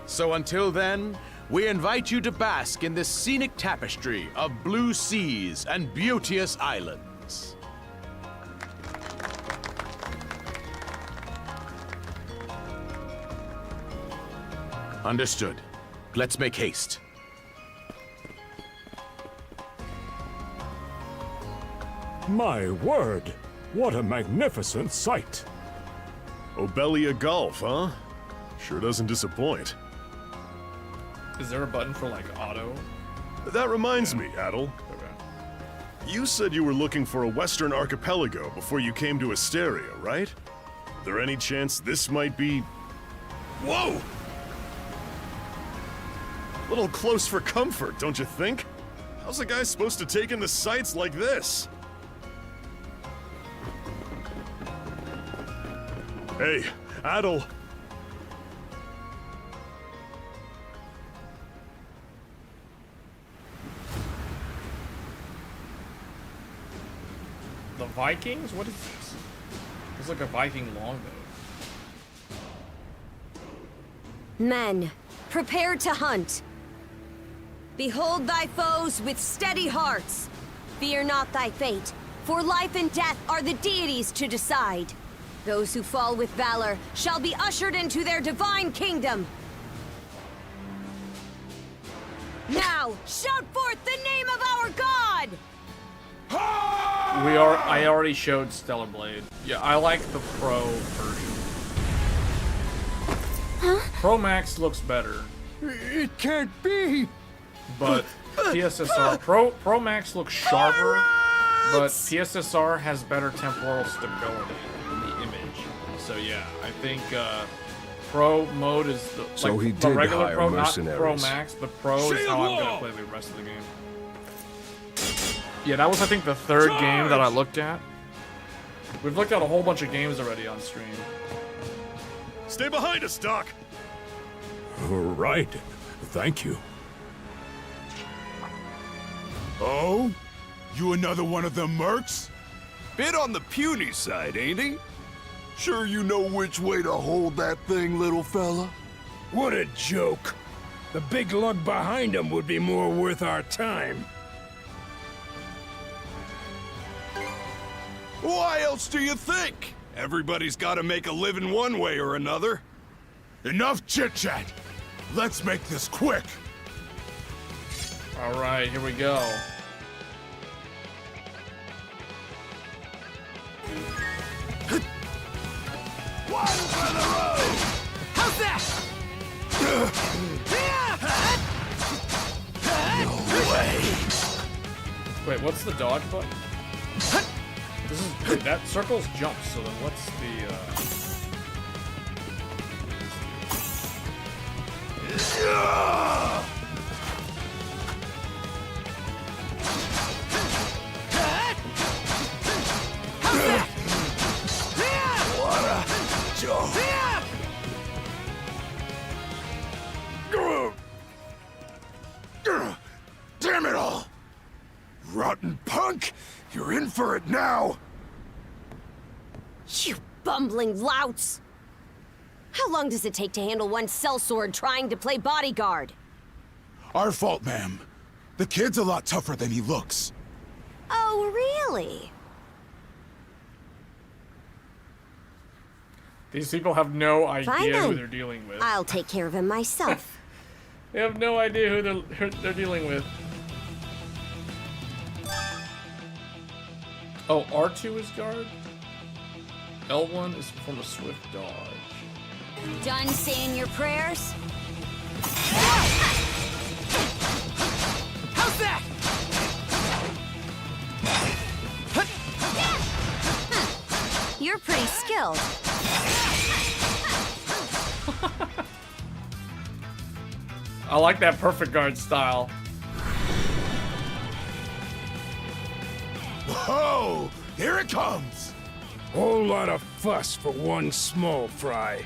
So until then, we invite you to bask in this scenic tapestry of blue seas and beauteous islands. Understood. Let's make haste. My word! What a magnificent sight! Obelia Gulf, huh? Sure doesn't disappoint. Is there a button for like auto? That reminds me, Adel. You said you were looking for a western archipelago before you came to Asteria, right? There any chance this might be... Whoa! A little close for comfort, don't you think? How's a guy supposed to take in the sights like this? Hey, Adel. The Vikings? What is this? It's like a Viking longbow. Men, prepare to hunt. Behold thy foes with steady hearts. Fear not thy fate, for life and death are the deities to decide. Those who fall with valor shall be ushered into their divine kingdom. Now, shout forth the name of our god! I already showed Stellar Blade. Yeah, I like the Pro version. Huh? Pro Max looks better. It can't be! But PSSR Pro Max looks sharper, but PSSR has better temporal stability in the image. So yeah, I think Pro mode is the, So like, he the did regular hire Pro, not mercenaries. Pro Max, but Pro is how I'm gonna play the rest of the game. Yeah, that was I think the third game that I looked at. We've looked at a whole bunch of games already on stream. Stay behind us, Doc. Right. Thank you. Oh? You another one of them mercs? Bit on the puny side, ain't he? Sure you know which way to hold that thing, little fella? What a joke. The big lug behind him would be more worth our time. Why else do you think? Everybody's gotta make a living one way or another. Enough chit-chat. Let's make this quick. All right, here we go. One for the road! How's that? No way! Wait, what's the dodge button? This is wait, that circle's jumps. So then what's What a joke! Damn it all! Rotten punk! You're in for it now! You bumbling louts! How long does it take to handle one sellsword trying to play bodyguard? Our fault, ma'am. The kid's a lot tougher than he looks. Oh, really? These people have no Fine idea who then. they're dealing with. I'll take care of him myself. They have no idea who they're dealing with. Oh, R2 is guard. L1 is from a swift dodge. Done saying your prayers? How's that? You're pretty skilled. I like that perfect guard style. Whoa! Here it comes! Whole lot of fuss for one small fry.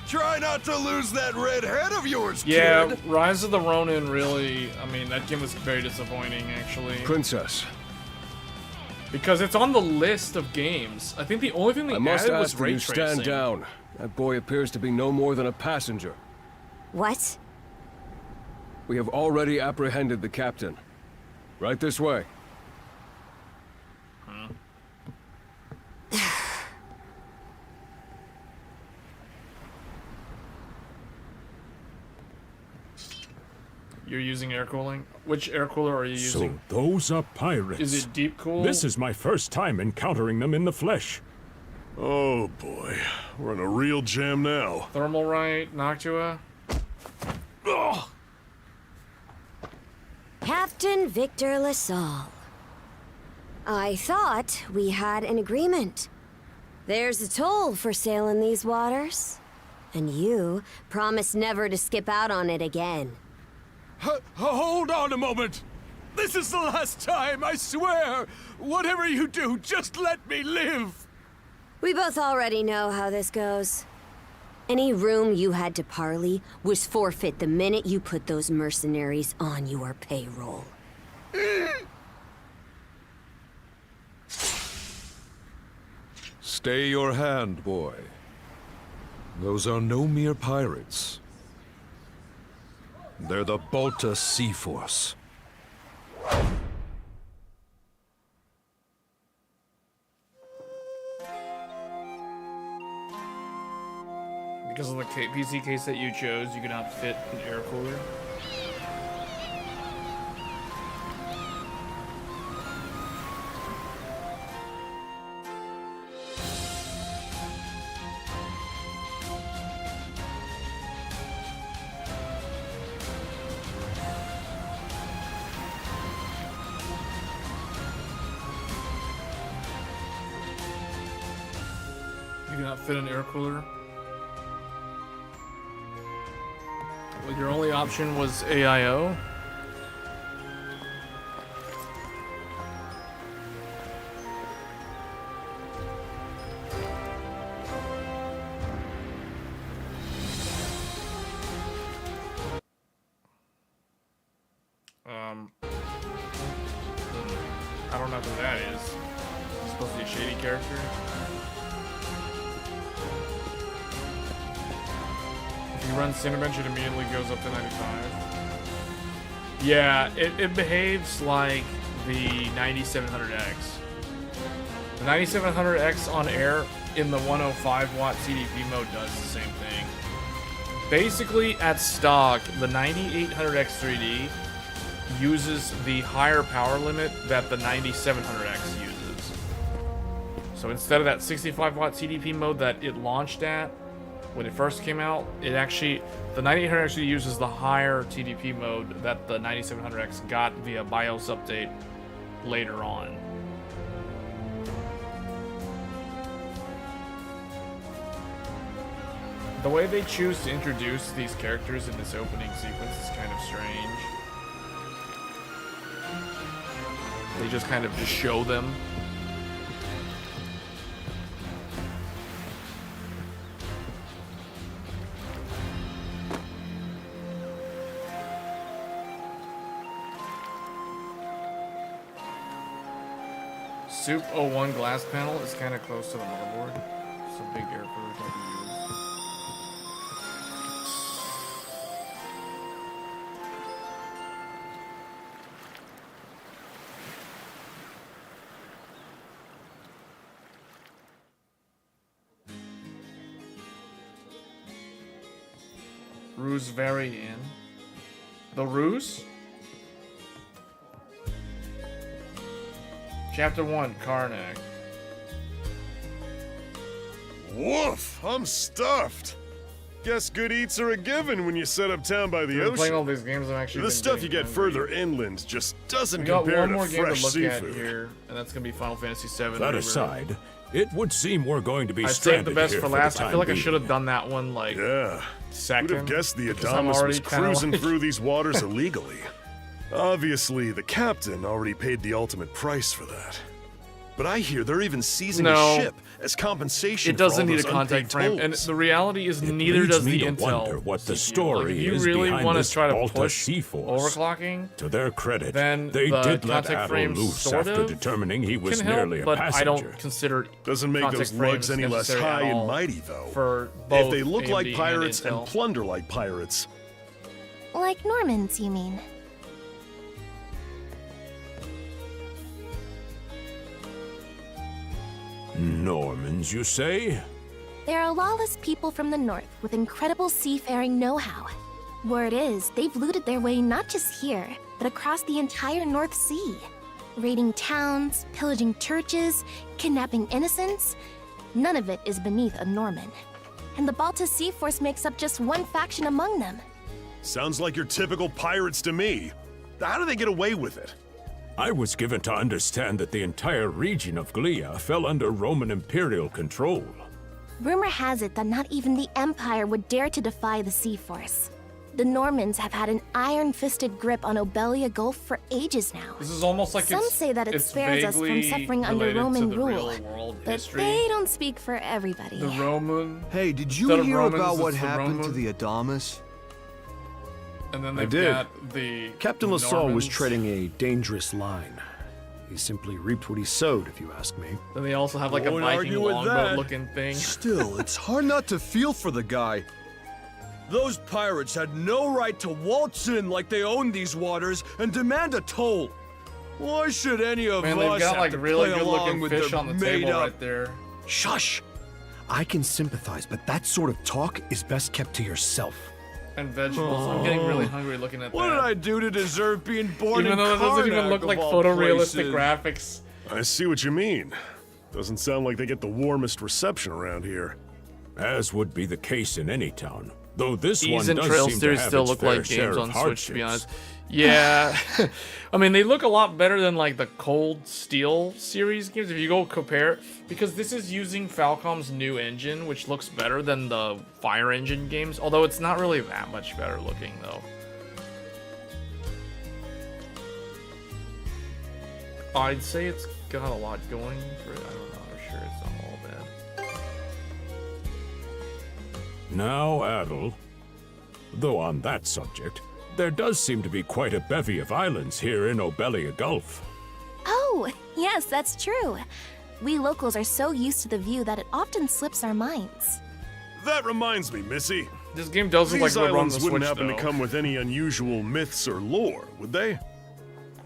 Try not to lose that red head of yours, Yeah, kid! Rise of the Ronin really, I mean, that game was very disappointing, actually. Princess. Because it's on the list of games. I think the only thing they I must added was ask that ray you tracing. stand down. That boy appears to be no more than a passenger. What? We have already apprehended the captain. Right this way. You're using air cooling? Which air cooler are you using? So those are pirates. Is it deep cool? This is my first time encountering them in the flesh. Oh boy, we're in a real jam now. Thermal right, Noctua. Ugh. Captain Victor LaSalle. I thought we had an agreement. There's a toll for sailing these waters. And you promised never to skip out on it again. Hold on a moment. This is the last time, I swear. Whatever you do, just let me live. We both already know how this goes. Any room you had to parley was forfeit the minute you put those mercenaries on your payroll. Stay your hand, boy. Those are no mere pirates. They're the Balta Sea Force. Because of the PC case that you chose, you could not fit an air cooler. not fit an air cooler? Well, your only option was AIO? I don't know who that is. It's supposed to be a shady character. If you run Cinebench, it immediately goes up to 95. Yeah, it behaves like the 9700X. The 9700X on air in the 105 watt CDP mode does the same thing. Basically, at stock, the 9800X 3D uses the higher power limit that the 9700X uses. So instead of that 65 watt CDP mode that it launched at when it first came out, it actually, the 9800 actually uses the higher TDP mode that the 9700X got via BIOS update later on. The way they choose to introduce these characters in this opening sequence is kind of strange. They just kind of just show them. Soup 01 glass panel is kind of close to the motherboard. It's a big air cooler type of unit. Ruse Varian. The Ruse? Chapter 1, Karnak. Woof! I'm stuffed. Guess good eats are a given when you set up town by the ocean. Playing all these games, I'm actually the stuff you get further inland just doesn't we got compare one to more game fresh to look seafood. at here, and that's gonna be Final Fantasy VII. That aside, it would seem we're going to be I saved stranded the best here for the last. I time feel like I being. should have done that one like second. Who'd have guessed the because I'm Adamus was already kinda cruising like- through these waters illegally? Obviously, the captain already paid the ultimate price for that. But I hear they're even seizing No. a ship as compensation. It doesn't for all need a those contact unpaid frame, and tolls. the reality is neither leads does me the to Intel. wonder what the CPU. story Like, if you is really behind want this to try to Balta push C-Force. overclocking, To their credit, then they the did let contact Adol frame loose sort after of determining he was can help, merely a but passenger. I don't consider Doesn't make contact those lugs frames any less necessary high at and all mighty, though. For If both they look like AMD pirates and, and Intel. plunder like pirates, Like Normans, you mean? Normans, you say? They're a lawless people from the north with incredible seafaring know-how. Word is, they've looted their way not just here, but across the entire North Sea. Raiding towns, pillaging churches, kidnapping innocents. None of it is beneath a Norman. And the Balta Sea Force makes up just one faction among them. sounds like your typical pirates to me. How do they get away with it? I was given to understand that the entire region of Glia fell under Roman Imperial control. Rumor has it that not even the Empire would dare to defy the Sea Force. The Normans have had an iron-fisted grip on Obelia Gulf for ages now. This is almost like Some it's, say that it it's spares us from vaguely suffering under related Roman to the rule, real world but history. they don't speak for everybody. The Roman. Hey, did you Instead of hear Romans, about what it's the happened to Roman. the Adamus? And then I they've did. got the Captain Lassalle was Normans. treading a dangerous line. He simply reaped what he sowed, if you ask me. Then they also have like a Won't Viking argue with longboat that. looking thing. Still, it's hard not to feel for the guy. Those pirates had no right to waltz in like they own these waters and demand a toll. Why should any of Man, us they've got have like to really play good along looking with fish their on the table made-up- right there. Shush! I can sympathize, but that sort of talk is best kept to yourself. And vegetables. I'm getting really hungry looking at What that. did I do to deserve being born Even in though it doesn't even Karnak, look of like all photorealistic places? graphics. I see what you mean. Doesn't sound like they get the warmest reception around here. As would be the case in any town. Though this These one and does Trail seem to Series have still its look fair like share games of on Switch, to be hardships. honest. Yeah. I mean, they look a lot better than like the Cold Steel series games if you go compare, because this is using Falcom's new engine, which looks better than the Fire Engine games, although it's not really that much better looking though. I'd say it's got a lot going for it. I don't know, I'm sure it's not all bad. Now, Adel. Though on that subject, there does seem to be quite a bevy of islands here in Obelia Gulf. Oh, yes, that's true. We locals are so used to the view that it often slips our minds. That reminds me, Missy. This game does look like These it would run on the islands wouldn't Switch, happen though. to come with any unusual myths or lore, would they?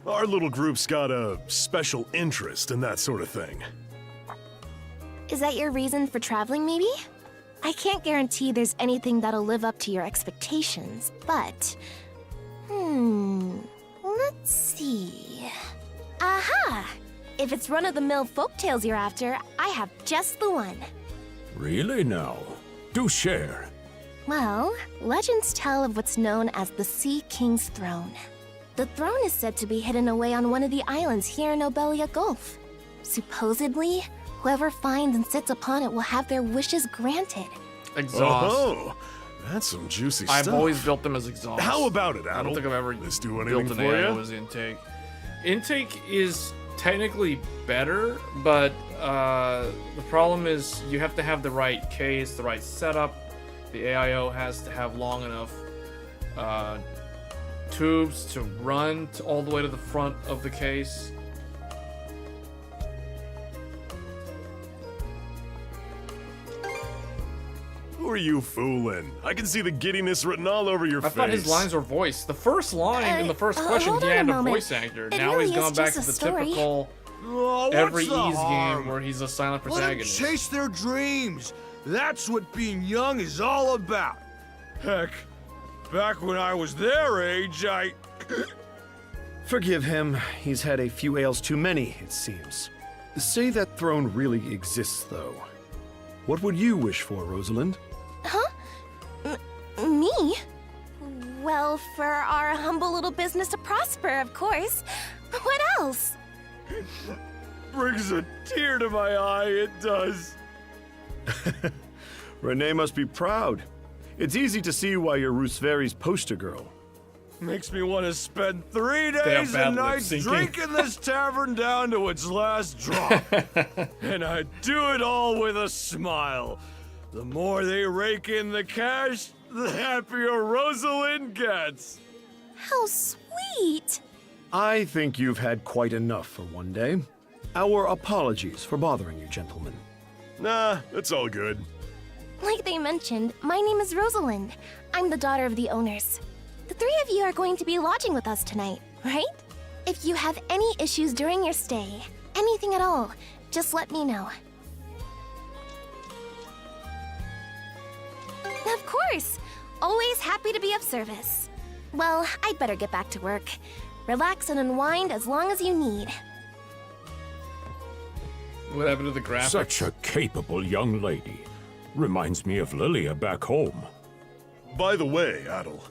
Our little group's got a special interest in that sort of thing. Is that your reason for traveling, maybe? I can't guarantee there's anything that'll live up to your expectations, but... let's see... Aha! If it's run-of-the-mill folktales you're after, I have just the one. Really now? Do share. Well, legends tell of what's known as the Sea King's Throne. The throne is said to be hidden away on one of the islands here in Obelia Gulf. Supposedly, whoever finds and sits upon it will have their wishes granted. Exhaust. Oh, that's some juicy stuff. I've always built them as exhaust. How about it, Adel? I don't think I've ever Let's do built anything an for AIO you? as intake. Intake is technically better, but the problem is you have to have the right case, the right setup. The AIO has to have long enough tubes to run all the way to the front of the case. Who are you fooling? I can see the giddiness written all over your I face. thought his lines were voiced. The first line in the first question, hold he on had a a moment. voice actor. It Now really he's is gone back just to a the story. typical Oh, every what's the Ys harm? game where he's a silent Let them protagonist. chase their dreams. That's what being young is all about. Heck, back when I was their age, I... Forgive him. He's had a few ales too many, it seems. Say that throne really exists, though. What would you wish for, Rosalind? Huh? Me? Well, for our humble little business to prosper, of course. What else? Brings a tear to my eye, it does. Renee must be proud. It's easy to see why you're Rooseveri's poster girl. Makes me want to spend 3 They have days bad and lip nights syncing. drinking this tavern down to its last drop. And I do it all with a smile. The more they rake in the cash, the happier Rosalind gets. How sweet! I think you've had quite enough for one day. Our apologies for bothering you, gentlemen. Nah, it's all good. Like they mentioned, my name is Rosalind. I'm the daughter of the owners. The three of you are going to be lodging with us tonight, right? If you have any issues during your stay, anything at all, just let me know. Of course! Always happy to be of service. Well, I'd better get back to work. Relax and unwind as long as you need. What happened to the graphics? Such a capable young lady. Reminds me of Lilia back home. By the way, Adel,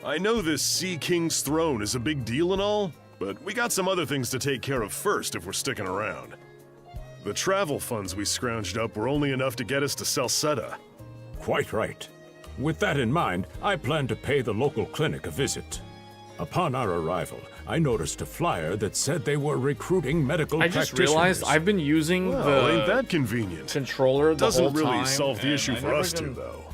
I know this Sea King's throne is a big deal and all, but we got some other things to take care of first if we're sticking around. The travel funds we scrounged up were only enough to get us to Salsetta. Quite right. With that in mind, I plan to pay the local clinic a visit. Upon our arrival, I noticed a flyer that said they were recruiting medical I just practitioners. realized I've been using Well, the ain't that convenient? controller the Doesn't whole really time, solve the and issue I for never us even- two, though.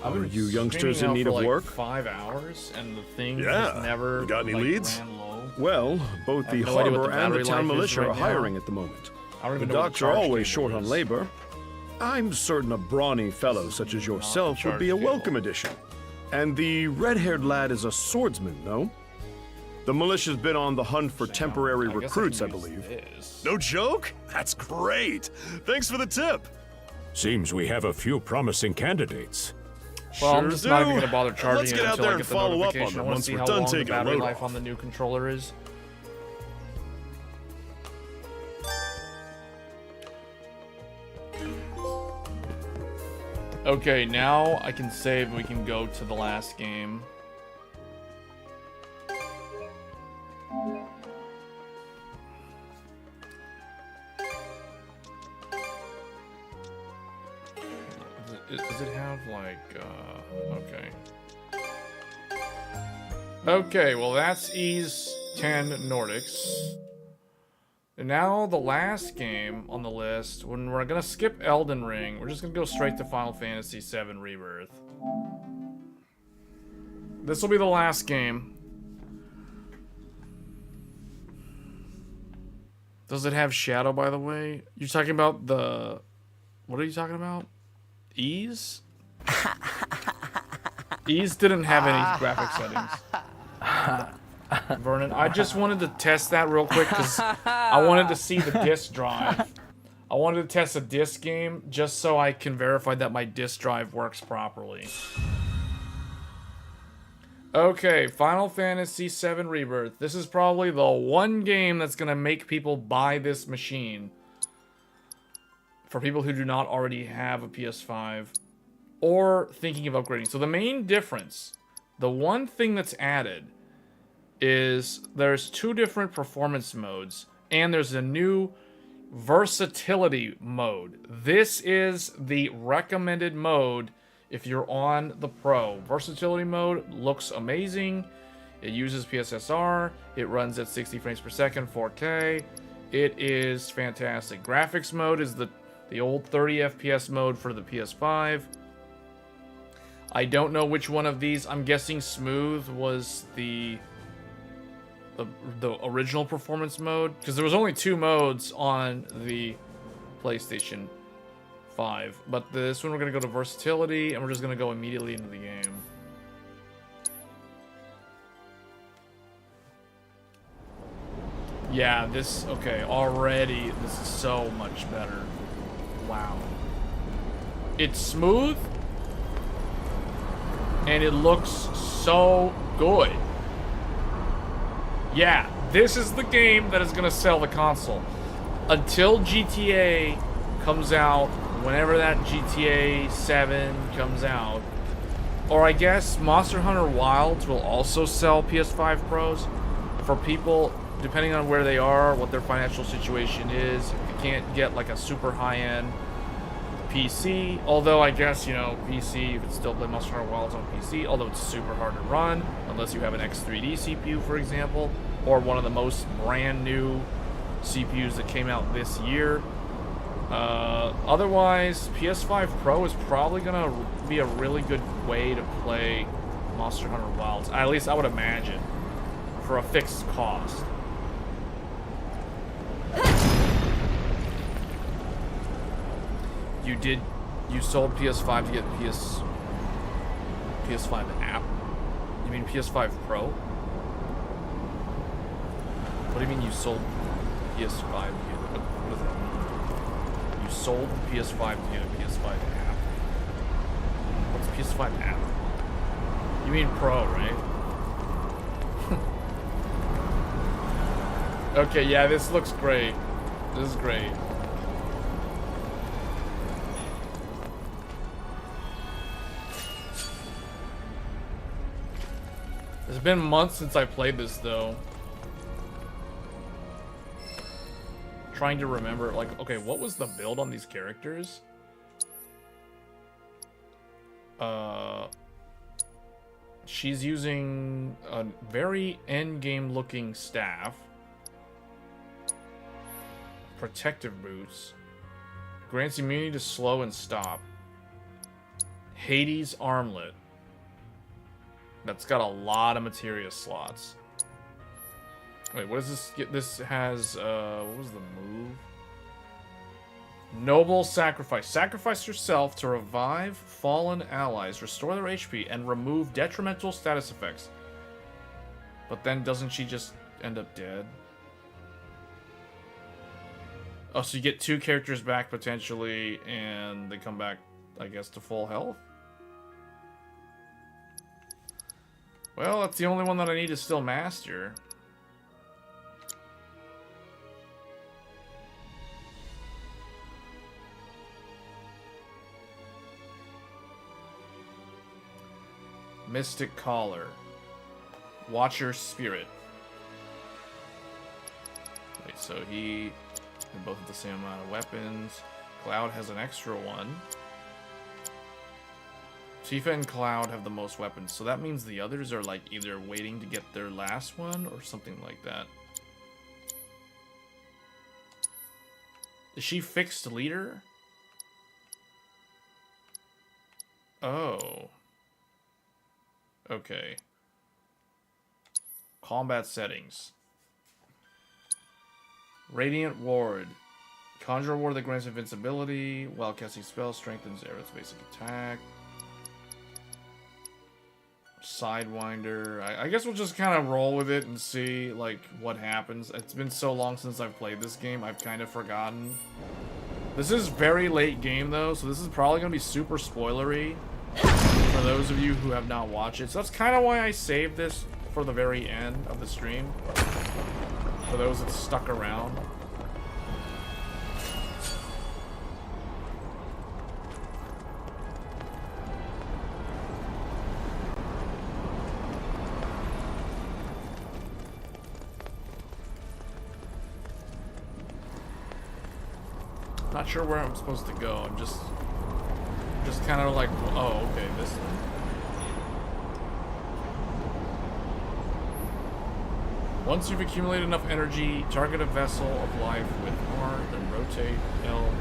I've been Are you youngsters streaming in now need for of like work? 5 hours, and the thing Yeah. has never You got any like, leads? ran low. Well, both I the have no idea what harbor the and the battery town life is militia right are now. hiring at the moment. I don't even The know what docks the are charge always cable short on is. labor. I'm certain a brawny fellow such as yourself would be a welcome addition. And the red-haired lad is a swordsman, no? The militia's been on the hunt for temporary recruits, I believe. No joke? That's great. Thanks for the tip. Seems we have a few promising candidates. Well, I'm Sure just not even do. gonna bother charging Let's it get out until there I and get the follow up on notification. I them want to once see we're how done long the taking a battery load life off. on the new controller is. Okay, now I can save and we can go to the last game. Does it have like, okay. Okay, well that's X Nordics. And now the last game on the list, when we're gonna skip Elden Ring, we're just gonna go straight to Final Fantasy VII Rebirth. This will be the last game. Does it have shadow, by the way? You're talking about the... What are you talking about? Ease? Ease didn't have any graphic settings. Vernon, I just wanted to test that real quick because I wanted to see the disk drive. I wanted to test a disk game just so I can verify that my disk drive works properly. Okay, Final Fantasy VII Rebirth. This is probably the one game that's going to make people buy this machine. For people who do not already have a PS5 or thinking of upgrading. So the main difference, the one thing that's added, is there's 2 different performance modes and there's a new versatility mode. This is the recommended mode if you're on the Pro. Versatility mode looks amazing. It uses PSSR. It runs at 60 frames per second, 4K. It is fantastic. Graphics mode is the old 30 FPS mode for the PS5. I don't know which one of these. I'm guessing smooth was the original performance mode, because there was only 2 modes on the PlayStation 5. But this one we're going to go to versatility, and we're just going to go immediately into the game. Yeah, this, okay, already this is so much better. Wow. It's smooth, and it looks so good. Yeah, this is the game that is going to sell the console. Until GTA comes out, whenever that GTA 7 comes out, or I guess Monster Hunter Wilds will also sell PS5 Pros for people, depending on where they are, what their financial situation is. If you can't get like a super high-end PC, although I guess, you know, PC, you can still play Monster Hunter Wilds on PC, although it's super hard to run, unless you have an X3D CPU, for example, or one of the most brand new CPUs that came out this year. Otherwise, PS5 Pro is probably gonna be a really good way to play Monster Hunter Wilds, at least I would imagine, for a fixed cost. You sold PS5 to get PS5 app? You mean PS5 Pro? What do you mean you sold PS5 to get, what does that mean? You sold PS5 to get a PS5 app? What's PS5 app? You mean Pro, right? Okay, yeah, this looks great. This is great. It's been months since I played this, though. Trying to remember, like, okay, what was the build on these characters? She's using a very endgame looking staff. Protective boots. Grants immunity to slow and stop. Hades armlet. That's got a lot of materia slots. Wait, what is this? This has, what was the move? Noble Sacrifice. Sacrifice yourself to revive fallen allies, restore their HP, and remove detrimental status effects. But then doesn't she just end up dead? Oh, so you get 2 characters back potentially, and they come back, I guess, to full health? Well, that's the only one that I need to still master. Mystic Collar. Watcher Spirit. Wait, so they both have the same amount of weapons. Cloud has an extra one. Tifa and Cloud have the most weapons, so that means the others are like either waiting to get their last one or something like that. Is she fixed leader? Oh. Okay. Combat settings. Radiant Ward. Conjure Ward that grants invincibility while casting spells, strengthens Aerith's basic attack. Sidewinder. I guess we'll just kind of roll with it and see like what happens. It's been so long since I've played this game, I've kind of forgotten. This is very late game though, so this is probably going to be super spoilery for those of you who have not watched it. So that's kind of why I saved this for the very end of the stream. For those that stuck around. Not sure where I'm supposed to go. I'm just kind of like, oh, okay, this one. Once you've accumulated enough energy, target a vessel of life with R, then rotate L,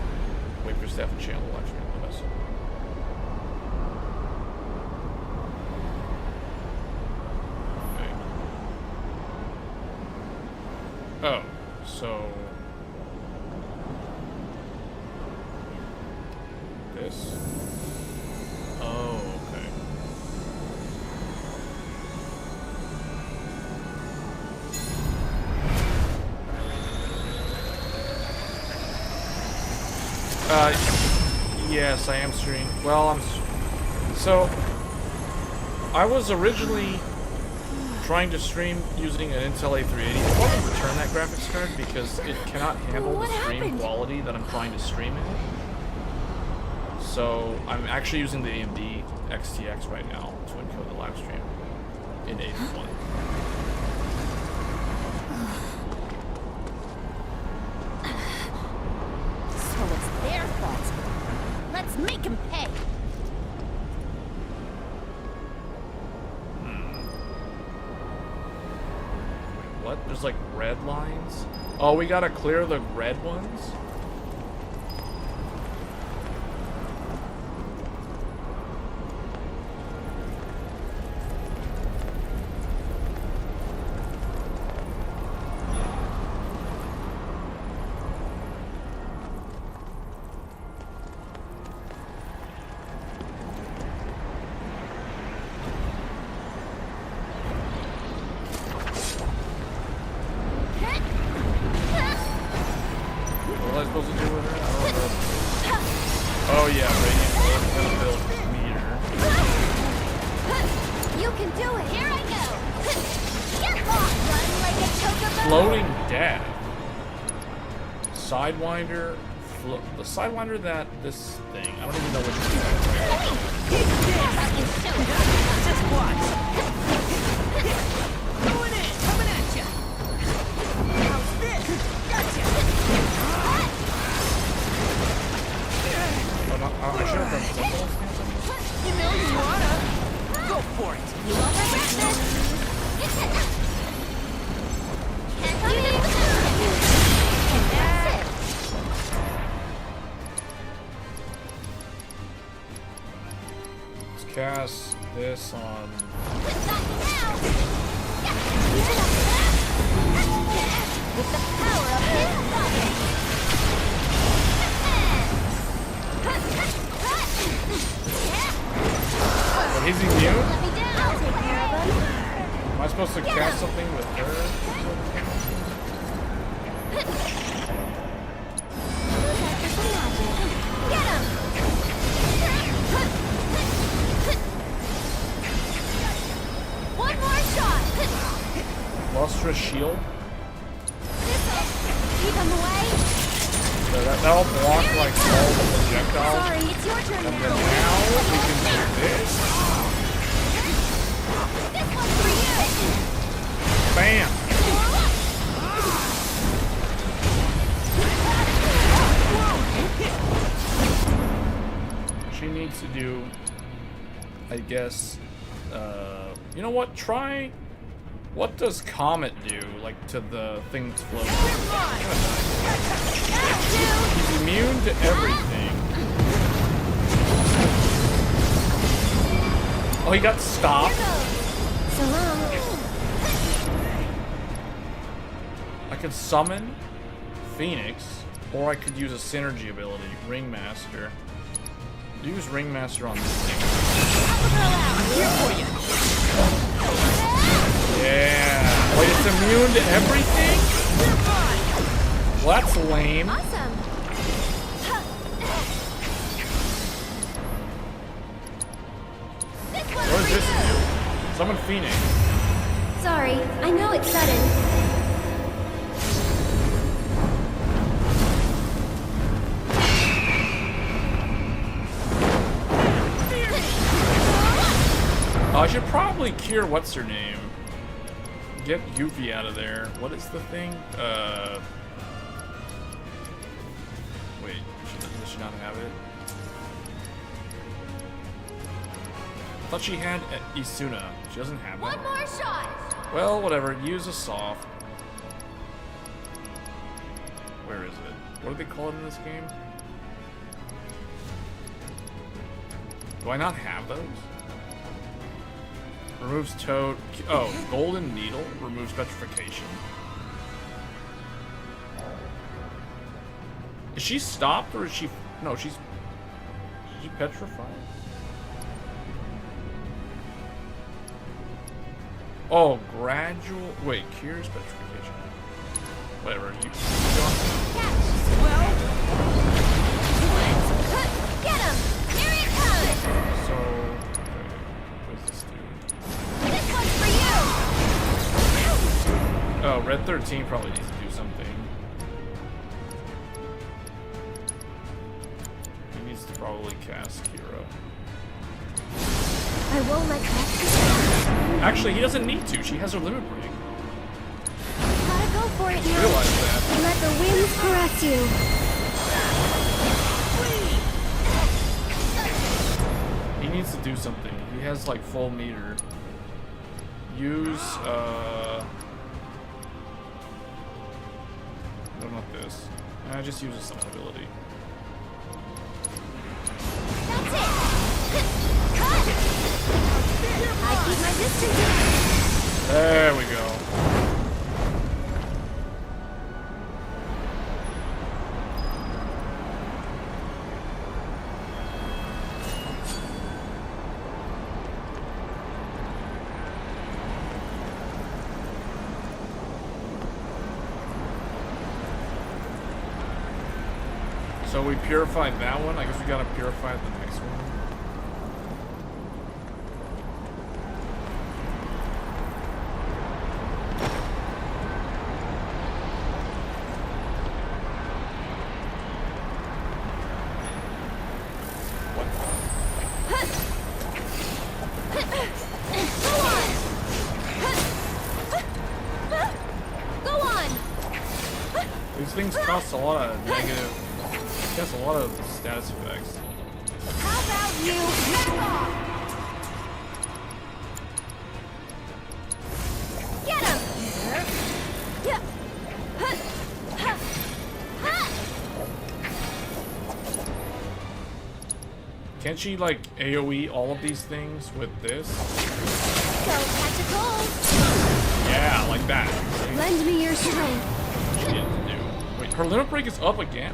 wait for staff and channel electric in the vessel. Okay. Oh, so this. Oh, okay. Yes, I am streaming. Well, so I was originally trying to stream using an Intel A380. I want to return that graphics card because it cannot handle the stream quality that I'm trying to stream in. So I'm actually using the AMD XTX right now to encode the live stream in 81. So it's their fault. Let's make them pay. Wait, what? There's like red lines? Oh, we gotta clear the red ones? Sidewinder, the Sidewinder that this thing, I don't even know which one. Just watch. Going in, coming at ya. How's this? Gotcha. Oh, no, I should have done something. You know you wanna. Go for it. You won't regret this. Can't come in. Cast this on. With the power of his body. But he's immune? Let me down. I'll take care of him. Am I supposed to cast something with her? Get him! One more shot! Lustrous shield? Keep him away! So that'll block like all the projectiles. Sorry, it's your turn and now. then now we can do this. I guess, you know what, try, what does Comet do, like, to the things floating? He's immune to everything. Oh, he got stopped? I could summon Phoenix, or I could use a synergy ability, Ringmaster. Use Ringmaster on this thing. Yeah. Wait, it's immune to everything? Well, that's lame. Awesome. What does this do? Summon Phoenix. Sorry, I know it's sudden. I should probably cure what's her name. Get Yuffie out of there. What is the thing? Wait, does she not have it? I thought she had Isuna. She doesn't have One it. more shot. Well, whatever. Use a soft. Where is it? What do they call it in this game? Do I not have those? Removes toad. Oh, golden needle removes petrification. Is she stopped or is she? No, she's. Is she petrified? Oh, gradual. Wait, cures petrification. Whatever. You. Well, get him! Here it comes! So. What does this do? This one's for you! Oh, Red 13 probably needs to do something. He needs to probably cast Kira. I won't let that. Actually, he doesn't need to. She has her limit break. Gotta go for it now. Realize that. Let the winds caress you. He needs to do something. He has like full meter. Use no, not this. I just use a summon ability. That's it. Cut. I keep my distance. There we go. So we purified that one. I guess we gotta purify the next one. Go on. These things cost a lot of negative. Has a lot of status effects. How about you back off? Get him! Can't she like AoE all of these things with this? Don't catch a cold. Yeah, like that. Lend me your strength. She needs to do. Wait, her limit break is up again?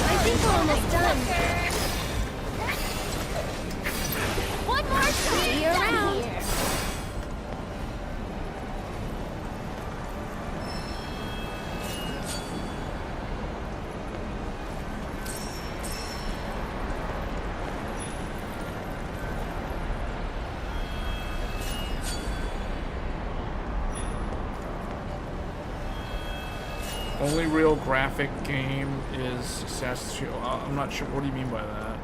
I think we're almost done. One more shot. See you around. Only real graphic game is Assassin's Creed. I'm not sure. What do you mean by that?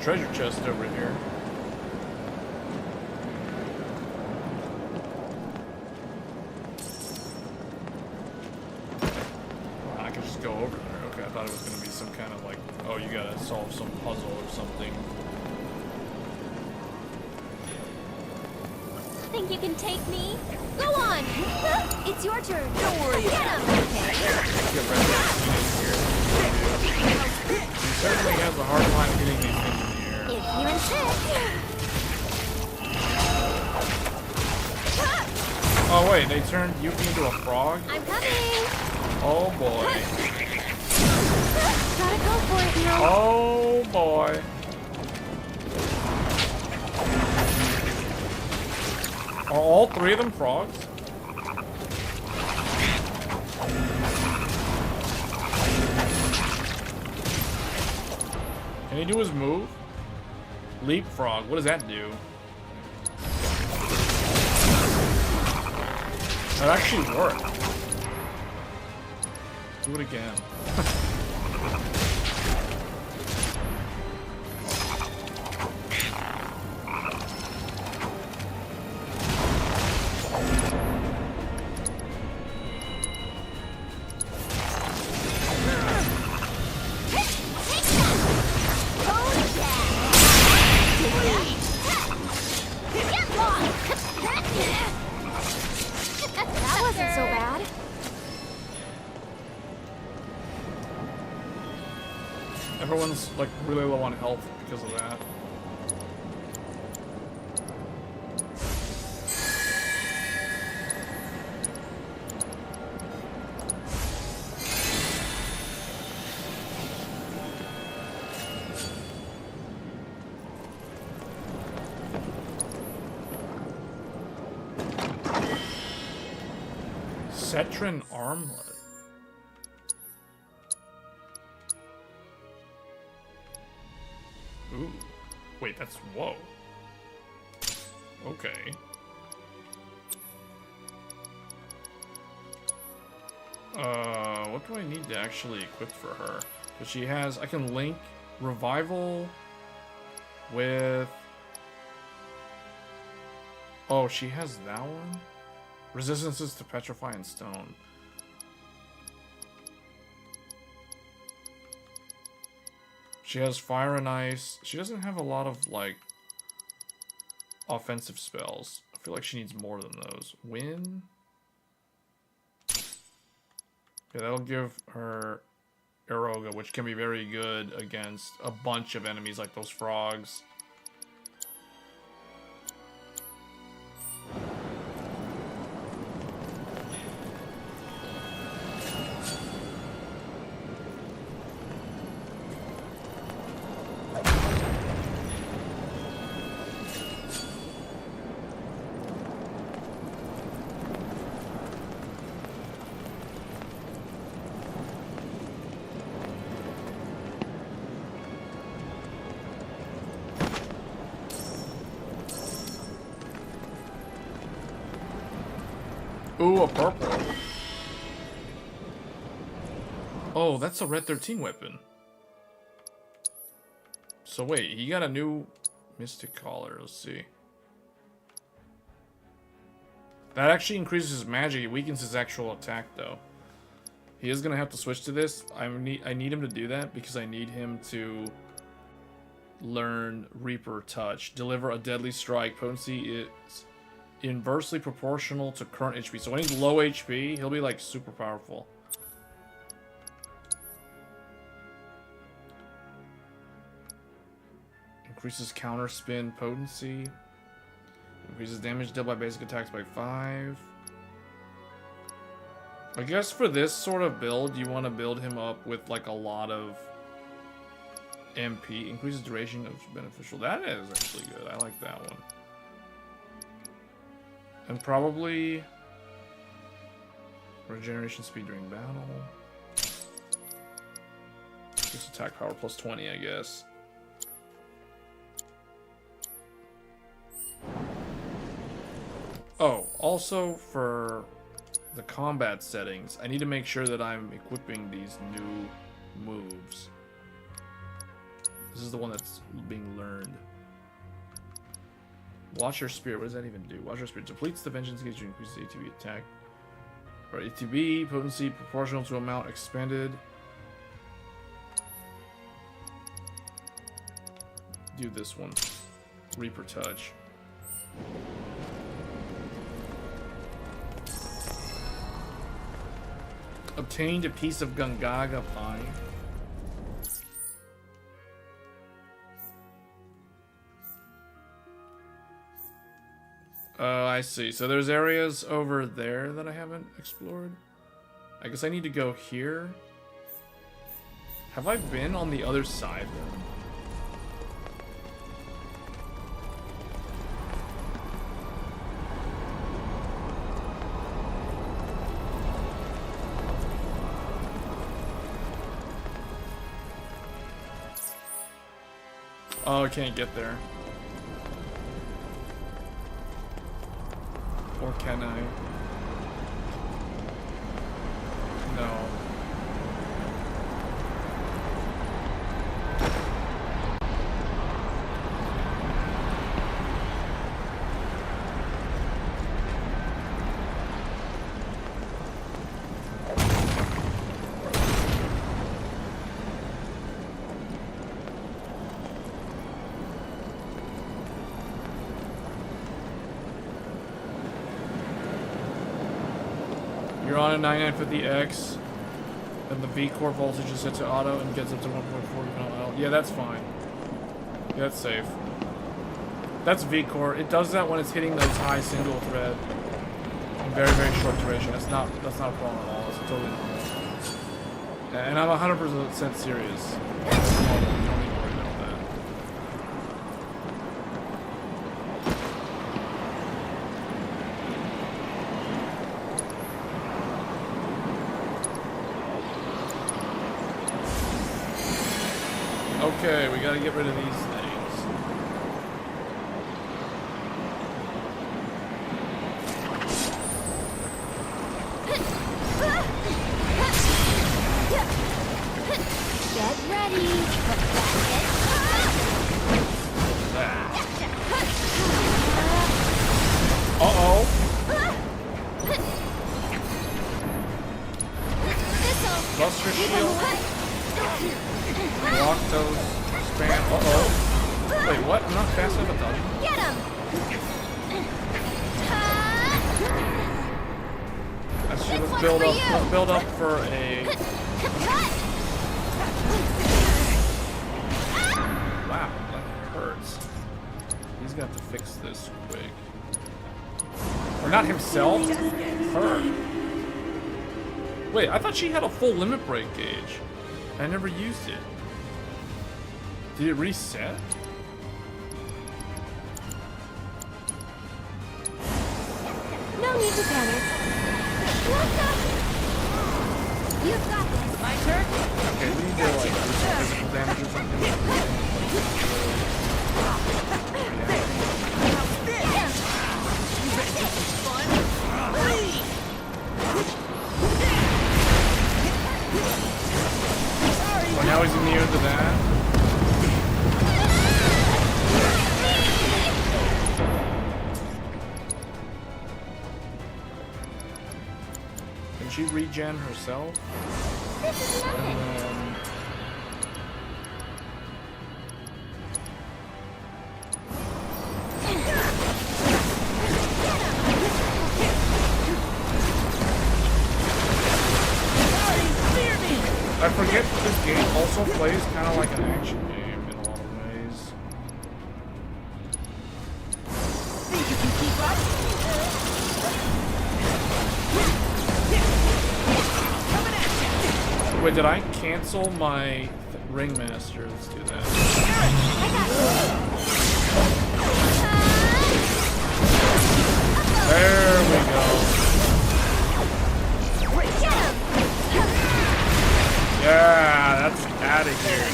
treasure chest over here. Well, I could just go over there. Okay, I thought it was going to be some kind of like, oh, you gotta solve some puzzle or something. Think you can take me? Go on! It's your turn. Don't worry Get about him! He certainly has a hard time getting these things in the air. If you insist. Oh wait, they turned Yuki into a frog? I'm coming! Oh boy. Gotta go for it, hero. Oh boy. Are all three of them frogs? Can he do his move? Leapfrog, what does that do? That actually worked. Do it again. That wasn't so bad. Everyone's like really low on health because of that. Cetrin armlet. Ooh. Wait, that's... whoa. Okay. What do I need to actually equip for her? Because she has... I can link Revival with... Oh, she has that one? Resistances to Petrify and Stone. She has Fire and Ice. She doesn't have a lot of, like, offensive spells. I feel like she needs more than those. Wind? Yeah, that'll give her Eroga, which can be very good against a bunch of enemies like those frogs. Ooh, a purple. Oh, that's a Red 13 weapon. So wait, he got a new Mystic Collar. Let's see. That actually increases his magic. It weakens his actual attack, though. He is gonna have to switch to this. I need him to do that because I need him to learn Reaper Touch. Deliver a deadly strike. Potency is inversely proportional to current HP. So when he's low HP, he'll be like super powerful. Increases counter spin potency. Increases damage dealt by basic attacks by 5. I guess for this sort of build, you want to build him up with like a lot of MP. Increases duration of beneficial. That is actually good. I like that one. And probably regeneration speed during battle. Just attack power plus 20, I guess. Oh, also for the combat settings, I need to make sure that I'm equipping these new moves. This is the one that's being learned. Watcher Spirit, what does that even do? Watcher Spirit depletes the vengeance gauge to increase the ATB attack. Or ATB, potency proportional to amount expended. Do this one. Reaper Touch. Obtained a piece of Gungaga pine. Oh, I see. So there's areas over there that I haven't explored. I guess I need to go here. Have I been on the other side then? Oh, I can't get there. Or can I? No. You're on a 9950X, and the V-core voltage is set to auto and gets up to 1.4 Yeah, that's fine. Yeah, that's safe. That's V-core. It does that when it's hitting those high single thread in very, very short duration. That's not a problem at all. It's totally normal. And I'm 100% serious. You don't need to worry about that. Okay, we gotta get rid of these things. Get ready. Uh-oh. Buster shield. Lock those. Spam. Uh-oh. Wait, what? I'm not fast enough at dodging. Get him. Let's build up. Let's build up for a. Wow, that hurts. He's got to fix this quick. Or not himself. Her. Wait, I thought she had a full limit break gauge. I never used it. Did it reset? No need to panic. You've got this. My turn? Okay, we need to like do some physical damage or something. Oh, now he's immune to that. Can she regen herself? This is nothing. I forget that this game also plays kind of like an action game in a lot of ways. Think you can keep up? Coming at you. Wait, did I cancel my Ringmaster? Let's do that. There we go. Yeah, that's out of here.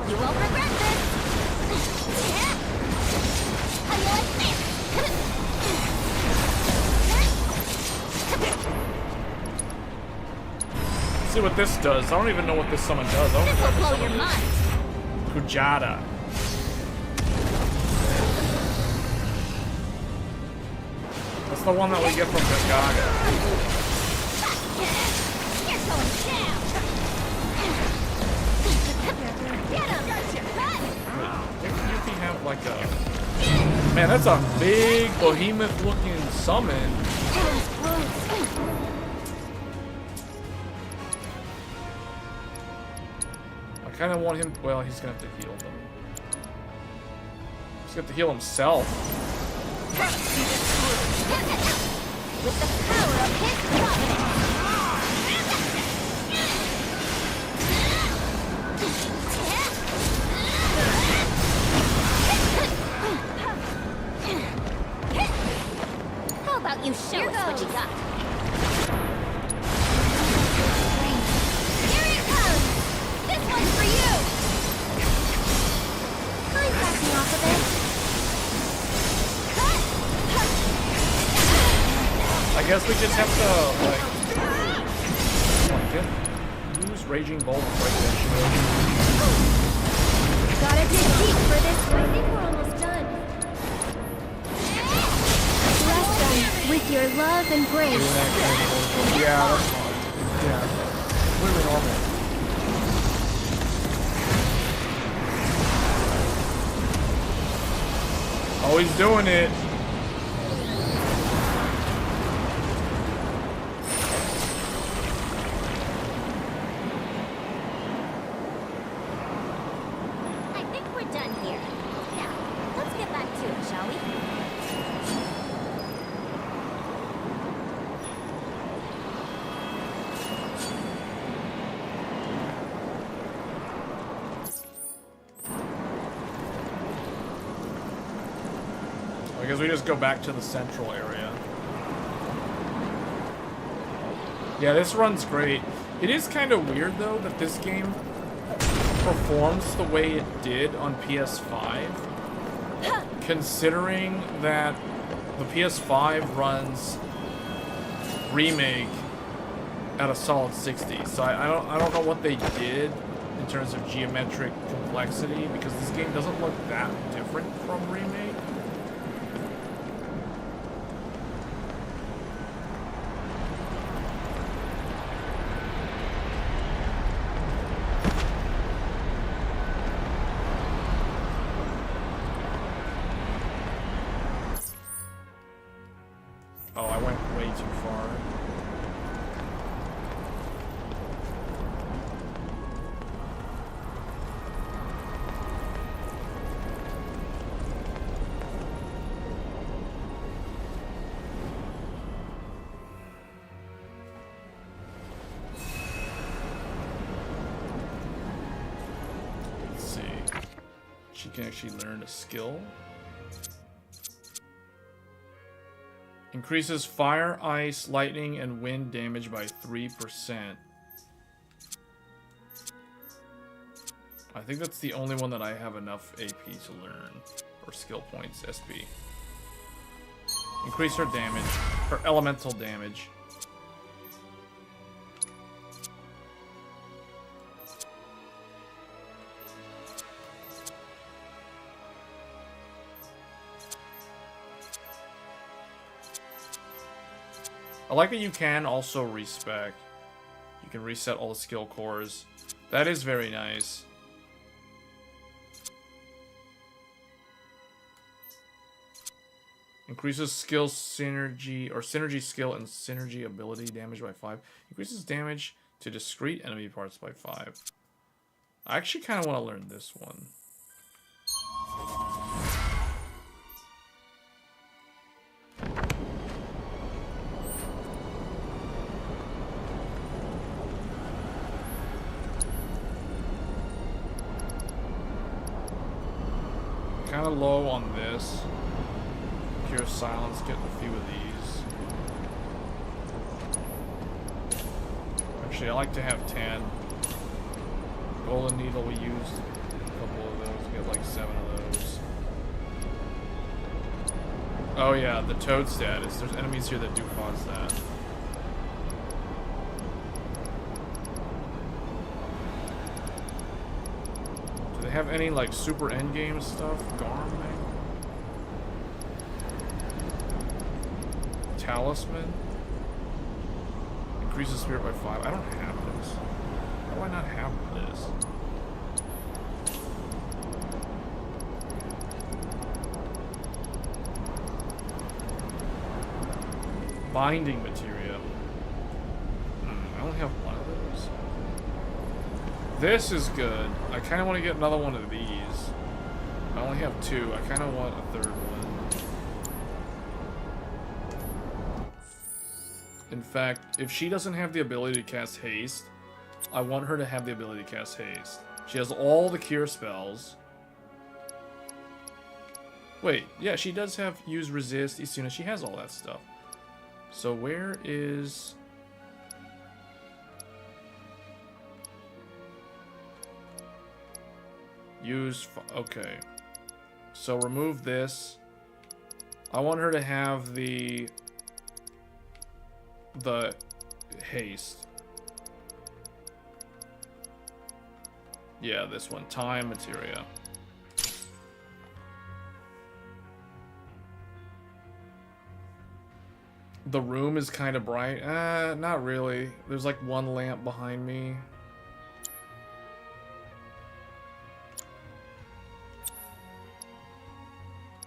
You won't regret this. How do you like this? see what this does. I don't even know what this summon does. I don't This know will what blow your mind. Kujata. That's the one that we get from Chicago. You're going down. Get him. Didn't Yuffie have like a... Man, that's a big behemoth looking summon. I kind of want him... Well, he's going to have to heal them. He's going to have to heal himself. With the power of his covenant. How about you show us what you got? Here it comes! This one's for you! I'm backing off of it. I guess we just have to, like... Use Raging Bolt to break that shit. Gotta dig deep for this one. I think we're almost done. Bless them with your love and grace. Yeah, that's fine. Yeah. Completely normal. Oh, he's doing it. I think we're done here. Now, let's get back to it, shall we? I guess we just go back to the central area. Yeah, this run's great. It is kind of weird, though, that this game performs the way it did on PS5, considering that the PS5 runs Remake at a solid 60. So I don't know what they did in terms of geometric complexity, because this game doesn't look that different from Remake. Oh, I went way too far. Let's see. She can actually learn a skill. Increases fire, ice, lightning, and wind damage by 3%. I think that's the only one that I have enough AP to learn. Or skill points, SP. Increase her damage. Her elemental damage. I like that you can also respec. You can reset all the skill cores. That is very nice. Increases skill synergy, or synergy skill and synergy ability damage by 5. Increases damage to discrete enemy parts by 5. I actually kind of want to learn this one. Kind of low on this. Cure Silence, getting a few of these. Actually, I like to have 10. Golden Needle we used a couple of those. We get like 7 of those. Oh yeah, the Toad status. There's enemies here that do cause that. have any like super endgame stuff? Garm, Talisman. Increases spirit by 5. I don't have this. How do I not have this? Binding material. I only have one of those. This is good. I kind of want to get another one of these. I only have 2. I kind of want a third one. In fact, if she doesn't have the ability to cast haste, I want her to have the ability to cast haste. She has all the cure spells. Wait, yeah, she does have use resist as soon as she has all that stuff. So where is... use... okay. So remove this. I want her to have the haste. Yeah, this one. Time materia. The room is kind of bright. Not really. There's like one lamp behind me.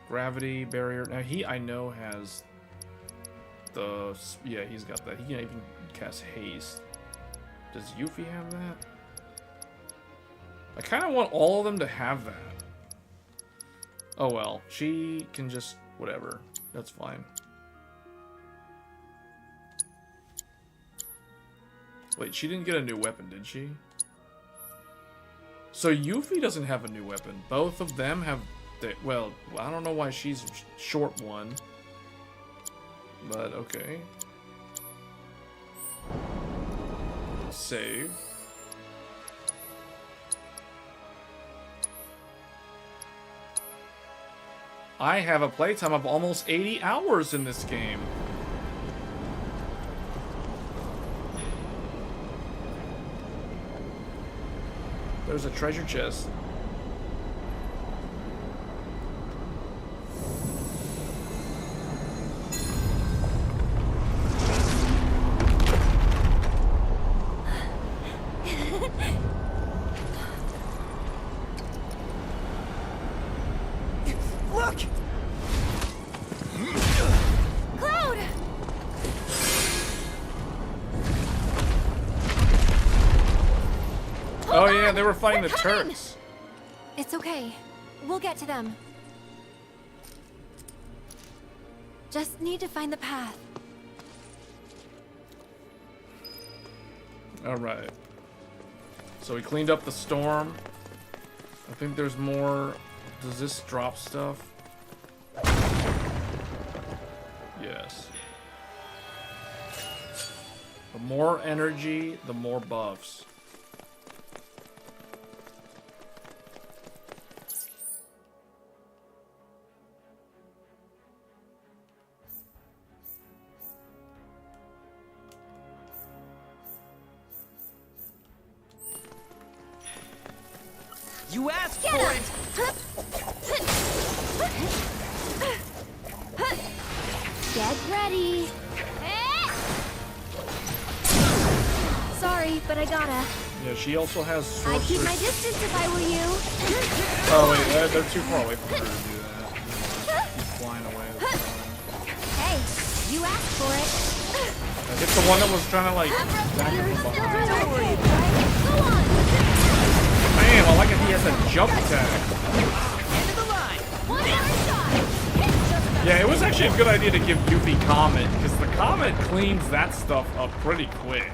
Gravity barrier. Now he, I know, has the... yeah, he's got that. He can even cast haste. Does Yuffie have that? I kind of want all of them to have that. Oh well. She can just... whatever. That's fine. Wait, she didn't get a new weapon, did she? So Yuffie doesn't have a new weapon. Both of them have... well, I don't know why she's short one. But, okay. Save. I have a playtime of almost 80 hours in this game. There's a treasure chest. Look! Cloud! Oh yeah, they were fighting the Turks. It's okay. We'll get to them. Just need to find the path. Alright. So we cleaned up the storm. I think there's more. Does this drop stuff? Yes. The more energy, the more buffs. You asked for it! Get ready. Sorry, but I gotta. Yeah, she also has I'd sorcerers. keep my distance if I were you. Oh wait, they're too far away from her to do that. Keep flying away. Hey, you asked for it. I hit the one that was trying to like attack her from behind. Don't worry, go on. Damn, I like it. He has a jump attack. Yeah, it was actually a good idea to give Yuffie Comet, because the Comet cleans that stuff up pretty quick.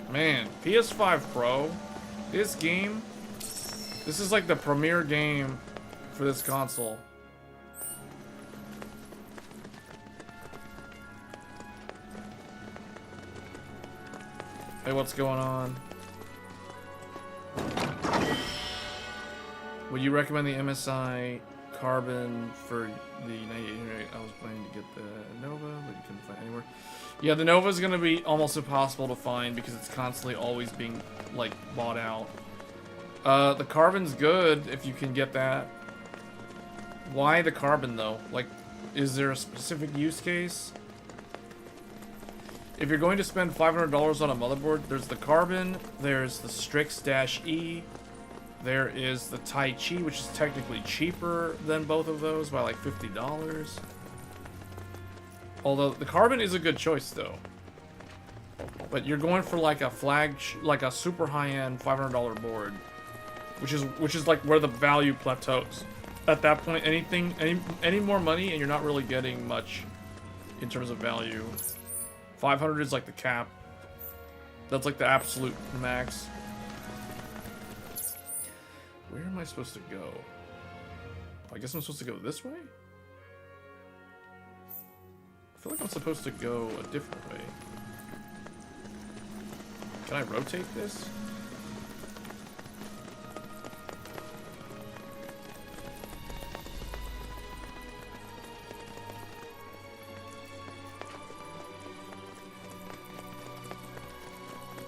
Man, PS5 Pro, this game, this is like the premier game for this console. Hey, what's going on? Would you recommend the MSI carbon for the 9800. I was planning to get the Nova, but you couldn't find it anywhere. Yeah, the Nova is going to be almost impossible to find because it's constantly always being, like, bought out. The carbon's good if you can get that. Why the carbon, though? Like, is there a specific use case? If you're going to spend $500 on a motherboard, there's the carbon, there's the Strix-E, there is the Tai Chi, which is technically cheaper than both of those by like $50. Although the carbon is a good choice though. But you're going for like a like a super high-end $500 board, which is like where the value plateaus. At that point, any more money and you're not really getting much in terms of value. 500 is like the cap. That's like the absolute max. Where am I supposed to go? I guess I'm supposed to go this way? I feel like I'm supposed to go a different way. Can I rotate this?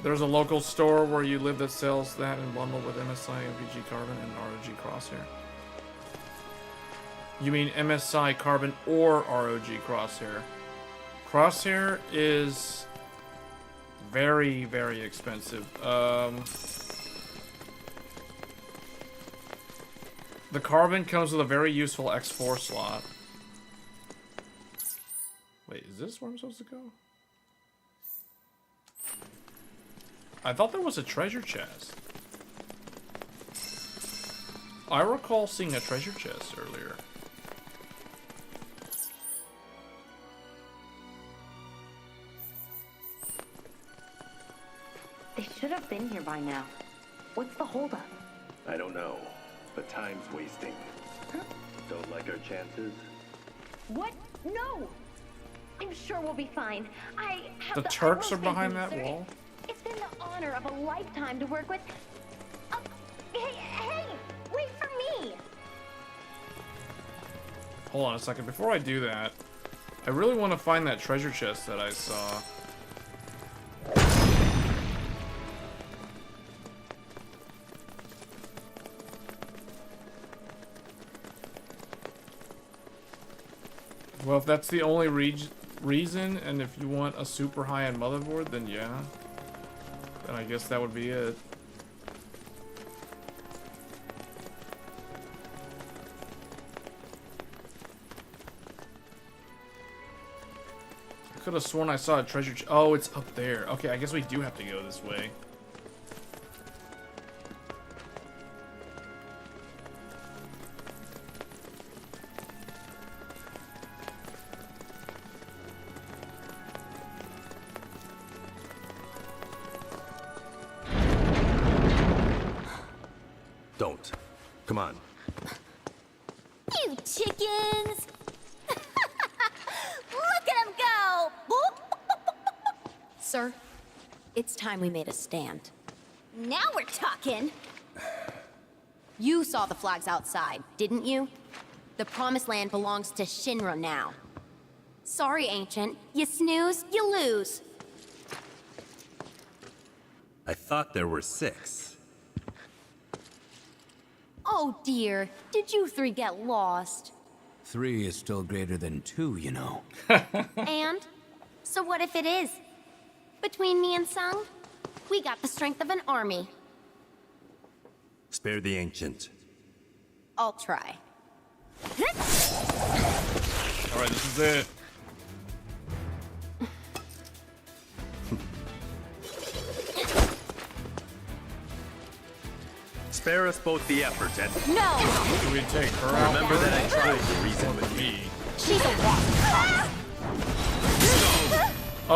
There's a local store where you live that sells that and bundled with MSI, MPG Carbon, and ROG Crosshair. You mean MSI Carbon or ROG Crosshair? Crosshair is very, very expensive. The Carbon comes with a very useful X4 slot. Wait, is this where I'm supposed to go? I thought there was a treasure chest. I recall seeing a treasure chest earlier. They should have been here by now. What's the holdup? I don't know, but time's wasting. Don't like our chances? What? No! I'm sure we'll be fine. I have the Turks are behind that wall? It's been the honor of a lifetime to work with... Hey! Wait for me! Hold on a second. Before I do that, I really want to find that treasure chest that I saw. Well, if that's the only reason, and if you want a super high-end motherboard, then yeah. Then I guess that would be it. I could have sworn I saw a treasure oh, it's up there. Okay, I guess we do have to go this way. Don't. Come on. You chickens! Look at them go! Sir, it's time we made a stand. Now we're talking! You saw the flags outside, didn't you? The Promised Land belongs to Shinra now. Sorry, Ancient. You snooze, you lose. I thought there were 6. Oh dear, did you 3 get lost? 3 is still greater than 2, you know. And? So what if it is? Between me and Sung, we got the strength of an army. Spare the Ancient. I'll try. Alright, this is it. Spare us both the effort, and... No! Do we take her out? Remember that I tried to reason with me. She's a rock.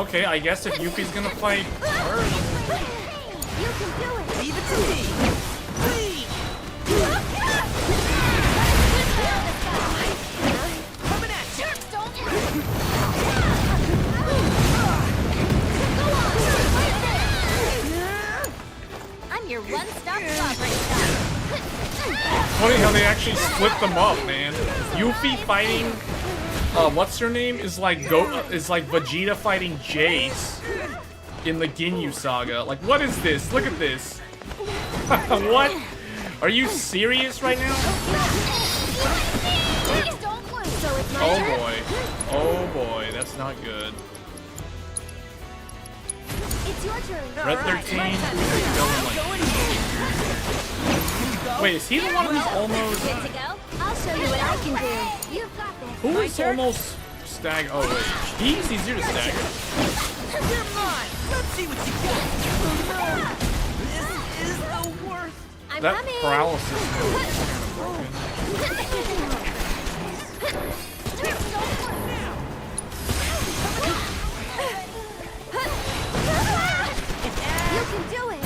Okay, I guess if Yuffie's gonna fight her... You can do it! Leave it to me! Coming at you! I'm your one-stop progress stop. Funny how they actually split them up, man. Yuffie fighting, what's her name? Is like Vegeta fighting Jace in the Ginyu Saga. Like, what is this? Look at this. What? Are you serious right now? Oh boy. Oh boy, that's not good. It's your turn. Red 13. Wait, is he the one who's almost... I'll show you what I can do. You've got this. Who is almost stagger? Oh wait, he's easier to stagger. You're mine. Let's see what you got. This is the worst. That paralysis move is kind of You can do it.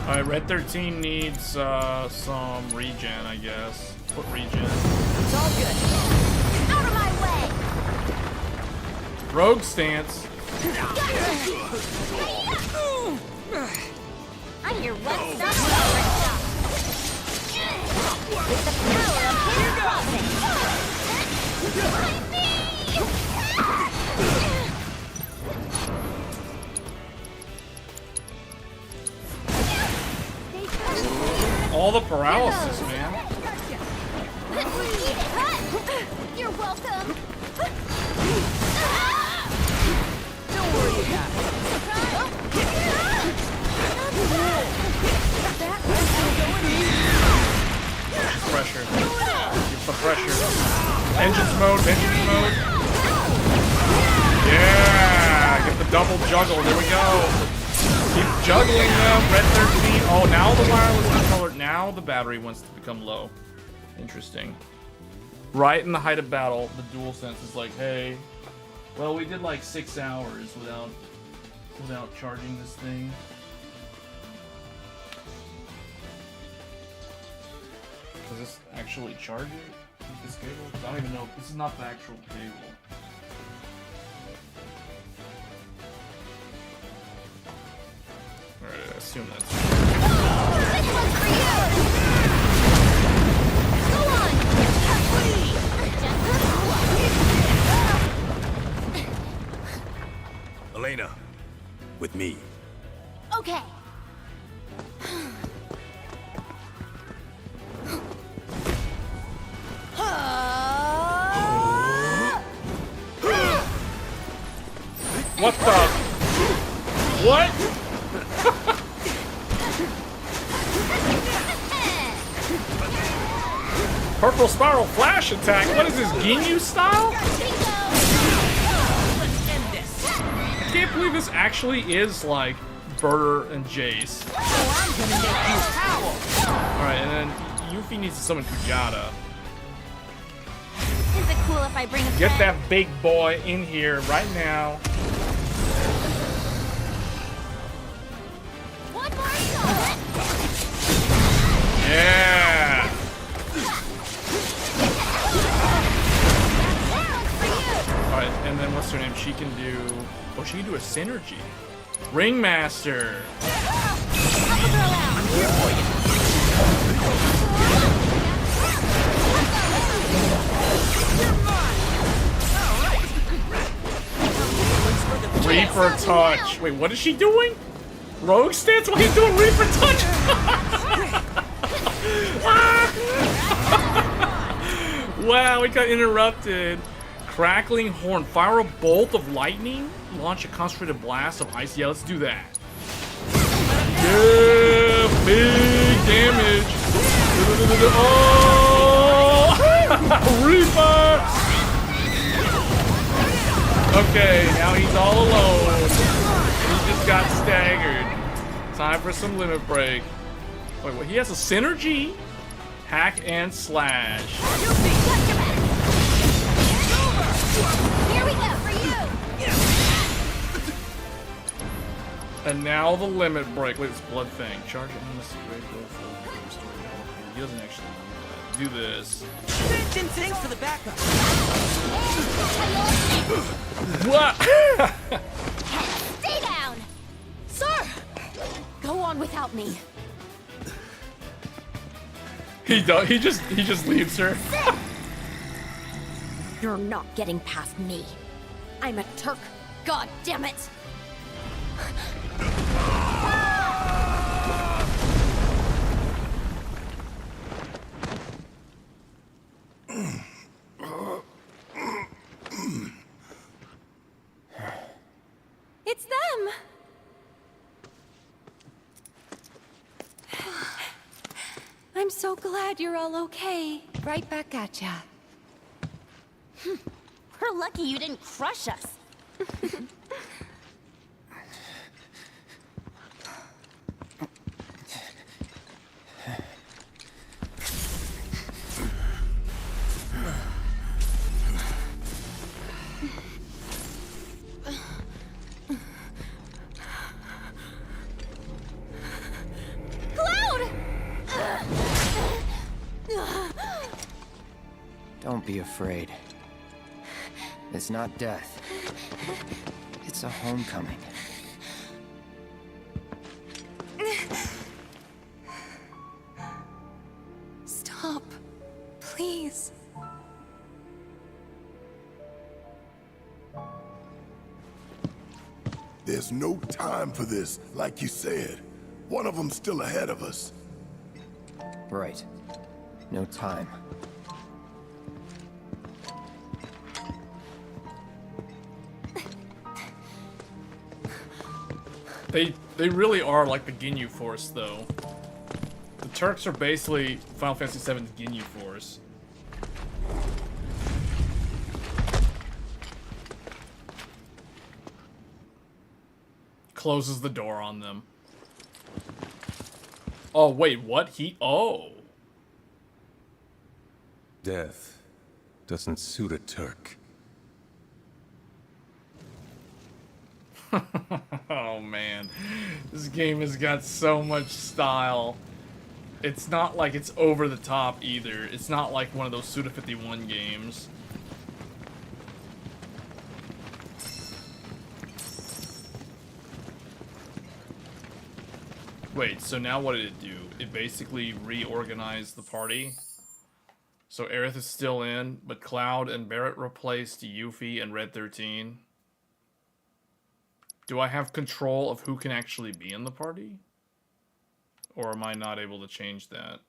Alright, Red 13 needs some regen, I guess. What regen? It's all good. Out of my way. Rogue stance. I'm your one-stop shop. With the power of hidden crossing. All the paralysis, man. You're welcome. Don't worry about it. Pressure. Keep the pressure. Vengeance mode, vengeance mode. Yeah! Get the double juggle, there we go. Keep juggling them, Red 13. Oh, now the wireless controller, now the battery wants to become low. Interesting. Right in the height of battle, the DualSense is like, hey, well, we did like 6 hours without charging this thing. Does this actually charge it with this cable? I don't even know. This is not the actual cable. Alright, I assume that's... This one's for you. Go on. Elena, with me. Okay. What the? What? Purple spiral flash attack? What is this, Ginyu style? I can't believe this actually is like Burter and Jace. Alright, and then Yuffie needs to summon Kujata. Is it cool if I bring a Get friend? that big boy in here right now. One more shot. Yeah! Alright, and then what's her name? She can do... Oh, she can do a synergy. Ringmaster! Reaper touch. Wait, what is she doing? Rogue stance? Why are you doing Reaper touch? Wow, we got interrupted. Crackling horn. Fire a bolt of lightning. Launch a concentrated blast of ice. Yeah, let's do that. Yeah, big damage. Oh! Reaper! Okay, now he's all alone. He just got staggered. Time for some limit break. Wait, what? He has a synergy? Hack and slash. Here we go for you. And now the limit break. Wait, it's Blood Fang. Charge it on the secret. Go full. He doesn't actually do that. Do this. Thanks for the backup. What? Stay down! Sir! Go on without me. He just leaves her. You're not getting past me. I'm a Turk. God damn it! It's them! I'm so glad you're all okay. Right back at ya. We're lucky you didn't crush us. Don't be afraid. It's not death. It's a homecoming. Stop. Please. There's no time for this, like you said. One of them's still ahead of us. Right. No time. They really are like the Ginyu Force, though. The Turks are basically Final Fantasy VII's Ginyu Force. Closes the door on them. Oh, wait, what? Oh. Death doesn't suit a Turk. Oh man, this game has got so much style. It's not like it's over the top either. It's not like one of those Suda 51 games. Wait, so now what did it do? It basically reorganized the party. So Aerith is still in, but Cloud and Barret replaced Yuffie and Red 13. Do I have control of who can actually be in the party? Or am I not able to change that?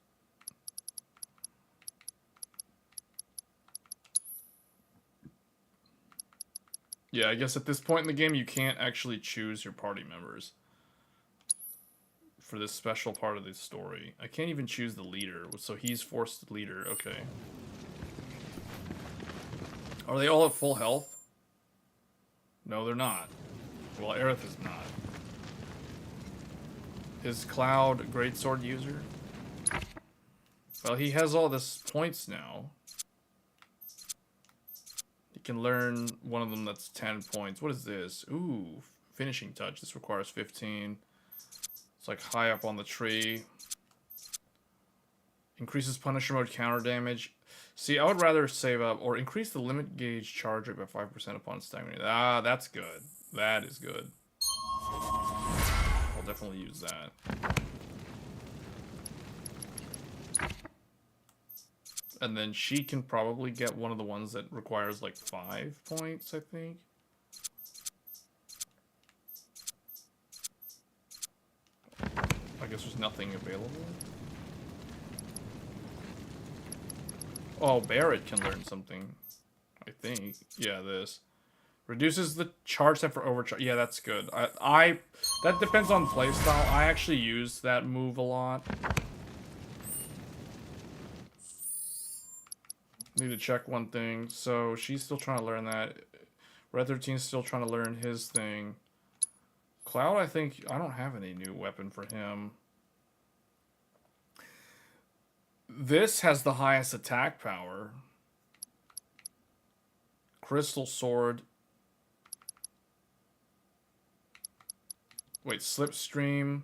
Yeah, I guess at this point in the game, you can't actually choose your party members for this special part of the story. I can't even choose the leader, so he's forced leader. Okay. Are they all at full health? No, they're not. Well, Aerith is not. Is Cloud Greatsword user? Well, he has all this points now. He can learn one of them that's 10 points. What is this? Ooh, finishing touch. This requires 15. It's like high up on the tree. Increases Punisher mode counter damage. See, I would rather save up or increase the limit gauge charge rate by 5% upon staggering. Ah, that's good. That is good. I'll definitely use that. And then she can probably get one of the ones that requires like 5 points, I think. I guess there's nothing available. Oh, Barret can learn something. I think. Yeah, this. Reduces the charge time for overcharge. Yeah, that's good. That depends on playstyle. I actually use that move a lot. Need to check one thing. So she's still trying to learn that. Red 13's still trying to learn his thing. Cloud, I think I don't have any new weapon for him. This has the highest attack power. Crystal Sword. Wait, Slipstream.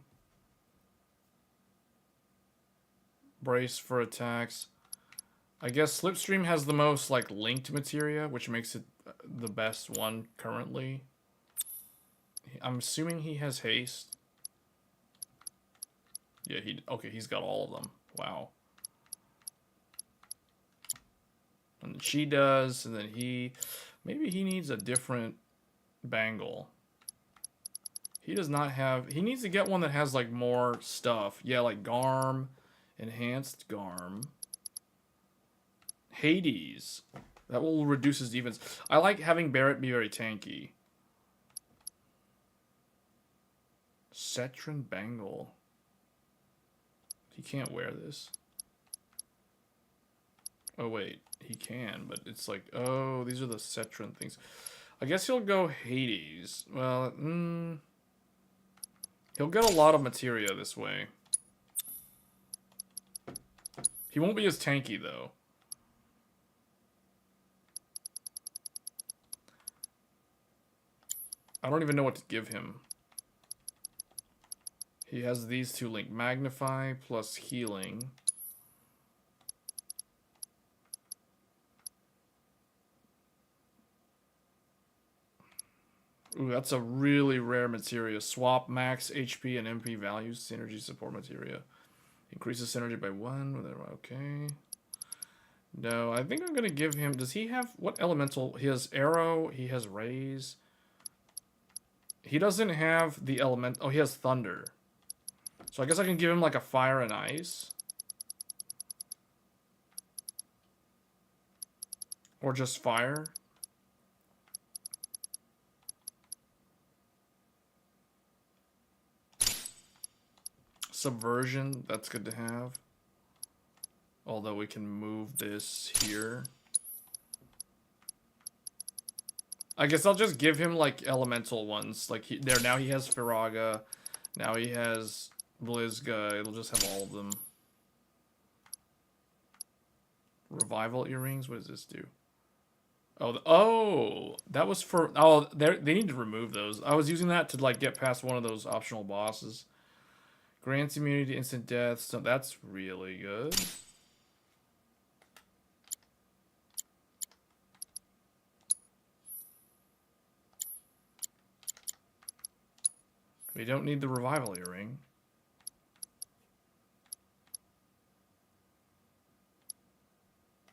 Brace for attacks. I guess Slipstream has the most, like, linked materia, which makes it the best one currently. I'm assuming he has haste. Yeah, okay, he's got all of them. Wow. And she does, and then maybe he needs a different bangle. He does not have, he needs to get one that has like more stuff. Yeah, like Garm, enhanced Garm. Hades. That will reduce his defense. I like having Barrett be very tanky. Cetron bangle. He can't wear this. Oh wait, he can, but it's like, oh, these are the Cetron things. I guess he'll go Hades. Well, he'll get a lot of materia this way. He won't be as tanky though. I don't even know what to give him. He has these two linked. Magnify plus healing. Ooh, that's a really rare materia. Swap max HP and MP values. Synergy support materia. Increases synergy by 1. Whatever. Okay. No, I think I'm going to give him... Does he have... What elemental? He has arrow. He has raise. He doesn't have the element... Oh, he has thunder. So I guess I can give him like a fire and ice. Or just fire. Subversion, that's good to have. Although we can move this here. I guess I'll just give him like elemental ones. Like now he has Firaga. Now he has Blizga. It'll just have all of them. Revival earrings. What does this do? Oh, that was for... Oh, they need to remove those. I was using that to like get past one of those optional bosses. Grants immunity to instant death. So that's really good. We don't need the revival earring.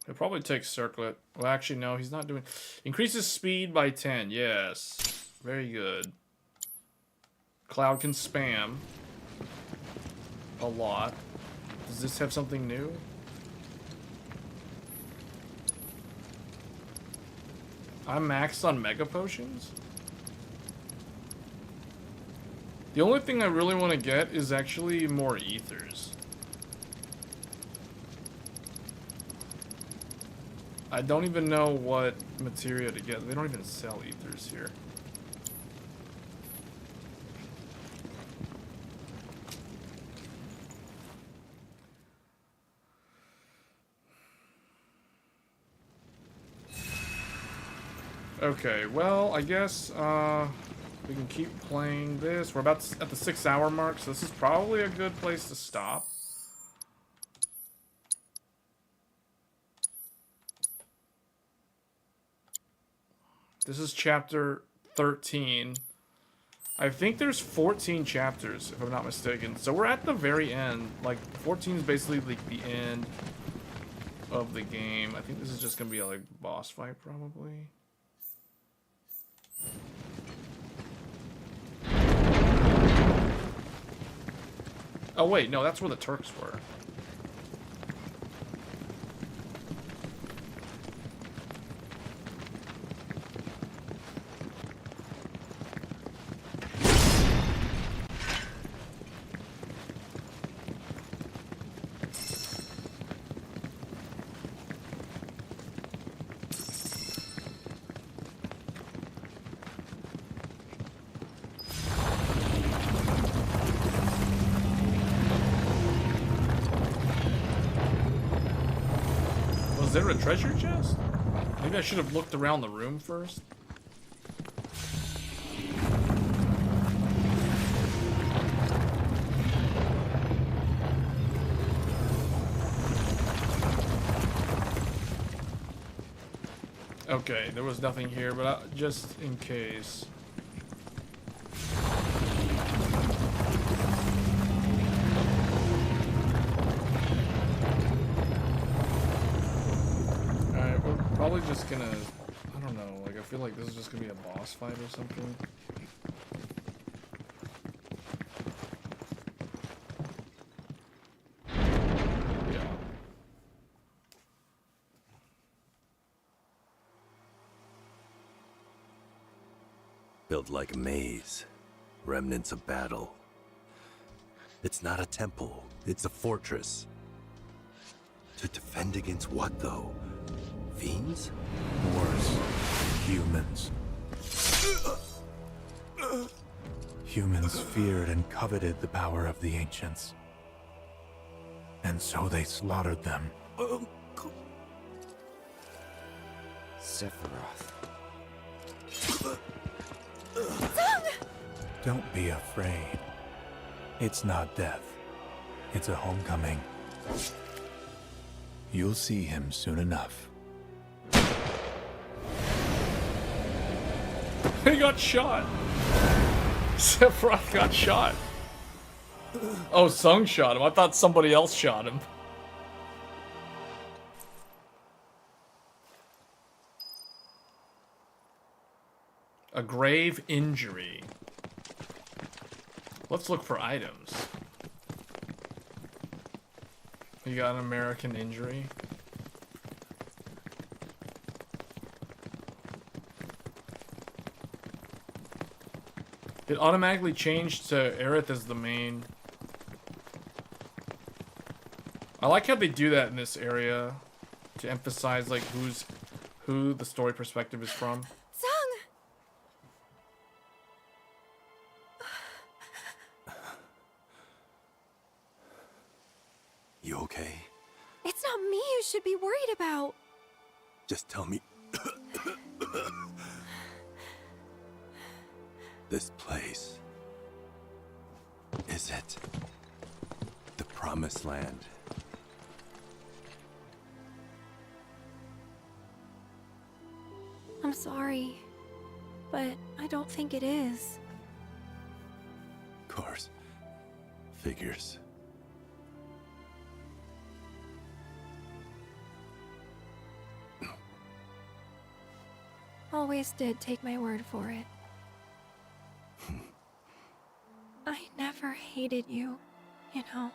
He'll probably take circlet. Well, actually, no, he's not doing... Increases speed by 10. Yes. Very good. Cloud can spam. A lot. Does this have something new? I'm maxed on mega potions? The only thing I really want to get is actually more ethers. I don't even know what materia to get. They don't even sell ethers here. Okay, well, I guess we can keep playing this. We're about at the 6-hour mark, so this is probably a good place to stop. This is chapter 13. I think there's 14 chapters, if I'm not mistaken. So we're at the very end. Like, 14 is basically like the end of the game. I think this is just going to be a like, boss fight, probably. Oh wait, no, that's where the Turks were. Was there a treasure chest? Maybe I should have looked around the room first. Okay, there was nothing here, but just in case. Alright, we're probably just gonna... I don't know, like, I feel like this is just gonna be a boss fight or something. Built like a maze, remnants of battle. It's not a temple, it's a fortress. To defend against what, though? Fiends? Worse, humans. Humans feared and coveted the power of the ancients. And so they slaughtered them. Sephiroth. Don't be afraid. It's not death. It's a homecoming. You'll see him soon enough. He got shot. Sephiroth got shot. Oh, Sung shot him. I thought somebody else shot him. A grave injury. Let's look for items. You got an American injury? It automatically changed to Aerith as the main. I like how they do that in this area to emphasize like who the story perspective is from. You okay? It's not me you should be worried about. Just tell me. This place. Is it the promised land? I'm sorry, but I don't think it is. Of course. Figures. Always did take my word for it. I never hated you, you know.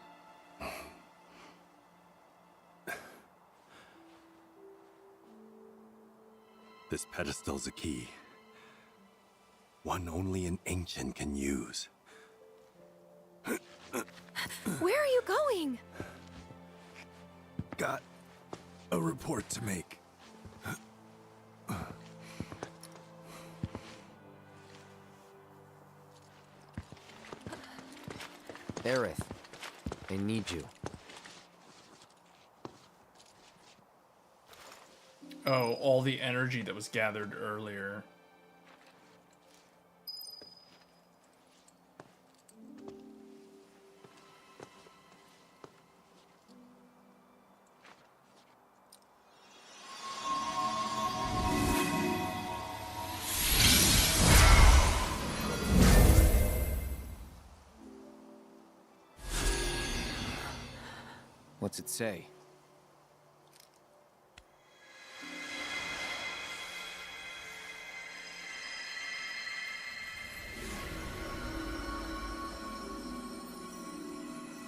This pedestal's a key. One only an ancient can use. Where are you going? Got a report to make. Aerith, I need you. Oh, all the energy that was gathered earlier. What's it say?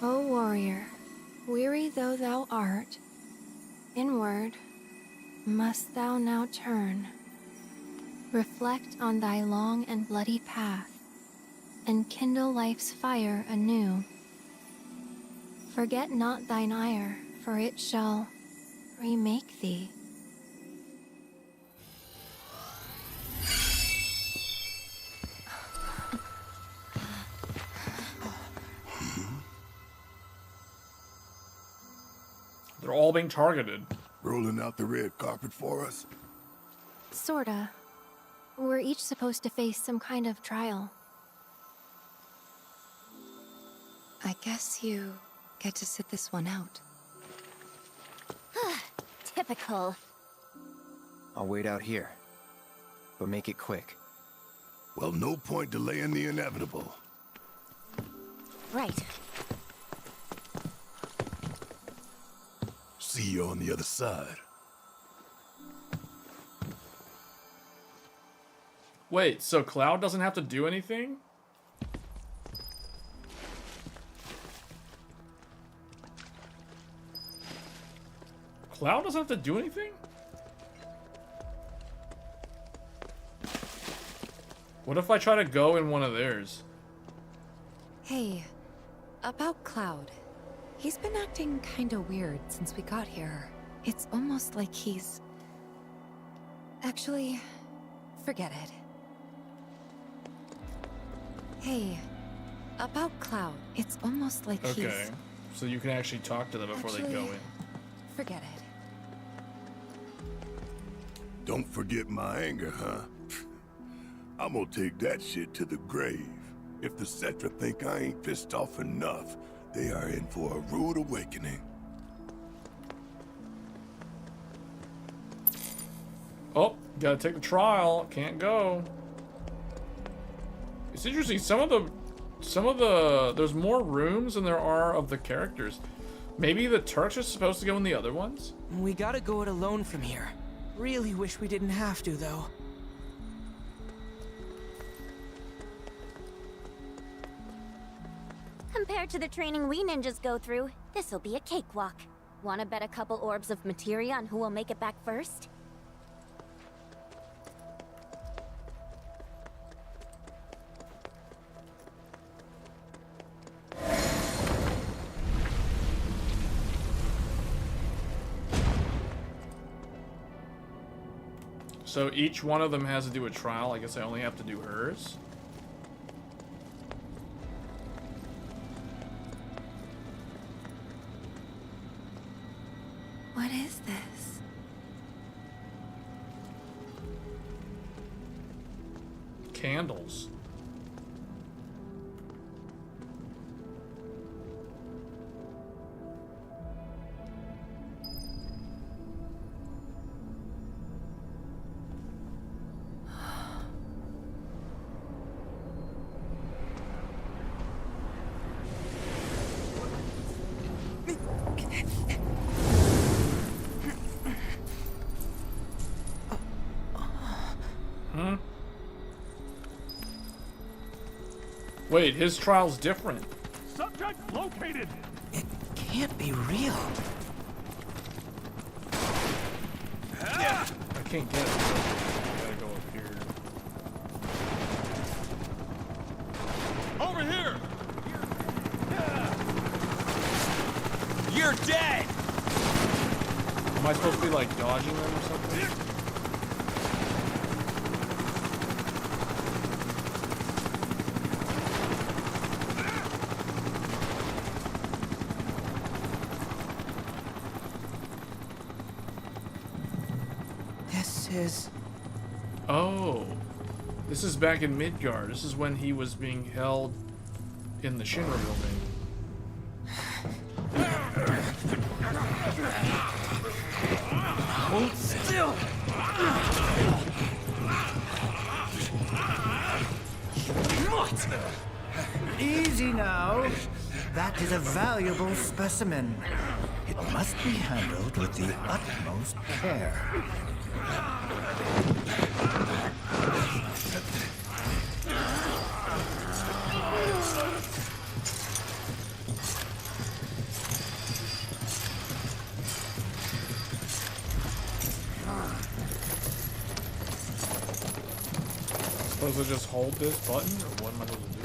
O warrior, weary though thou art, inward must thou now turn. Reflect on thy long and bloody path, and kindle life's fire anew. Forget not thine ire, for it shall remake thee. They're all being targeted. Rolling out the red carpet for us? Sorta. We're each supposed to face some kind of trial. I guess you get to sit this one out. Typical. I'll wait out here. But make it quick. Well, no point delaying the inevitable. Right. See you on the other side. Wait, so Cloud doesn't have to do anything? Cloud doesn't have to do anything? What if I try to go in one of theirs? Hey, about Cloud. He's been acting kinda weird since we got here. It's almost like he's... Actually, forget it. Hey, about Cloud. It's almost like he's... Okay, so you can actually talk to them before they go in. Forget it. Don't forget my anger, huh? I'm gonna take that shit to the grave. If the Cetra think I ain't pissed off enough, they are in for a rude awakening. Oh, gotta take the trial. Can't go. It's interesting. Some of the there's more rooms than there are of the characters. Maybe the Turks are supposed to go in the other ones? We gotta go it alone from here. Really wish we didn't have to, though. Compared to the training we ninjas go through, this'll be a cakewalk. Wanna bet a couple orbs of materia on who will make it back first? So each one of them has to do a trial. I guess I only have to do hers. What is this? Candles. Wait, his trial's different. Subject located. It can't be real. I can't get it. I gotta go up here. Over here! You're dead! Am I supposed to be like dodging them or something? Oh, this is back in Midgard. This is when he was being held in the Shinra building. Hold still! Easy now. That is a valuable specimen. It must be handled with the utmost care. Supposed to just hold this button, or what am I supposed to do?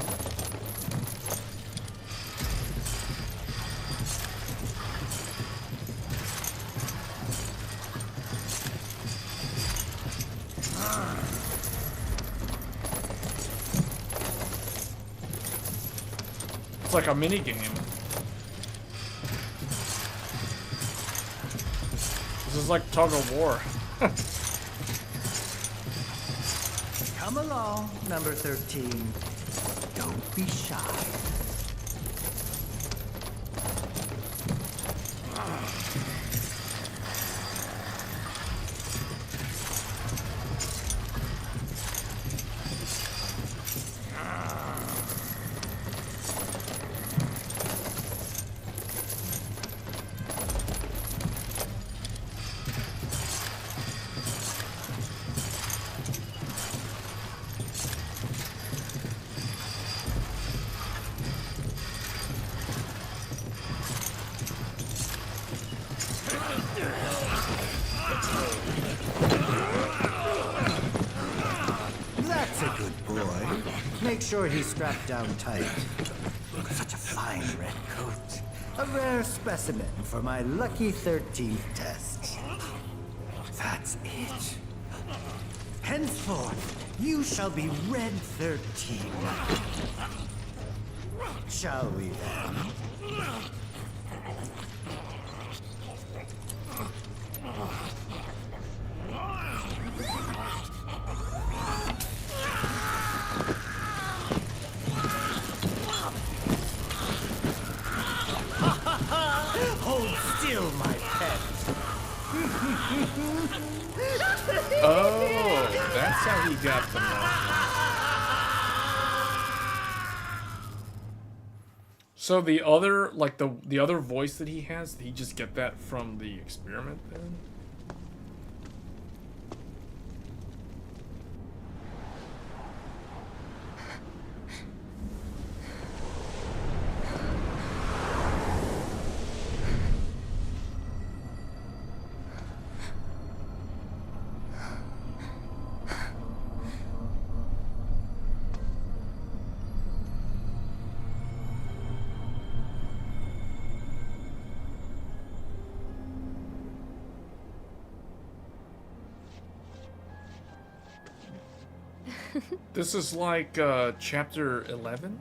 It's like a mini game. This is like tug of war. Come along, number 13. Don't be shy. Make sure he's strapped down tight. Such a fine red coat. A rare specimen for my lucky 13th test. That's it. Henceforth, you shall be Red 13. Shall we then? Hold still, my pet. Oh, that's how he got the monster. So the other, like the other voice that he has, did he just get that from the experiment then? This is like chapter 11?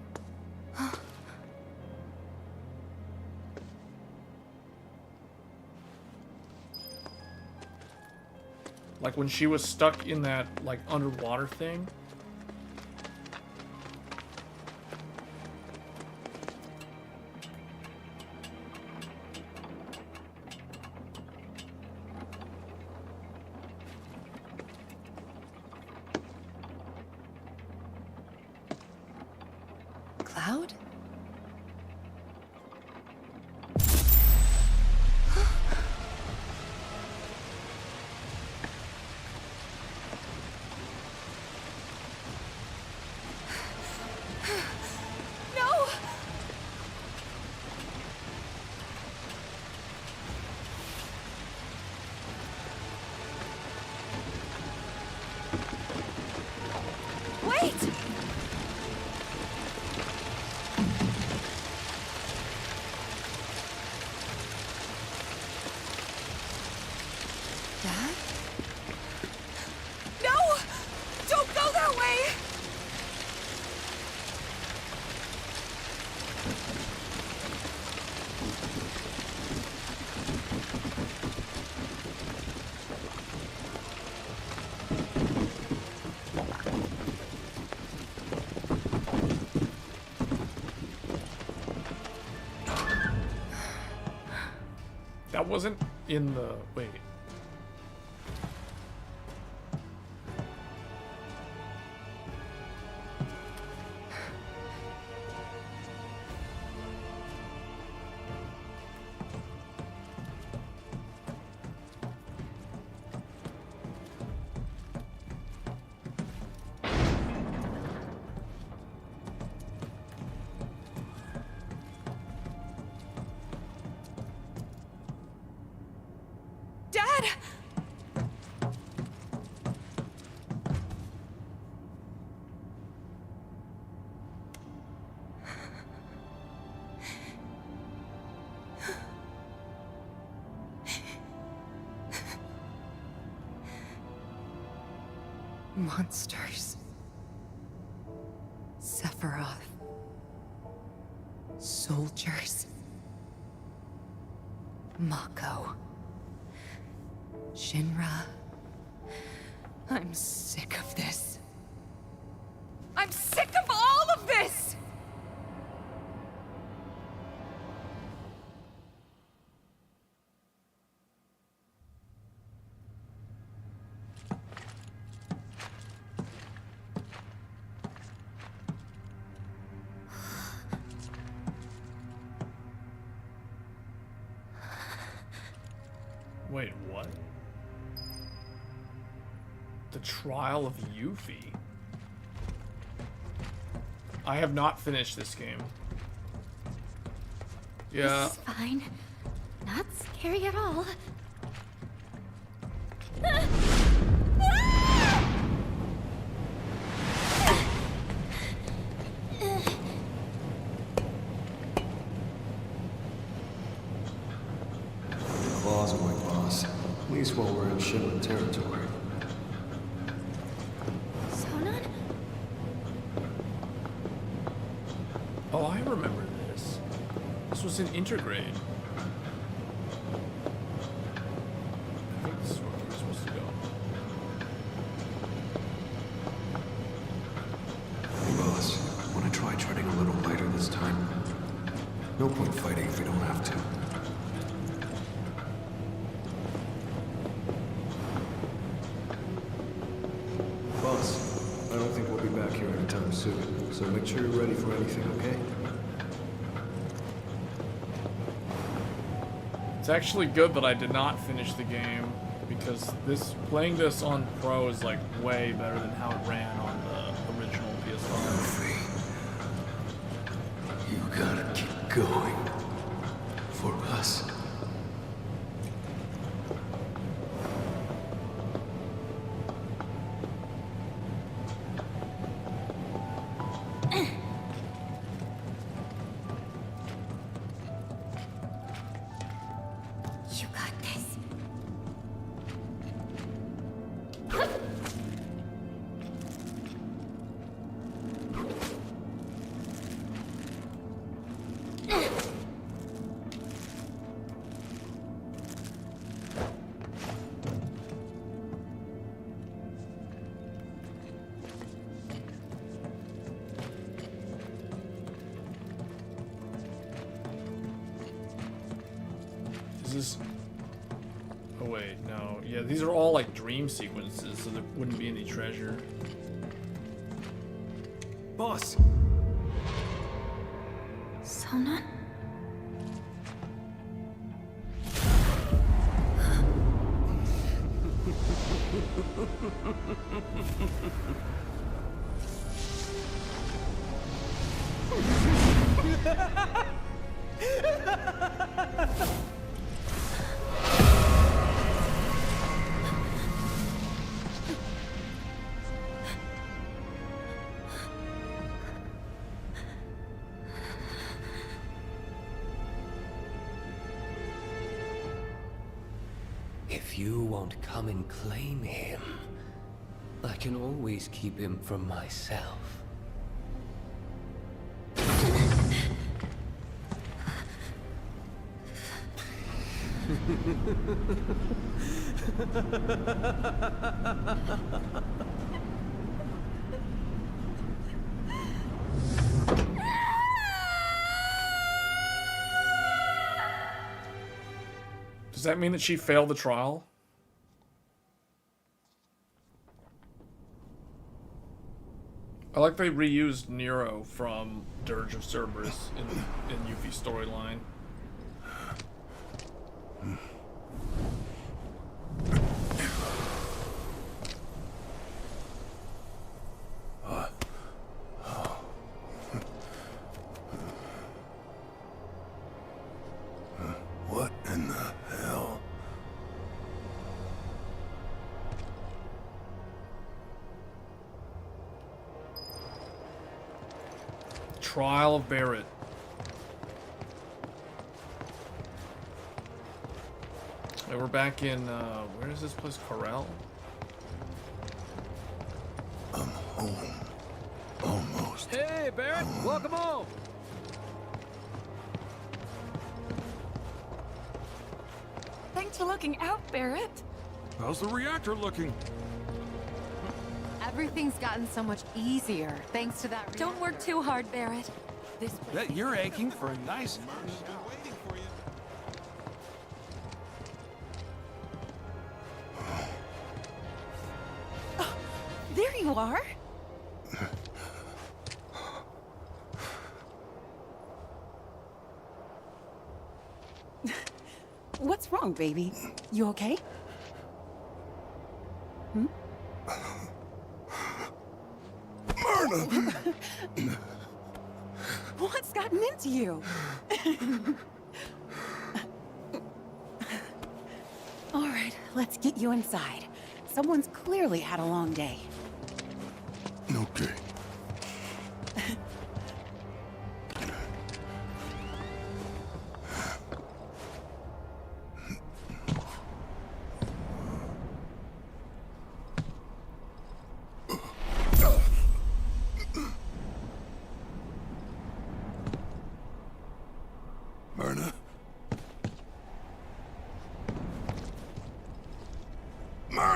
Like when she was stuck in that like underwater thing? Cloud? No! Wait! Dad? No! Don't go that way! That wasn't in the... wait. Dad! Monsters. Sephiroth. Soldiers. Mako. Shinra. I'm sick of this. I'm sick of all of this! Wait, what? The Trial of Yuffie? I have not finished this game. Yeah. This is fine. Not scary at all. least while we're in Shinra territory. Sonon? Oh, I remember this. This was in Intergrade. I think this is where we're supposed to go. Hey, boss. Want to try treading a little lighter this time? No point fighting if we don't have to. Boss, I don't think we'll be back here anytime soon, so make sure you're ready for anything, okay? It's actually good that I did not finish the game because playing this on Pro is like way better than how it ran on the original PS5. You gotta keep going. For us. You got this. Is this... Oh wait, no. Yeah, these are all like dream sequences, so there wouldn't be any treasure. Boss! Sonon? If you won't come and claim him, I can always keep him for myself. Does that mean that she failed the trial? I like they reused Nero from Dirge of Cerberus in Yuffie's storyline. What in the hell? Trial of Barrett. Okay, we're back in, where is this place? Corral? I'm home. Almost. Hey, Barrett, welcome home. Thanks for looking out, Barrett. How's the reactor looking? Everything's gotten so much easier thanks to that. Don't work too hard, Barrett. This. Bet you're aching for a nice. Oh, there you are. What's wrong, baby? You okay? Hmm? Myrna! What's gotten into you? All right, let's get you inside. Someone's clearly had a long day. Okay.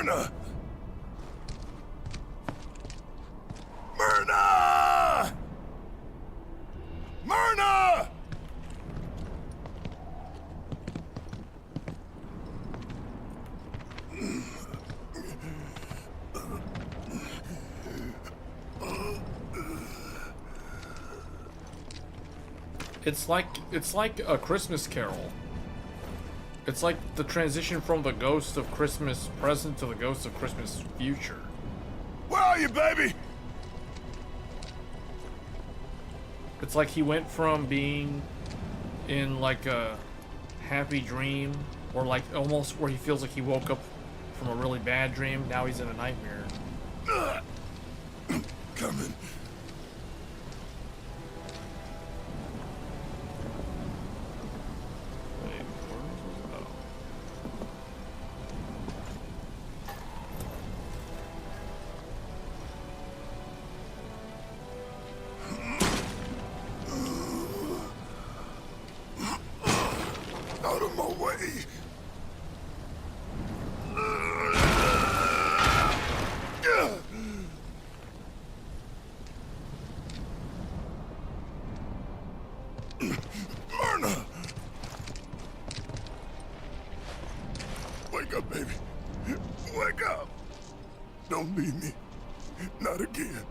Myrna! Myrna! Myrna! It's like a Christmas Carol. It's like the transition from the Ghost of Christmas Present to the Ghost of Christmas Future. Where are you, baby? It's like he went from being in like a happy dream, or like almost where he feels like he woke up from a really bad dream. Now he's in a nightmare. Coming. Out of my way. Myrna! Wake up, baby. Wake up! Don't leave me. Not again.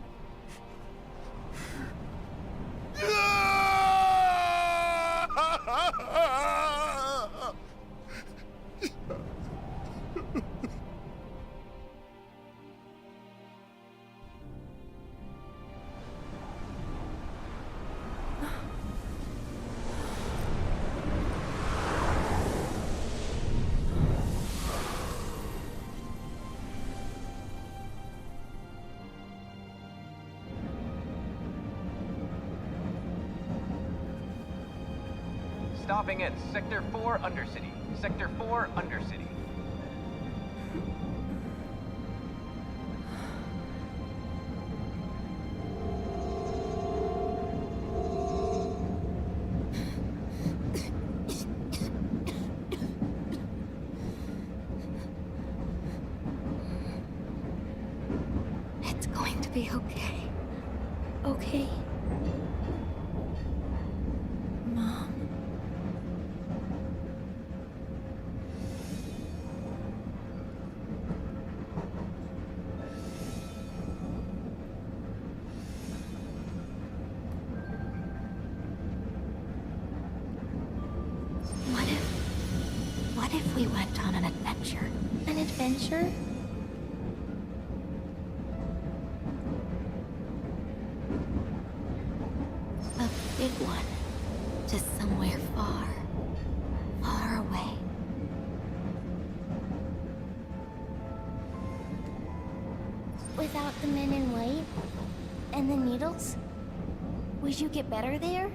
Stopping at Sector 4 Undercity. Sector 4 Undercity. It's going to be okay. Okay. Mom. What if we went on an adventure? An adventure? A big one. To somewhere far, far away. Without the men in white? And the needles? Would you get better there?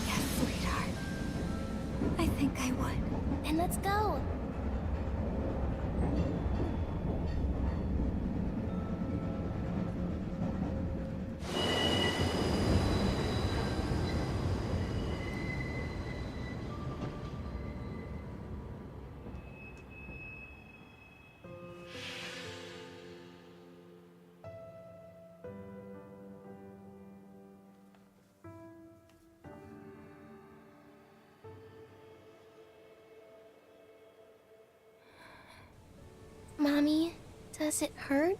Yes, sweetheart. I think I would. Then let's go. Mommy, does it hurt?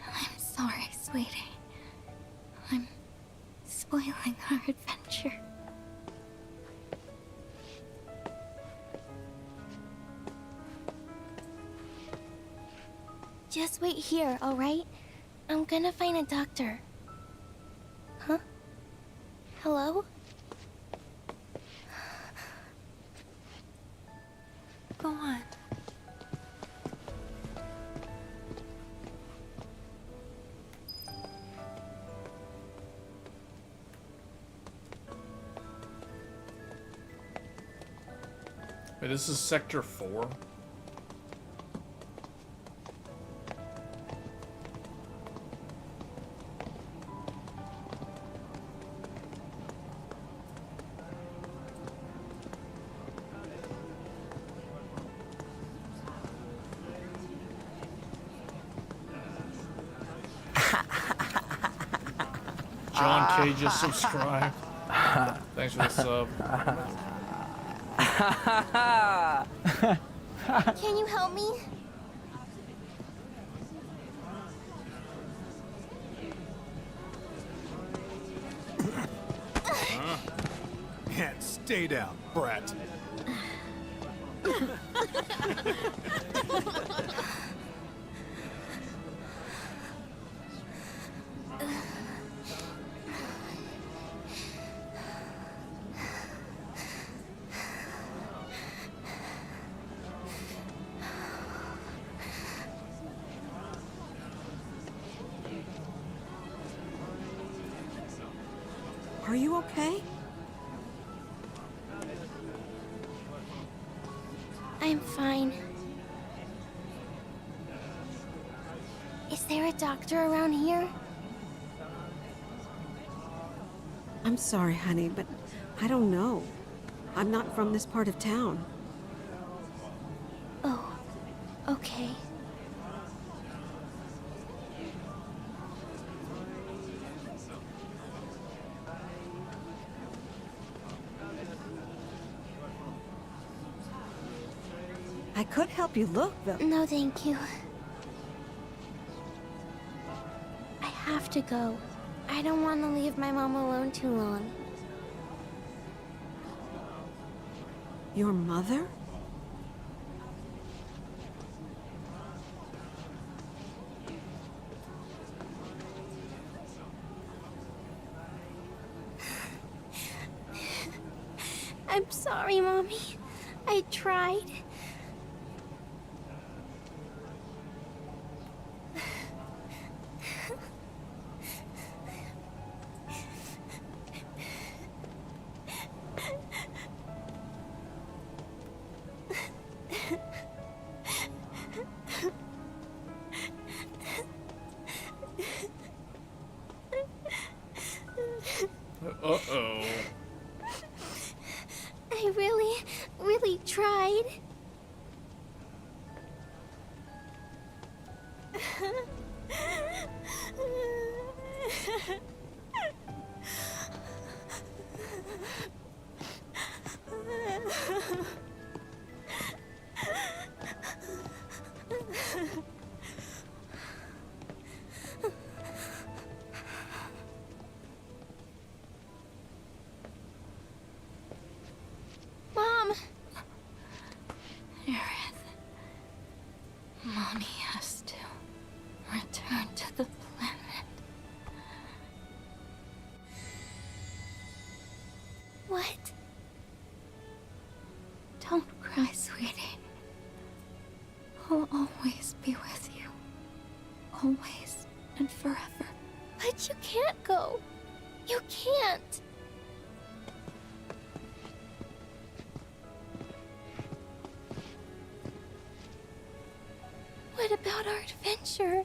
I'm sorry, sweetie. I'm spoiling our adventure. Just wait here, alright? I'm gonna find a doctor. Huh? Hello? Go on. Wait, this is Sector 4? John K just subscribed. Thanks for the sub. Can you help me? And stay down, brat. Are you okay? I'm fine. Is there a doctor around here? I'm sorry, honey, but I don't know. I'm not from this part of town. Oh, okay. I could help you look, though. No, thank you. I have to go. I don't want to leave my mom alone too long. Your mother? I'm sorry, Mommy. I tried. Uh-oh. I really tried. Mom! Aerith. Mommy has to return to the planet. What? Don't cry, sweetie. I'll always be with you. Always and forever. But you can't go. You can't. What about our adventure?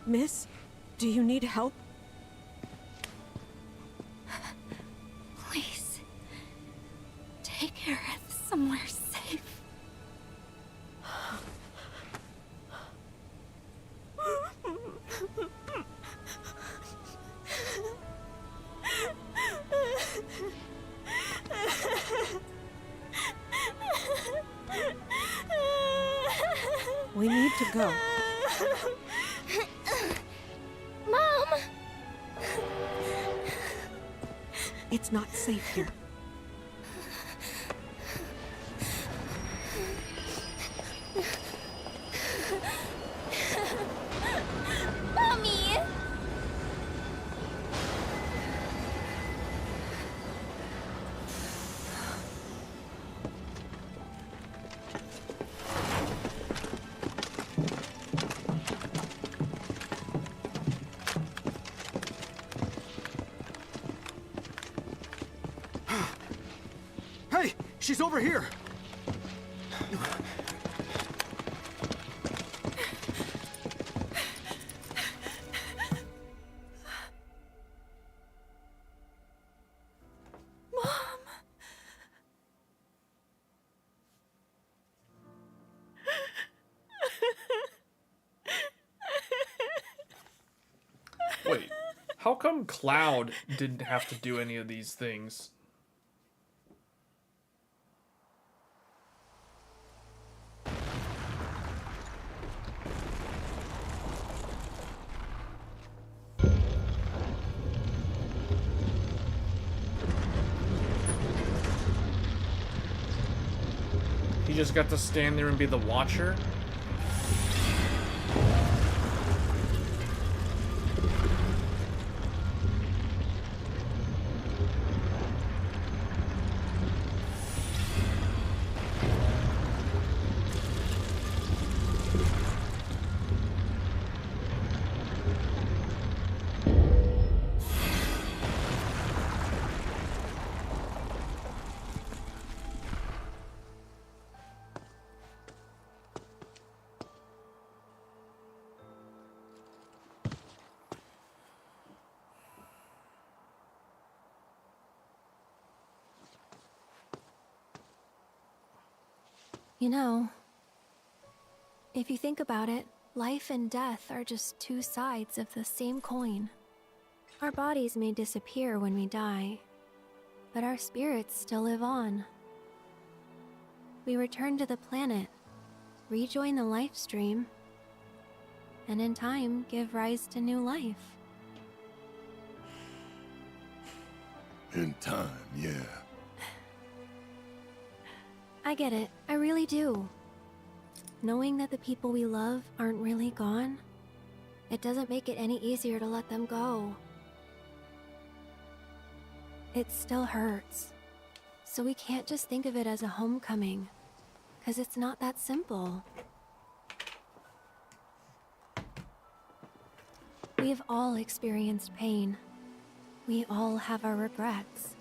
Miss, do you need help? Please, take Aerith somewhere safe. We need to go. Mom! It's not safe here. Mommy! Hey, she's over here. How come Cloud didn't have to do any of these things? He just got to stand there and be the watcher? You know, if you think about it, life and death are just two sides of the same coin. Our bodies may disappear when we die, but our spirits still live on. We return to the planet, rejoin the life stream, and in time give rise to new life. In time, yeah. I get it, I really do. Knowing that the people we love aren't really gone, it doesn't make it any easier to let them go. It still hurts. So we can't just think of it as a homecoming, because it's not that simple. We've all experienced pain. We all have our regrets.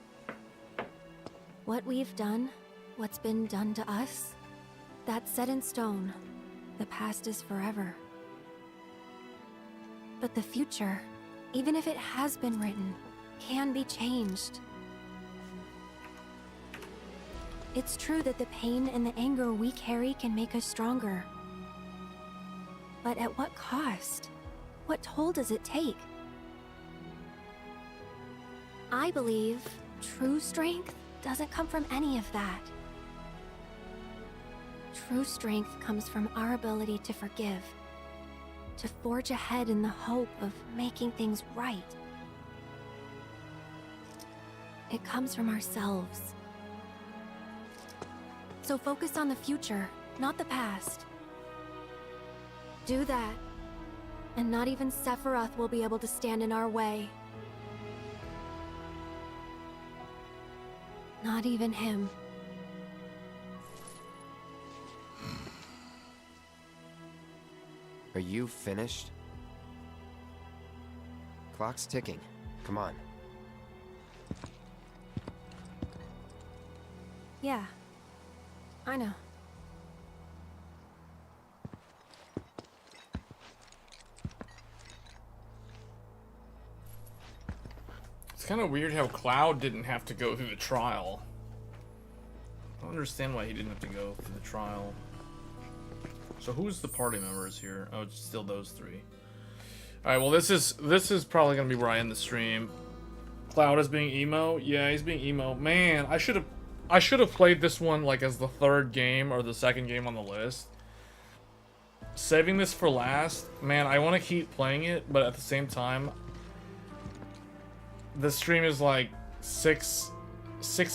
What we've done, what's been done to us, that's set in stone. The past is forever. But the future, even if it has been written, can be changed. It's true that the pain and the anger we carry can make us stronger. But at what cost? What toll does it take? I believe true strength doesn't come from any of that. True strength comes from our ability to forgive, to forge ahead in the hope of making things right. It comes from ourselves. So focus on the future, not the past. Do that, and not even Sephiroth will be able to stand in our way. Not even him. Are you finished? Clock's ticking. Come on. Yeah, I know. It's kind of weird how Cloud didn't have to go through the trial. I don't understand why he didn't have to go through the trial. So who's the party members here? Oh, it's still those three. Alright, well this is probably gonna be where I end the stream. Cloud is being emo? Yeah, he's being emo. Man, I should have played this one like as the third game or the second game on the list. Saving this for last, man, I want to keep playing it, but at the same time, the stream is like six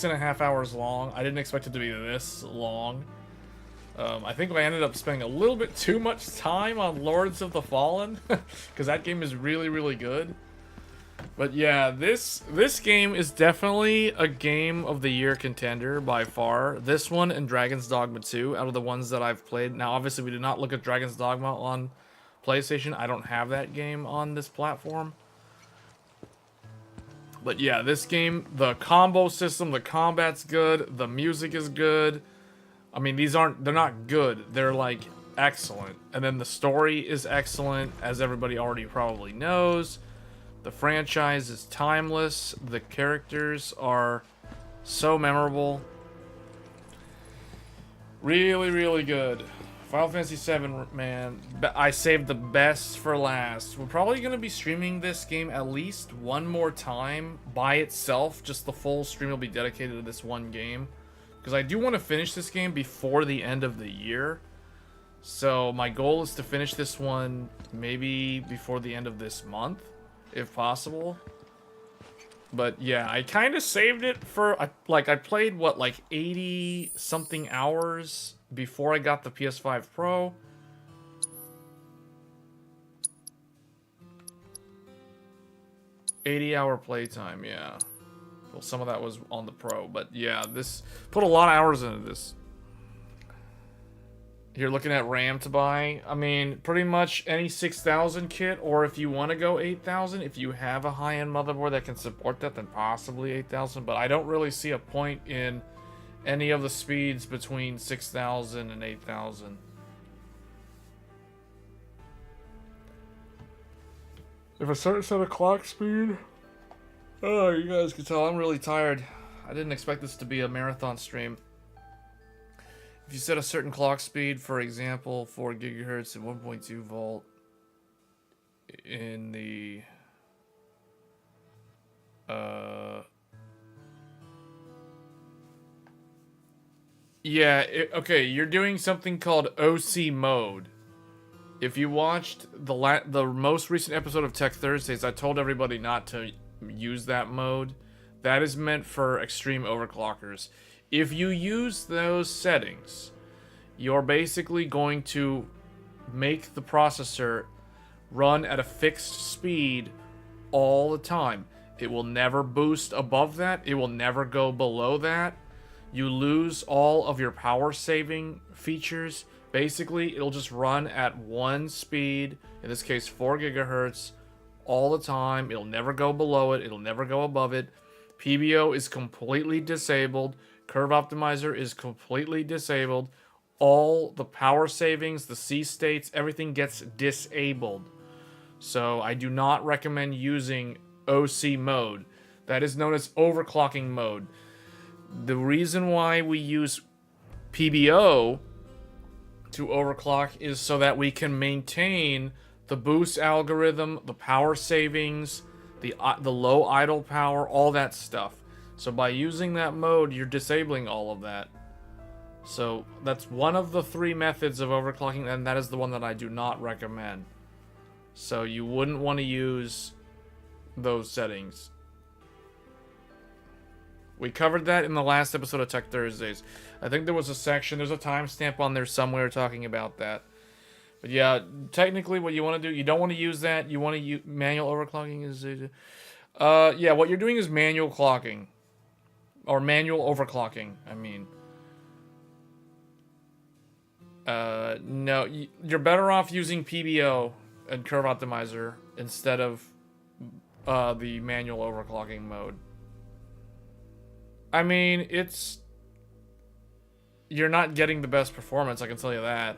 and a half hours long. I didn't expect it to be this long. I think I ended up spending a little bit too much time on Lords of the Fallen, because that game is really, really good. But yeah, this game is definitely a Game of the Year contender by far. This one and Dragon's Dogma 2 out of the ones that I've played. Now, obviously, we did not look at Dragon's Dogma on PlayStation. I don't have that game on this platform. But yeah, this game, the combo system, the combat's good, the music is good. I mean, they're not good. They're like excellent. And then the story is excellent, as everybody already probably knows. The franchise is timeless. The characters are so memorable. Really, really good. Final Fantasy VII, man. I saved the best for last. We're probably going to be streaming this game at least one more time by itself. Just the full stream will be dedicated to this one game. Because I do want to finish this game before the end of the year. So my goal is to finish this one maybe before the end of this month, if possible. But yeah, I kind of saved it for, I played, what, like 80-something hours before I got the PS5 Pro. $80-hour playtime, yeah. Well, some of that was on the Pro, but yeah, this put a lot of hours into this. You're looking at RAM to buy. I mean, pretty much any 6000 kit, or if you want to go 8000, if you have a high-end motherboard that can support that, then possibly 8000. But I don't really see a point in any of the speeds between 6000 and 8000. If a certain set of clock speed... Oh, you guys can tell I'm really tired. I didn't expect this to be a marathon stream. If you set a certain clock speed, for example, 4 gigahertz at 1.2 volt in the okay, you're doing something called OC mode. If you watched the most recent episode of Tech Thursdays, I told everybody not to use that mode. That is meant for extreme overclockers. If you use those settings, you're basically going to make the processor run at a fixed speed all the time. It will never boost above that. It will never go below that. You lose all of your power saving features. Basically, it'll just run at one speed, in this case 4 gigahertz, all the time. It'll never go below it. It'll never go above it. PBO is completely disabled. Curve Optimizer is completely disabled. All the power savings, the C states, everything gets disabled. So I do not recommend using OC mode. That is known as overclocking mode. The reason why we use PBO to overclock is so that we can maintain the boost algorithm, the power savings, the low idle power, all that stuff. So by using that mode, you're disabling all of that. So that's one of the 3 methods of overclocking, and that is the one that I do not recommend. So you wouldn't want to use those settings. We covered that in the last episode of Tech Thursdays. I think there was a section, there's a timestamp on there somewhere talking about that. But yeah, technically what you want to do, you don't want to use that. You want to use manual overclocking. Yeah, what you're doing is manual clocking. Or manual overclocking, I mean. No, you're better off using PBO and Curve Optimizer instead of the manual overclocking mode. I mean, you're not getting the best performance, I can tell you that.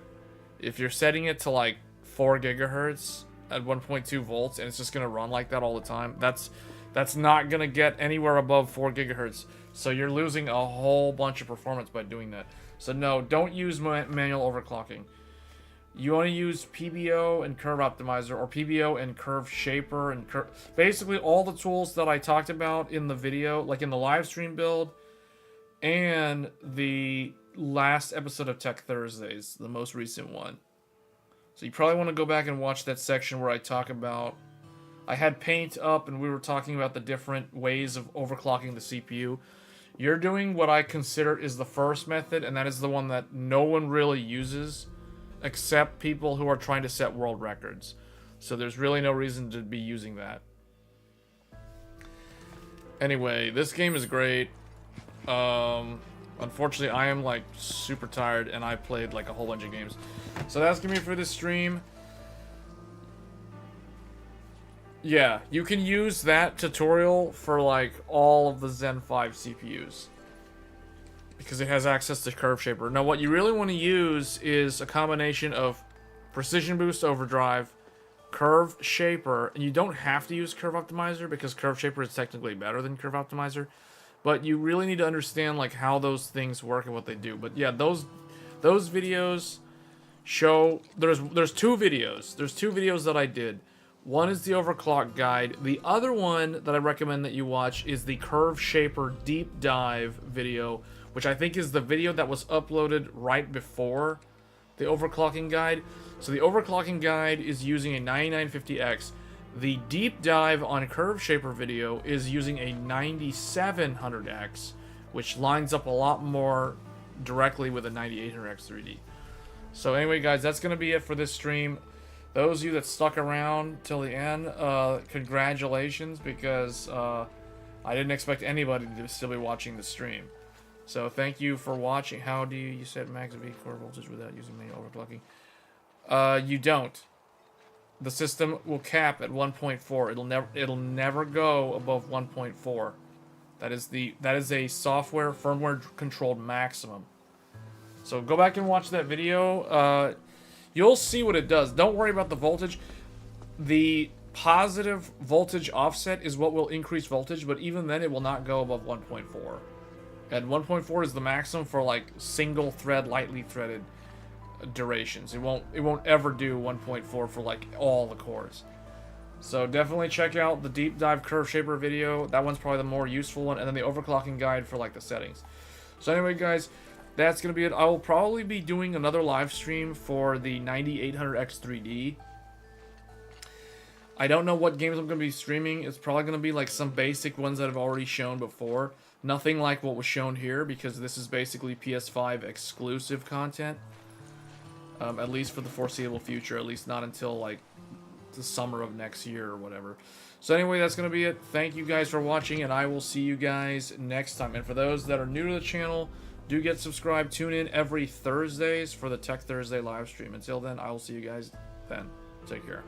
If you're setting it to like 4 gigahertz at 1.2 volts and it's just going to run like that all the time, that's not going to get anywhere above 4 gigahertz. So you're losing a whole bunch of performance by doing that. So no, don't use manual overclocking. You want to use PBO and Curve Optimizer, or PBO and Curve Shaper, and basically all the tools that I talked about in the video, like in the live stream build and the last episode of Tech Thursdays, the most recent one. So you probably want to go back and watch that section where I talk about... I had Paint up and we were talking about the different ways of overclocking the CPU. You're doing what I consider is the first method, and that is the one that no one really uses except people who are trying to set world records. So there's really no reason to be using that. Anyway, this game is great. Unfortunately, I am like super tired and I played like a whole bunch of games. So that's gonna be for this stream. Yeah, you can use that tutorial for like all of the Zen 5 CPUs. Because it has access to Curve Shaper. Now what you really want to use is a combination of Precision Boost Overdrive, Curve Shaper, and you don't have to use Curve Optimizer because Curve Shaper is technically better than Curve Optimizer. But you really need to understand like how those things work and what they do. But yeah, those videos show there's two videos. There's two videos that I did. One is the overclock guide. The other one that I recommend that you watch is the Curve Shaper deep dive video, which I think is the video that was uploaded right before the overclocking guide. So the overclocking guide is using a 9950X. The deep dive on Curve Shaper video is using a 9700X, which lines up a lot more directly with a 9800X 3D. So anyway, guys, that's going to be it for this stream. Those of you that stuck around till the end, congratulations, because I didn't expect anybody to still be watching the stream. So thank you for watching. How do you set max V core voltage without using manual overclocking? You don't. The system will cap at 1.4. It'll never go above 1.4. That is a software firmware controlled maximum. So go back and watch that video. You'll see what it does. Don't worry about the voltage. The positive voltage offset is what will increase voltage, but even then it will not go above 1.4. And 1.4 is the maximum for like single thread, lightly threaded durations. It won't ever do 1.4 for like all the cores. So definitely check out the deep dive Curve Shaper video. That one's probably the more useful one, and then the overclocking guide for like the settings. So anyway, guys, that's gonna be it. I will probably be doing another live stream for the 9800X 3D. I don't know what games I'm gonna be streaming. It's probably gonna be like some basic ones that I've already shown before. Nothing like what was shown here, because this is basically PS5 exclusive content. At least for the foreseeable future, at least not until like the summer of next year or whatever. So anyway, that's going to be it. Thank you guys for watching, and I will see you guys next time. And for those that are new to the channel, do get subscribed. Tune in every Thursdays for the Tech Thursday live stream. Until then, I will see you guys then. Take care.